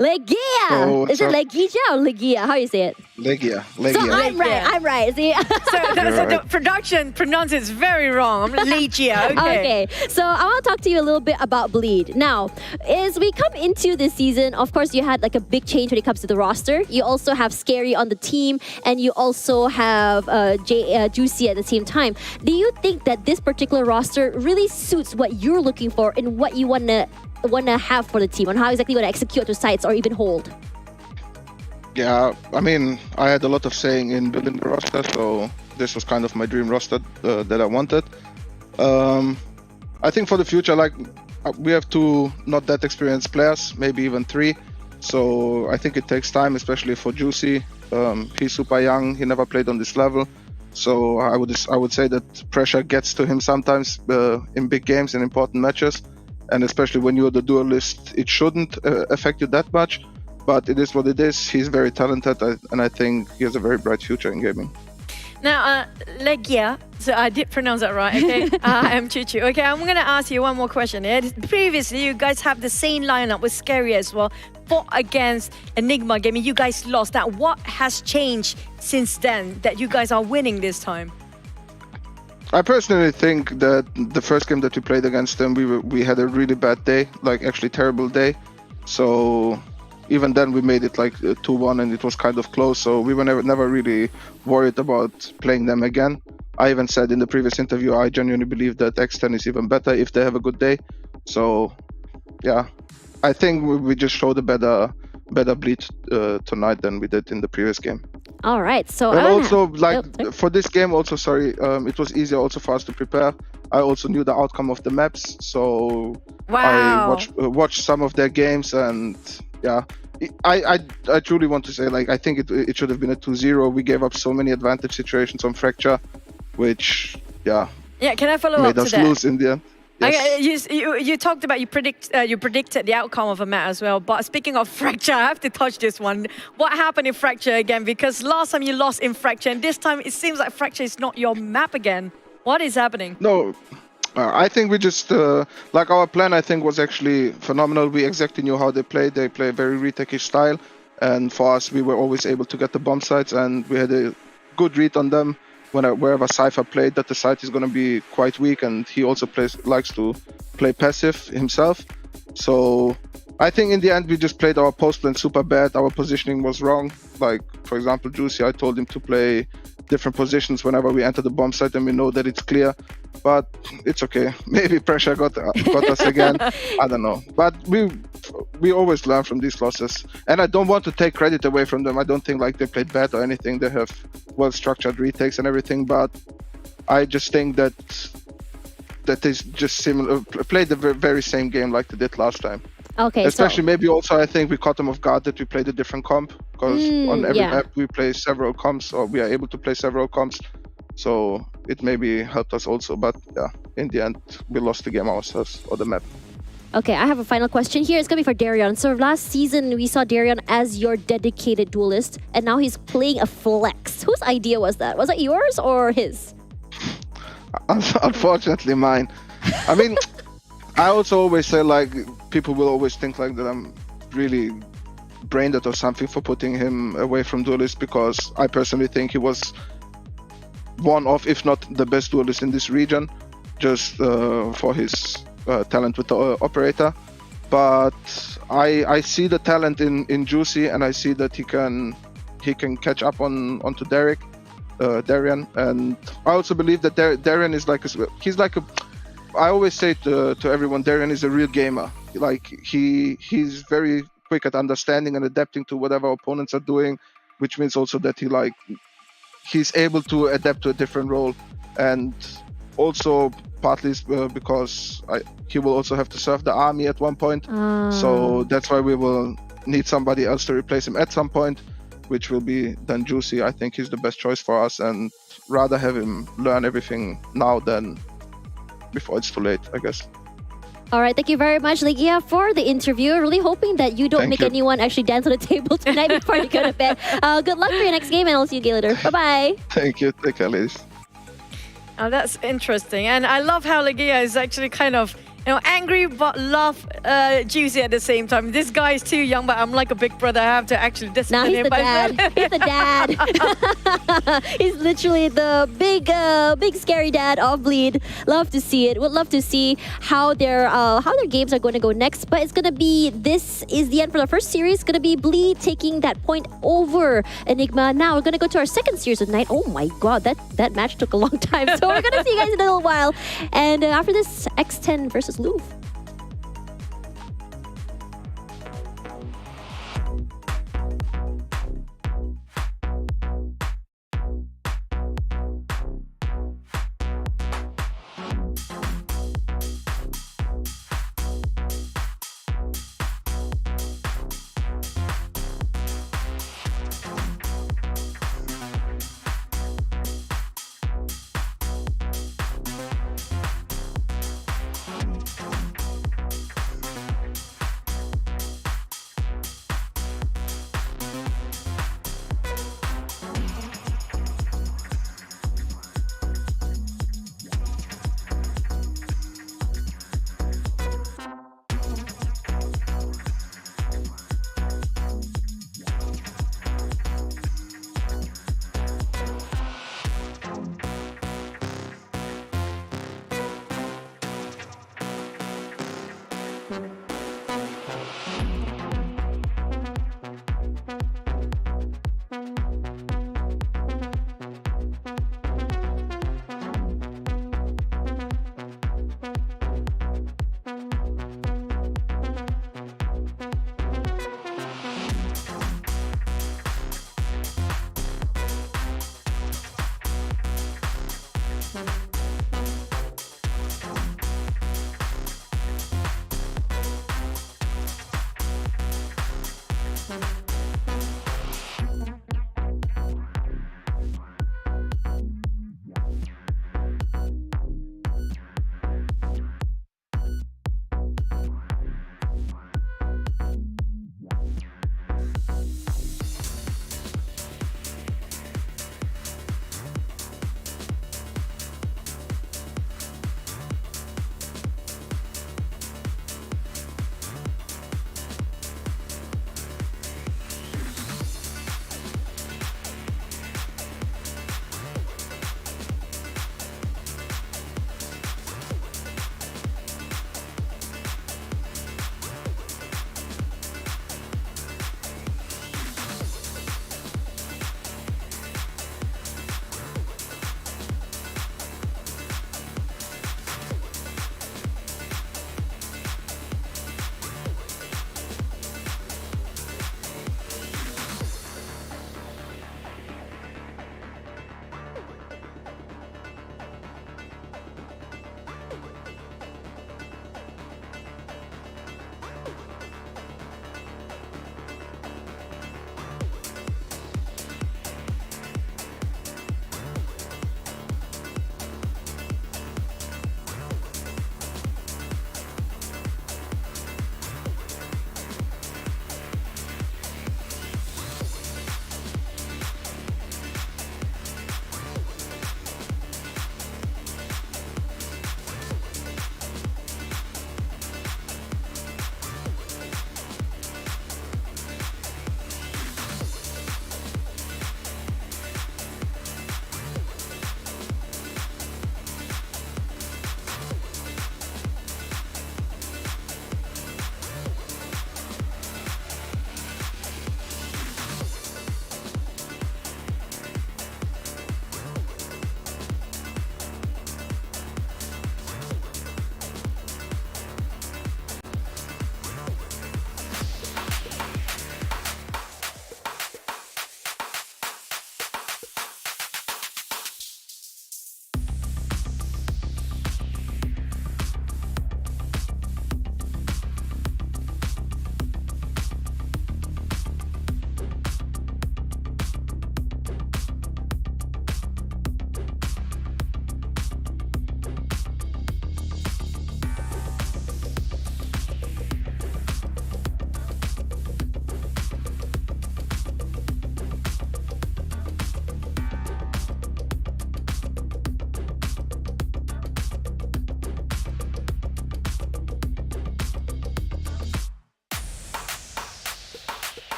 Speaker 6: Legia! Is it Legia or Legia? How you say it?
Speaker 11: Legia.
Speaker 6: So I'm right. See?
Speaker 5: So the production pronounces it very wrong. Legia, okay.
Speaker 6: So I want to talk to you a little bit about Bleed. Now, as we come into this season, of course, you had like a big change when it comes to the roster. You also have Scary on the team, and you also have Juicy at the same time. Do you think that this particular roster really suits what you're looking for and what you want to have for the team, on how exactly you want to execute to sites or even hold?
Speaker 11: Yeah, I mean, I had a lot of saying in building the roster, so this was kind of my dream roster that I wanted. I think for the future, like, we have 2 not that experienced players, maybe even 3. So I think it takes time, especially for Juicy. He's super young, he never played on this level. So I would say that pressure gets to him sometimes in big games, in important matches. And especially when you're the duelist, it shouldn't affect you that much. But it is what it is. He's very talented, and I think he has a very bright future in gaming.
Speaker 5: Now, Legia, so I did pronounce that right, okay? I'm Chuchu. Okay, I'm going to ask you one more question here. Previously, you guys have the same lineup with Scary as well. fought against Enigma game and you guys lost. Now, what has changed since then that you guys are winning this time?
Speaker 11: I personally think that the first game that we played against them, we had a really bad day, like actually terrible day. So even then we made it like 2-1 and it was kind of close. So we were never really worried about playing them again. I even said in the previous interview, I genuinely believe that X10 is even better if they have a good day. So yeah, I think we just showed a better bleed tonight than we did in the previous game.
Speaker 6: All right, so
Speaker 11: and also for this game also, sorry, it was easier also for us to prepare. I also knew the outcome of the maps, so
Speaker 5: wow.
Speaker 11: I watched some of their games, and yeah, I truly want to say, like, I think it should have been a 2-0. We gave up so many advantage situations on Fracture, which
Speaker 5: can I follow up
Speaker 11: made
Speaker 5: to
Speaker 11: us
Speaker 5: that?
Speaker 11: lose in the end. Yes.
Speaker 5: You talked about you predicted the outcome of a match as well. But speaking of Fracture, I have to touch this one. What happened in Fracture again? Because last time you lost in Fracture, and this time it seems like Fracture is not your map again. What is happening?
Speaker 11: No, I think we just like our plan. I think was actually phenomenal. We exactly knew how they play. They play a very retake-ish style, and for us, we were always able to get the bomb sites, and we had a good read on them. Wherever Cypher played, that the site is going to be quite weak, and he also likes to play passive himself. So I think in the end we just played our post plan super bad. Our positioning was wrong. Like, for example, Juicy, I told him to play different positions whenever we enter the bomb site, and we know that it's clear. But it's okay. Maybe pressure got us again. I don't know. But we always learn from these losses, and I don't want to take credit away from them. I don't think like they played bad or anything. They have well-structured retakes and everything, but I just think that they just similar played the very same game like they did last time.
Speaker 6: Okay,
Speaker 11: especially maybe also I think we caught them off guard that we played a different comp, because on every map we play several comps, or we are able to play several comps. So it maybe helped us also, but yeah, in the end we lost the game ourselves, or the map.
Speaker 6: Okay, I have a final question here. It's going to be for Darion. So last season, we saw Darion as your dedicated duelist, and now he's playing a flex. Whose idea was that? Was it yours or his?
Speaker 11: Unfortunately, mine. I mean, I also always say, like, people will always think like that I'm really brain dead or something for putting him away from duelist, because I personally think he was one of, if not the best duelist in this region, just for his talent with the operator. But I see the talent in Juicy, and I see that he can catch up onto Darion, and I also believe that Darion is like he's like a. I always say to everyone, Darion is a real gamer. Like he's very quick at understanding and adapting to whatever opponents are doing, which means also that he's able to adapt to a different role, and also partly because he will also have to serve the army at one point. So that's why we will need somebody else to replace him at some point, which will be then Juicy. I think he's the best choice for us, and rather have him learn everything now than before it's too late, I guess.
Speaker 6: All right, thank you very much, Ligia, for the interview. Really hoping that you don't make anyone actually dance on the table tonight before you go to bed. Good luck for your next game, and I'll see you again later. Bye-bye.
Speaker 11: Thank you. Take care, ladies.
Speaker 5: Oh, that's interesting. And I love how Ligia is actually kind of, angry but love Juicy at the same time. This guy is too young, but I'm like a big brother. I have to actually discipline him.
Speaker 6: He's the dad. He's literally the big scary dad of Bleed. Love to see it. Would love to see how their games are going to go next. But it's going to be, this is the end for the first series. It's going to be Bleed taking that point over Enigma. Now we're going to go to our second series of the night. Oh my god, that match took a long time. So we're going to see you guys in a little while. And after this, X10 versus Louvre.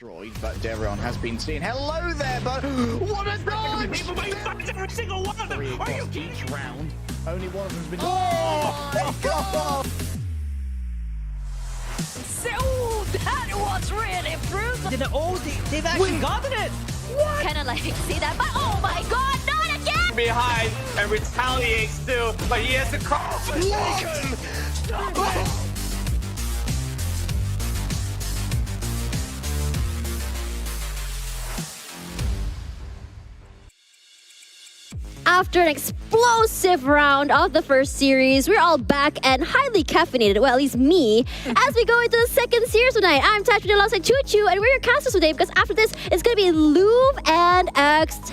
Speaker 1: destroyed, but Darion has been seen. Hello there, but what a dodge!
Speaker 2: Every single one of them.
Speaker 1: Three
Speaker 2: Are you
Speaker 1: across each round. Only one of them's been.
Speaker 3: Oh my god! So that was really brutal.
Speaker 1: They've actually gotten it.
Speaker 3: Kinda like see that, but oh my god, not again!
Speaker 4: Behind and retaliates still, but he has the call for taken.
Speaker 6: After an explosive round of the first series, we're all back and highly caffeinated, well, at least me, as we go into the second series tonight. I'm Tatrin alongside Choo Choo, and we're your casters today because after this, it's going to be Louvre and X10.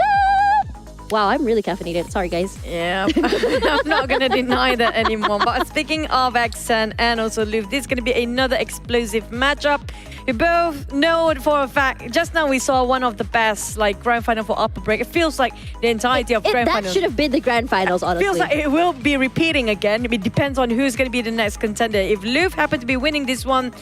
Speaker 6: Wow, I'm really caffeinated. Sorry, guys.
Speaker 5: Yeah, I'm not going to deny that anymore. But speaking of X10 and also Louvre, this is going to be another explosive matchup. We both know for a fact, just now we saw one of the best like grand final for upper break. It feels like the entirety of grand
Speaker 6: that
Speaker 5: finals.
Speaker 6: should have been the grand finals, honestly.
Speaker 5: Feels like it will be repeating again. It depends on who's going to be the next contender. If Louvre happen to be winning this one,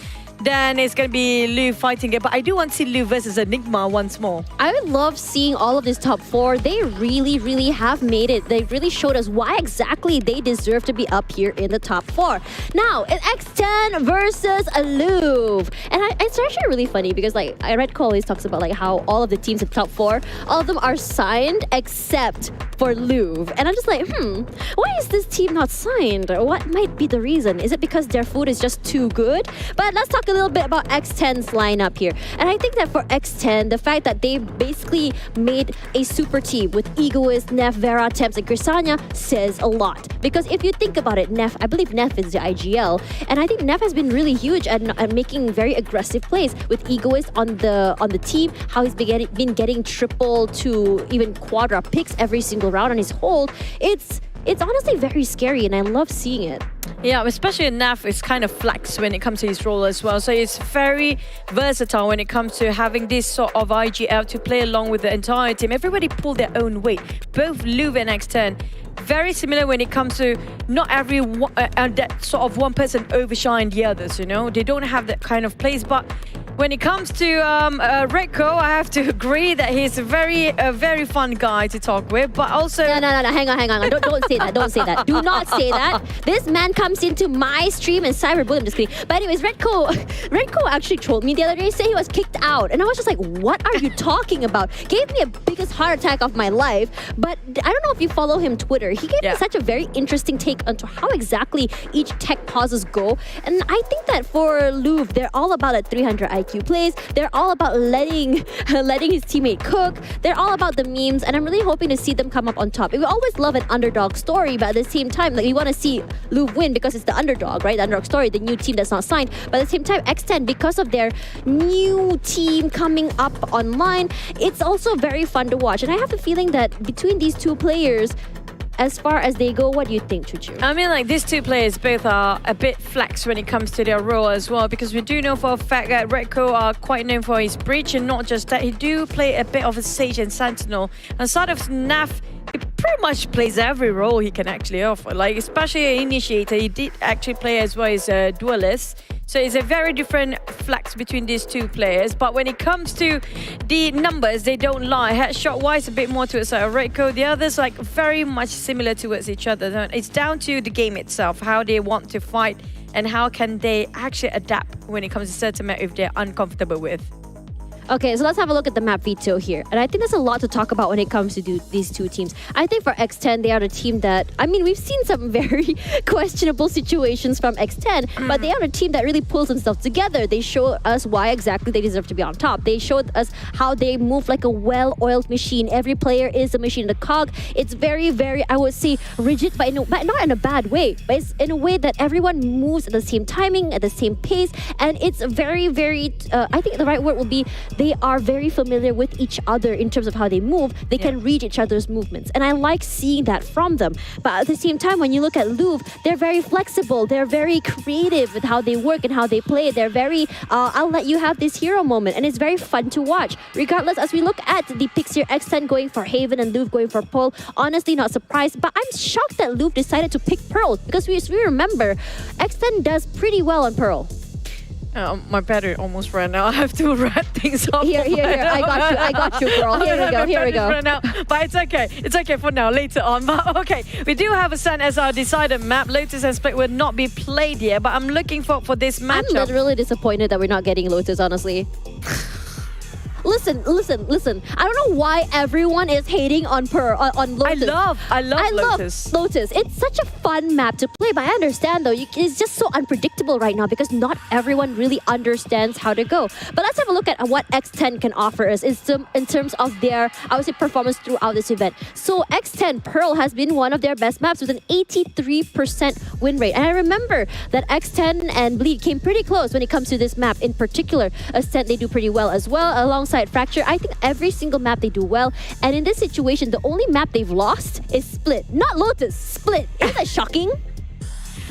Speaker 5: then it's going to be Louvre fighting it. But I do want to see Louvre versus Enigma once more.
Speaker 6: I would love seeing all of this top four. They really, really have made it. They really showed us why exactly they deserve to be up here in the top four. Now, it's X10 versus Louvre. And it's actually really funny because like I read Cole always talks about like how all of the teams in the top four, all of them are signed except for Louvre. And I'm just like, why is this team not signed? What might be the reason? Is it because their food is just too good? But let's talk a little bit about X10's lineup here. And I think that for X10, the fact that they basically made a super team with Egoist, Neff, Vera, Temps, and Grisanya says a lot. Because if you think about it, Neff, I believe Neff is the IGL, and I think Neff has been really huge at making very aggressive plays with Egoist on the team, how he's been getting triple to even quadra picks every single round on his hold. It's honestly very scary, and I love seeing it.
Speaker 5: Yeah, especially Naf is kind of flex when it comes to his role as well. So it's very versatile when it comes to having this sort of IGL to play along with the entire team. Everybody pull their own weight. Both Louvre and X10, very similar when it comes to not every that sort of one person overshine the others, you know? They don't have that kind of plays, but when it comes to Redco, I have to agree that he's a very fun guy to talk with, but also...
Speaker 6: No, hang on. Don't say that, don't say that. Do not say that. This man comes into my stream and cyberbully. I'm just kidding. But anyways, Redco actually trolled me the other day, saying he was kicked out. And I was just like, what are you talking about? Gave me a biggest heart attack of my life. But I don't know if you follow him Twitter. He gave me such a very interesting take onto how exactly each tech pauses go. And I think that for Louvre, they're all about a 300 IQ plays. They're all about letting his teammate cook. They're all about the memes, and I'm really hoping to see them come up on top. We always love an underdog story, but at the same time, like we want to see Louvre win because it's the underdog, right? The underdog story, the new team that's not signed. But at the same time, X10, because of their new team coming up online, it's also very fun to watch. And I have a feeling that between these two players, as far as they go, what do you think, Choo Choo?
Speaker 5: I mean, like, these two players both are a bit flex when it comes to their role as well, because we do know for a fact that Redco are quite known for his breach, and not just that, he do play a bit of a Sage and Sentinel. And sort of Naf, he pretty much plays every role he can actually offer. Like, especially Initiator, he did actually play as well as a Duelist. So it's a very different flex between these two players. But when it comes to the numbers, they don't lie. Headshot-wise, a bit more towards Redco. The others, like, very much similar towards each other. It's down to the game itself, how they want to fight and how can they actually adapt when it comes to certain map if they're uncomfortable with.
Speaker 6: Okay, so let's have a look at the map veto here. And I think there's a lot to talk about when it comes to these two teams. I think for X10, they are the team that... I mean, we've seen some very questionable situations from X10, but they are a team that really pulls themselves together. They show us why exactly they deserve to be on top. They showed us how they move like a well-oiled machine. Every player is a machine. The cog, it's very, very, I would say, rigid, but not in a bad way. But it's in a way that everyone moves at the same timing, at the same pace. And it's very, very... I think the right word will be... They are very familiar with each other in terms of how they move. They can read each other's movements. And I like seeing that from them. But at the same time, when you look at Louvre, they're very flexible. They're very creative with how they work and how they play. They're very, I'll let you have this hero moment. And it's very fun to watch. Regardless, as we look at the picks here, X10 going for Haven and Louvre going for Pearl, honestly not surprised. But I'm shocked that Louvre decided to pick Pearl. Because we remember, X10 does pretty well on Pearl.
Speaker 5: My battery almost ran out. I have to wrap things up.
Speaker 6: Here. I got you, girl. Here we go.
Speaker 5: Ran out. But it's okay. It's okay for now. Later on. But okay, we do have a Sun as our decider map. Lotus and Split will not be played yet, but I'm looking for this matchup.
Speaker 6: I'm really disappointed that we're not getting Lotus, honestly. Listen. I don't know why everyone is hating on Lotus.
Speaker 5: I love Lotus.
Speaker 6: Lotus. It's such a fun map to play, but I understand though, it's just so unpredictable right now because not everyone really understands how to go. But let's have a look at what X10 can offer us in terms of their, I would say, performance throughout this event. So X10 Pearl has been one of their best maps with an 83% win rate. And I remember that X10 and Bleed came pretty close when it comes to this map in particular. Ascent, they do pretty well as well. Alongside Fracture, I think every single map they do well. And in this situation, the only map they've lost is Split. Not Lotus, Split. Isn't that shocking?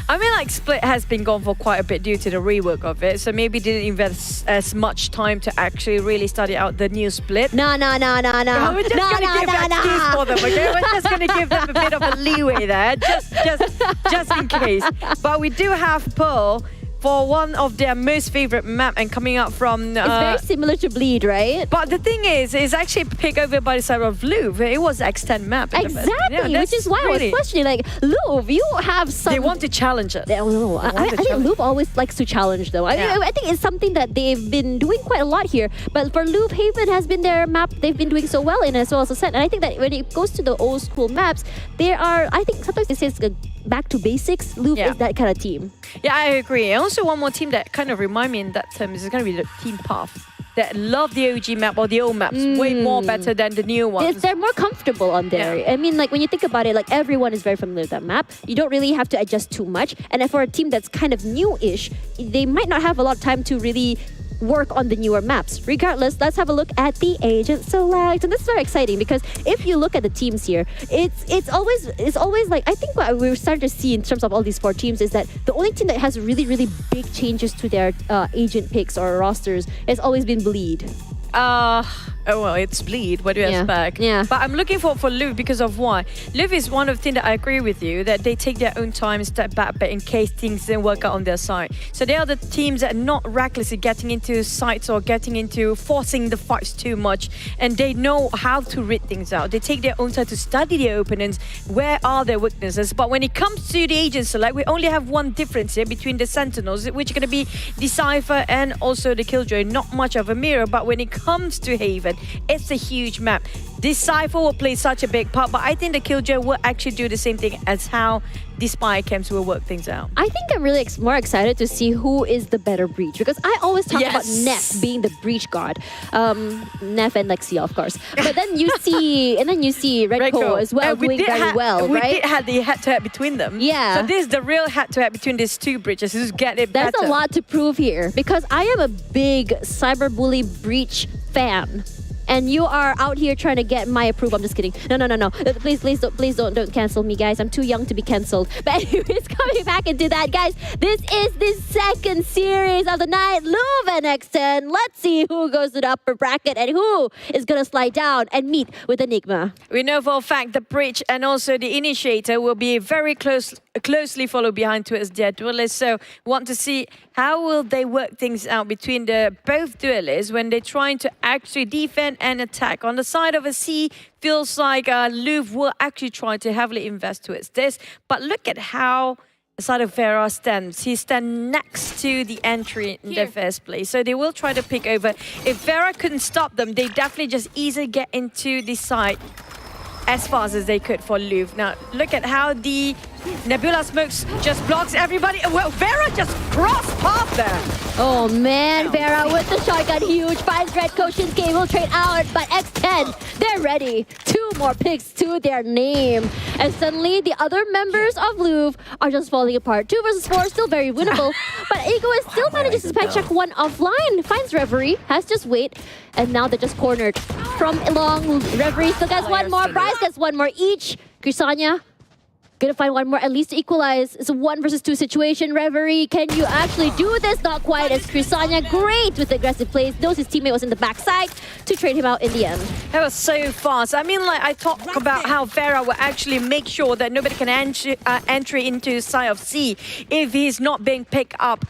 Speaker 5: I mean, like, Split has been gone for quite a bit due to the rework of it, so maybe didn't invest as much time to actually really study out the new Split.
Speaker 6: No.
Speaker 5: We're just going to give that excuse for them, okay? We're just going to give them a bit of a leeway there, just in case. But we do have Pearl for one of their most favorite map and coming up from...
Speaker 6: it's very similar to Bleed, right?
Speaker 5: But the thing is, it's actually picked over by the side of Louvre. It was X10 map.
Speaker 6: Exactly, which is why I was questioning, like, Louvre, you have some...
Speaker 5: They want to challenge it.
Speaker 6: I think Louvre always likes to challenge, though. I think it's something that they've been doing quite a lot here. But for Louvre, Haven has been their map they've been doing so well in, as well as Ascent. And I think that when it goes to the old school maps, there are, I think sometimes they say it's back to basics. Louvre is that kind of team.
Speaker 5: Yeah, I agree. And also one more team that kind of remind me in that term is going to be the Team Path. That love the OG map or the old maps way more better than the new ones.
Speaker 6: They're more comfortable on there. Yeah. I mean, like, when you think about it, like, everyone is very familiar with that map. You don't really have to adjust too much. And for a team that's kind of new-ish, they might not have a lot of time to really work on the newer maps. Regardless, let's have a look at the agent select. And this is very exciting because if you look at the teams here, it's always like, I think what we're starting to see in terms of all these 4 teams is that the only team that has really, really big changes to their agent picks or rosters has always been Bleed.
Speaker 5: Oh, well, it's Bleed. What do you expect?
Speaker 6: Yeah.
Speaker 5: But I'm looking for Louvre because of why? Louvre is one of the things that I agree with you, that they take their own time and step back, but in case things didn't work out on their side. So they are the teams that are not recklessly getting into sites or getting into forcing the fights too much. And they know how to read things out. They take their own time to study their opponents. Where are their weaknesses? But when it comes to the agent select, we only have one difference here between the Sentinels, which are going to be Decipher and also the Killjoy. Not much of a mirror, but when it comes to Haven, it's a huge map. Decipher will play such a big part, but I think the Killjoy will actually do the same thing as how the spy camps will work things out.
Speaker 6: I think I'm really more excited to see who is the better breach, because I always talk about Neff being the breach guard. Neff and Lexia, of course. But then you see, Redco as well doing very well, right?
Speaker 5: We did have the head-to-head between them.
Speaker 6: Yeah.
Speaker 5: So this is the real head-to-head between these two breaches. Just get it better.
Speaker 6: There's a lot to prove here, because I am a big cyberbully breach fan. And you are out here trying to get my approval. I'm just kidding. No. Please don't cancel me, guys. I'm too young to be cancelled. But anyways, coming back into that, guys, this is the second series of the night. Louvre and X10. Let's see who goes to the upper bracket and who is going to slide down and meet with Enigma.
Speaker 5: We know for a fact the Breach and also the Initiator will be very closely followed behind towards their duelists. So want to see how will they work things out between the both duelists when they're trying to actually defend and attack. On the side of a C, feels like Louvre will actually try to heavily invest towards this. But look at how the side of Vera stands. He stands next to the entry in the first place. So they will try to pick over. If Vera couldn't stop them, they definitely just easily get into the side as fast as they could for Louvre. Now, look at how the Nebula Smokes just blocks everybody. Well, Vera just crossed path there.
Speaker 6: Oh man, Vera with the shotgun, huge. Finds Red Coach's cable trade out, but X10, they're ready. 2 more picks to their name. And suddenly, the other members of Louvre are just falling apart. 2 versus 4, still very winnable. But Ego is still manages to spec check 1 offline. Finds Reverie, has just wait. And now they're just cornered from along. Reverie still gets 1 more. Bryce gets 1 more each. Grisanya gonna find 1 more at least to equalize. It's a 1 versus 2 situation. Reverie, can you actually do this? Not quite, as Grisanya, great with aggressive plays. Knows his teammate was in the backside to trade him out in the end.
Speaker 5: That was so fast. I mean, like, I talk about how Vera will actually make sure that nobody can enter into side of C if he's not being picked up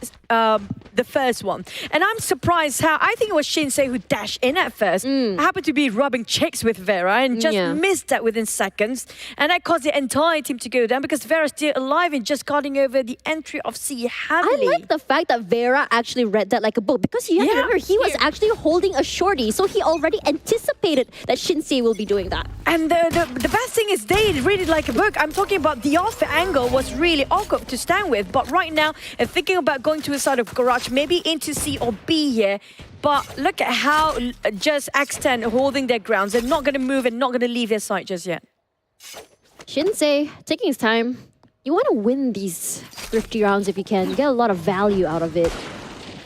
Speaker 5: the first one. And I'm surprised how, I think it was Shinsei who dashed in at first. Happened to be rubbing checks with Vera and just missed that within seconds. And that caused the entire team to go down because Vera's still alive and just guarding over the entry of C heavily.
Speaker 6: I like the fact that Vera actually read that like a book because you have to remember he was actually holding a shorty, so he already anticipated that Shinsei will be doing that.
Speaker 5: And the best thing is they read it like a book. I'm talking about the off angle was really awkward to stand with, but right now thinking about going to a side of garage, maybe into C or B here. But look at how just X10 holding their grounds. They're not going to move and not going to leave their site just yet.
Speaker 6: Shinsei taking his time. You want to win these thrifty rounds if you can. You get a lot of value out of it.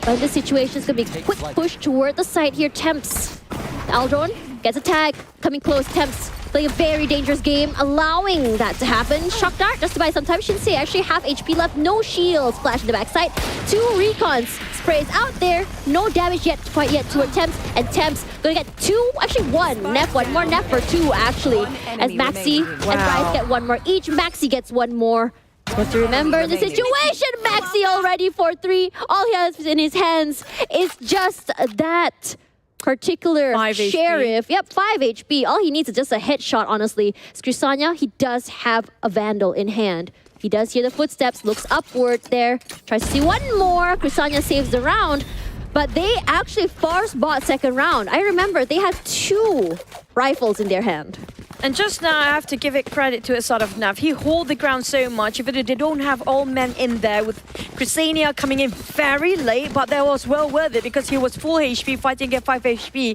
Speaker 6: But in this situation, it's going to be a quick push toward the side here. Temps. Aldron gets a tag. Coming close. Temps playing a very dangerous game, allowing that to happen. Shock Dart just to buy some time. Shinsei actually half HP left. No shields. Flash in the backside. 2 recons. Sprays out there. No damage yet, quite yet to Temps. And Temps going to get 2, actually 1. Neff, 1 more. Neff for 2, actually. As Maxi and Bryce get 1 more each. Maxi gets 1 more. But to remember the situation, Maxi already for 3. All he has in his hands is just that particular sheriff.
Speaker 5: HP.
Speaker 6: Yep, 5 HP. All he needs is just a headshot, honestly. Skrisanya, he does have a Vandal in hand. He does hear the footsteps, looks upward there, tries to see 1 more. Skrisanya saves the round, but they actually force bought second round. I remember they had 2 rifles in their hand.
Speaker 5: And just now, I have to give it credit to a sort of Nav. He hold the ground so much, even though they don't have all men in there, with Chrysania coming in very late, but that was well worth it because he was full HP fighting at 5 HP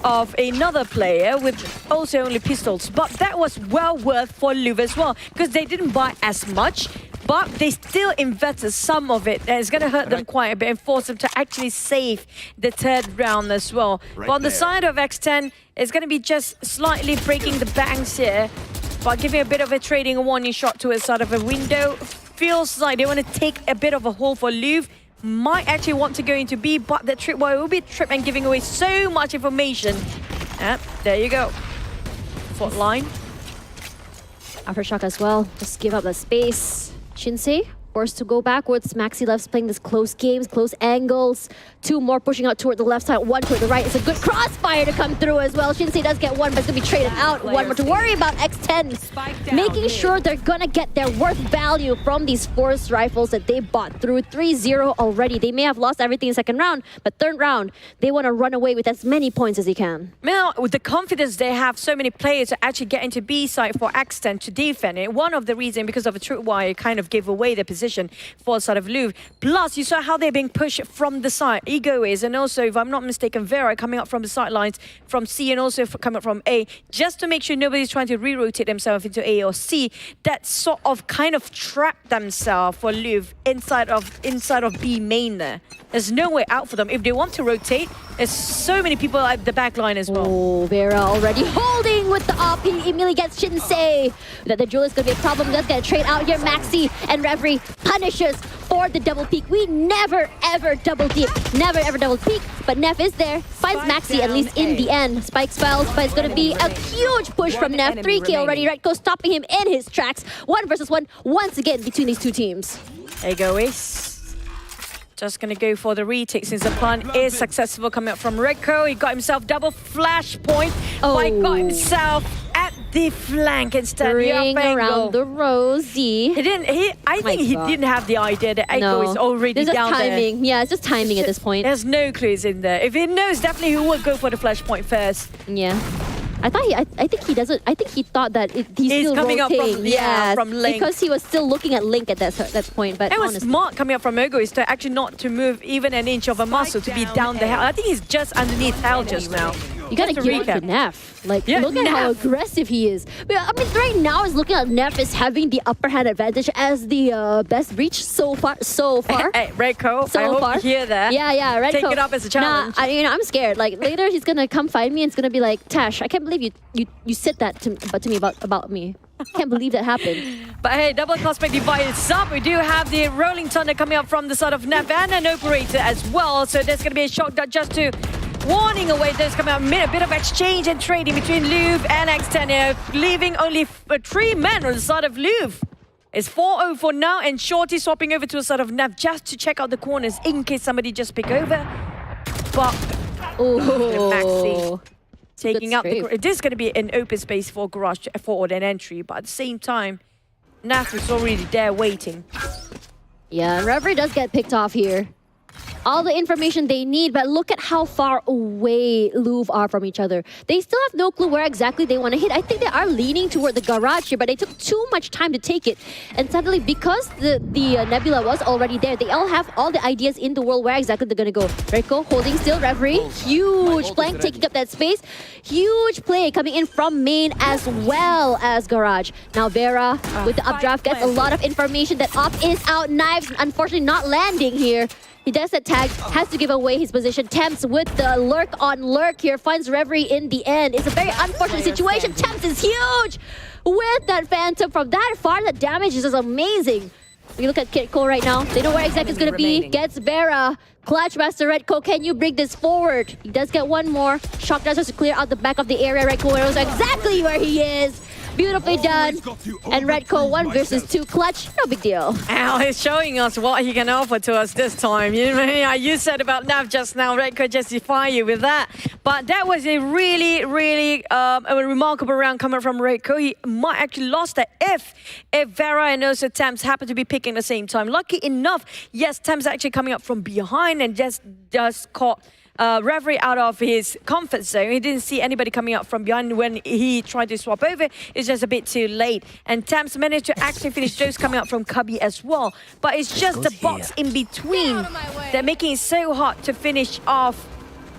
Speaker 5: of another player with also only pistols. But that was well worth for Louvre as well, because they didn't buy as much, but they still invested some of it. And it's going to hurt them quite a bit and force them to actually save the 3rd round as well. But on the side of X10, it's going to be just slightly breaking the banks here, but giving a bit of a trading a warning shot to a side of a window. Feels like they want to take a bit of a hole for Louvre. Might actually want to go into B, but the tripwire will be trip and giving away so much information. Yep, there you go. Fourth line.
Speaker 6: Aftershock as well. Just give up the space. Shinsei forced to go backwards. Maxi Left's playing this close games, close angles. 2 more pushing out toward the left side, 1 toward the right. It's a good crossfire to come through as well. Shinsei does get 1, but it's going to be traded out. 1 more to worry about. X10 making sure they're going to get their worth value from these forced rifles that they bought through. 3-0 already. They may have lost everything in second round, but third round, they want to run away with as many points as they can.
Speaker 5: Now, with the confidence they have, so many players to actually get into B side for X10 to defend it. One of the reasons, because of a tripwire, kind of gave away the position for the side of Louvre. Plus, you saw how they're being pushed from the side. Ego is, and also, if I'm not mistaken, Vera coming up from the sidelines from C and also coming up from A, just to make sure nobody's trying to re-rotate themselves into A or C. That sort of kind of trapped themselves for Louvre inside of B main there. There's no way out for them. If they want to rotate, there's so many people at the back line as well.
Speaker 6: Oh, Vera already holding with the op. He immediately gets Shinsei. That the duel is going to be a problem. Let's get a trade out here. Maxi and Reverie punishes for the double peek. We never ever double deep. Never ever double peek. But Neff is there. Finds Maxi at least in the end. Spike spells, but it's going to be a huge push from Neff. 3K already. Redco stopping him in his tracks. 1 versus 1 once again between these 2 teams.
Speaker 5: There you go, Ace. Just going to go for the retake since the plan is successful coming up from Redco. He got himself double flash point, but he got himself at the flank instead.
Speaker 6: Ring around the rosy.
Speaker 5: I think he didn't have the idea that Echo is already down there.
Speaker 6: Timing. Yeah, it's just timing at this point.
Speaker 5: There's no clues in there. If he knows, definitely he would go for the flash point first.
Speaker 6: Yeah. I think he doesn't. I think he thought that he's still
Speaker 5: coming
Speaker 6: rotating.
Speaker 5: up from Link.
Speaker 6: Because he was still looking at Link at that point. But
Speaker 5: it was smart coming up from Ergo is to actually not to move even an inch of a muscle to be down the hell. I think he's just underneath hell just now.
Speaker 6: You gotta give it to Neff. Like, look at how aggressive he is. I mean, right now it's looking like Neff is having the upper hand advantage as the best reach so far.
Speaker 5: Hey, Redco, I hope you hear that.
Speaker 6: Yeah, Redco.
Speaker 5: Take it up as a challenge.
Speaker 6: Nah, I'm scared. Like, later he's gonna come find me and it's gonna be like, Tash, I can't believe you said that to me about me. Can't believe that happened.
Speaker 5: But hey, double cosmic divide is up. We do have the Rolling Thunder coming up from the side of Neff and an Operator as well. So there's going to be a shock dot just to warning away. There's coming out a bit of exchange and trading between Louvre and X10 here, leaving only 3 men on the side of Louvre. It's 4-0 for now, and Shorty swapping over to a sort of nav just to check out the corners in case somebody just pick over. But Maxi taking out the... It is going to be an open space for Garage forward and entry, but at the same time, Nav is already there waiting.
Speaker 6: Yeah, and Reverie does get picked off here. All the information they need, but look at how far away Louvre are from each other. They still have no clue where exactly they want to hit. I think they are leaning toward the garage here, but they took too much time to take it. And suddenly, because the Nebula was already there, they all have all the ideas in the world where exactly they're going to go. Redco holding still, Reverie. Huge flank taking up that space. Huge play coming in from main as well as garage. Now Vera with the updraft gets a lot of information that Op is out. Knives unfortunately not landing here. He does that tag, has to give away his position. Temps with the lurk on lurk here, finds Reverie in the end. It's a very unfortunate situation. Temps is huge with that Phantom from that far. The damage is just amazing. We look at Kitco right now. They know where exactly it's going to be. Gets Vera. Clutch Master Redco, can you bring this forward? He does get one more. Shock does to clear out the back of the area. Redco knows exactly where he is. Beautifully done. And Redco 1 versus 2 clutch. No big deal.
Speaker 5: Al is showing us what he can offer to us this time. You said about Nav just now. Redco justify you with that. But that was a really, really a remarkable round coming from Redco. He might actually lost that if Vera and also Thames happen to be picking at the same time. Lucky enough, yes, Thames actually coming up from behind and just caught Reverie out of his comfort zone. He didn't see anybody coming up from behind when he tried to swap over. It's just a bit too late. And Tams managed to actually finish those coming up from Cubby as well. But it's just the box in between. They're making it so hard to finish off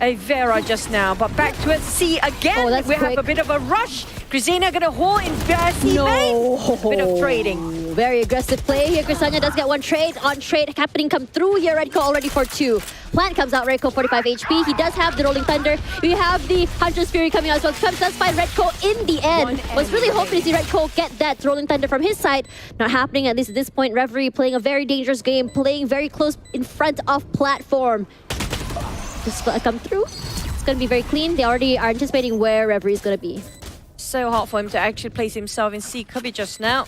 Speaker 5: a Vera just now. But back to it. C again. We have a bit of a rush. Christina gonna haul in C base. Bit of trading.
Speaker 6: Very aggressive play here. Crisania does get one trade on trade happening. Come through here. Redco already for 2. Plant comes out. Redco 45 HP. He does have the Rolling Thunder. We have the Hunter's Fury coming out as well. Trump does find Redco in the end. Was really hoping to see Redco get that Rolling Thunder from his side. Not happening at least at this point. Reverie playing a very dangerous game. Playing very close in front of platform. Just come through. It's going to be very clean. They already are anticipating where Reverie is going to be.
Speaker 5: So hard for him to actually place himself in C Cubby just now.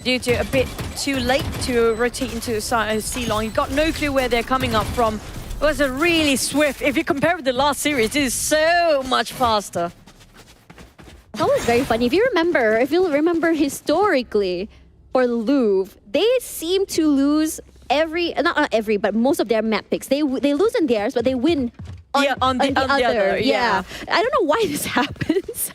Speaker 5: Due to a bit too late to rotate into C-Long. He got no clue where they're coming up from. It was a really swift. If you compare with the last series, it is so much faster.
Speaker 6: That was very funny. If you remember historically for Louvre, they seem to lose not every, but most of their map picks. They lose in theirs, but they win on the other. Yeah. I don't know why this happens,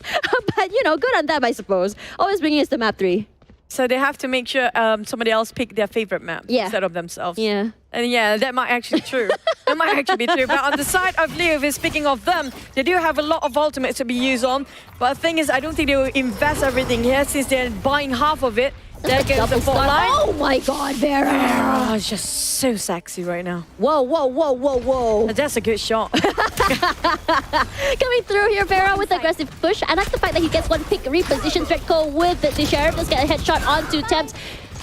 Speaker 6: but good on them, I suppose. Always bringing us to map 3.
Speaker 5: So they have to make sure somebody else pick their favorite map instead of themselves.
Speaker 6: Yeah.
Speaker 5: And yeah, that might actually be true. That might actually be true. But on the side of Louvre, speaking of them, they do have a lot of ultimates to be used on. But the thing is, I don't think they will invest everything here since they're buying half of it. There goes the bot line.
Speaker 6: Oh my god, Vera!
Speaker 5: Vera is just so sexy right now.
Speaker 6: Whoa, whoa, whoa, whoa, whoa.
Speaker 5: That's a good shot.
Speaker 6: Coming through here, Vera with aggressive push. I like the fact that he gets one pick, repositions Redco with the Sheriff. Let's get a headshot onto Temps.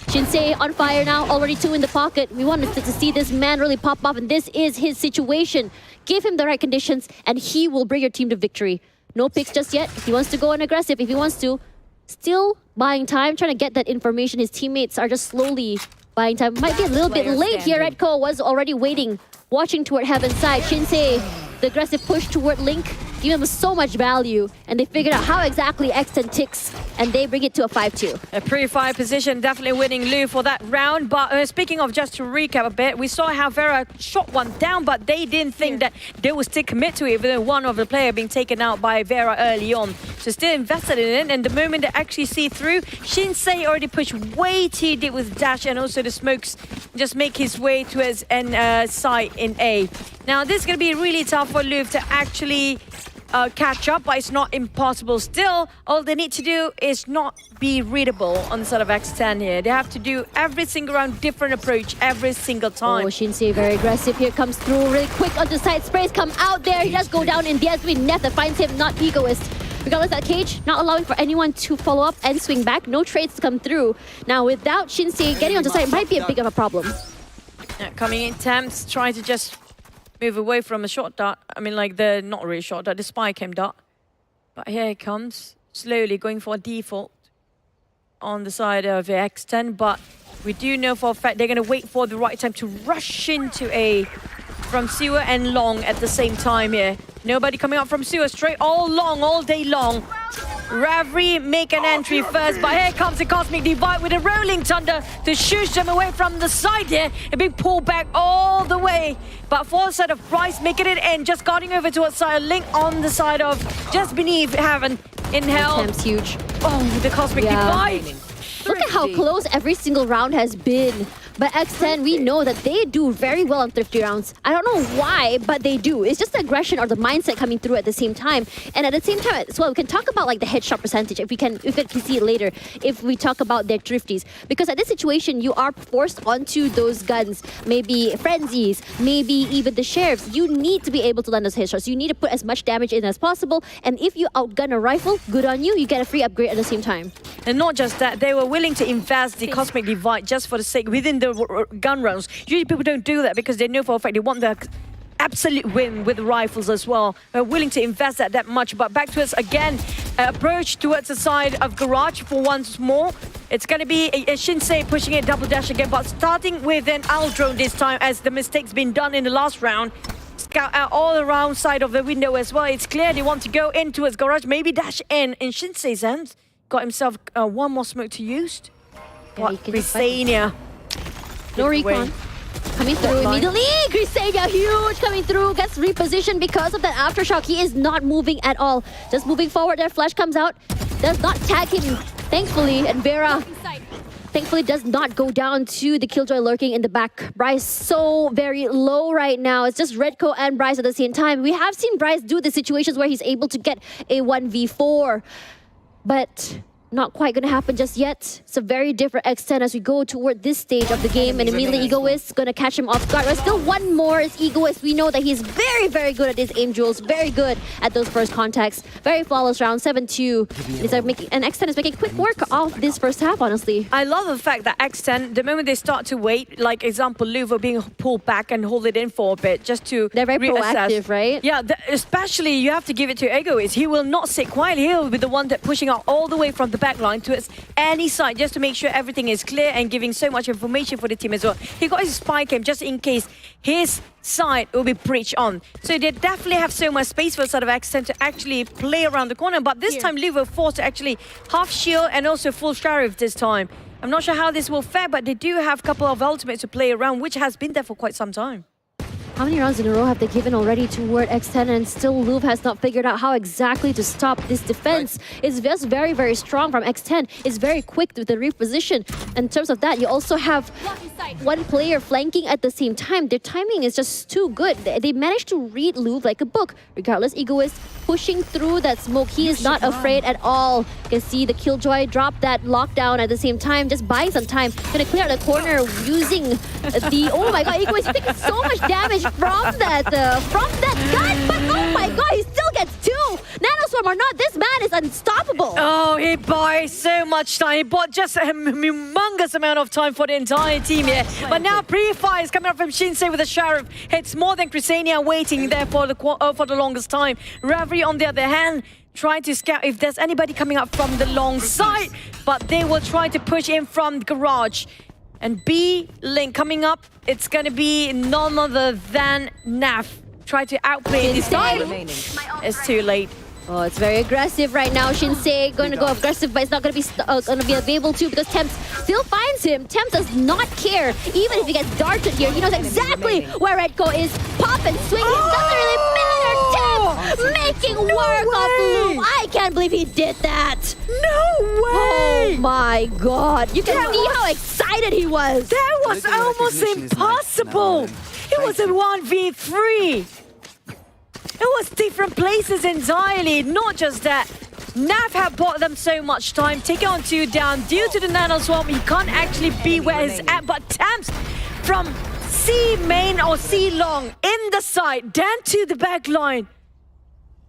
Speaker 6: Shinsei on fire now, already 2 in the pocket. We wanted to see this man really pop off, and this is his situation. Give him the right conditions, and he will bring your team to victory. No picks just yet. If he wants to go on aggressive, if he wants to, still buying time, trying to get that information. His teammates are just slowly buying time. Might be a little bit late here. Redco was already waiting, watching toward Heaven's side. Shinsei, the aggressive push toward Link, giving them so much value. And they figured out how exactly X10 ticks, and they bring it to a 5-2.
Speaker 5: A pretty fine position, definitely winning Louvre for that round. But speaking of, just to recap a bit, we saw how Vera shot one down, but they didn't think that they would still commit to it, even though one of the players being taken out by Vera early on. So still invested in it, and the moment they actually see through, Shinsei already pushed way too deep with Dash, and also the smokes just make his way to his site in A. Now this is going to be really tough for Louvre to actually catch up, but it's not impossible still. All they need to do is not be readable on the side of X10 here. They have to do every single round different approach every single time.
Speaker 6: Oh, Shinsei very aggressive here, comes through really quick onto side. Sprays come out there. He does go down in the SB. Neth that finds him, not egoist. Regardless of that cage, not allowing for anyone to follow up and swing back. No trades to come through. Now without Shinsei getting onto side might be a big of a problem.
Speaker 5: Coming in, Temps trying to just move away from a short dart. I mean, like the not really short dart, the spy came dart. But here it comes, slowly going for a default. on the side of X10, but we do know for a fact they're going to wait for the right time to rush into A from Sewer and Long at the same time here. Nobody coming up from Sewer, straight all Long, all day long. Ravri make an entry first, but here comes the Cosmic Divide with a Rolling Thunder to shush them away from the side here and being pulled back all the way. But for the side of Bryce making it in, just guarding over towards side Link on the side of just beneath Heaven in Hell.
Speaker 6: Temp's huge.
Speaker 5: Oh, the Cosmic Divide.
Speaker 6: Look at how close every single round has been. But X10, we know that they do very well on thrifty rounds. I don't know why, but they do. It's just the aggression or the mindset coming through at the same time. And at the same time as well, we can talk about like the headshot percentage if we can see it later, if we talk about their thrifties. Because at this situation, you are forced onto those guns. Maybe frenzies, maybe even the sheriffs. You need to be able to land those headshots. You need to put as much damage in as possible. And if you outgun a rifle, good on you. You get a free upgrade at the same time.
Speaker 5: And not just that, they were willing to invest the Cosmic Divide just for the sake within the gun rounds. Usually people don't do that because they know for a fact they want the absolute win with rifles as well. They're willing to invest that much. But back to us again, approach towards the side of Garage for once more. It's going to be a Shinsei pushing it double dash again, but starting with an Owl drone this time as the mistake's been done in the last round. Scout out all around side of the window as well. It's clear they want to go in towards Garage, maybe dash in Shinsei's hands. Got himself one more smoke to use. What, Crisania.
Speaker 6: No recon. Coming through immediately. Crisania, huge coming through. Gets repositioned because of that aftershock. He is not moving at all. Just moving forward there. Flash comes out. Does not tag him, thankfully. And Vera, thankfully, does not go down to the Killjoy lurking in the back. Bryce so very low right now. It's just Redco and Bryce at the same time. We have seen Bryce do the situations where he's able to get a 1v4. But not quite going to happen just yet. It's a very different X10 as we go toward this stage of the game, and immediately Egoist going to catch him off guard. But still one more is Egoist. We know that he's very, very good at his aim duels, very good at those first contacts. Very flawless round, 7-2. And X10 is making quick work of this first half, honestly.
Speaker 5: I love the fact that X10, the moment they start to wait, like example, Louvre being pulled back and hold it in for a bit just to
Speaker 6: They're very
Speaker 5: reassess.
Speaker 6: proactive, right?
Speaker 5: Yeah, especially you have to give it to Egoist. He will not sit quiet. He'll be the one that pushing out all the way from the back line to any side just to make sure everything is clear and giving so much information for the team as well. He got his spy cam just in case his side will be breached on. So they definitely have so much space for the side of X10 to actually play around the corner. But this time, Louvre forced to actually half shield and also full sheriff this time. I'm not sure how this will fare, but they do have a couple of ultimates to play around, which has been there for quite some time.
Speaker 6: How many rounds in a row have they given already toward X10, and still Louvre has not figured out how exactly to stop this defense. It's just very, very strong from X10. It's very quick with the reposition. In terms of that, you also have one player flanking at the same time. Their timing is just too good. They managed to read Louvre like a book. Regardless, Egoist pushing through that smoke. He is not afraid at all. You can see the Killjoy drop that lockdown at the same time, just buying some time. Gonna clear out the corner using the... Oh my god, Egoist taking so much damage from that gun, but oh my god, he still gets 2! Nanoswarm or not, this man is unstoppable!
Speaker 5: Oh, he buys so much time. He bought just a humongous amount of time for the entire team here. But now pre-fire is coming up from Shinsei with the Sheriff. It's more than Crisania waiting there for the longest time. Ravri, on the other hand, trying to scout if there's anybody coming up from the long side, but they will try to push in from Garage. And B Link coming up, it's gonna be none other than Naf. Try to outplay this time. It's too late.
Speaker 6: Oh, it's very aggressive right now. Shinsei going to go aggressive, but it's not going to be able to because Temps still finds him. Temps does not care. Even if he gets darted here, he knows exactly where Redco is. Pop and swing. It doesn't really matter. Temps making work of Louvre. I can't believe he did that.
Speaker 5: No way!
Speaker 6: Oh my god. You can see how excited he was.
Speaker 5: That was almost impossible. It was a 1v3. It was different places entirely. Not just that. Nav had bought them so much time. Taking on 2 down. Due to the Nanoswarm, he can't actually be where he's at. But Temps from C main or C long in the side, down to the back line.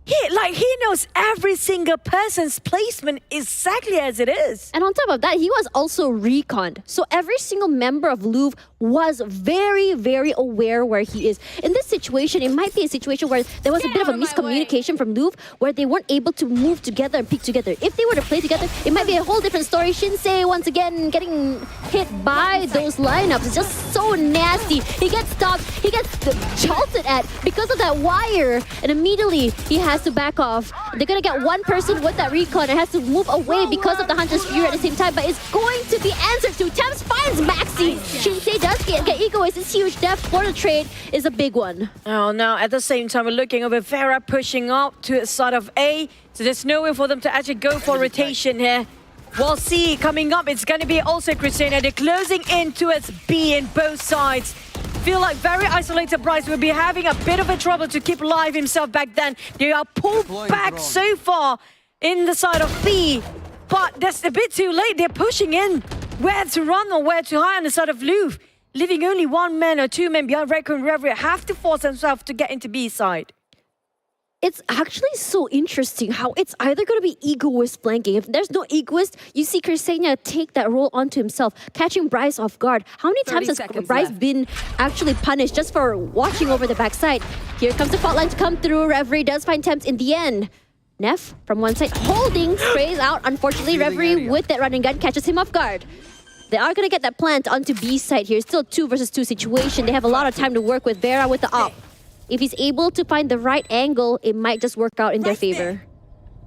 Speaker 5: He knows every single person's placement exactly as it is.
Speaker 6: And on top of that, he was also reconned. So every single member of Louvre was very, very aware where he is. In this situation, it might be a situation where there was a bit of a miscommunication from Louvre where they weren't able to move together and pick together. If they were to play together, it might be a whole different story. Shinsei, once again, getting hit by those lineups. It's just so nasty. He gets stopped, he gets jolted at because of that wire, and immediately he has to back off. They're gonna get one person with that recon and has to move away because of the Hunter's Fury at the same time, but it's going to be answered to. Temps finds Maxi. Shinsei does get Egoist. It's huge. Death for the trade is a big one.
Speaker 5: Oh, now at the same time, we're looking over Vera pushing up to the side of A. So there's no way for them to actually go for rotation here. While C coming up, it's going to be also Christina. They're closing in towards B in both sides. Feel like very isolated. Bryce will be having a bit of a trouble to keep alive himself back then. They are pulled back so far in the side of B. But that's a bit too late. They're pushing in. Where to run or where to hide on the side of Louvre. Leaving only one man or two men behind. Reiko and Reverie have to force themselves to get into B side.
Speaker 6: It's actually so interesting how it's either going to be Egoist flanking. If there's no Egoist, you see Crisenia take that role onto himself, catching Bryce off guard. How many times has Bryce been actually punished just for watching over the backside? Here comes the fault line to come through. Reverie does find Temps in the end. Neff from one side, holding, sprays out. Unfortunately, Reverie with that running gun catches him off guard. They are going to get that plant onto B side here. Still 2 versus 2 situation. They have a lot of time to work with. Vera with the op. If he's able to find the right angle, it might just work out in their favor.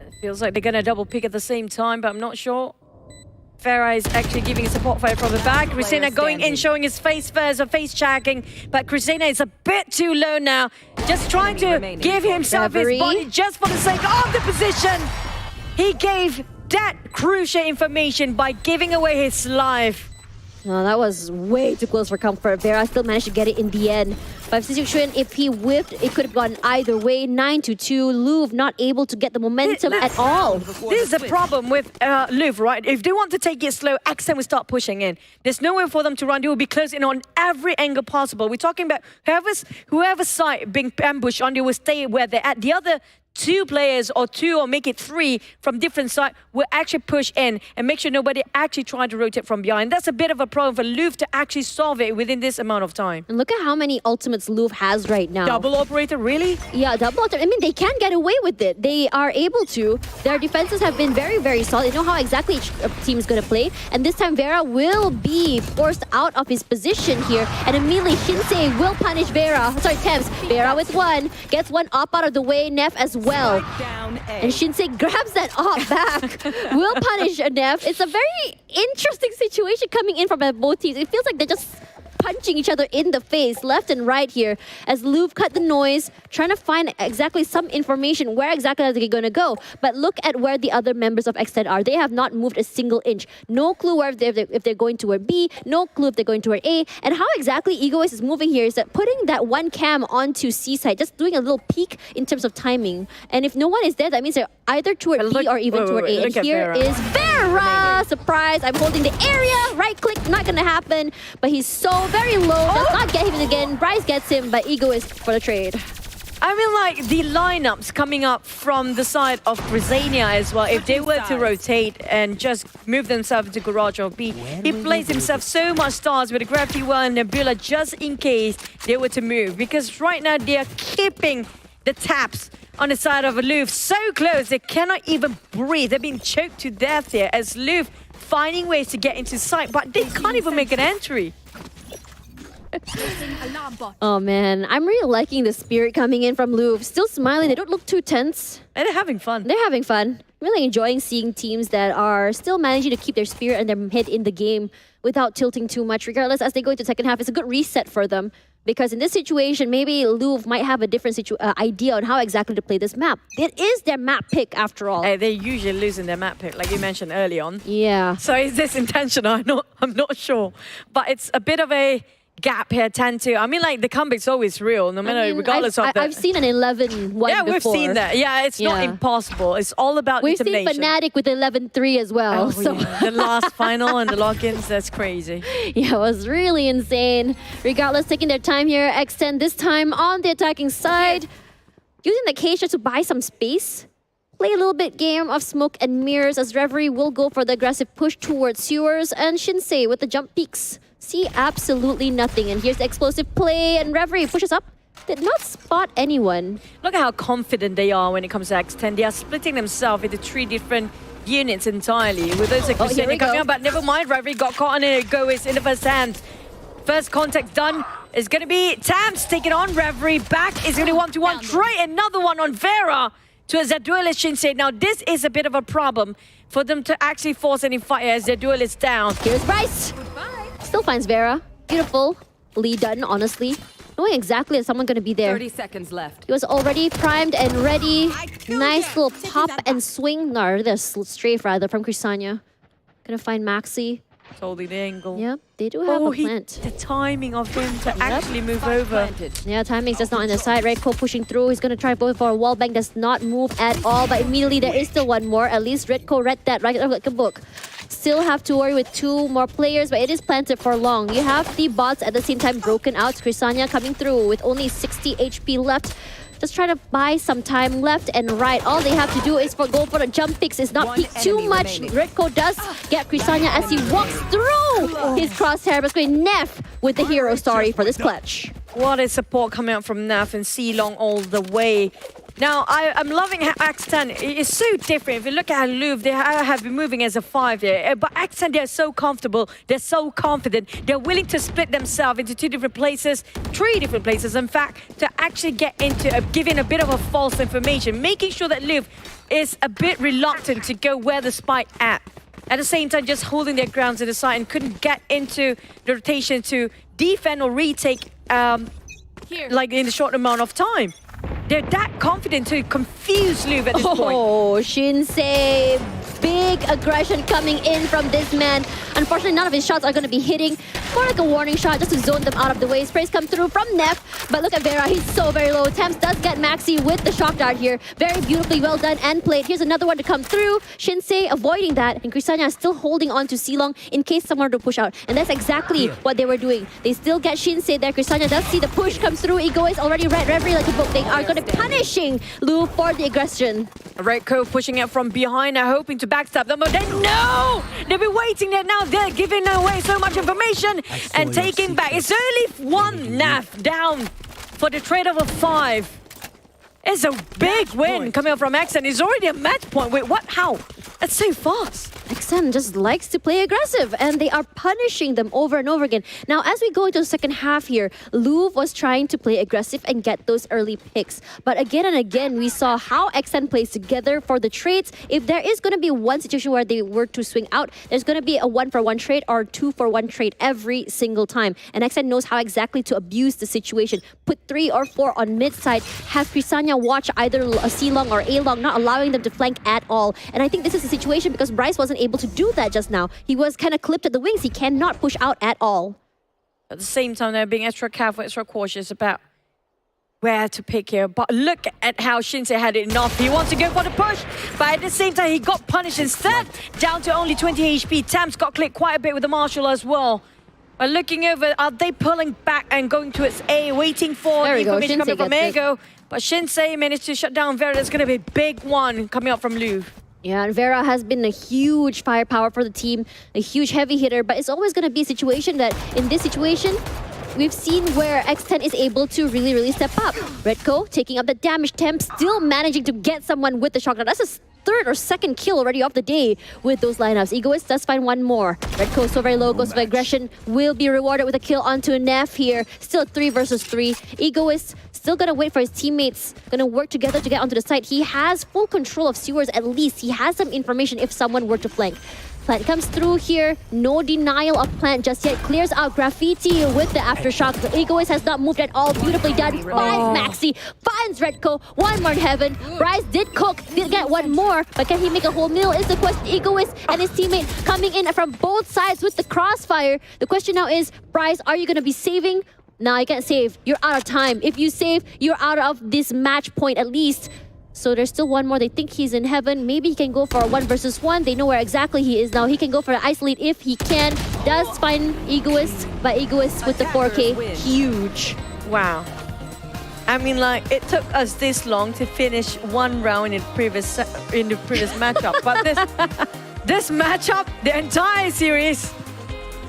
Speaker 5: It feels like they're going to double pick at the same time, but I'm not sure. Farah is actually giving a support fire from the back. Christina going in, showing his face first, face checking. But Christina is a bit too low now. Just trying to give himself his body just for the sake of the position. He gave that crucial information by giving away his life.
Speaker 6: No, that was way too close for comfort. Vera still managed to get it in the end. But Xuan, if he whipped, it could have gone either way. 9-2. Louvre not able to get the momentum at all.
Speaker 5: This is the problem with Louvre, right? If they want to take it slow, Accent will start pushing in. There's nowhere for them to run. They will be closing on every angle possible. We're talking about whoever's side being ambushed on, they will stay where they're at. The other 2 players or 2 or make it 3 from different sides will actually push in and make sure nobody actually try to rotate from behind. That's a bit of a problem for Louvre to actually solve it within this amount of time.
Speaker 6: And look at how many ultimates Louvre has right now.
Speaker 5: Double operator, really?
Speaker 6: Yeah, double operator. I mean, they can get away with it. They are able to. Their defenses have been very, very solid. They know how exactly each team is going to play. And this time, Vera will be forced out of his position here. And immediately, Shinsei will punish Vera. Sorry, Temps. Vera with 1. Gets 1 op out of the way. Neff as well. And Shinsei grabs that op back. Will punish Neff. It's a very interesting situation coming in from both teams. It feels like they're just punching each other in the face, left and right here, as Louvre cut the noise, trying to find exactly some information, where exactly are they going to go. But look at where the other members of Extend are. They have not moved a single inch. No clue where if they're going toward B, no clue if they're going toward A. And how exactly Egoist is moving here is that putting that 1 cam onto C side, just doing a little peek in terms of timing. And if no one is there, that means they're either toward B or even toward A. And here is Vera! Surprise! I'm holding the area. Right click, not going to happen. But he's so very low, does not get him again. Bryce gets him, but Egoist for the trade.
Speaker 5: I mean, like, the lineups coming up from the side of Brazania as well, if they were to rotate and just move themselves into Garage or B, he plays himself so much stars with a Gravity 1 Nebula just in case they were to move. Because right now, they are keeping the taps on the side of Louvre so close, they cannot even breathe. They're being choked to death here as Louvre finding ways to get into sight, but they can't even make an entry.
Speaker 6: Oh man, I'm really liking the spirit coming in from Louvre. Still smiling, they don't look too tense.
Speaker 5: And they're having fun.
Speaker 6: They're having fun. Really enjoying seeing teams that are still managing to keep their spirit and their head in the game without tilting too much. Regardless, as they go into the second half, it's a good reset for them. Because in this situation, maybe Louvre might have a different idea on how exactly to play this map. It is their map pick after all.
Speaker 5: They're usually losing their map pick, like you mentioned early on.
Speaker 6: Yeah.
Speaker 5: So is this intentional? I'm not sure. But it's a bit of a gap here, 10-2. I mean, like, the comeback's always real, no matter, regardless of that.
Speaker 6: I've seen an 11-1
Speaker 5: yeah,
Speaker 6: before.
Speaker 5: we've seen that. Yeah, it's not impossible. It's all about determination.
Speaker 6: We've seen Fnatic with 11-3 as well.
Speaker 5: Oh, so yeah. The last final and the logins, that's crazy.
Speaker 6: Yeah, it was really insane. Regardless, taking their time here, Extend this time on the attacking side. Using the Acacia to buy some space. Play a little bit game of smoke and mirrors as Reverie will go for the aggressive push towards sewers, and Shinsei with the jump peaks See absolutely nothing. And here's the explosive play, and Reverie pushes up. Did not spot anyone.
Speaker 5: Look at how confident they are when it comes to X10. They are splitting themselves into 3 different units entirely. With those coming up, but never mind. Reverie got caught on it. Egoist in the first hand. First contact done. It's going to be Tams taking on Reverie. Back is going to be 1-1. Try another one on Vera to a Zedduelist Shinsei. Now this is a bit of a problem for them to actually force any fight as Zedduelist down.
Speaker 6: Here's Bryce. Still finds Vera. Beautiful. Lee done, honestly. Knowing exactly that someone's going to be there.
Speaker 12: 30 seconds left.
Speaker 6: He was already primed and ready. Nice little pop and swing. No, there's strafe rather from Crisania. Gonna find Maxi.
Speaker 5: Totally the angle.
Speaker 6: Yeah, they do have a plant.
Speaker 5: The timing of him to actually move over.
Speaker 6: Yeah, timing's just not on the side. Redco pushing through. He's gonna try going for a wall bang. Does not move at all. But immediately there is still one more. At least Redco read that right like a book. Still have to worry with 2 more players, but it is planted for long. You have the bots at the same time broken out. Crisania coming through with only 60 HP left. Just trying to buy some time left and right. All they have to do is go for the jump picks. It's not peak too much. Redco does get Crisania as he walks through his crosshair. But going Neff with the hero story for this clutch.
Speaker 5: What a support coming out from Neff and C-Long all the way. Now, I'm loving how X10 is so different. If you look at Louvre, they have been moving as a 5 here. But X10, they're so comfortable. They're so confident. They're willing to split themselves into 2 different places, 3 different places, in fact, to actually get into giving a bit of a false information, making sure that Louvre is a bit reluctant to go where the spike at. At the same time, just holding their ground to the side and couldn't get into the rotation to defend or retake like in a short amount of time. They're that confident to confuse Louvre at this point.
Speaker 6: Oh, Shinsei. Big aggression coming in from this man. Unfortunately, none of his shots are going to be hitting. More like a warning shot just to zone them out of the way. Sprays come through from Neff. But look at Vera. He's so very low. Tams does get Maxi with the shock dart here. Very beautifully well done and played. Here's another one to come through. Shinsei avoiding that. And Crisania is still holding on to C-Long in case someone were to push out. And that's exactly what they were doing. They still get Shinsei there. Crisania does see the push come through. Ego is already read Reverie like a book. They are going to be punishing Lu for the aggression.
Speaker 5: Redco pushing it from behind, hoping to backstab them, but then no! They've been waiting there now. They're giving away so much information and taking back. It's only 1 NAF down for the trade of a 5. It's a big win coming up from XN. It's already a match point. Wait, what? How? That's so fast.
Speaker 6: XN just likes to play aggressive, and they are punishing them over and over again. Now, as we go into the second half here, Louvre was trying to play aggressive and get those early picks. But again and again, we saw how XN plays together for the trades. If there is going to be one situation where they were to swing out, there's going to be a 1-for-1 trade or 2-for-1 trade every single time. And XN knows how exactly to abuse the situation. Put 3 or 4 on mid side, have Crisania watch either a C-Long or A-Long, not allowing them to flank at all. And I think this is the situation because Bryce wasn't able to do that just now. He was kind of clipped at the wings. He cannot push out at all.
Speaker 5: At the same time, they're being extra careful, extra cautious about where to pick here. But look at how Shinsei had it enough. He wants to go for the push, but at the same time, he got punished instead. Down to only 20 HP. Tams got clipped quite a bit with the Marshal as well. But looking over, are they pulling back and going towards A, waiting for the information coming from Ego? But Shinsei managed to shut down Vera. It's going to be a big one coming up from Louvre.
Speaker 6: Yeah, and Vera has been a huge firepower for the team, a huge heavy hitter, but it's always going to be a situation that, in this situation, we've seen where X10 is able to really step up. Redco taking up the damage, Temp still managing to get someone with the shotgun. That's a 3rd or 2nd kill already of the day with those lineups. Egoist does find one more. Redco so very low, goes for aggression, will be rewarded with a kill onto Neff here. Still 3 versus 3. Egoist still gonna wait for his teammates, gonna work together to get onto the site. He has full control of sewers at least. He has some information if someone were to flank. Plant comes through here, no denial of Plant just yet. Clears out Graffiti with the aftershock. The Egoist has not moved at all. Beautifully done. Finds Maxi, finds Redco. One more in heaven. Bryce did cook, did get one more, but can he make a whole meal? Is the question. Egoist and his teammate coming in from both sides with the crossfire. The question now is, Bryce, are you gonna be saving? No, you can't save. You're out of time. If you save, you're out of this match point at least. So there's still one more. They think he's in heaven. Maybe he can go for a 1 versus 1. They know where exactly he is now. He can go for an isolate if he can. Does find Egoist, but Egoist with the 4K. Huge.
Speaker 5: Wow. I mean, like, it took us this long to finish one round in the previous matchup. But this matchup, the entire series,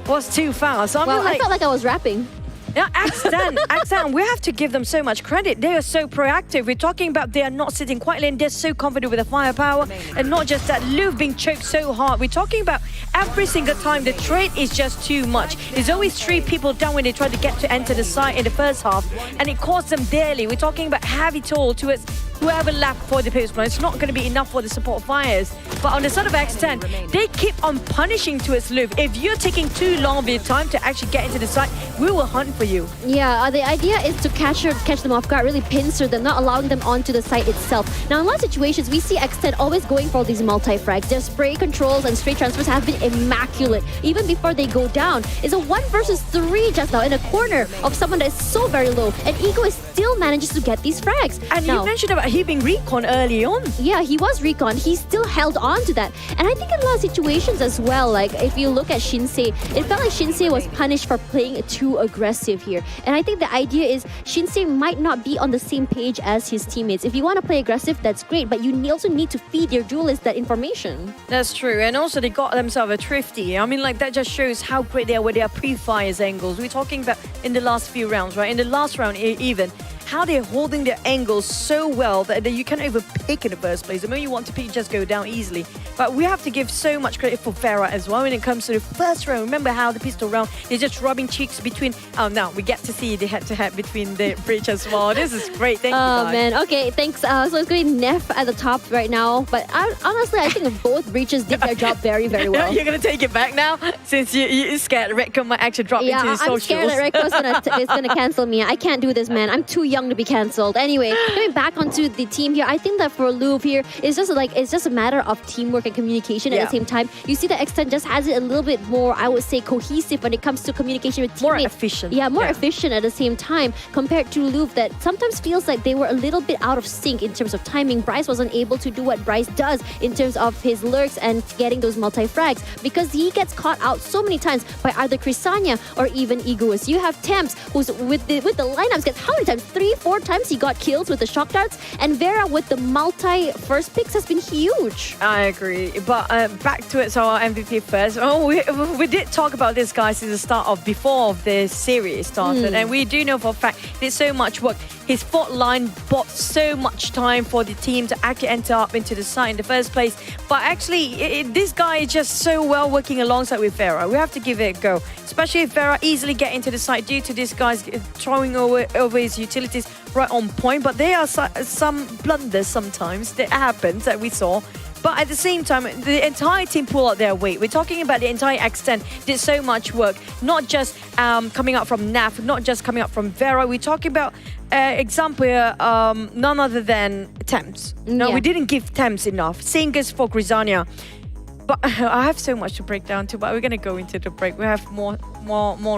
Speaker 5: was too fast. I mean,
Speaker 6: Well, I felt like I was rapping.
Speaker 5: Yeah, Accent, we have to give them so much credit. They are so proactive. We're talking about they are not sitting quietly and they're so confident with the firepower. And not just that, Louvre being choked so hard. We're talking about every single time the trade is just too much. There's always 3 people down when they try to get to enter the site in the first half. And it costs them dearly. We're talking about heavy toll towards whoever left for the post plan. It's not going to be enough for the support fires. But on the side of X10, they keep on punishing towards Louvre. If you're taking too long of your time to actually get into the site, we will hunt for you.
Speaker 6: Yeah, the idea is to catch them off guard, really pincer them, not allowing them onto the site itself. Now, in a lot of situations, we see X10 always going for these multi-frags. Their spray controls and spray transfers have been immaculate. Even before they go down, it's a 1 versus 3 just now in a corner of someone that is so very low. And Ego still manages to get these frags.
Speaker 5: And now, you mentioned about he being recon early on.
Speaker 6: Yeah, he was recon. He still held on to that. And I think in a lot of situations as well, like if you look at Shinsei, it felt like Shinsei was punished for playing too aggressive here. And I think the idea is Shinsei might not be on the same page as his teammates. If you want to play aggressive, that's great, but you also need to feed your duelists that information.
Speaker 5: That's true. And also they got themselves a thrifty. I mean, like that just shows how great they are with their pre-fires angles. We're talking about in the last few rounds, right? In the last round even, how they're holding their angles so well that you can't even pick in the first place. The moment you want to pick, you just go down easily. But we have to give so much credit for Vera as well when it comes to the first round. Remember how the pistol round, they're just rubbing cheeks between... Oh, now we get to see the head-to-head between the bridge as well. This is great. Thank you, guys.
Speaker 6: Oh, man. Okay, thanks. So it's going to be Neff at the top right now. But honestly, I think both breaches did their job very, very well.
Speaker 5: You're going to take it back now? Since you're scared Redcon might actually drop into the socials.
Speaker 6: Yeah, I'm scared that Redcon's going to cancel me. I can't do this, man. I'm too young to be cancelled. Anyway, coming back onto the team here, I think that for Louvre here, it's just a matter of teamwork and communication at the same time. You see that X10 just has it a little bit more, I would say, cohesive when it comes to communication with teammates.
Speaker 5: More efficient.
Speaker 6: Yeah, more efficient at the same time compared to Louvre that sometimes feels like they were a little bit out of sync in terms of timing. Bryce wasn't able to do what Bryce does in terms of his lurks and getting those multi-frags because he gets caught out so many times by either Crisania or even Egoist. You have Temps who's with the lineups gets how many times? 3-4 times he got kills with the shock darts, and Vera with the multi first picks has been huge.
Speaker 5: I agree, but back to it. So our MVP first. Oh, we did talk about this, guys, since the start of before the series started, and we do know for a fact there's so much work. His fault line bought so much time for the team to actually enter up into the site in the first place. But actually, this guy is just so well working alongside with Vera. We have to give it a go, especially if Vera easily get into the site due to this guy's throwing over his utilities right on point. But there are some blunders sometimes that happens that we saw. But at the same time, the entire team pull out their weight. We're talking about the entire X10 did so much work, not just coming out from NAF, not just coming out from Vera. We're talking about example here, none other than Temps. No, we didn't give Temps enough. Same goes for Grisania. But I have so much to break down too, but we're going to go into the break. We have more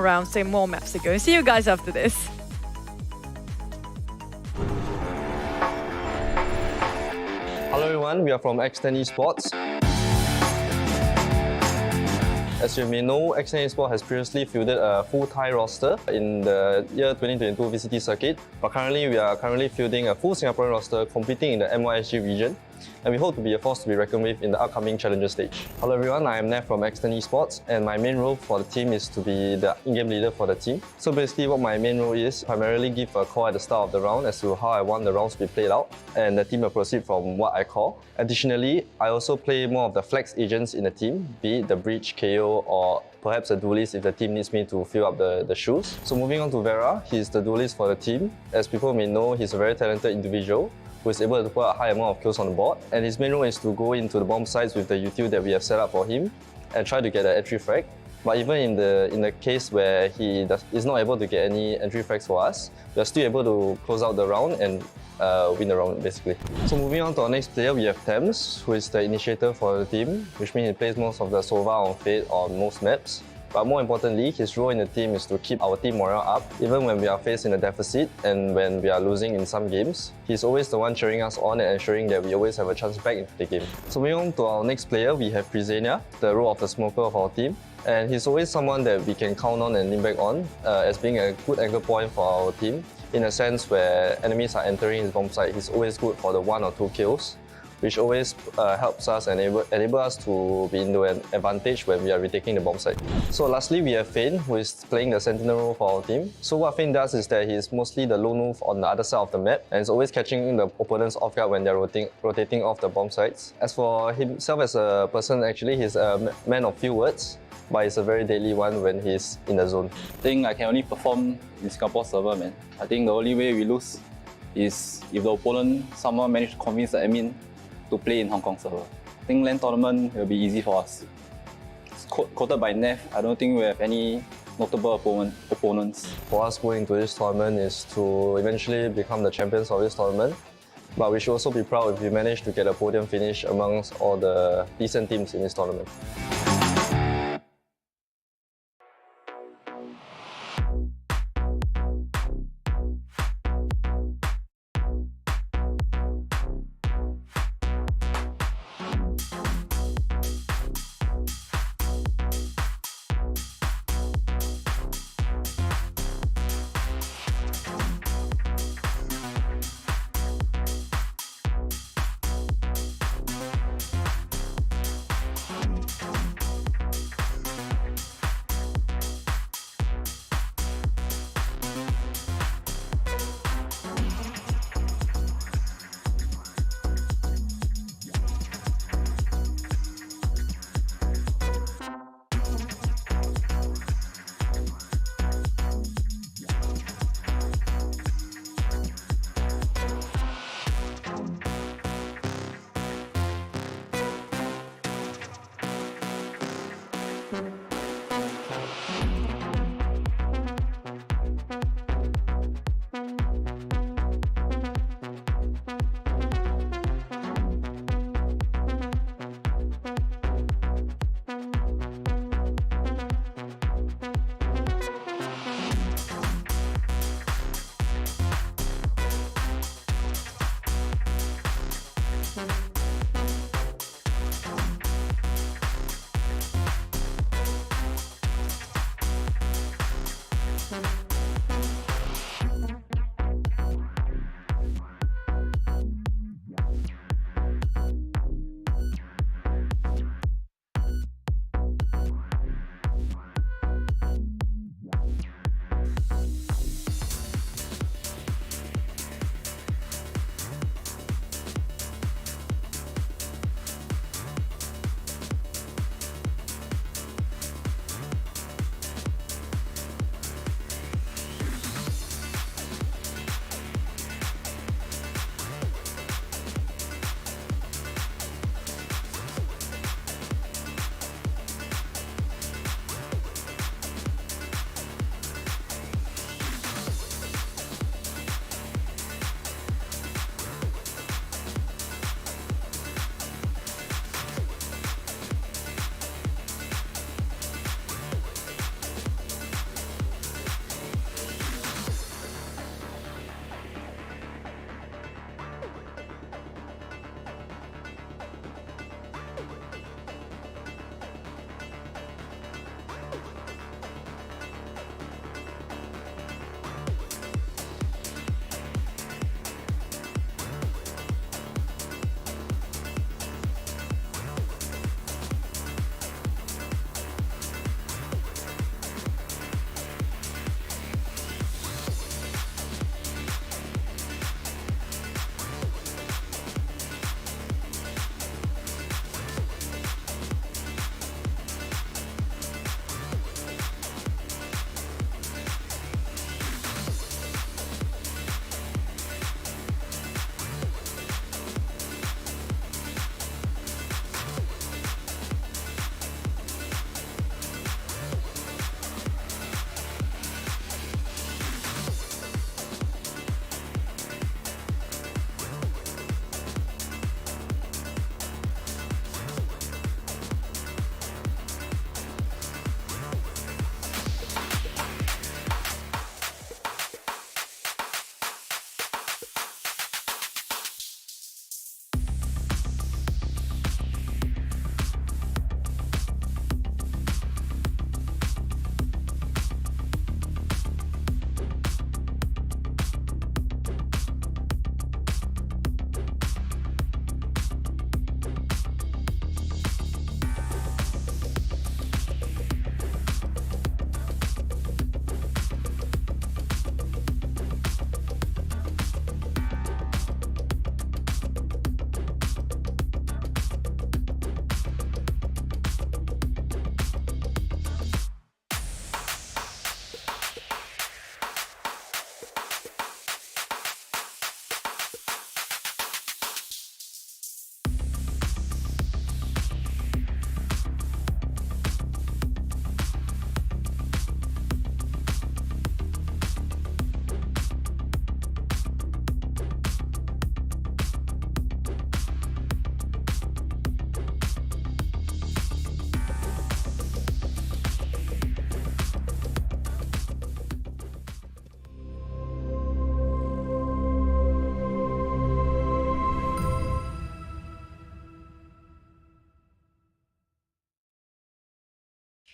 Speaker 5: rounds and more maps to go. See you guys after this.
Speaker 12: Hello everyone, we are from X10 Esports. As you may know, X10 Esports has previously fielded a full Thai roster in the year 2022 VCT circuit, but currently we are fielding a full Singaporean roster competing in the MYSG region, and we hope to be a force to be reckoned with in the upcoming Challenger stage. Hello everyone, I am Neff from X10 Esports, and my main role for the team is to be the in-game leader for the team. So basically what my main role is, primarily give a call at the start of the round as to how I want the rounds to be played out, and the team will proceed from what I call. Additionally, I also play more of the flex agents in the team, be it the breach, KO, or perhaps a duelist if the team needs me to fill up the shoes. So moving on to Vera, he's the duelist for the team. As people may know, he's a very talented individual who is able to put a high amount of kills on the board. And his main role is to go into the bomb sites with the util that we have set up for him and try to get an entry frag. But even in the case where he is not able to get any entry frags for us, we are still able to close out the round and win the round basically. So moving on to our next player, we have Temps, who is the initiator for the team, which means he plays most of the Sova on Fate on most maps. But more importantly, his role in the team is to keep our team morale up, even when we are facing a deficit and when we are losing in some games. He's always the one cheering us on and ensuring that we always have a chance back into the game. So moving on to our next player, we have Prisenia, the role of the smoker of our team. And he's always someone that we can count on and lean back on as being a good anchor point for our team. In a sense where enemies are entering his bomb site, he's always good for the 1 or 2 kills. which always helps us and enable us to be into an advantage when we are retaking the bomb site. So lastly, we have Fane, who is playing the sentinel role for our team. So what Fane does is that he's mostly the lone wolf on the other side of the map, and is always catching the opponents off guard when they're rotating off the bomb sites. As for himself as a person, actually, he's a man of few words, but it's a very deadly one when he's in the zone.
Speaker 13: I think I can only perform in Singapore server, man. I think the only way we lose is if the opponent somehow manage to convince the admin to play in Hong Kong server. I think LAN tournament will be easy for us. It's quoted by Nev. I don't think we have any notable opponents.
Speaker 12: For us going to this tournament is to eventually become the champions of this tournament. But we should also be proud if we manage to get a podium finish amongst all the decent teams in this tournament.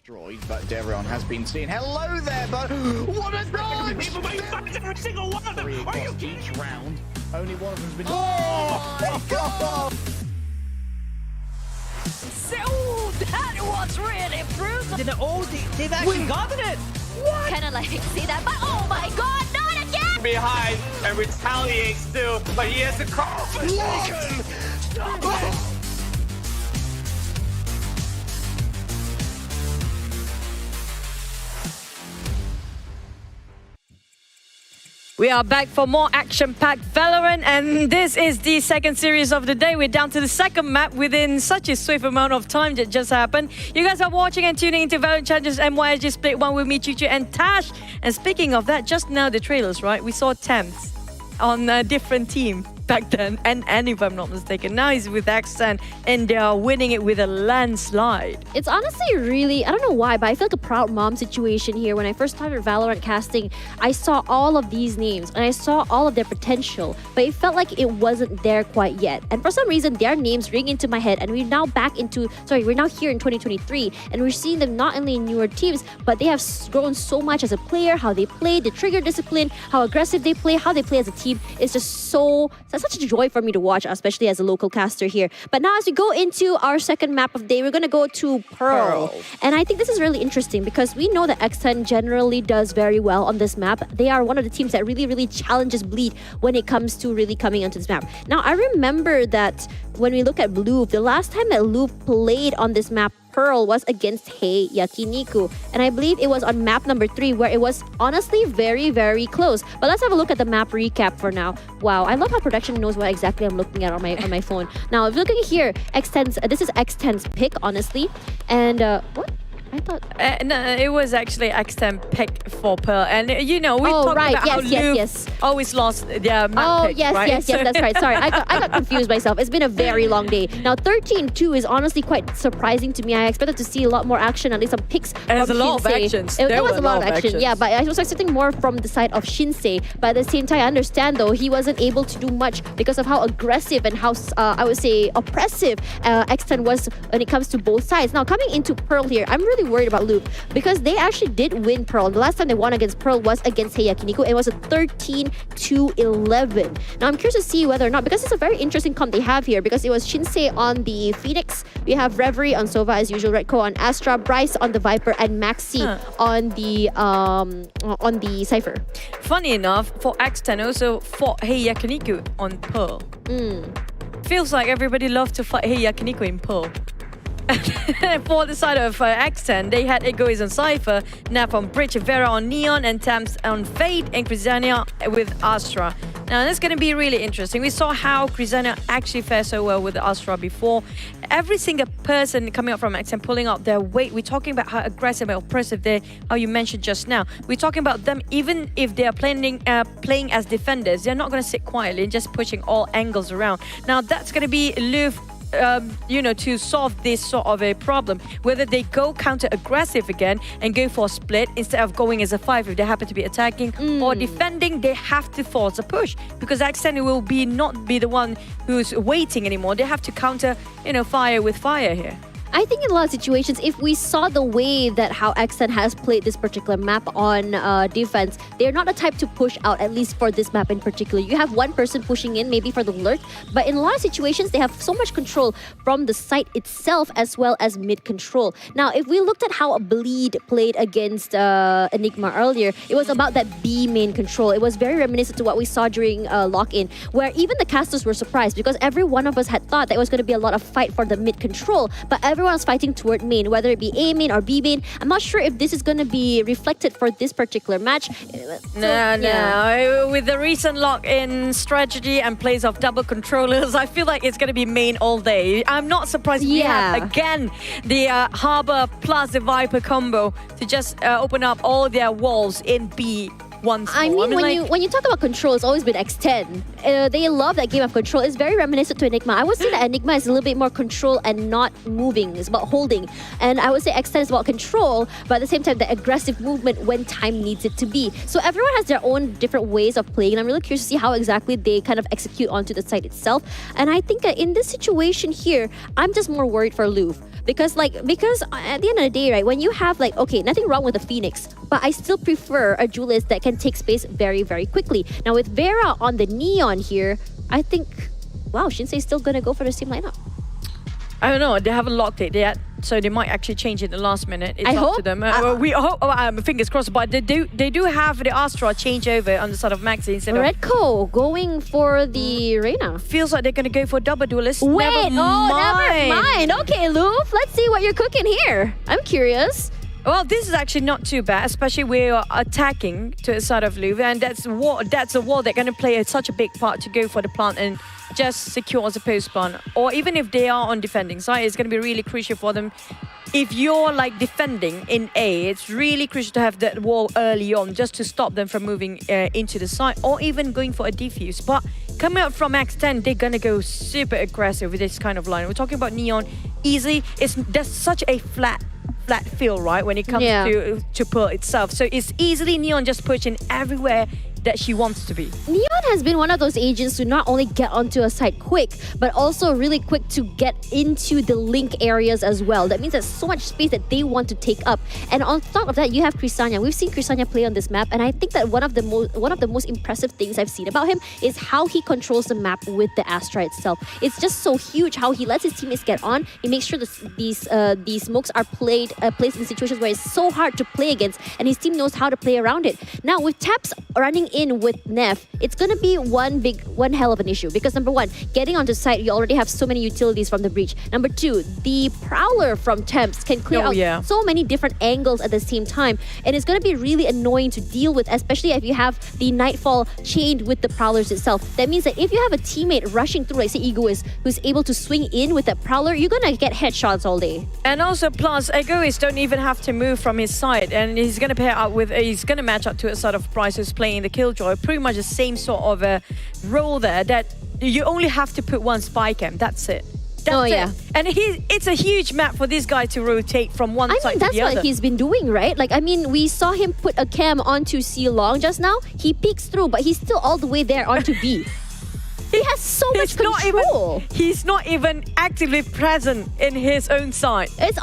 Speaker 1: destroyed, but Devon has been seen. Hello there, but what a dodge!
Speaker 2: Every single one of them.
Speaker 1: Three
Speaker 2: Are you
Speaker 1: across each round. Only one of them's been.
Speaker 2: Oh
Speaker 1: my God!
Speaker 3: Oh, that was really brutal.
Speaker 2: They've actually gotten it.
Speaker 3: Kind of like see that, but oh my God, not again!
Speaker 4: Behind and retaliates still, but he has a call for taken.
Speaker 5: We are back for more action-packed Valorant, and this is the second series of the day. We're down to the second map within such a swift amount of time that just happened. You guys are watching and tuning into Valorant Challenges MYSG Split 1 with me, Chuchu and Tash. And speaking of that, just now the trailers, right? We saw Temps on a different team back then, and if I'm not mistaken, now he's with X10 and they are winning it with a landslide.
Speaker 6: It's honestly really, I don't know why, but I feel like a proud mom situation here. When I first started Valorant casting, I saw all of these names and I saw all of their potential, but it felt like it wasn't there quite yet. And for some reason, their names ring into my head, and we're now we're now here in 2023, and we're seeing them not only in newer teams, but they have grown so much as a player, how they play, the trigger discipline, how aggressive they play, how they play as a team. It's just such a joy for me to watch, especially as a local caster here. But now as we go into our second map of the day, we're going to go to Pearl. And I think this is really interesting because we know that X10 generally does very well on this map. They are one of the teams that really challenges Bleed when it comes to really coming onto this map. Now, I remember that when we look at Louvre, the last time that Louvre played on this map, Pearl, was against Hey Yakiniku, and I believe it was on map number 3 where it was honestly very close. But let's have a look at the map recap for now. Wow, I love how production knows what exactly I'm looking at on my phone. Now, if you're looking here, this is X10's pick, honestly, and what? I thought...
Speaker 5: no, it was actually X10 pick for Pearl. And you know, we talked about how Louvre always lost their map pick, right?
Speaker 6: Yes, that's right. Sorry, I got confused myself. It's been a very long day. Now, 13-2 is honestly quite surprising to me. I expected to see a lot more action, at least some picks from
Speaker 5: There's a lot of actions.
Speaker 6: There was a lot of action, yeah, but I was expecting more from the side of Shinsei. But at the same time, I understand, though, he wasn't able to do much because of how aggressive and how, I would say, oppressive X10 was when it comes to both sides. Now, coming into Pearl here, I'm really worried about Louvre because they actually did win Pearl. The last time they won against Pearl was against Hey Yakiniku, and it was a 13-11. Now, I'm curious to see whether or not, because it's a very interesting comp they have here, because it was Shinsei on the Phoenix, we have Reverie on Sova as usual, Redco on Astra, Bryce on the Viper, and Maxi on the Cypher.
Speaker 5: Funny enough, for X10 also fought Hey Yakiniku on Pearl. Feels like everybody loved to fight Hey Yakiniku in Pearl. For the side of X10, they had Egoist on Cypher, Nap on Bridge, Vera on Neon, and Tams on Fade, and Crisania with Astra. Now, that's going to be really interesting. We saw how Crisania actually fared so well with Astra before. Every single person coming up from X10 pulling up their weight. We're talking about how aggressive and oppressive they, how you mentioned just now. We're talking about them, even if they are playing as defenders, they're not going to sit quietly and just pushing all angles around. Now, that's going to be Louvre, to solve this sort of a problem, whether they go counter-aggressive again and go for a split instead of going as a 5 if they happen to be attacking or defending. They have to force a push because X10 will not be the one who's waiting anymore. They have to counter, fire with fire here.
Speaker 6: I think in a lot of situations, if we saw the way that how X10 has played this particular map on defense, they're not the type to push out, at least for this map in particular. You have one person pushing in, maybe for the lurk, but in a lot of situations, they have so much control from the site itself as well as mid control. Now, if we looked at how Bleed played against Enigma earlier, it was about that B main control. It was very reminiscent to what we saw during lock-in, where even the casters were surprised because every one of us had thought that it was going to be a lot of fight for the mid control, but everyone's fighting toward main, whether it be A main or B main. I'm not sure if this is going to be reflected for this particular match.
Speaker 5: No. With the recent lock-in strategy and plays of double controllers, I feel like it's going to be main all day. I'm not surprised we have, again, the Harbor plus the Viper combo to just open up all their walls in B once
Speaker 6: I
Speaker 5: more.
Speaker 6: mean, when you talk about control, it's always been X10. They love that game of control. It's very reminiscent to Enigma. I would say that Enigma is a little bit more control and not moving. It's about holding. And I would say X10 is about control, but at the same time, the aggressive movement when time needs it to be. So everyone has their own different ways of playing, and I'm really curious to see how exactly they kind of execute onto the site itself. And I think in this situation here, I'm just more worried for Louvre. Because at the end of the day, right, when you have okay, nothing wrong with the Phoenix, but I still prefer a duelist that can take space very, very quickly. Now with Vera on the Neon here, I think, wow, Shinsei is still gonna go for the same lineup.
Speaker 5: I don't know, they haven't locked it yet, so they might actually change it in the last minute. It's
Speaker 6: I
Speaker 5: up
Speaker 6: hope.
Speaker 5: to them. We hope, fingers crossed, but they do have the Astra change over on the side of Maxi instead of...
Speaker 6: Redco going for the Reina.
Speaker 5: Feels like they're going to go for double duelist.
Speaker 6: Wait,
Speaker 5: never mind.
Speaker 6: Okay, Louvre, let's see what you're cooking here. I'm curious.
Speaker 5: Well, this is actually not too bad, especially we're attacking to the side of Louvre, and that's a wall they're going to play such a big part to go for the plant and just secure as a post plant. Or even if they are on defending side, it's going to be really crucial for them. If you're defending in A, it's really crucial to have that wall early on just to stop them from moving into the side or even going for a defuse. But coming up from X10, they're going to go super aggressive with this kind of line. We're talking about Neon easily. There's such a flat feel, right, when it comes to Pearl itself. So it's easily Neon just pushing everywhere that she wants to be.
Speaker 6: Neon has been one of those agents who not only get onto a site quick, but also really quick to get into the link areas as well. That means there's so much space that they want to take up. And on top of that, you have Crisania. We've seen Crisania play on this map, and I think that one of the most impressive things I've seen about him is how he controls the map with the Astra itself. It's just so huge how he lets his teammates get on. He makes sure these smokes are placed in situations where it's so hard to play against, and his team knows how to play around it. Now with Taps running in with Neff, it's gonna be one hell of an issue, because number one, getting onto site, you already have so many utilities from the breach. Number two, the Prowler from Temps can clear out so many different angles at the same time, and it's gonna be really annoying to deal with, especially if you have the Nightfall chained with the Prowlers itself. That means that if you have a teammate rushing through, like say Egoist, who's able to swing in with that Prowler, you're gonna get headshots all day.
Speaker 5: And also plus, Egoist don't even have to move from his side, and he's gonna pair up with, he's gonna match up to a sort of Price who's playing the Killjoy, pretty much the same sort of role there, that you only have to put one spy cam, that's it. That's it. And it's a huge map for this guy to rotate from one side to the other.
Speaker 6: That's what he's been doing, right? We saw him put a cam onto C Long just now. He peeks through, but he's still all the way there onto B. He has so much control.
Speaker 5: He's not even actively present in his own side.
Speaker 6: That's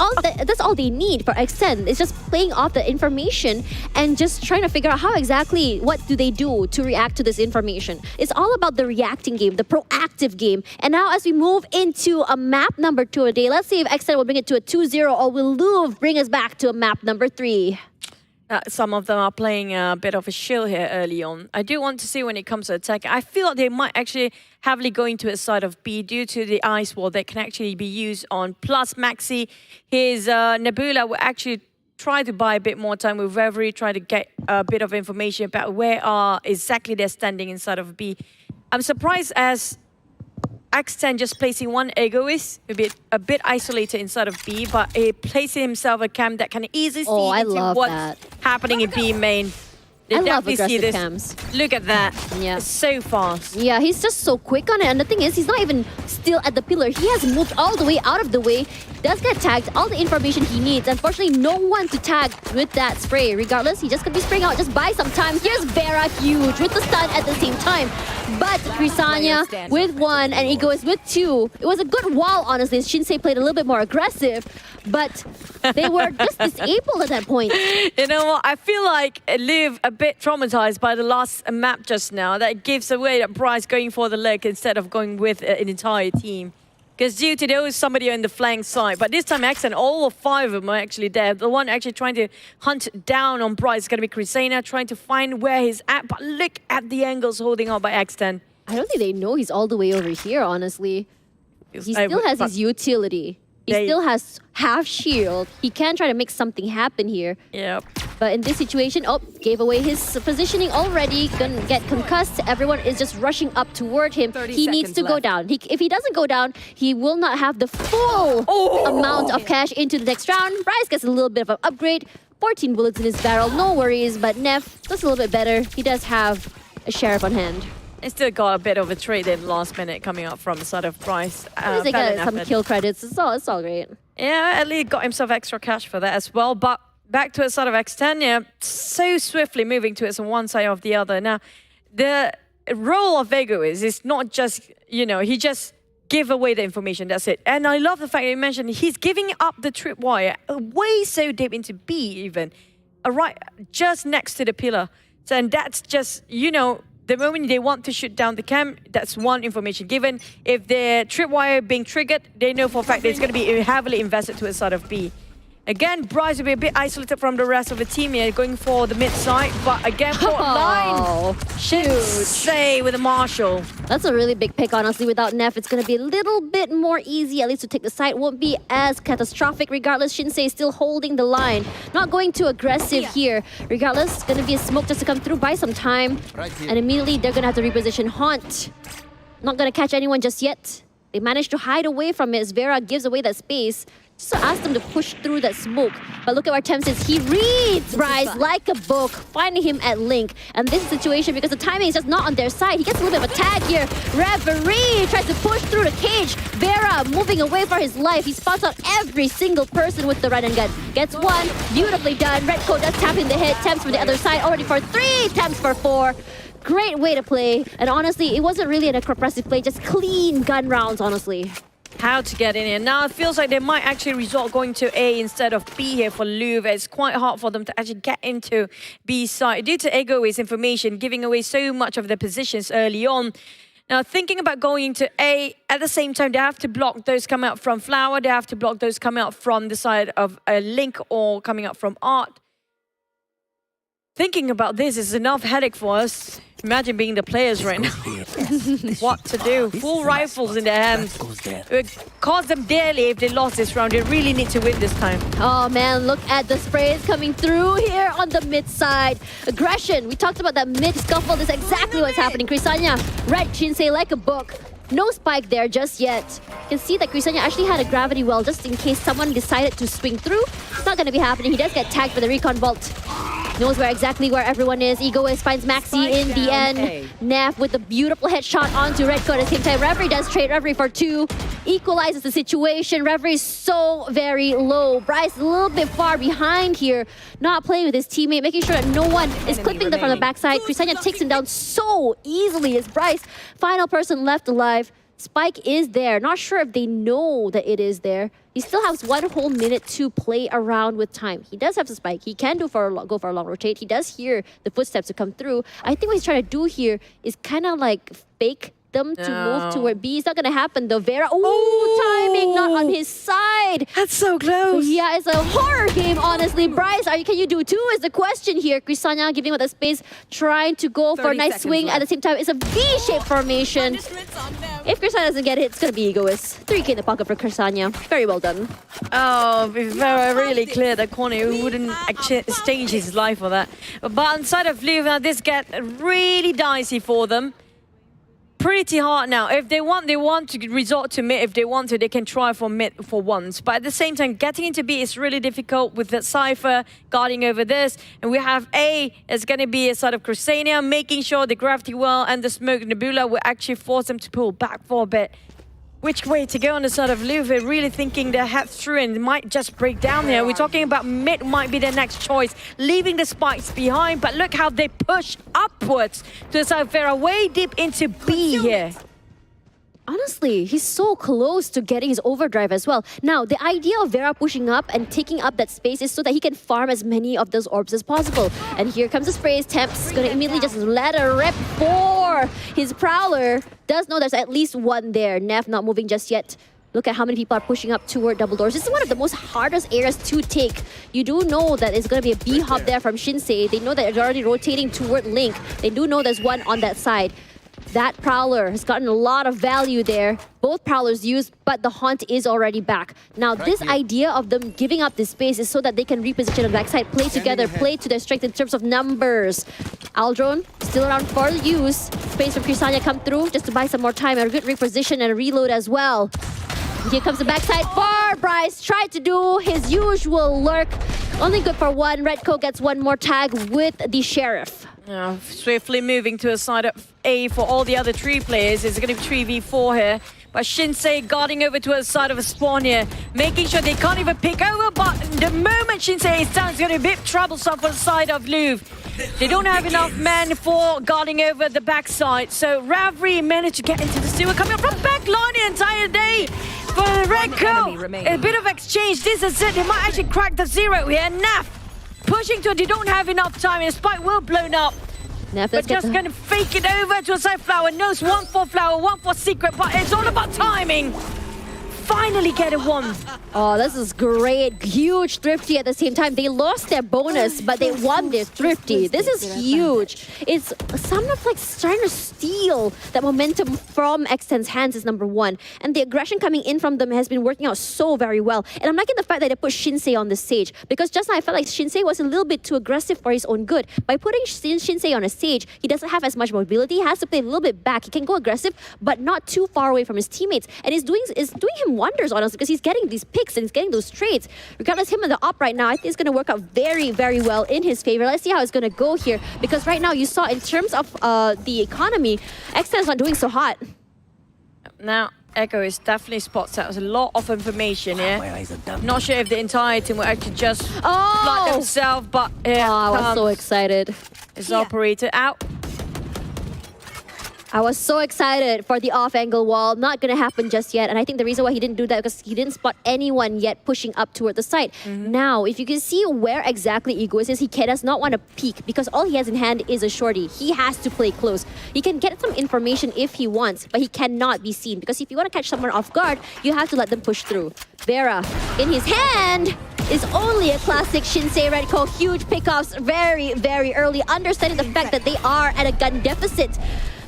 Speaker 6: all they need for X10. It's just playing off the information and just trying to figure out what do they do to react to this information. It's all about the reacting game, the proactive game. And now as we move into a map number 2 a day, let's see if X10 will bring it to a 2-0, or will Louvre bring us back to a map number 3?
Speaker 5: Some of them are playing a bit of a shield here early on. I do want to see when it comes to attack. I feel like they might actually heavily go into a side of B due to the ice wall that can actually be used on. Plus Maxi, his Nebula will actually try to buy a bit more time with Reverie, try to get a bit of information about where exactly they're standing inside of B. I'm surprised as X10 just placing one Egoist, a bit isolated inside of B, but he placing himself a cam that can easily see into what's happening in B main. They definitely see this.
Speaker 6: Cams.
Speaker 5: Look at that. Yeah. It's so fast.
Speaker 6: Yeah, he's just so quick on it. And the thing is, he's not even still at the pillar. He has moved all the way out of the way. Does get tagged. All the information he needs. Unfortunately, no one to tag with that spray. Regardless, he just could be spraying out. Just buy some time. Here's Vera, huge, with the stun at the same time. But Crisania with 1 and Egoist with 2. It was a good wall, honestly. Shinsei played a little bit more aggressive, but they were just disabled at that point.
Speaker 5: You know what? I feel like Liv a bit traumatized by the last map just now. That gives away that Bryce going for the leg instead of going with an entire team. Because due to there was somebody on the flank side. But this time X10, all 5 of them are actually there. The one actually trying to hunt down on Bryce is going to be Crisania, trying to find where he's at. But look at the angles holding out by X10.
Speaker 6: I don't think they know he's all the way over here, honestly. He still has his utility. He still has half shield. He can try to make something happen here.
Speaker 5: Yep.
Speaker 6: But in this situation, gave away his positioning already. Gonna get concussed. Everyone is just rushing up toward him. He needs to go down. If he doesn't go down, he will not have the full amount of cash into the next round. Bryce gets a little bit of an upgrade. 14 bullets in his barrel, no worries, but Neff does a little bit better. He does have a sheriff on hand.
Speaker 5: He still got a bit of a trade in last minute coming up from the side of Bryce.
Speaker 6: At least they got some kill credits. It's all great.
Speaker 5: Yeah, at least got himself extra cash for that as well. But back to a sort of X10, so swiftly moving to it on one side or the other. Now, the role of Vego is not just, he just give away the information, that's it. And I love the fact that you mentioned he's giving up the tripwire way so deep into B even, right just next to the pillar. So, and that's just, the moment they want to shoot down the camp, that's one information given. If the tripwire being triggered, they know for a fact that it's going to be heavily invested to the side of B. Again, Bryce will be a bit isolated from the rest of the team here, going for the mid side, but again, port line. Shinsei with a Marshall.
Speaker 6: That's a really big pick, honestly. Without Neff, it's going to be a little bit more easy, at least to take the site. Won't be as catastrophic. Regardless, Shinsei is still holding the line. Not going too aggressive here. Regardless, it's going to be a smoke just to come through, buy some time. And immediately, they're going to have to reposition Haunt. Not going to catch anyone just yet. They managed to hide away from it as Vera gives away that space. So ask them to push through that smoke. But look at where Temps is. He reads Bryce like a book, finding him at Link. And this situation, because the timing is just not on their side, he gets a little bit of a tag here. Referee tries to push through the cage. Vera moving away for his life. He spots out every single person with the run and gun. Gets one, beautifully done. Red Coat just tapping the hit. Temps from the other side, already for 3, Temps for 4. Great way to play. And honestly, it wasn't really an aggressive play, just clean gun rounds, honestly.
Speaker 5: How to get in here. Now it feels like they might actually resort going to A instead of B here for Louvre. It's quite hard for them to actually get into B side due to Egoist information, giving away so much of their positions early on. Now thinking about going into A, at the same time they have to block those coming out from Flower, they have to block those coming out from the side of Link or coming out from Art. Thinking about this is enough headache for us. Imagine being the players right now. What to do? Full rifles in their hands. It would cost them dearly if they lost this round. They really need to win this time.
Speaker 6: Oh man, look at the sprays coming through here on the mid side. Aggression. We talked about that mid scuffle. This is exactly what's happening. Krisanya read Shinsei like a book. No spike there just yet. You can see that Krisanya actually had a gravity well just in case someone decided to swing through. It's not going to be happening. He does get tagged for the recon vault. Knows exactly where everyone is. Egoist finds Maxi in the end. Neff with a beautiful headshot onto Red Coat at the same time. Reverie does trade. Reverie for 2. Equalizes the situation. Reverie is so very low. Bryce a little bit far behind here. Not playing with his teammate. Making sure that no one is clipping them from the backside. Krisanya takes him down so easily as Bryce, final person left alive. Spike is there. Not sure if they know that it is there. He still has 1 whole minute to play around with time. He does have the spike. He can go for a long rotate. He does hear the footsteps to come through. I think what he's trying to do here is kind of like fake them to move toward B. It's not going to happen though. Vera, timing not on his side.
Speaker 5: That's so close.
Speaker 6: Yeah, it's a horror game, honestly. Bryce, can you do 2 is the question here. Krisanya giving up the space, trying to go for a nice swing. At the same time, it's a V-shaped formation. If Krisanya doesn't get it, it's going to be Egoist. 3K in the pocket for Krisanya. Very well done.
Speaker 5: Oh, if Vera really cleared the corner, he wouldn't exchange his life for that. But inside of Louvre, this gets really dicey for them. Pretty hard now. If they want to resort to mid. If they want to, they can try for mid for once. But at the same time, getting into B is really difficult with the Cypher guarding over this. And we have A, it's going to be a side of Crusader, making sure the Gravity Well and the Smoke Nebula will actually force them to pull back for a bit. Which way to go on the side of Louvre? Really thinking their head through and might just break down here. We're talking about mid might be their next choice, leaving the spikes behind. But look how they push upwards to the side of Vera, way deep into B here.
Speaker 6: Honestly, he's so close to getting his overdrive as well. Now, the idea of Vera pushing up and taking up that space is so that he can farm as many of those orbs as possible. And here comes the sprays. Temps gonna immediately just let her rip for his Prowler. Does know there's at least one there. Neff not moving just yet. Look at how many people are pushing up toward double doors. This is one of the most hardest areas to take. You do know that it's going to be a B hop there from Shinsei. They know that they're already rotating toward Link. They do know there's one on that side. That Prowler has gotten a lot of value there. Both Prowlers used, but the Haunt is already back. Now, this idea of them giving up this space is so that they can reposition on the backside, play together, play to their strength in terms of numbers. Aldrone still around for use. Space from Krisanya come through just to buy some more time. A good reposition and a reload as well. Here comes the backside for Bryce. Tried to do his usual lurk. Only good for one. Redco gets one more tag with the Sheriff.
Speaker 5: Swiftly moving to a side of A for all the other 3 players. It's going to be 3v4 here. But Shinsei guarding over to a side of a spawn here, making sure they can't even pick over. But the moment Shinsei is down, it's going to be a bit troublesome for the side of Louvre. They don't have enough men for guarding over the backside. So Ravri managed to get into the sewer, coming up from back line the entire day for Redco. A bit of exchange. This is it. They might actually crack the 0 here. Naf pushing to it. They don't have enough time, and the spike will blown up. But just gonna fake it over to a side flower. Knows 1 for flower, 1 for secret, but it's all about timing. Finally get it one.
Speaker 6: Oh, this is great. Huge Thrifty at the same time. They lost their bonus, but they won their Thrifty. This is huge. It's some of like trying to steal that momentum from X10's hands is number 1. And the aggression coming in from them has been working out so very well. And I'm liking the fact that they put Shinsei on the stage, because just now I felt like Shinsei was a little bit too aggressive for his own good. By putting Shinsei on a stage, he doesn't have as much mobility. He has to play a little bit back. He can go aggressive, but not too far away from his teammates. And it's doing him wonders, honestly, because he's getting these picks and he's getting those trades. Regardless, him in the op right now, I think it's going to work out very, very well in his favor. Let's see how it's going to go here, because right now you saw in terms of the economy, X10 is not doing so hot.
Speaker 5: Now, Echo is definitely spots out. There's a lot of information here. Not sure if the entire team will actually just flood themselves, but
Speaker 6: I was so excited.
Speaker 5: It's operator out.
Speaker 6: I was so excited for the off-angle wall. Not going to happen just yet. And I think the reason why he didn't do that because he didn't spot anyone yet pushing up toward the site. Now, if you can see where exactly Egoist is, he does not want to peek because all he has in hand is a shorty. He has to play close. He can get some information if he wants, but he cannot be seen because if you want to catch someone off guard, you have to let them push through. Vera, in his hand, is only a classic Shinsei Redco. Huge pickoffs very, very early, understanding the fact that they are at a gun deficit.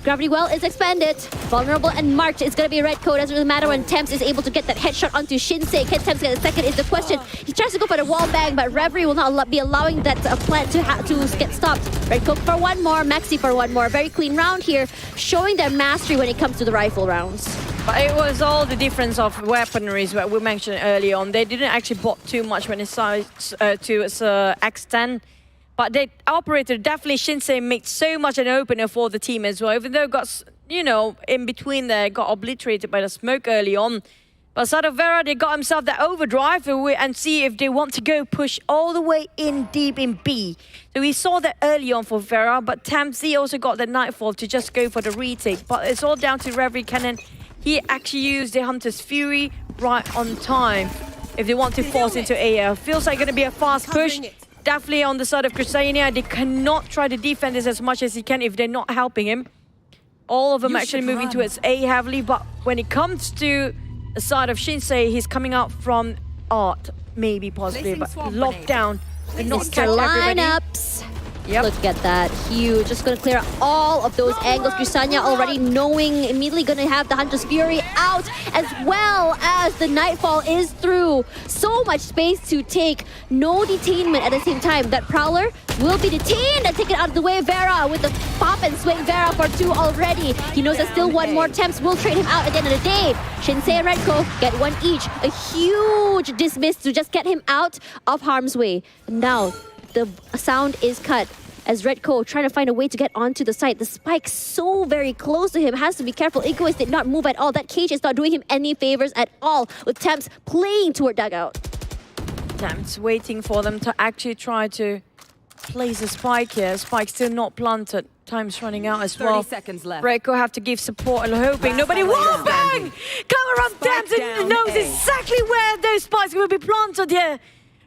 Speaker 6: Gravity Well is expanded. Vulnerable and marked. It's going to be Red Code. Doesn't really matter when Temps is able to get that headshot onto Shinsei. Can Temps get a second is the question. He tries to go for the wall bang, but Reverie will not be allowing that plan to get stopped. Red Code for one more. Maxi for one more. Very clean round here, showing their mastery when it comes to the rifle rounds.
Speaker 5: But it was all the difference of weaponries that we mentioned earlier on. They didn't actually bot too much when it starts to X10. But the operator, definitely Shinsei, made so much an opener for the team as well. Even though it got, you know, in between there, got obliterated by the smoke early on. But side of Vera, they got himself that overdrive and see if they want to go push all the way in deep in B. So we saw that early on for Vera, but Tamsi also got the Nightfall to just go for the retake. But it's all down to Reverie Cannon. He actually used the Hunter's Fury right on time if they want to force into AL. Feels like going to be a fast push. Definitely on the side of Crisania, they cannot try to defend this as much as he can if they're not helping him. All of them actually moving towards A heavily, but when it comes to the side of Shinsei, he's coming out from Art, maybe, possibly, but locked down and not catch everybody.
Speaker 6: Lineups. Yep. Look at that, huge. Just gonna clear all of those angles. Crisania already knowing, immediately gonna have the Hunter's Fury out, as well as the Nightfall is through. So much space to take, no detainment at the same time. That Prowler will be detained and taken out of the way. Vera with the pop and swing. Vera for 2 already. He knows that still one more Temps will trade him out at the end of the day. Shinsei and Redco get 1 each. A huge dismiss to just get him out of harm's way. Now, the sound is cut as Redco trying to find a way to get onto the site. The spike so very close to him. Has to be careful. Egoist did not move at all. That cage is not doing him any favors at all, with Temps playing toward dugout.
Speaker 5: Temps waiting for them to actually try to place a spike here. Spike still not planted. Time's running out as well.
Speaker 14: 30 seconds left.
Speaker 5: Redco have to give support and hoping nobody will bang! Come around Temps and knows exactly where those spikes will be planted here.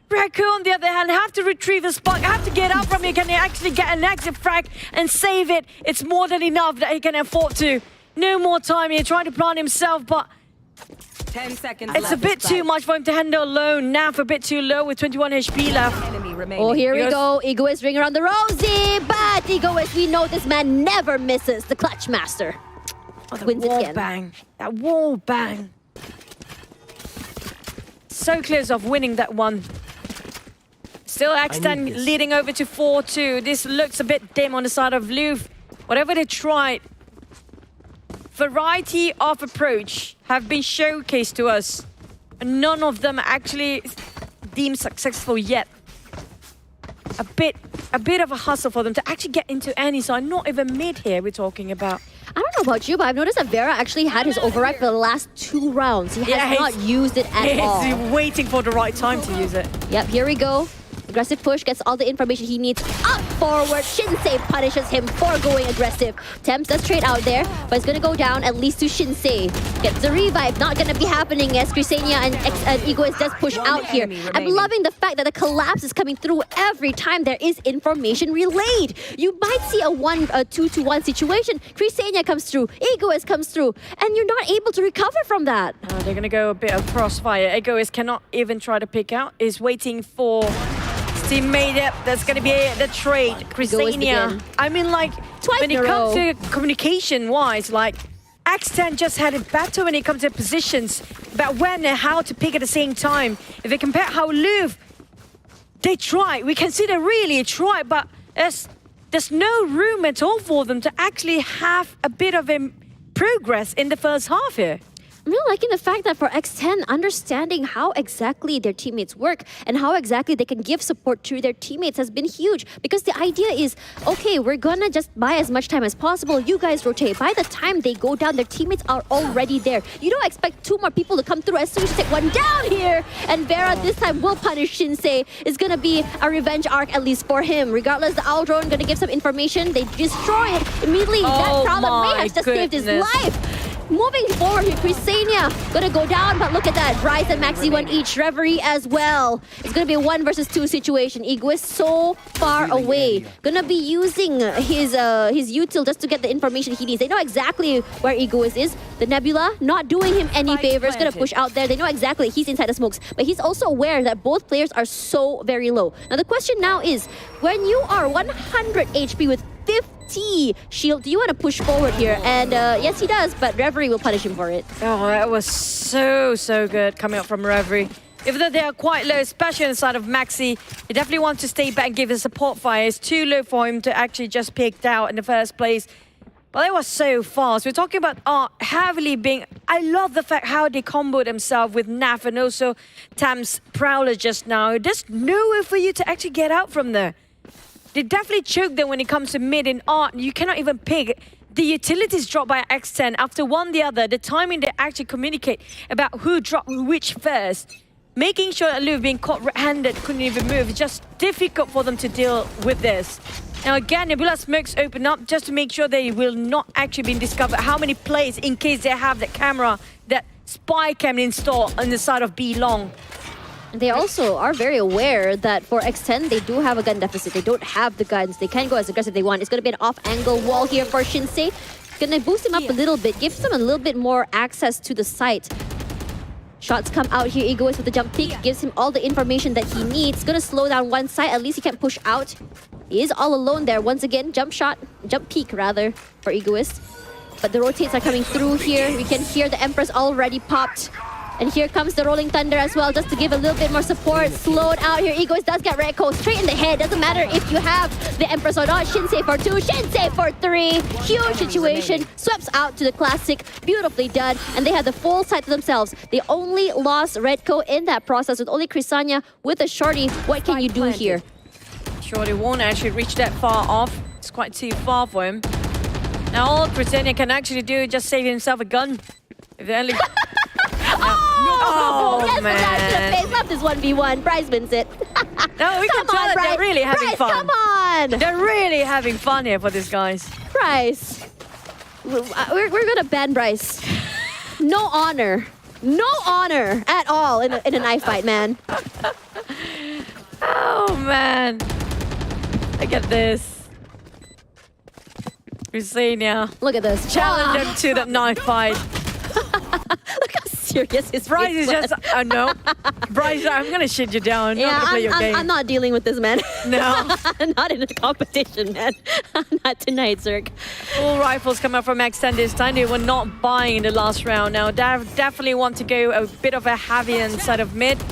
Speaker 5: Redco, on the other hand, have to retrieve the spike, have to get up from here. Can he actually get an exit frag and save it? It's more than enough that he can afford to. No more time here, trying to plant himself, but
Speaker 14: 10 seconds
Speaker 5: it's a bit too much for him to handle alone. Nav a bit too low with 21 HP left.
Speaker 6: Oh, here we go. Egoist ring around the rosy, but Egoist, we know this man never misses. The clutch master.
Speaker 5: Oh, the
Speaker 6: wins
Speaker 5: wall
Speaker 6: again.
Speaker 5: bang. That wall bang. So close of winning that one. Still X10 leading over to 4-2. This looks a bit dim on the side of Louvre. Whatever they tried, variety of approach have been showcased to us. And none of them actually deemed successful yet. a bit of a hustle for them to actually get into any side, not even mid here we're talking about.
Speaker 6: I don't know about you, but I've noticed that Vera actually had his override for the last 2 rounds. He has not used it at all.
Speaker 5: He's waiting for the right time to use it.
Speaker 6: Yep, here we go. Aggressive push, gets all the information he needs. Up forward, Shinsei punishes him for going aggressive. Temps does trade out there, but it's gonna go down at least to Shinsei. Gets the revive, not gonna be happening as Crisenia and Egoist does push out here. I'm loving the fact that the collapse is coming through every time there is information relayed. You might see a 2-to-1 situation. Crisenia comes through, Egoist comes through, and you're not able to recover from that.
Speaker 5: They're gonna go a bit of crossfire. Egoist cannot even try to pick out, is waiting for teammate up. That's going to be the trade. Crisenia. I mean, like, when it comes to communication-wise, like, X10 just had it better when it comes to positions about when and how to pick at the same time. If they compare how Louvre, they try. We can see they really try, but there's no room at all for them to actually have a bit of a progress in the first half here.
Speaker 6: I'm really liking the fact that for X10, understanding how exactly their teammates work and how exactly they can give support to their teammates has been huge. Because the idea is, okay, we're gonna just buy as much time as possible. You guys rotate. By the time they go down, their teammates are already there. You don't expect 2 more people to come through as soon as you take one down here. And Vera this time will punish Shinsei. It's gonna be a revenge arc at least for him. Regardless, the owl drone gonna give some information. They destroy it immediately. That problem may have just saved his life. Moving forward here, Crisenia gonna go down, but look at that. Bryce and Maxi 1 each, Reverie as well. It's gonna be a 1 versus 2 situation. Egoist so far away. Gonna be using his util just to get the information he needs. They know exactly where Egoist is. The Nebula not doing him any favors. Gonna push out there. They know exactly he's inside the smokes, but he's also aware that both players are so very low. Now the question now is, when you are 100 HP with 50 shield, do you want to push forward here? And yes, he does, but Reverie will punish him for it.
Speaker 5: Oh, that was so good coming up from Reverie. Even though they are quite low, especially on the side of Maxi, he definitely wants to stay back and give a support fire. It's too low for him to actually just pick out in the first place. But they were so fast. We're talking about heavily being... I love the fact how they comboed themselves with Naf and also Tam's Prowler just now. There's nowhere for you to actually get out from there. They definitely choke them when it comes to mid and art. You cannot even pick. The utilities drop by X10 after one the other. The timing they actually communicate about who dropped which first. Making sure that Louvre being caught red-handed couldn't even move. It's just difficult for them to deal with this. Now again, Nebula smokes open up just to make sure they will not actually be discovered. How many plays in case they have that camera, that spy cam installed on the side of B long.
Speaker 6: They also are very aware that for X10, they do have a gun deficit. They don't have the guns. They can go as aggressive they want. It's going to be an off-angle wall here for Shinsei. Going to boost him up a little bit, gives him a little bit more access to the site. Shots come out here. Egoist with the jump peek, gives him all the information that he needs. Going to slow down one side. At least he can push out. He is all alone there. Once again, jump peek rather, for Egoist. But the rotates are coming through here. We can hear the Empress already popped. And here comes the Rolling Thunder as well, just to give a little bit more support. Slowed out here. Egoist does get Redco straight in the head. Doesn't matter if you have the Empress or not. Shinsei for 2, Shinsei for 3. Huge situation. Sweeps out to the Classic. Beautifully done. And they have the full side to themselves. They only lost Redco in that process with only Crisania with a Shorty. What can you do here?
Speaker 5: Shorty won't actually reach that far off. It's quite too far for him. Now all Crisania can actually do is just save himself a gun. If they only...
Speaker 6: Oh, yes, man. Face left is 1v1. Bryce wins it.
Speaker 5: No, we can tell that they're really having
Speaker 6: Bryce,
Speaker 5: fun.
Speaker 6: Come on!
Speaker 5: They're really having fun here for these guys.
Speaker 6: Bryce. We're gonna ban Bryce. No honor. No honor at all in a knife fight, man.
Speaker 5: Oh, man. Look at this. Crisenia.
Speaker 6: Look at this.
Speaker 5: Challenge him to the knife fight.
Speaker 6: Look how serious his
Speaker 5: Bryce
Speaker 6: face
Speaker 5: is just... no. Bryce, I'm going to shit you down.
Speaker 6: Yeah,
Speaker 5: not play your game.
Speaker 6: I'm not dealing with this, man.
Speaker 5: No.
Speaker 6: Not in a competition, man. Not tonight, Zerk.
Speaker 5: All rifles come out from X10 this time. They were not buying in the last round. Now, they definitely want to go a bit of a heavy inside of mid.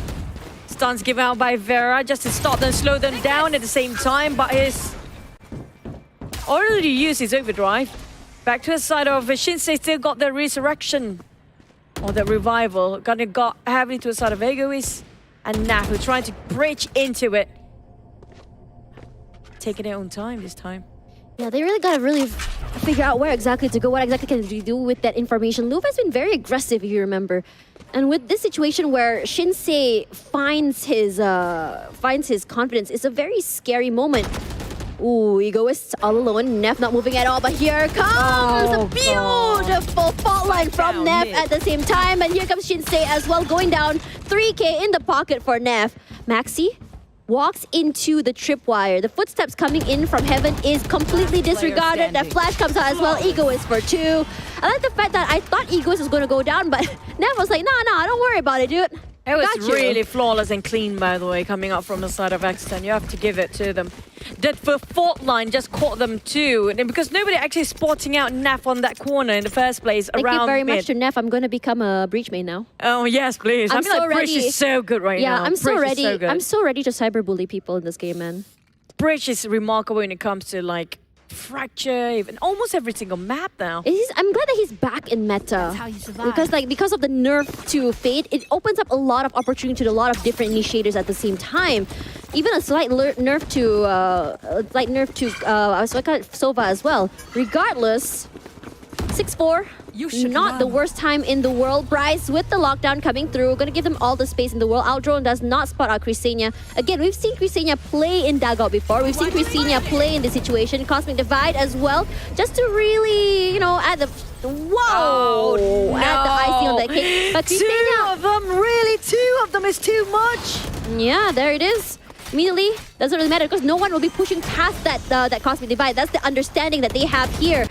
Speaker 5: Stuns given out by Vera just to stop them, slow them down at the same time. But he's already used his overdrive. Back to the side of Shinsei, still got the resurrection. Or the revival. Gonna got heavily to the side of Egoist and Nafu trying to bridge into it. taking their own time this time.
Speaker 6: Yeah, they really gotta figure out where exactly to go, what exactly can they do with that information. Louvre has been very aggressive, if you remember. And with this situation where Shinsei finds his confidence, it's a very scary moment. Ooh, Egoist all alone. Neff not moving at all, but here comes a beautiful fault line from Neff at the same time. And here comes Shinsei as well, going down. 3K in the pocket for Neff. Maxi walks into the tripwire. The footsteps coming in from heaven is completely disregarded. That flash comes out as well. Egoist for 2. I like the fact that I thought Egoist was going to go down, but Neff was like, nah, don't worry about it, dude.
Speaker 5: It was really flawless and clean, by the way, coming up from the side of X10. You have to give it to them. That the fault line just caught them too, and because nobody actually spotting out Neff on that corner in the first place.
Speaker 6: Thank you very much to Neff. I'm going to become a breach main now.
Speaker 5: Oh yes, please.
Speaker 6: I'm so ready.
Speaker 5: Breach is so good right now.
Speaker 6: Yeah, I'm so ready.
Speaker 5: So
Speaker 6: I'm so ready to cyberbully people in this game, man.
Speaker 5: Breach is remarkable when it comes to like fracture, even almost every single map now.
Speaker 6: I'm glad that he's back in meta.
Speaker 3: That's how you survive.
Speaker 6: Because of the nerf to Fade, it opens up a lot of opportunity to a lot of different initiators at the same time. Even a slight nerf to Sova as well. Regardless, 6-4. Not the worst time in the world. Bryce with the lockdown coming through. Gonna give them all the space in the world. Outdrone does not spot out Crisenia. Again, we've seen Crisenia play in Dagout before. We've seen Crisenia play in this situation. Cosmic Divide as well. Just to really, add the... Whoa!
Speaker 5: No.
Speaker 6: Add the icing on that cake. But
Speaker 5: Crisenia, two of them is too much.
Speaker 6: Yeah, there it is. Immediately, doesn't really matter because no one will be pushing past that Cosmic Divide. That's the understanding that they have here.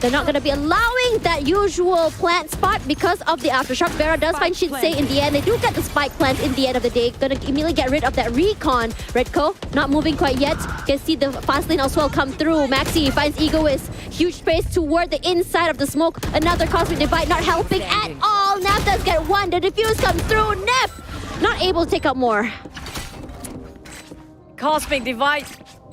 Speaker 6: They're not going to be allowing that usual plant spot because of the Aftershock. Vera does find Shinsei in the end. They do get the spike plant in the end of the day. Going to immediately get rid of that recon. Redco not moving quite yet. Can see the fast lane as well come through. Maxi finds Egoist. Huge space toward the inside of the smoke. Another Cosmic Divide not helping at all. Neff does get one. The defuse comes through. Neff not able to take out more.
Speaker 5: Cosmic Divide,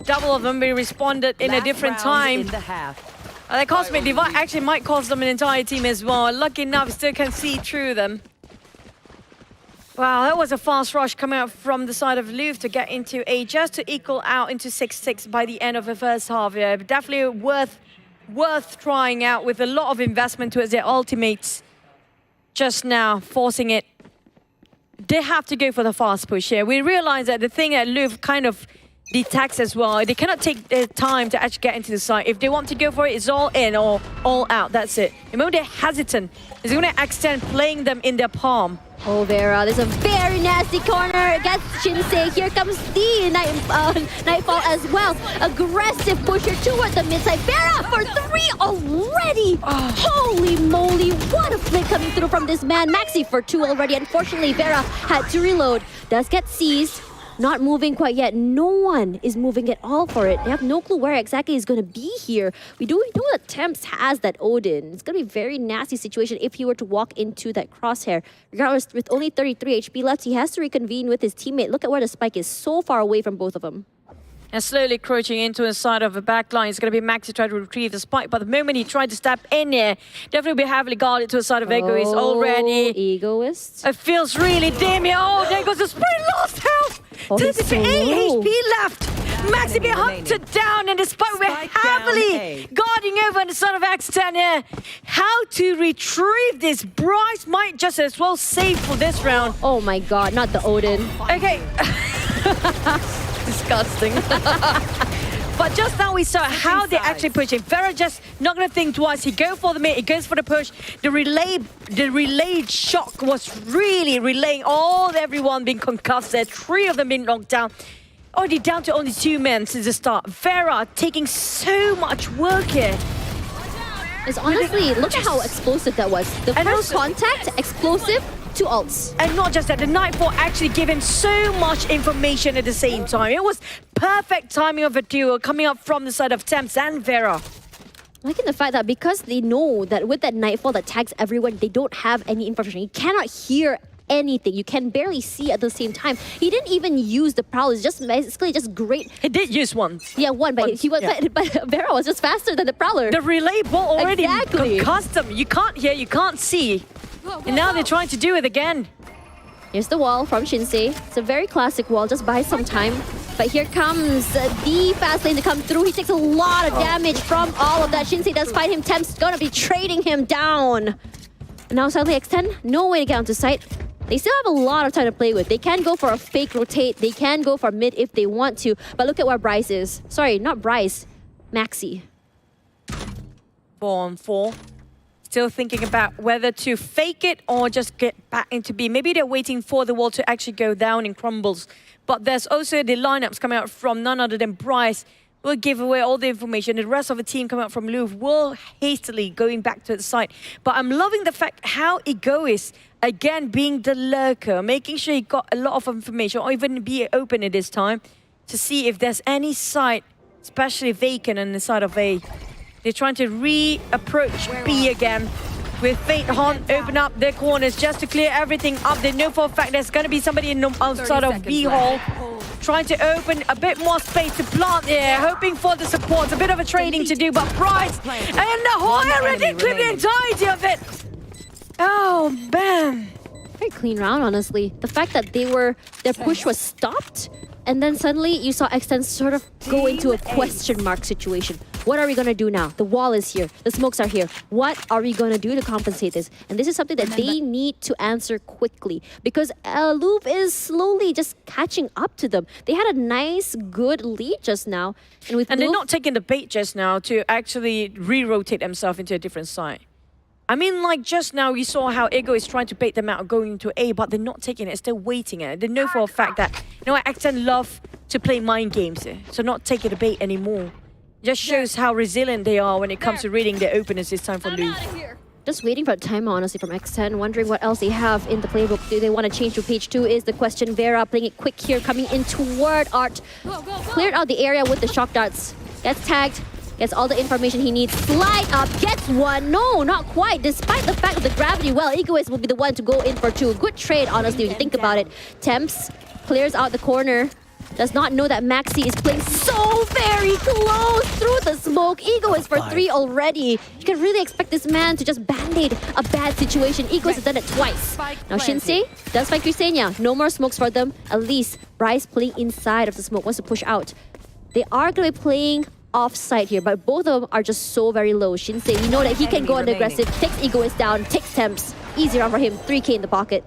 Speaker 5: double of them be responded in a different time.
Speaker 14: In the half.
Speaker 5: The Cosmic Divide actually might cost them an entire team as well. Lucky enough, still can see through them. Wow, that was a fast rush coming out from the side of Louvre to get into A, just to equal out into 6-6 by the end of the first half. Yeah, definitely worth trying out with a lot of investment towards their ultimates. Just now, forcing it. They have to go for the fast push here. We realize that the thing at Louvre kind of detects as well. They cannot take their time to actually get into the site. If they want to go for it, it's all in or all out. That's it. The moment they're hesitant, it's going to extend playing them in their palm.
Speaker 6: Oh, Vera, there's a very nasty corner against Shinsei. Here comes the Nightfall as well. Aggressive pusher toward the mid side. Vera for 3 already. Oh. Holy moly, what a flick coming through from this man. Maxi for 2 already. Unfortunately, Vera had to reload. Does get seized. Not moving quite yet. No one is moving at all for it. They have no clue where exactly he's going to be here. We know that Temps has that Odin. It's going to be a very nasty situation if he were to walk into that crosshair. Regardless, with only 33 HP left, he has to reconvene with his teammate. Look at where the spike is, so far away from both of them.
Speaker 5: And slowly crouching into the side of the back line. It's going to be Max to try to retrieve the spike. But the moment he tried to step in here, definitely be heavily guarded to the side of Egoist already.
Speaker 6: Egoist.
Speaker 5: It feels really dim here. Oh, there goes the sprint. Lost health. 38 HP left. Maxi being hunted down, and despite we're heavily guarding over on the side of X10 here. How to retrieve this? Bryce might just as well save for this round.
Speaker 6: Oh my god, not the Odin.
Speaker 5: Okay. Disgusting. But just now we saw how they're actually pushing. Vera just not going to think twice. He goes for the mid, he goes for the push. The relayed shock was really relaying everyone being concussed there. 3 of them being knocked down. Already down to only 2 men since the start. Vera taking so much work here.
Speaker 6: It's honestly, look at how explosive that was. The first contact, explosive, 2 ults.
Speaker 5: And not just that, the Nightfall actually gave him so much information at the same time. It was perfect timing of a duo coming up from the side of Temps and Vera.
Speaker 6: Liking the fact that because they know that with that Nightfall that tags everyone, they don't have any information. You cannot hear anything. You can barely see at the same time. He didn't even use the Prowl. It's just basically just great.
Speaker 5: He did use one.
Speaker 6: Yeah, one, but he was. Yeah. But Vera was just faster than the Prowler.
Speaker 5: The relay ball already concussed him. You can't hear, you can't see. And now they're trying to do it again.
Speaker 6: Here's the wall from Shinsei. It's a very classic wall. Just buy some time. But here comes the fast lane to come through. He takes a lot of damage from all of that. Shinsei does fight him. Temp's gonna be trading him down. Now suddenly X10, no way to get onto site. They still have a lot of time to play with. They can go for a fake rotate. They can go for mid if they want to. But look at where Bryce is. Sorry, not Bryce. Maxi.
Speaker 5: 4-on-4. Still thinking about whether to fake it or just get back into B. Maybe they're waiting for the wall to actually go down in crumbles. But there's also the lineups coming out from none other than Bryce. Will give away all the information. The rest of the team coming out from Louvre will hastily going back to the site. But I'm loving the fact how Egoist, again, being the lurker, making sure he got a lot of information, or even be open at this time, to see if there's any site, especially vacant on the side of A. They're trying to re-approach B again. With Fate Hon open up their corners just to clear everything up. They know for a fact there's going to be somebody in the outside of B hall. Trying to open a bit more space to plant there, hoping for the support. A bit of a trading to do, but Bryce and the Hoya already clipped the entirety of it. Oh, bam.
Speaker 6: Very clean round, honestly. The fact that their push was stopped, and then suddenly you saw X10 sort of go into a question mark situation. What are we gonna do now? The wall is here. The smokes are here. What are we gonna do to compensate this? And this is something that they need to answer quickly, because Louvre is slowly just catching up to them. They had a nice, good lead just now. And
Speaker 5: they're not taking the bait just now to actually re-rotate themselves into a different side. I mean, like just now, you saw how Ego is trying to bait them out going into A, but they're not taking it. Still waiting it. They know for a fact that, you know what, X10 love to play mind games here. So not taking the bait anymore. Just shows how resilient they are when it comes to reading their openers this time for Louvre.
Speaker 6: Just waiting for a timeout, honestly, from X10, wondering what else they have in the playbook. Do they want to change to page 2 is the question. Vera playing it quick here, coming in toward Art. Cleared out the area with the shock darts. Gets tagged. Gets all the information he needs. Slide up, gets one. No, not quite. Despite the fact of the gravity, well, Egoist will be the one to go in for 2. Good trade, honestly, when you think about it. Temps clears out the corner. Does not know that Maxi is playing so very close through the smoke. Egoist for 3 already. You can really expect this man to just band-aid a bad situation. Egoist has done it twice. Now Shinsei does find Kusenya. No more smokes for them. At least Bryce playing inside of the smoke, wants to push out. They are going to be playing off-site here, but both of them are just so very low. Shinsei, you know that he can go on aggressive, takes Egoist down, takes Temps. Easy run for him, 3k in the pocket.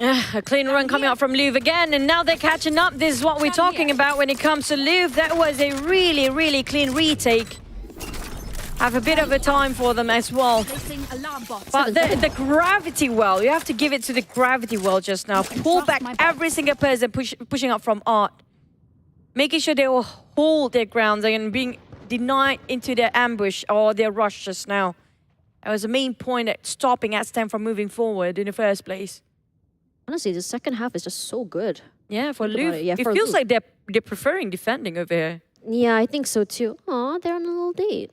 Speaker 5: A clean run coming out from Louvre again, and now they're catching up. This is what we're talking about when it comes to Louvre. That was a really, really clean retake. Have a bit of a time for them as well. But the gravity well, you have to give it to the gravity well just now. Pull back every single person pushing up from Art. Making sure they will hold their ground and being denied into their ambush or their rush just now. That was the main point at stopping X10 from moving forward in the first place.
Speaker 6: Honestly, the second half is just so good.
Speaker 5: Yeah, for Louvre. It feels like they're preferring defending over here.
Speaker 6: Yeah, I think so too. Aw, they're on a little date.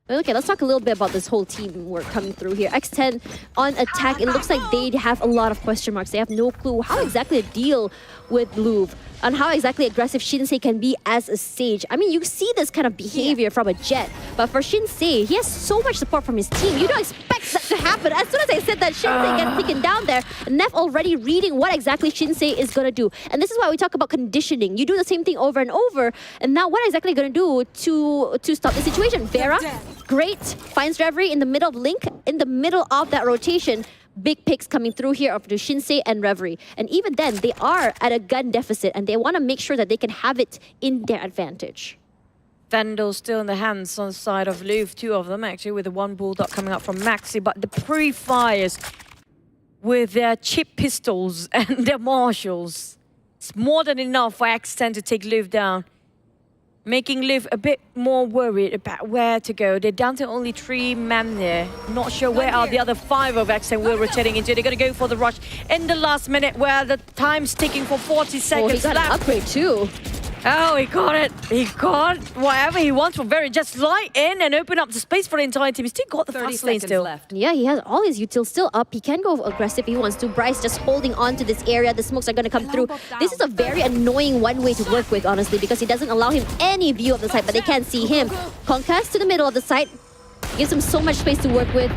Speaker 6: Okay, let's talk a little bit about this whole teamwork coming through here. X10 on attack, it looks like they have a lot of question marks. They have no clue how exactly to deal with Louvre and how exactly aggressive Shinsei can be as a Sage. I mean, you see this kind of behavior from a Jet, but for Shinsei, he has so much support from his team. You don't expect that to happen. As soon as I said that Shinsei gets taken down there, Neff already reading what exactly Shinsei is going to do. And this is why we talk about conditioning. You do the same thing over and over, and now what exactly going to do to stop the situation? Vera, great, finds Reverie in the middle of Link, in the middle of that rotation. Big picks coming through here of Shinsei and Reverie. And even then, they are at a gun deficit and they want to make sure that they can have it in their advantage.
Speaker 5: Vandal still in the hands on the side of Louvre, 2 of them actually, with the 1 bulldog coming up from Maxi. But the pre-fires with their chip pistols and their marshals, it's more than enough for X10 to take Louvre down. Making Louvre a bit more worried about where to go. They're down to only 3 men there. Not sure where are the other 5 of X10 we're rotating into. They're going to go for the rush in the last minute where the time's ticking for 40 seconds
Speaker 6: left. He got an upgrade too.
Speaker 5: Oh, he got it. He got whatever he wants from Very. Just slide in and open up the space for the entire team. He still got the fast lane still.
Speaker 6: Yeah, he has all his utils still up. He can go aggressive if he wants to. Bryce just holding on to this area. The smokes are going to come through. This is a very annoying one way to work with, honestly, because he doesn't allow him any view of the site, but they can't see him. Conquest to the middle of the site. Gives him so much space to work with.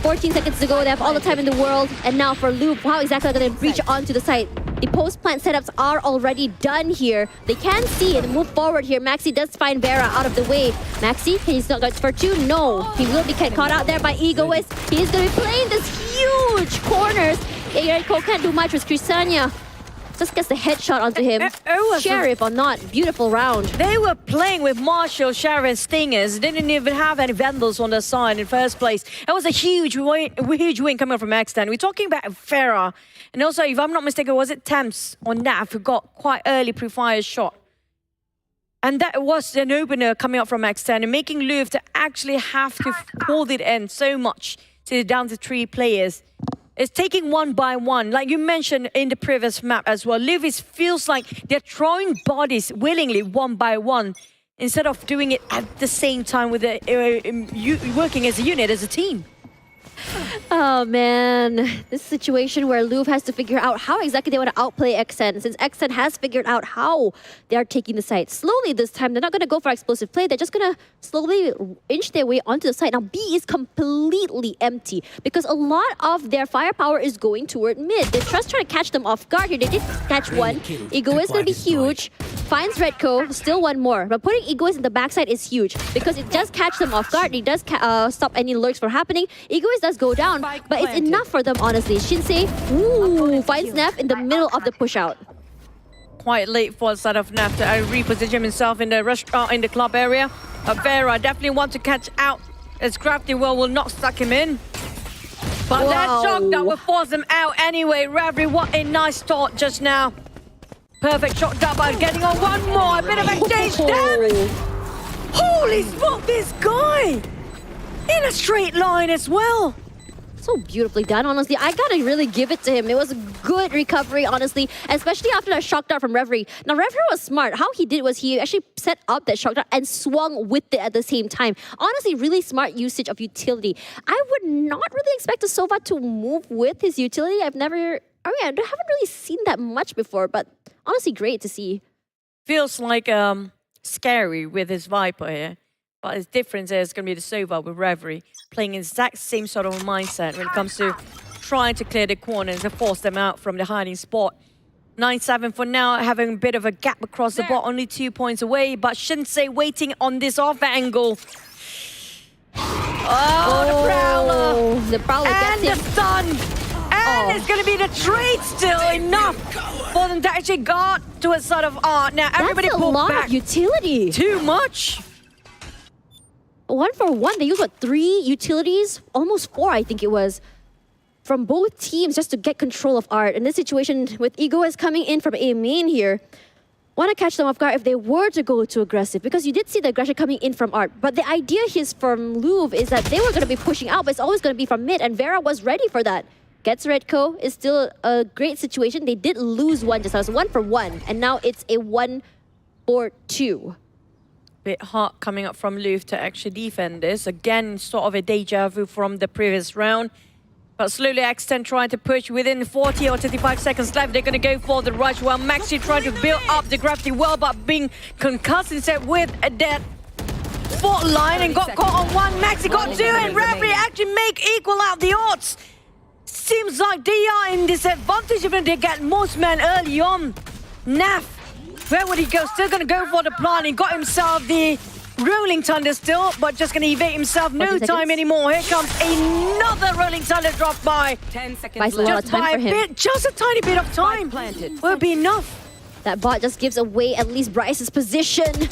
Speaker 6: 14 seconds to go. They have all the time in the world. And now for Louvre, how exactly are they going to breach onto the site? The post-plant setups are already done here. They can see and move forward here. Maxi does find Vera out of the way. Maxi, can he still go for 2? No. He will be caught out there by Egoist. He is going to be playing this huge corners. Eriko can't do much with Crisania. Just gets the headshot onto him. Sheriff or not, beautiful round.
Speaker 5: They were playing with Marshall, Sheriff, Stingers. Didn't even have any Vandals on their side in first place. It was a huge win coming from X10. We're talking about Farah. And also, if I'm not mistaken, was it Thames on that who got quite early pre-fire shot? And that was an opener coming up from X10 and making Louvre to actually have to hold it in so much to down to 3 players. It's taking one by one. Like you mentioned in the previous map as well, Louvre feels like they're throwing bodies willingly one by one instead of doing it at the same time with working as a unit, as a team.
Speaker 6: Oh man, this situation where Louvre has to figure out how exactly they want to outplay XN, since XN has figured out how they are taking the site. Slowly this time, they're not going to go for explosive play, they're just going to slowly inch their way onto the site. Now B is completely empty because a lot of their firepower is going toward mid. They're just trying to catch them off guard here. They did catch one. Ego is going to be huge. Finds Redco, still one more. But putting Egoist in the backside is huge because it does catch them off guard. It does stop any lurks from happening. Egoist does go down, but it's enough for them, honestly. Shinsei, finds Neff in the middle of the push out.
Speaker 5: Quite late for the side of Neff to reposition himself in the restaurant, in the club area. Vera definitely wants to catch out as Crafty will not suck him in. But that shock that will force him out anyway. Reverie, what a nice start just now. Perfect shot up by getting on one more. A bit of exchange damage. Holy smoke, this guy! In a straight line as well.
Speaker 6: So beautifully done, honestly. I gotta really give it to him. It was a good recovery, honestly, especially after that shock dart from Reverie. Now, Reverie was smart. How he did was he actually set up that shock dart and swung with it at the same time. Honestly, really smart usage of utility. I would not really expect a Sova to move with his utility. I haven't really seen that much before, but honestly, great to see.
Speaker 5: Feels like scary with his Viper here. But his difference is going to be the Sova with Reverie, playing the exact same sort of mindset when it comes to trying to clear the corners and force them out from the hiding spot. 9-7 for now, having a bit of a gap across the bot, only 2 points away, but Shinsei waiting on this off angle. The Prowler!
Speaker 6: The Prowler
Speaker 5: and
Speaker 6: gets
Speaker 5: the stun! And it's going to be the trade still enough for them to actually guard to a sort of art. Now everybody pull back.
Speaker 6: That's a lot of utility.
Speaker 5: Too much.
Speaker 6: 1 for 1, they used, 3 utilities? Almost 4, I think it was. From both teams just to get control of Art. In this situation, with Egoist coming in from A main here, want to catch them off guard if they were to go too aggressive. Because you did see the aggression coming in from Art. But the idea here from Louvre is that they were going to be pushing out, but it's always going to be from mid. And Vera was ready for that. Gets Redco, is still a great situation. They did lose one just now. It's 1 for 1. And now it's a 1 for 2.
Speaker 5: Bit hard coming up from Louvre to actually defend this. Again, sort of a deja vu from the previous round. But slowly X10 trying to push within 40 or 35 seconds left. They're going to go for the rush while Maxi trying to build up the gravity well, but being concussed instead with a dead spot line and got caught on one. Maxi got 2 and Reverie actually make equal out the odds. Seems like they are in disadvantage even they get most men early on. Naf. Where would he go? Still going to go for the plan. He got himself the Rolling Thunder still, but just going to evade himself. No time anymore. Here comes another Rolling Thunder drop by.
Speaker 14: 10 seconds left.
Speaker 5: Just by a bit, just a tiny bit of time. Will be enough.
Speaker 6: That bot just gives away at least Bryce's position.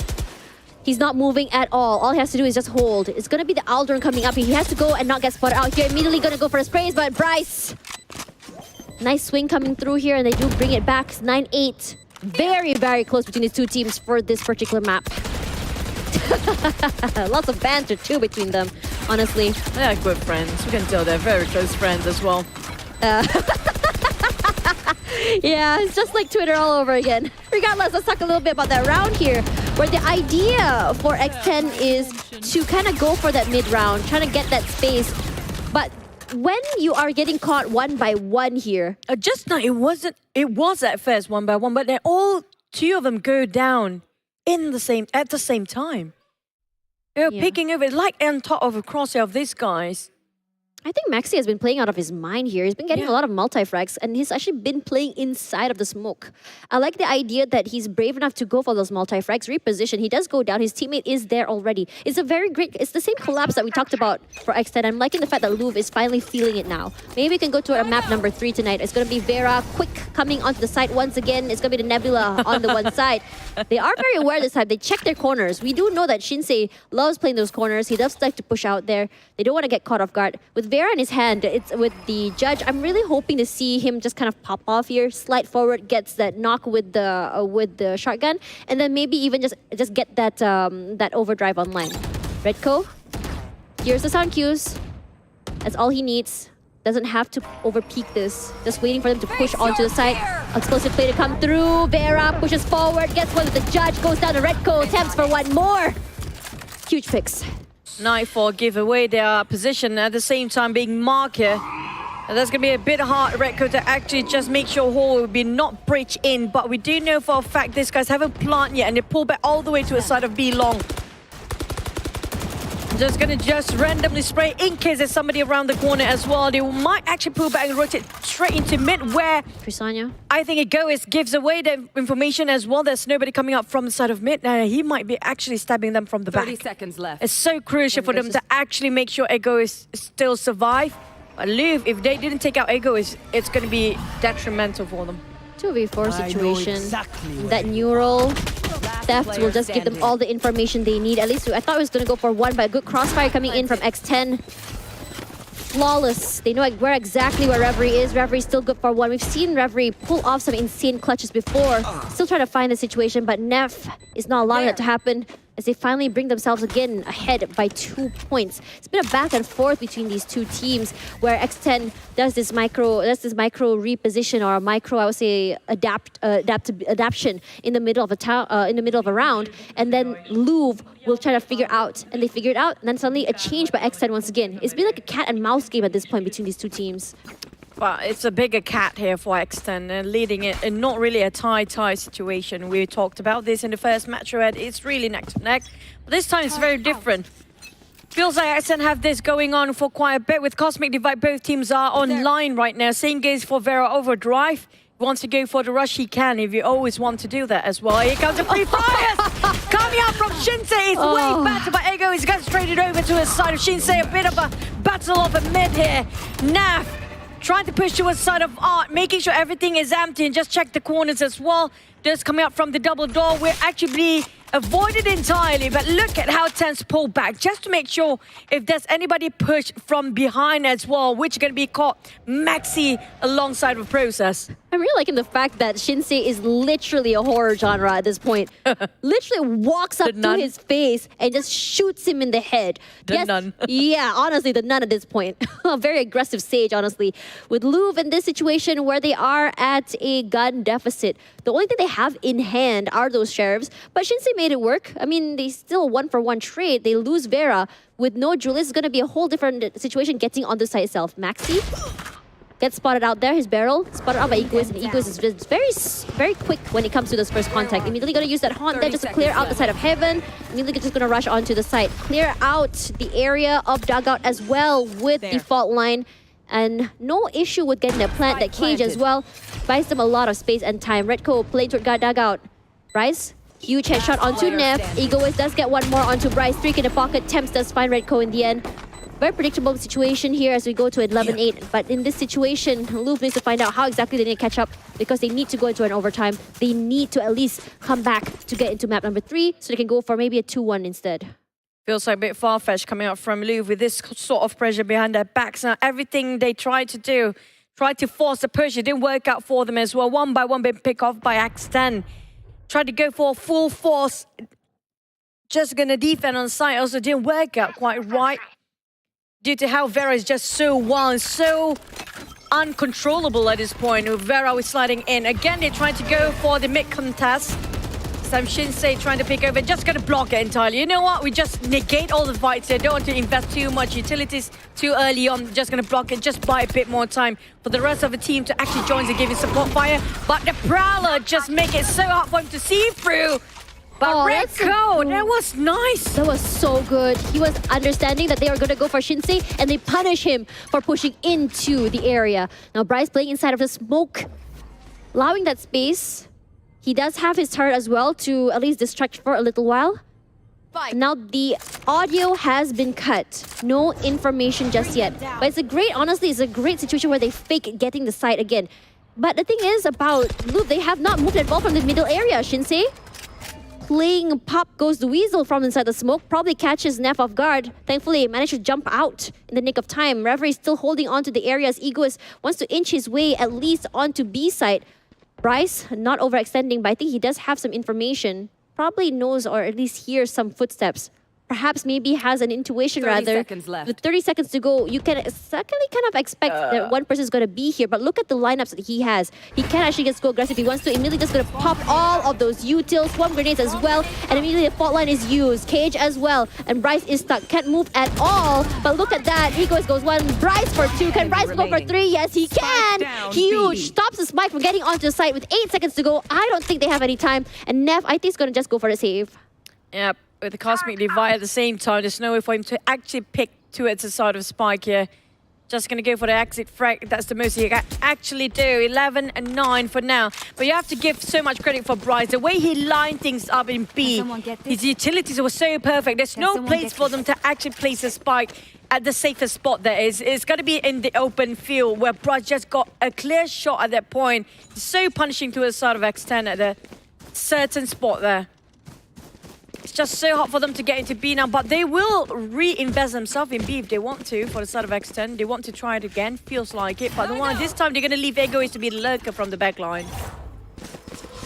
Speaker 6: He's not moving at all. All he has to do is just hold. It's going to be the Aldrin coming up. He has to go and not get spotted out here. Immediately going to go for the sprays, but Bryce. Nice swing coming through here, and they do bring it back. 9-8. Very, very close between these two teams for this particular map. Lots of banter too between them, honestly.
Speaker 5: They're good friends. We can tell they're very close friends as well.
Speaker 6: Yeah, it's just like Twitter all over again. Regardless, let's talk a little bit about that round here, where the idea for X10 is to kind of go for that mid round, trying to get that space. But when you are getting caught 1 by 1 here,
Speaker 5: just now it was at first 1 by 1, but then all 2 of them go down at the same time. They're picking over like on top of a crosshair of these guys.
Speaker 6: I think Maxi has been playing out of his mind here. He's been getting a lot of multi-frags and he's actually been playing inside of the smoke. I like the idea that he's brave enough to go for those multi-frags, reposition. He does go down. His teammate is there already. It's a very great... It's the same collapse that we talked about for X10. I'm liking the fact that Louvre is finally feeling it now. Maybe we can go to a map number 3 tonight. It's going to be Vera quick coming onto the site once again. It's going to be the Nebula on the one side. They are very aware this time. They check their corners. We do know that Shinsei loves playing those corners. He does like to push out there. They don't want to get caught off guard. With Vera in his hand, it's with the judge. I'm really hoping to see him just kind of pop off here, slide forward, gets that knock with the shotgun, and then maybe even just get that that overdrive online. Redco, here's the sound cues. That's all he needs. Doesn't have to over-peak this. Just waiting for them to push onto the side. Explosive play to come through. Vera pushes forward, gets one with the judge, goes down to Redco, attempts for one more. Huge picks.
Speaker 5: Nightfall give away their position at the same time being marker. And that's going to be a bit hard, Redco, to actually just make sure Hall will be not breach in. But we do know for a fact these guys haven't planted yet and they pull back all the way to the side of B long. Just going to randomly spray in case there's somebody around the corner as well. They might actually pull back and rotate straight into mid where
Speaker 6: Prisanya.
Speaker 5: I think Egoist gives away the information as well. There's nobody coming up from the side of mid. He might be actually stabbing them from the back.
Speaker 14: 30 seconds left.
Speaker 5: It's so crucial for them to actually make sure Egoist still survive. But Louvre, if they didn't take out Egoist, it's going to be detrimental for them.
Speaker 6: 2v4 situation. That neural theft will just give them all the information they need. At least I thought it was going to go for one, but a good crossfire coming in from X10. Flawless. They know where exactly where Reverie is. Reverie's still good for one. We've seen Reverie pull off some insane clutches before. Still trying to find the situation, but Neff is not allowing that to happen as they finally bring themselves again ahead by 2 points. It's been a back and forth between these two teams where X10 does this micro reposition or a micro, I would say, adaptation in the middle of a round, and then Louvre will try to figure out, and they figure it out, and then suddenly a change by X10 once again. It's been like a cat and mouse game at this point between these two teams.
Speaker 5: Well, it's a bigger cat here for X10 and leading it and not really a tie situation. We talked about this in the first match already. It's really neck to neck. But this time it's very different. Feels like X10 have this going on for quite a bit with Cosmic Divide. Both teams are online right now. Same goes for Vera Overdrive. If he wants to go for the rush, he can. If you always want to do that as well. Here comes the free fires! Coming out from Shinsei. It's way better, but Ego is going straight it over to his side of Shinsei. A bit of a battle of a mid here. Naf trying to push towards the side of Art, making sure everything is empty and just check the corners as well. Just coming up from the double door. We're actually avoided entirely, but look at how Tense pull back just to make sure if there's anybody pushed from behind as well, which is going to be caught Maxi alongside with Process.
Speaker 6: I'm really liking the fact that Shinsei is literally a horror genre at this point. Literally walks up to his face and just shoots him in the head.
Speaker 5: The nun.
Speaker 6: Yeah, honestly, the nun at this point. A very aggressive sage, honestly. With Louvre in this situation where they are at a gun deficit, the only thing they have in hand are those sheriffs, but Shinsei made it work. I mean, they still 1-for-1 trade. They lose Vera. With no Julius, it's going to be a whole different situation getting on the site itself. Maxi gets spotted out there, his barrel, spotted out by Egoist, and Egoist is just very quick when it comes to this first contact. Immediately going to use that haunt there just to clear out the side of Heaven. Immediately just going to rush onto the site. Clear out the area of dugout as well with the fault line. And no issue with getting that plant, that cage as well. Buys them a lot of space and time. Redco playing toward dugout. Bryce, huge headshot onto Neff. Egoist does get one more onto Bryce. Streak in the pocket. Temps does find Redco in the end. Very predictable situation here as we go to 11-8. But in this situation, Louvre needs to find out how exactly they need to catch up because they need to go into an overtime. They need to at least come back to get into map number 3 so they can go for maybe a 2-1 instead.
Speaker 5: Feels like a bit far-fetched coming out from Louvre with this sort of pressure behind their backs. Now, everything they tried to do, tried to force the push, it didn't work out for them as well. One by one, been picked off by X10. Tried to go for full force. Just going to defend on site. Also didn't work out quite right. Due to how Vera is just so wild, so uncontrollable at this point. Vera was sliding in. Again, they're trying to go for the mid contest. Some Shinsei trying to pick over, just going to block it entirely. You know what? We just negate all the fights here. Don't want to invest too much utilities too early on. Just going to block it, just buy a bit more time for the rest of the team to actually join the giving support fire. But the Prowler just make it so hard for him to see through. But
Speaker 6: that's
Speaker 5: Rekko, that was nice.
Speaker 6: That was so good. He was understanding that they were going to go for Shinsei, and they punish him for pushing into the area. Now Bryce playing inside of the smoke, allowing that space. He does have his turret as well to at least distract for a little while. Now the audio has been cut. No information just yet. But honestly, it's a great situation where they fake getting the site again. But the thing is about Louvre, they have not moved at all from the middle area. Shinsei playing Pop Goes the Weasel from inside the smoke, probably catches Neff off guard. Thankfully, managed to jump out in the nick of time. Reverie still holding on to the area as Egoist wants to inch his way at least onto B site. Bryce, not overextending, but I think he does have some information. Probably knows or at least hears some footsteps. Perhaps maybe has an intuition
Speaker 14: 30
Speaker 6: rather.
Speaker 14: seconds left.
Speaker 6: With 30 seconds to go, you can certainly kind of expect that one person is going to be here. But look at the lineups that he has. He can actually just go aggressive. He wants to immediately just going to pop all of those utils, swarm grenades as well. And immediately the fault line is used. Cage as well. And Bryce is stuck. Can't move at all. But look at that. He goes one. Bryce for 2. Can Bryce go for 3? Yes, he can. Huge. Stops the spike from getting onto the site with 8 seconds to go. I don't think they have any time. And Neff, I think, is going to just go for the save.
Speaker 5: Yep. With the Cosmic Divide at the same time, there's no way for him to actually pick towards the side of Spike here. Just going to go for the exit frag. That's the most he can actually do. 11 and 9 for now. But you have to give so much credit for Bryce. The way he lined things up in B, his utilities were so perfect. There's no place for them to actually place a Spike at the safest spot there is. It's going to be in the open field where Bryce just got a clear shot at that point. He's so punishing to the side of X10 at a certain spot there. It's just so hard for them to get into B now, but they will reinvest themselves in B if they want to for the side of X10. They want to try it again, feels like it, but this time they're going to leave Egoist to be the lurker from the back line.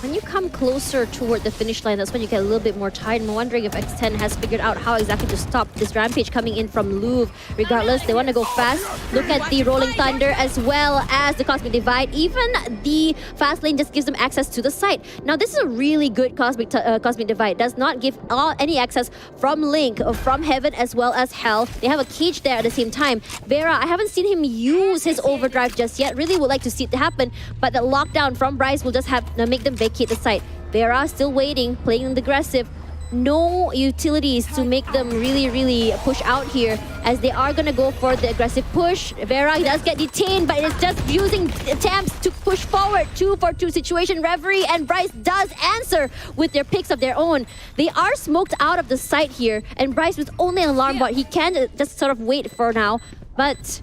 Speaker 6: When you come closer toward the finish line, that's when you get a little bit more tired. I'm wondering if X10 has figured out how exactly to stop this rampage coming in from Louvre. Regardless, they want to go fast. Look at the Rolling Thunder as well as the Cosmic Divide. Even the fast lane just gives them access to the site. Now, this is a really good Cosmic Divide. Does not give any access from Link, or from Heaven as well as Hell. They have a cage there at the same time. Vera, I haven't seen him use his overdrive just yet. Really would like to see it happen, but the lockdown from Bryce will just have make them vacate the site. Vera still waiting, playing aggressive. No utilities to make them really push out here, as they are gonna go for the aggressive push. Vera does get detained, but it's just using attempts to push forward. 2-for-2 situation. Reverie and Bryce does answer with their picks of their own. They are smoked out of the site here, and Bryce with only an alarm bot, he can just sort of wait for now, but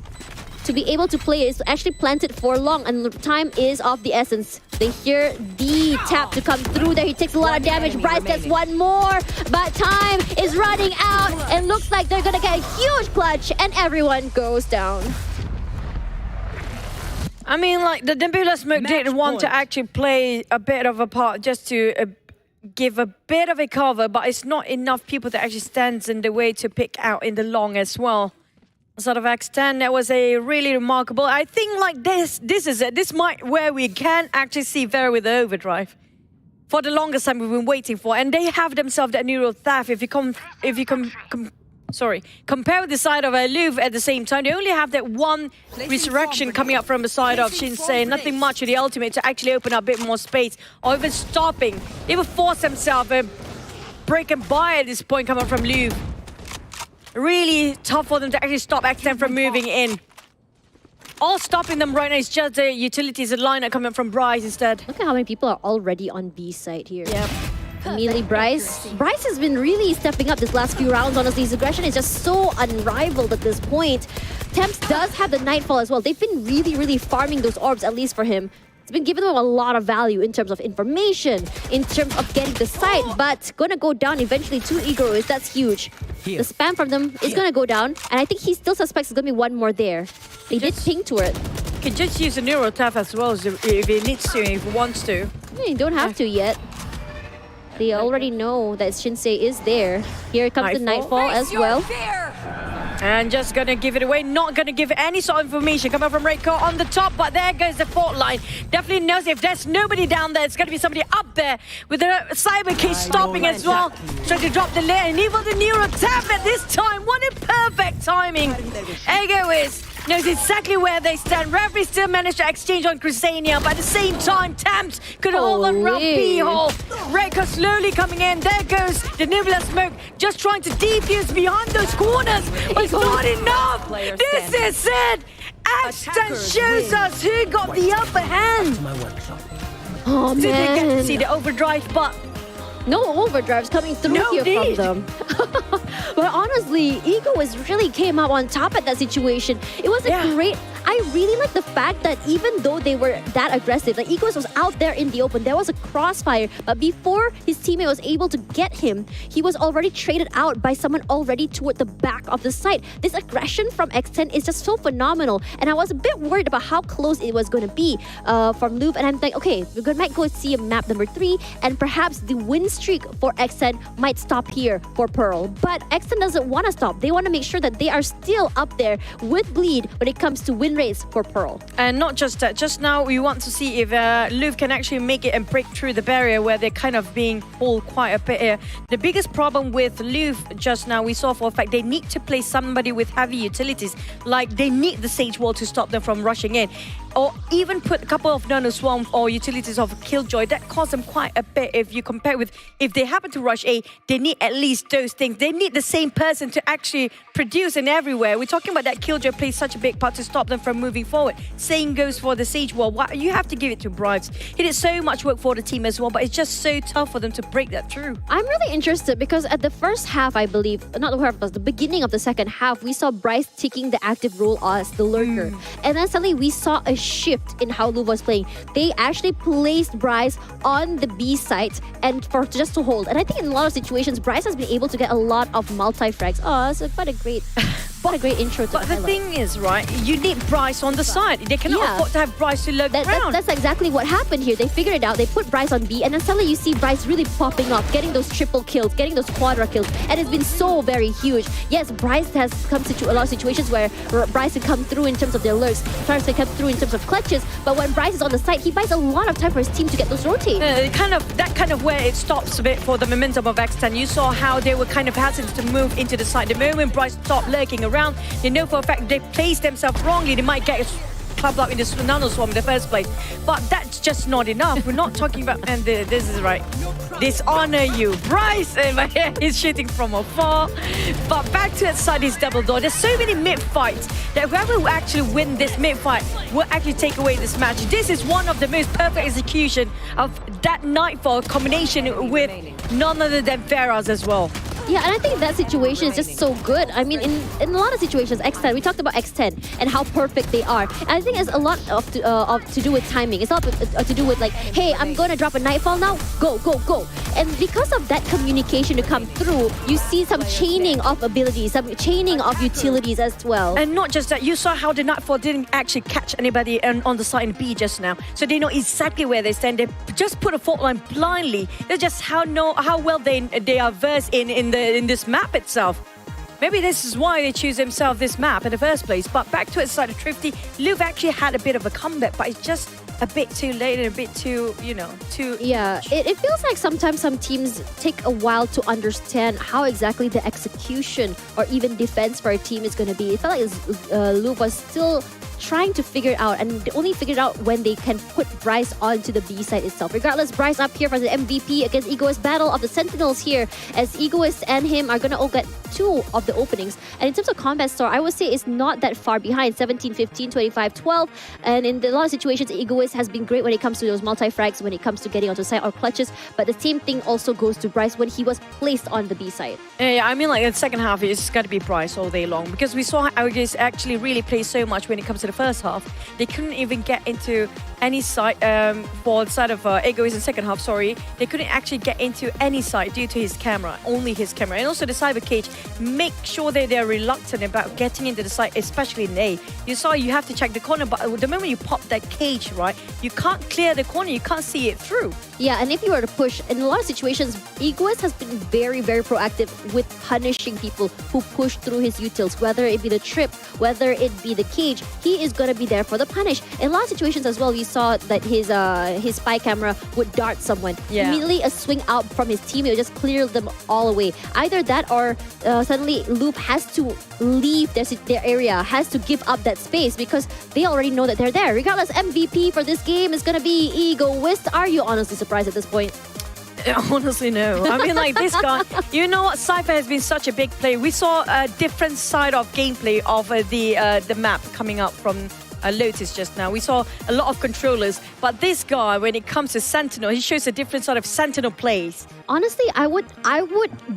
Speaker 6: to be able to play is actually planted for long, and the time is of the essence. They hear the tap to come through there. He takes a lot of damage. Bryce gets one more, but time is running out, and looks like they're gonna get a huge clutch, and everyone goes down.
Speaker 5: I mean, like, the Nebula Smoke did want to actually play a bit of a part just to give a bit of a cover, but it's not enough people that actually stands in the way to pick out in the long as well. Sort of X10, that was a really remarkable. I think like this is it. This might where we can actually see Vera with the overdrive for the longest time we've been waiting for, and they have themselves that neural theft. If you compare with the side of Louvre at the same time, they only have that one resurrection coming up from the side of Shinsei. Nothing much with the ultimate to actually open up a bit more space, or even stopping. They will force themselves a break and buy at this point coming from Louvre. Really tough for them to actually stop X10 from moving in. All stopping them right now is just the utilities and lineup coming from Bryce instead.
Speaker 6: Look at how many people are already on B side here.
Speaker 5: Yep.
Speaker 6: Immediately Bryce. Bryce has been really stepping up this last few rounds, honestly. His aggression is just so unrivaled at this point. Temps does have the Nightfall as well. They've been really farming those orbs, at least for him. It's been giving them a lot of value in terms of information, in terms of getting the site, but gonna go down eventually to Egoist. That's huge. The spam from them is gonna go down, and I think he still suspects there's gonna be one more there. They did ping to it.
Speaker 5: Could just use a neural tap as well if he needs to, if he wants to.
Speaker 6: You don't have to yet. They already know that Shinsei is there. Here comes the Nightfall as well.
Speaker 5: And just gonna give it away, not gonna give any sort of information coming from Reiko on the top, but there goes the fault line. Definitely knows if there's nobody down there, it's gonna be somebody up there with the cyber case stopping as well. Trying to drop the layer, and even the neural tap at this time. What a perfect timing. Egoist knows exactly where they stand. Referee still managed to exchange on Crusadnia, but at the same time, Tams could hold on round B-hole. Rekka slowly coming in. There goes the Nibbler Smoke, just trying to defuse behind those corners, but it's not enough. This is it. Axton shows us who got the upper hand.
Speaker 6: Oh, man.
Speaker 5: Didn't get to see the overdrive, but
Speaker 6: no overdrives coming through here from them. But honestly, Egoist really came out on top at that situation. It was a great... I really like the fact that even though they were that aggressive, like Egoist was out there in the open, there was a crossfire, but before his teammate was able to get him, he was already traded out by someone already toward the back of the site. This aggression from X10 is just so phenomenal, and I was a bit worried about how close it was going to be from Louvre, and I'm like, okay, we might go see a map number 3, and perhaps the win streak for X10 might stop here for Pearl. But X10 doesn't want to stop. They want to make sure that they are still up there with Bleed when it comes to win rates for Pearl.
Speaker 5: And not just that, just now we want to see if Louvre can actually make it and break through the barrier where they're kind of being pulled quite a bit here. The biggest problem with Louvre just now, we saw for a fact, they need to play somebody with heavy utilities. Like they need the Sage Wall to stop them from rushing in. Or even put a couple of Nano Swarm or utilities of Killjoy. That costs them quite a bit if you compare with, if they happen to rush A, they need at least those things. They need the same person to actually produce in everywhere. We're talking about that Killjoy plays such a big part to stop them from moving forward. Same goes for the Sage Wall. You have to give it to Brives. He did so much work for the team as well, but it's just so tough for them to break that through.
Speaker 6: I'm really interested because at the first half, I believe, not the first, but the beginning of the second half, we saw Bryce taking the active role as the lurker. And then suddenly we saw a shift in how Louvre was playing. They actually placed Bryce on the B site and for just to hold. And I think in a lot of situations, Bryce has been able to get a lot of multi-frags. Oh, it's quite a great intro to
Speaker 5: But the thing is, right, you need Bryce on the side. They cannot afford to have Bryce to lurk around.
Speaker 6: That's exactly what happened here. They figured it out. They put Bryce on B, and then suddenly you see Bryce really popping off, getting those triple kills, getting those quadra kills, and it's been so very huge. Yes, Bryce has come to a lot of situations where Bryce can come through in terms of their lurks, Bryce can come through in terms of clutches, but when Bryce is on the side, he buys a lot of time for his team to get those rotates.
Speaker 5: That kind of where it stops a bit for the momentum of X10. You saw how they were kind of hesitant to move into the side. The moment Bryce stopped lurking around, they know for a fact they placed themselves wrongly, they might get clubbed up in the Nano Swarm in the first place. But that's just not enough. We're not talking about, and this is right, dishonor you. Bryce is shooting from afar. But back to that side is double door. There's so many mid-fights that whoever will actually win this mid-fight will actually take away this match. This is one of the most perfect execution of that Nightfall combination with none other than Feraz as well.
Speaker 6: Yeah, and I think that situation is just so good. I mean, in a lot of situations, X10, we talked about X10 and how perfect they are. And I think it's a lot of to do with timing. It's not to do with like, hey, I'm going to drop a Nightfall now, go, go, go. And because of that communication to come through, you see some chaining of abilities, some chaining of utilities as well.
Speaker 5: And not just that, you saw how the Nightfall didn't actually catch anybody on the side in B just now. So they know exactly where they stand. They just put a fault line blindly. That's just how well they are versed in this map itself. Maybe this is why they choose themselves this map in the first place. But back to its side of Thrifty, Louvre actually had a bit of a comeback, but it's just a bit too late and a bit too, too...
Speaker 6: Yeah, it feels like sometimes some teams take a while to understand how exactly the execution or even defense for a team is going to be. It felt like Louvre was still trying to figure it out, and they only figured out when they can put Bryce onto the B side itself. Regardless, Bryce up here for the MVP against Egoist. Battle of the Sentinels here, as Egoist and him are going to all get 2 of the openings. And in terms of combat score, I would say it's not that far behind. 17, 15, 25, 12. And in a lot of situations, Egoist has been great when it comes to those multi-frags, when it comes to getting onto side or clutches. But the same thing also goes to Bryce when he was placed on the B side.
Speaker 5: Yeah, I mean, like in the second half, it's got to be Bryce all day long, because we saw how Egoist actually really plays so much when it comes to the first half. They couldn't even get into any side for the side of Egoist in the second half, sorry. They couldn't actually get into any side due to his camera, only his camera. And also the Cyber Cage, make sure that they're reluctant about getting into the side, especially in A. You saw you have to check the corner, but the moment you pop that cage, right, you can't clear the corner, you can't see it through.
Speaker 6: Yeah, and if you were to push, in a lot of situations, Egoist has been very, very proactive with punishing people who push through his utils, whether it be the trip, whether it be the cage, he is going to be there for the punish. In a lot of situations as well, we saw saw that his spy camera would dart someone.
Speaker 5: Yeah.
Speaker 6: Immediately a swing out from his team, it would just clear them all away. Either that or suddenly Louvre has to leave their area, has to give up that space because they already know that they're there. Regardless, MVP for this game is going to be Egoist. Are you honestly surprised at this point?
Speaker 5: Honestly, no. I mean, like this guy, you know what? Cypher has been such a big player. We saw a different side of gameplay of the map coming up from Lotus just now. We saw a lot of controllers, but this guy, when it comes to Sentinel, he shows a different sort of Sentinel plays.
Speaker 6: Honestly, I would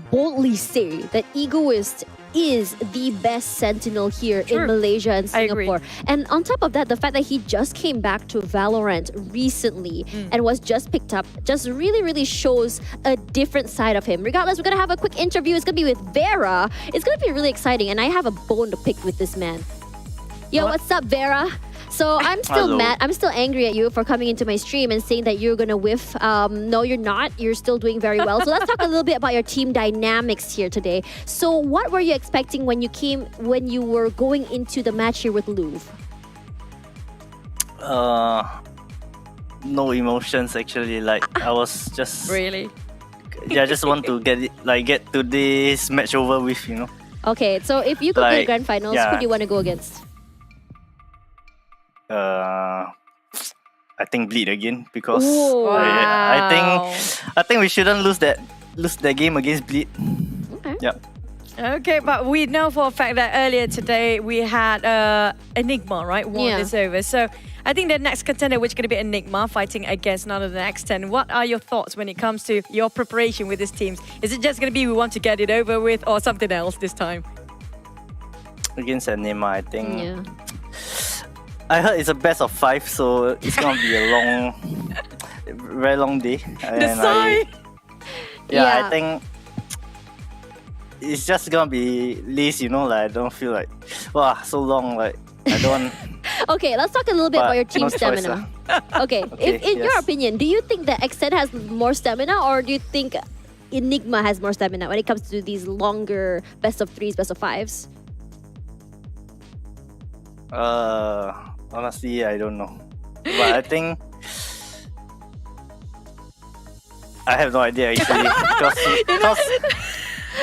Speaker 6: boldly say that Egoist is the best Sentinel here in Malaysia and Singapore. And on top of that, the fact that he just came back to VALORANT recently and was just picked up just really, really shows a different side of him. Regardless, we're going to have a quick interview. It's going to be with Vera. It's going to be really exciting, and I have a bone to pick with this man. Yo, what's up, Vera? So I'm still mad. I'm still angry at you for coming into my stream and saying that you're gonna whiff. No, you're not. You're still doing very well. So let's talk a little bit about your team dynamics here today. So what were you expecting when you were going into the match here with Louvre?
Speaker 15: No emotions actually. Like I was just
Speaker 5: really.
Speaker 15: Yeah, I just want to get to this match over with, you know.
Speaker 6: Okay, so if you could play grand finals, who do you want to go against?
Speaker 15: I think Bleed again because
Speaker 5: Wow.
Speaker 15: I think we shouldn't lose that game against Bleed.
Speaker 6: Okay.
Speaker 15: Yep.
Speaker 5: Okay, but we know for a fact that earlier today we had Enigma, right? Won this over. So I think the next contender, which is going to be Enigma, fighting against none of the next 10. What are your thoughts when it comes to your preparation with these teams? Is it just going to be we want to get it over with or something else this time?
Speaker 15: Against Enigma, I think.
Speaker 6: Yeah.
Speaker 15: I heard it's a best of 5, so it's gonna be a very long day. And I think it's just gonna be least, you know, like I don't feel like, wow, so long, like I don't.
Speaker 6: Okay, let's talk a little bit about your team stamina. Okay, in your opinion, do you think that Extend has more stamina, or do you think Enigma has more stamina when it comes to these longer best of 3s, best of 5s?
Speaker 15: Honestly, I don't know. But I think I have no idea actually.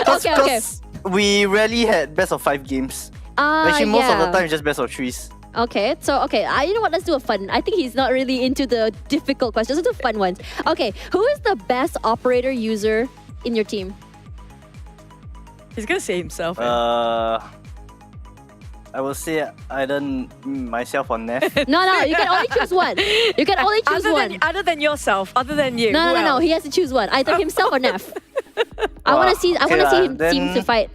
Speaker 15: Because we rarely had best of 5 games. Actually, most of the time it's just best of 3s.
Speaker 6: Okay, so you know what? Let's do a fun. I think he's not really into the difficult questions. Let's do fun ones. Okay, who is the best operator user in your team?
Speaker 5: He's gonna say himself.
Speaker 15: I will say either myself or Neff.
Speaker 6: No, you can only choose one. You can only choose one.
Speaker 5: Other than yourself, other than you.
Speaker 6: No. He has to choose one. Either himself or Neff. I want to see him team to fight.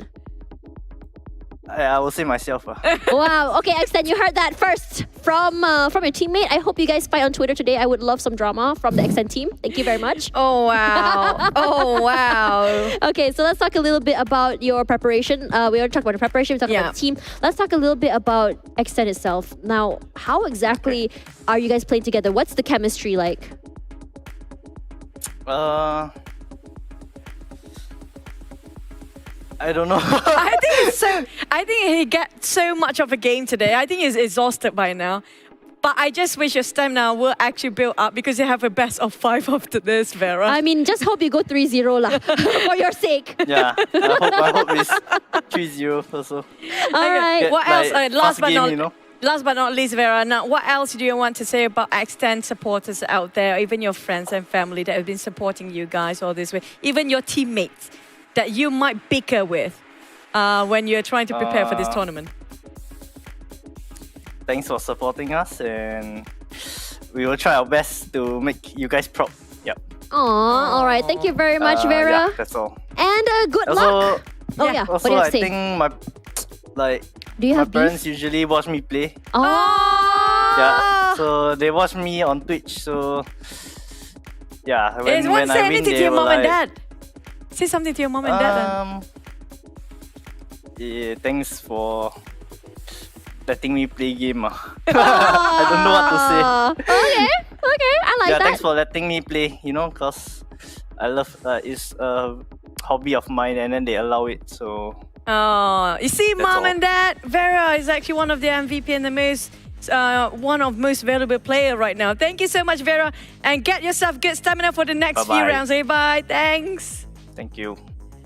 Speaker 15: I will say myself.
Speaker 6: Wow. Okay, Extend, you heard that first from your teammate. I hope you guys fight on Twitter today. I would love some drama from the Extend team. Thank you very much.
Speaker 5: Oh, wow. Oh, wow.
Speaker 6: Okay, so let's talk a little bit about your preparation. We already talked about the preparation. We talked about the team. Let's talk a little bit about Extend itself. Now, how exactly are you guys playing together? What's the chemistry like?
Speaker 15: I don't know.
Speaker 5: I think he gets so much of a game today. I think he's exhausted by now. But I just wish your stamina will actually build up because you have a best of 5 after this, Vera.
Speaker 6: I mean, just hope you go 3-0 lah, for your sake.
Speaker 15: Yeah, I hope it's 3-0 also.
Speaker 6: All right.
Speaker 5: What else? Last but not least, Vera, now what else do you want to say about Extend supporters out there, even your friends and family that have been supporting you guys all this way, even your teammates that you might bicker with when you're trying to prepare for this tournament?
Speaker 15: Thanks for supporting us, and we will try our best to make you guys proud. Yep.
Speaker 6: Aww, all right. Thank you very much, Vera.
Speaker 15: Yeah, that's all.
Speaker 6: And good luck.
Speaker 15: Also,
Speaker 6: what do you have to say?
Speaker 15: I think my parents usually watch me play.
Speaker 6: Oh.
Speaker 15: Yeah, so they watch me on Twitch. So yeah, when I win,
Speaker 5: anything to
Speaker 15: they
Speaker 5: your
Speaker 15: will
Speaker 5: mom and dad. Say something to your mom and dad then.
Speaker 15: Yeah, thanks for letting me play game. I don't know what to say.
Speaker 6: Okay, I like that.
Speaker 15: Thanks for letting me play, you know, because I love it's a hobby of mine, and then they allow it, so...
Speaker 5: Oh, you see,
Speaker 15: That's
Speaker 5: mom
Speaker 15: all.
Speaker 5: and dad, Vera is actually one of the MVP and the most one of most valuable player right now. Thank you so much, Vera, and get yourself good stamina for the next few rounds. Say bye. Thanks.
Speaker 15: Thank you.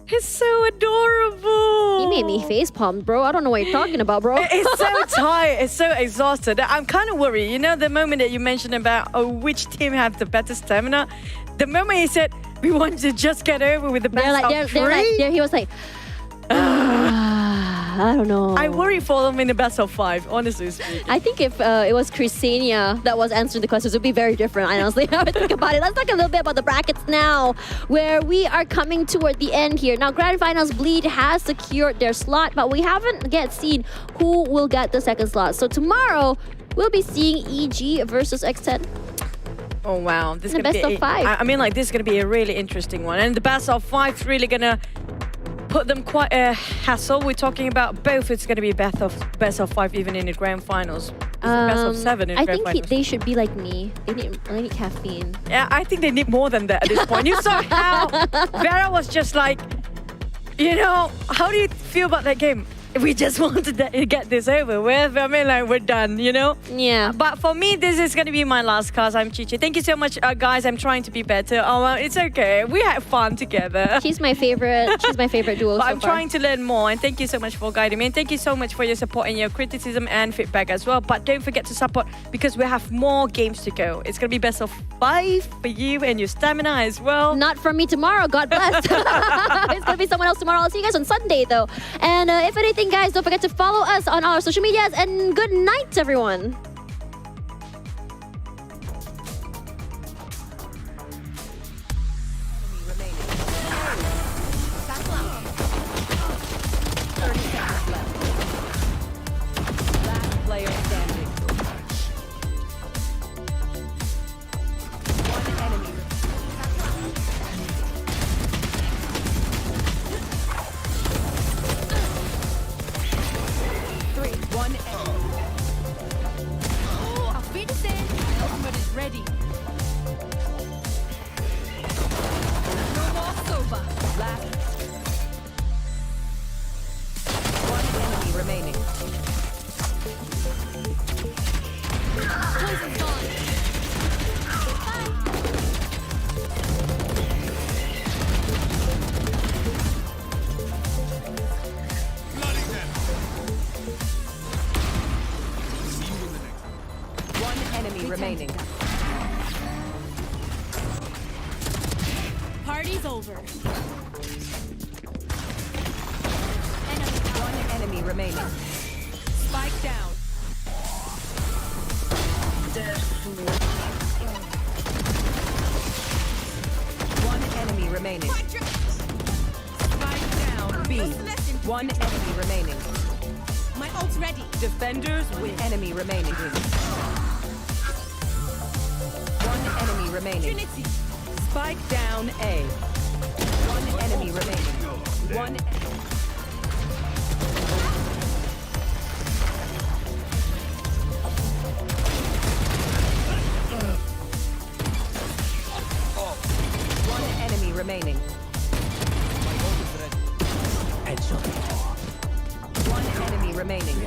Speaker 5: He's so adorable.
Speaker 6: He made me facepalm, bro. I don't know what you're talking about, bro.
Speaker 5: It's so tired. It's so exhausted. I'm kind of worried. You know, the moment that you mentioned about which team have the better stamina, the moment he said, we want to just get over with the best of three.
Speaker 6: He was like, I don't know.
Speaker 5: I worry for them in the best of 5, honestly speaking.
Speaker 6: I think if it was Chrisenia that was answering the questions, it would be very different, honestly. I would think about it. Let's talk a little bit about the brackets now, where we are coming toward the end here. Now, Grand Finals Bleed has secured their slot, but we haven't yet seen who will get the second slot. So tomorrow, we'll be seeing EG versus X10.
Speaker 5: Oh, wow. This is
Speaker 6: the best of 5.
Speaker 5: I mean, like, this is going to be a really interesting one. And the best of 5 is really going to put them quite a hassle. We're talking about both. It's going to be best of 5 even in the grand finals. Best of 7 in the grand finals.
Speaker 6: They should be like me. They need caffeine.
Speaker 5: Yeah, I think they need more than that at this point. You saw how Vera was just like, you know, how do you feel about that game? We just wanted to get this over with. I mean, like, we're done, you know?
Speaker 6: Yeah.
Speaker 5: But for me, this is going to be my last cast. I'm Chichi. Thank you so much, guys. I'm trying to be better. Oh, well, it's okay. We had fun together.
Speaker 6: She's my favorite. She's my favorite duo.
Speaker 5: But I'm trying to learn more. And thank you so much for guiding me. And thank you so much for your support and your criticism and feedback as well. But don't forget to support because we have more games to go. It's going to be best of 5 for you and your stamina as well.
Speaker 6: Not from me tomorrow. God bless. It's going to be someone else tomorrow. I'll see you guys on Sunday, though. And if anything, guys, don't forget to follow us on our social medias. And good night, everyone.
Speaker 14: Remaining. Party's over. One enemy remaining. Spike down. One enemy remaining. Spike down. B. One enemy remaining. My ult's ready. Defenders win. Enemy remaining. Enemy remaining. Spike down A. One enemy remaining. One. One enemy remaining. One enemy remaining.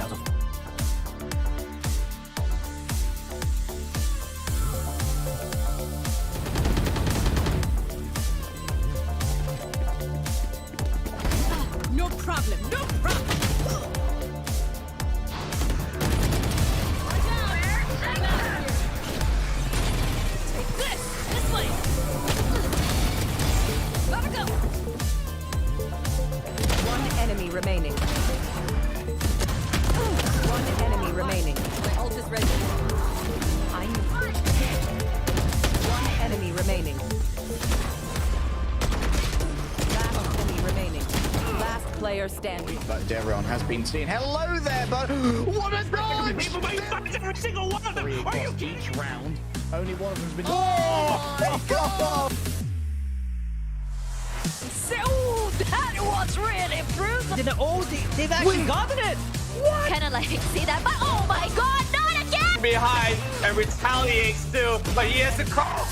Speaker 14: No problem. Take this way. Gotta go. One enemy remaining. One enemy remaining. My ult is ready. One enemy remaining. Last enemy remaining. Last player standing.
Speaker 1: But Devron has been seen. Hello there, but what a dodge!
Speaker 2: Every single one of them.
Speaker 1: 3 across each round. Only one of them's been. Oh my God!
Speaker 5: So that was really brutal.
Speaker 14: They've actually gotten it.
Speaker 5: What?
Speaker 3: Kind of like see that, but oh my God, not again!
Speaker 4: Behind and retaliate still, but he has a call.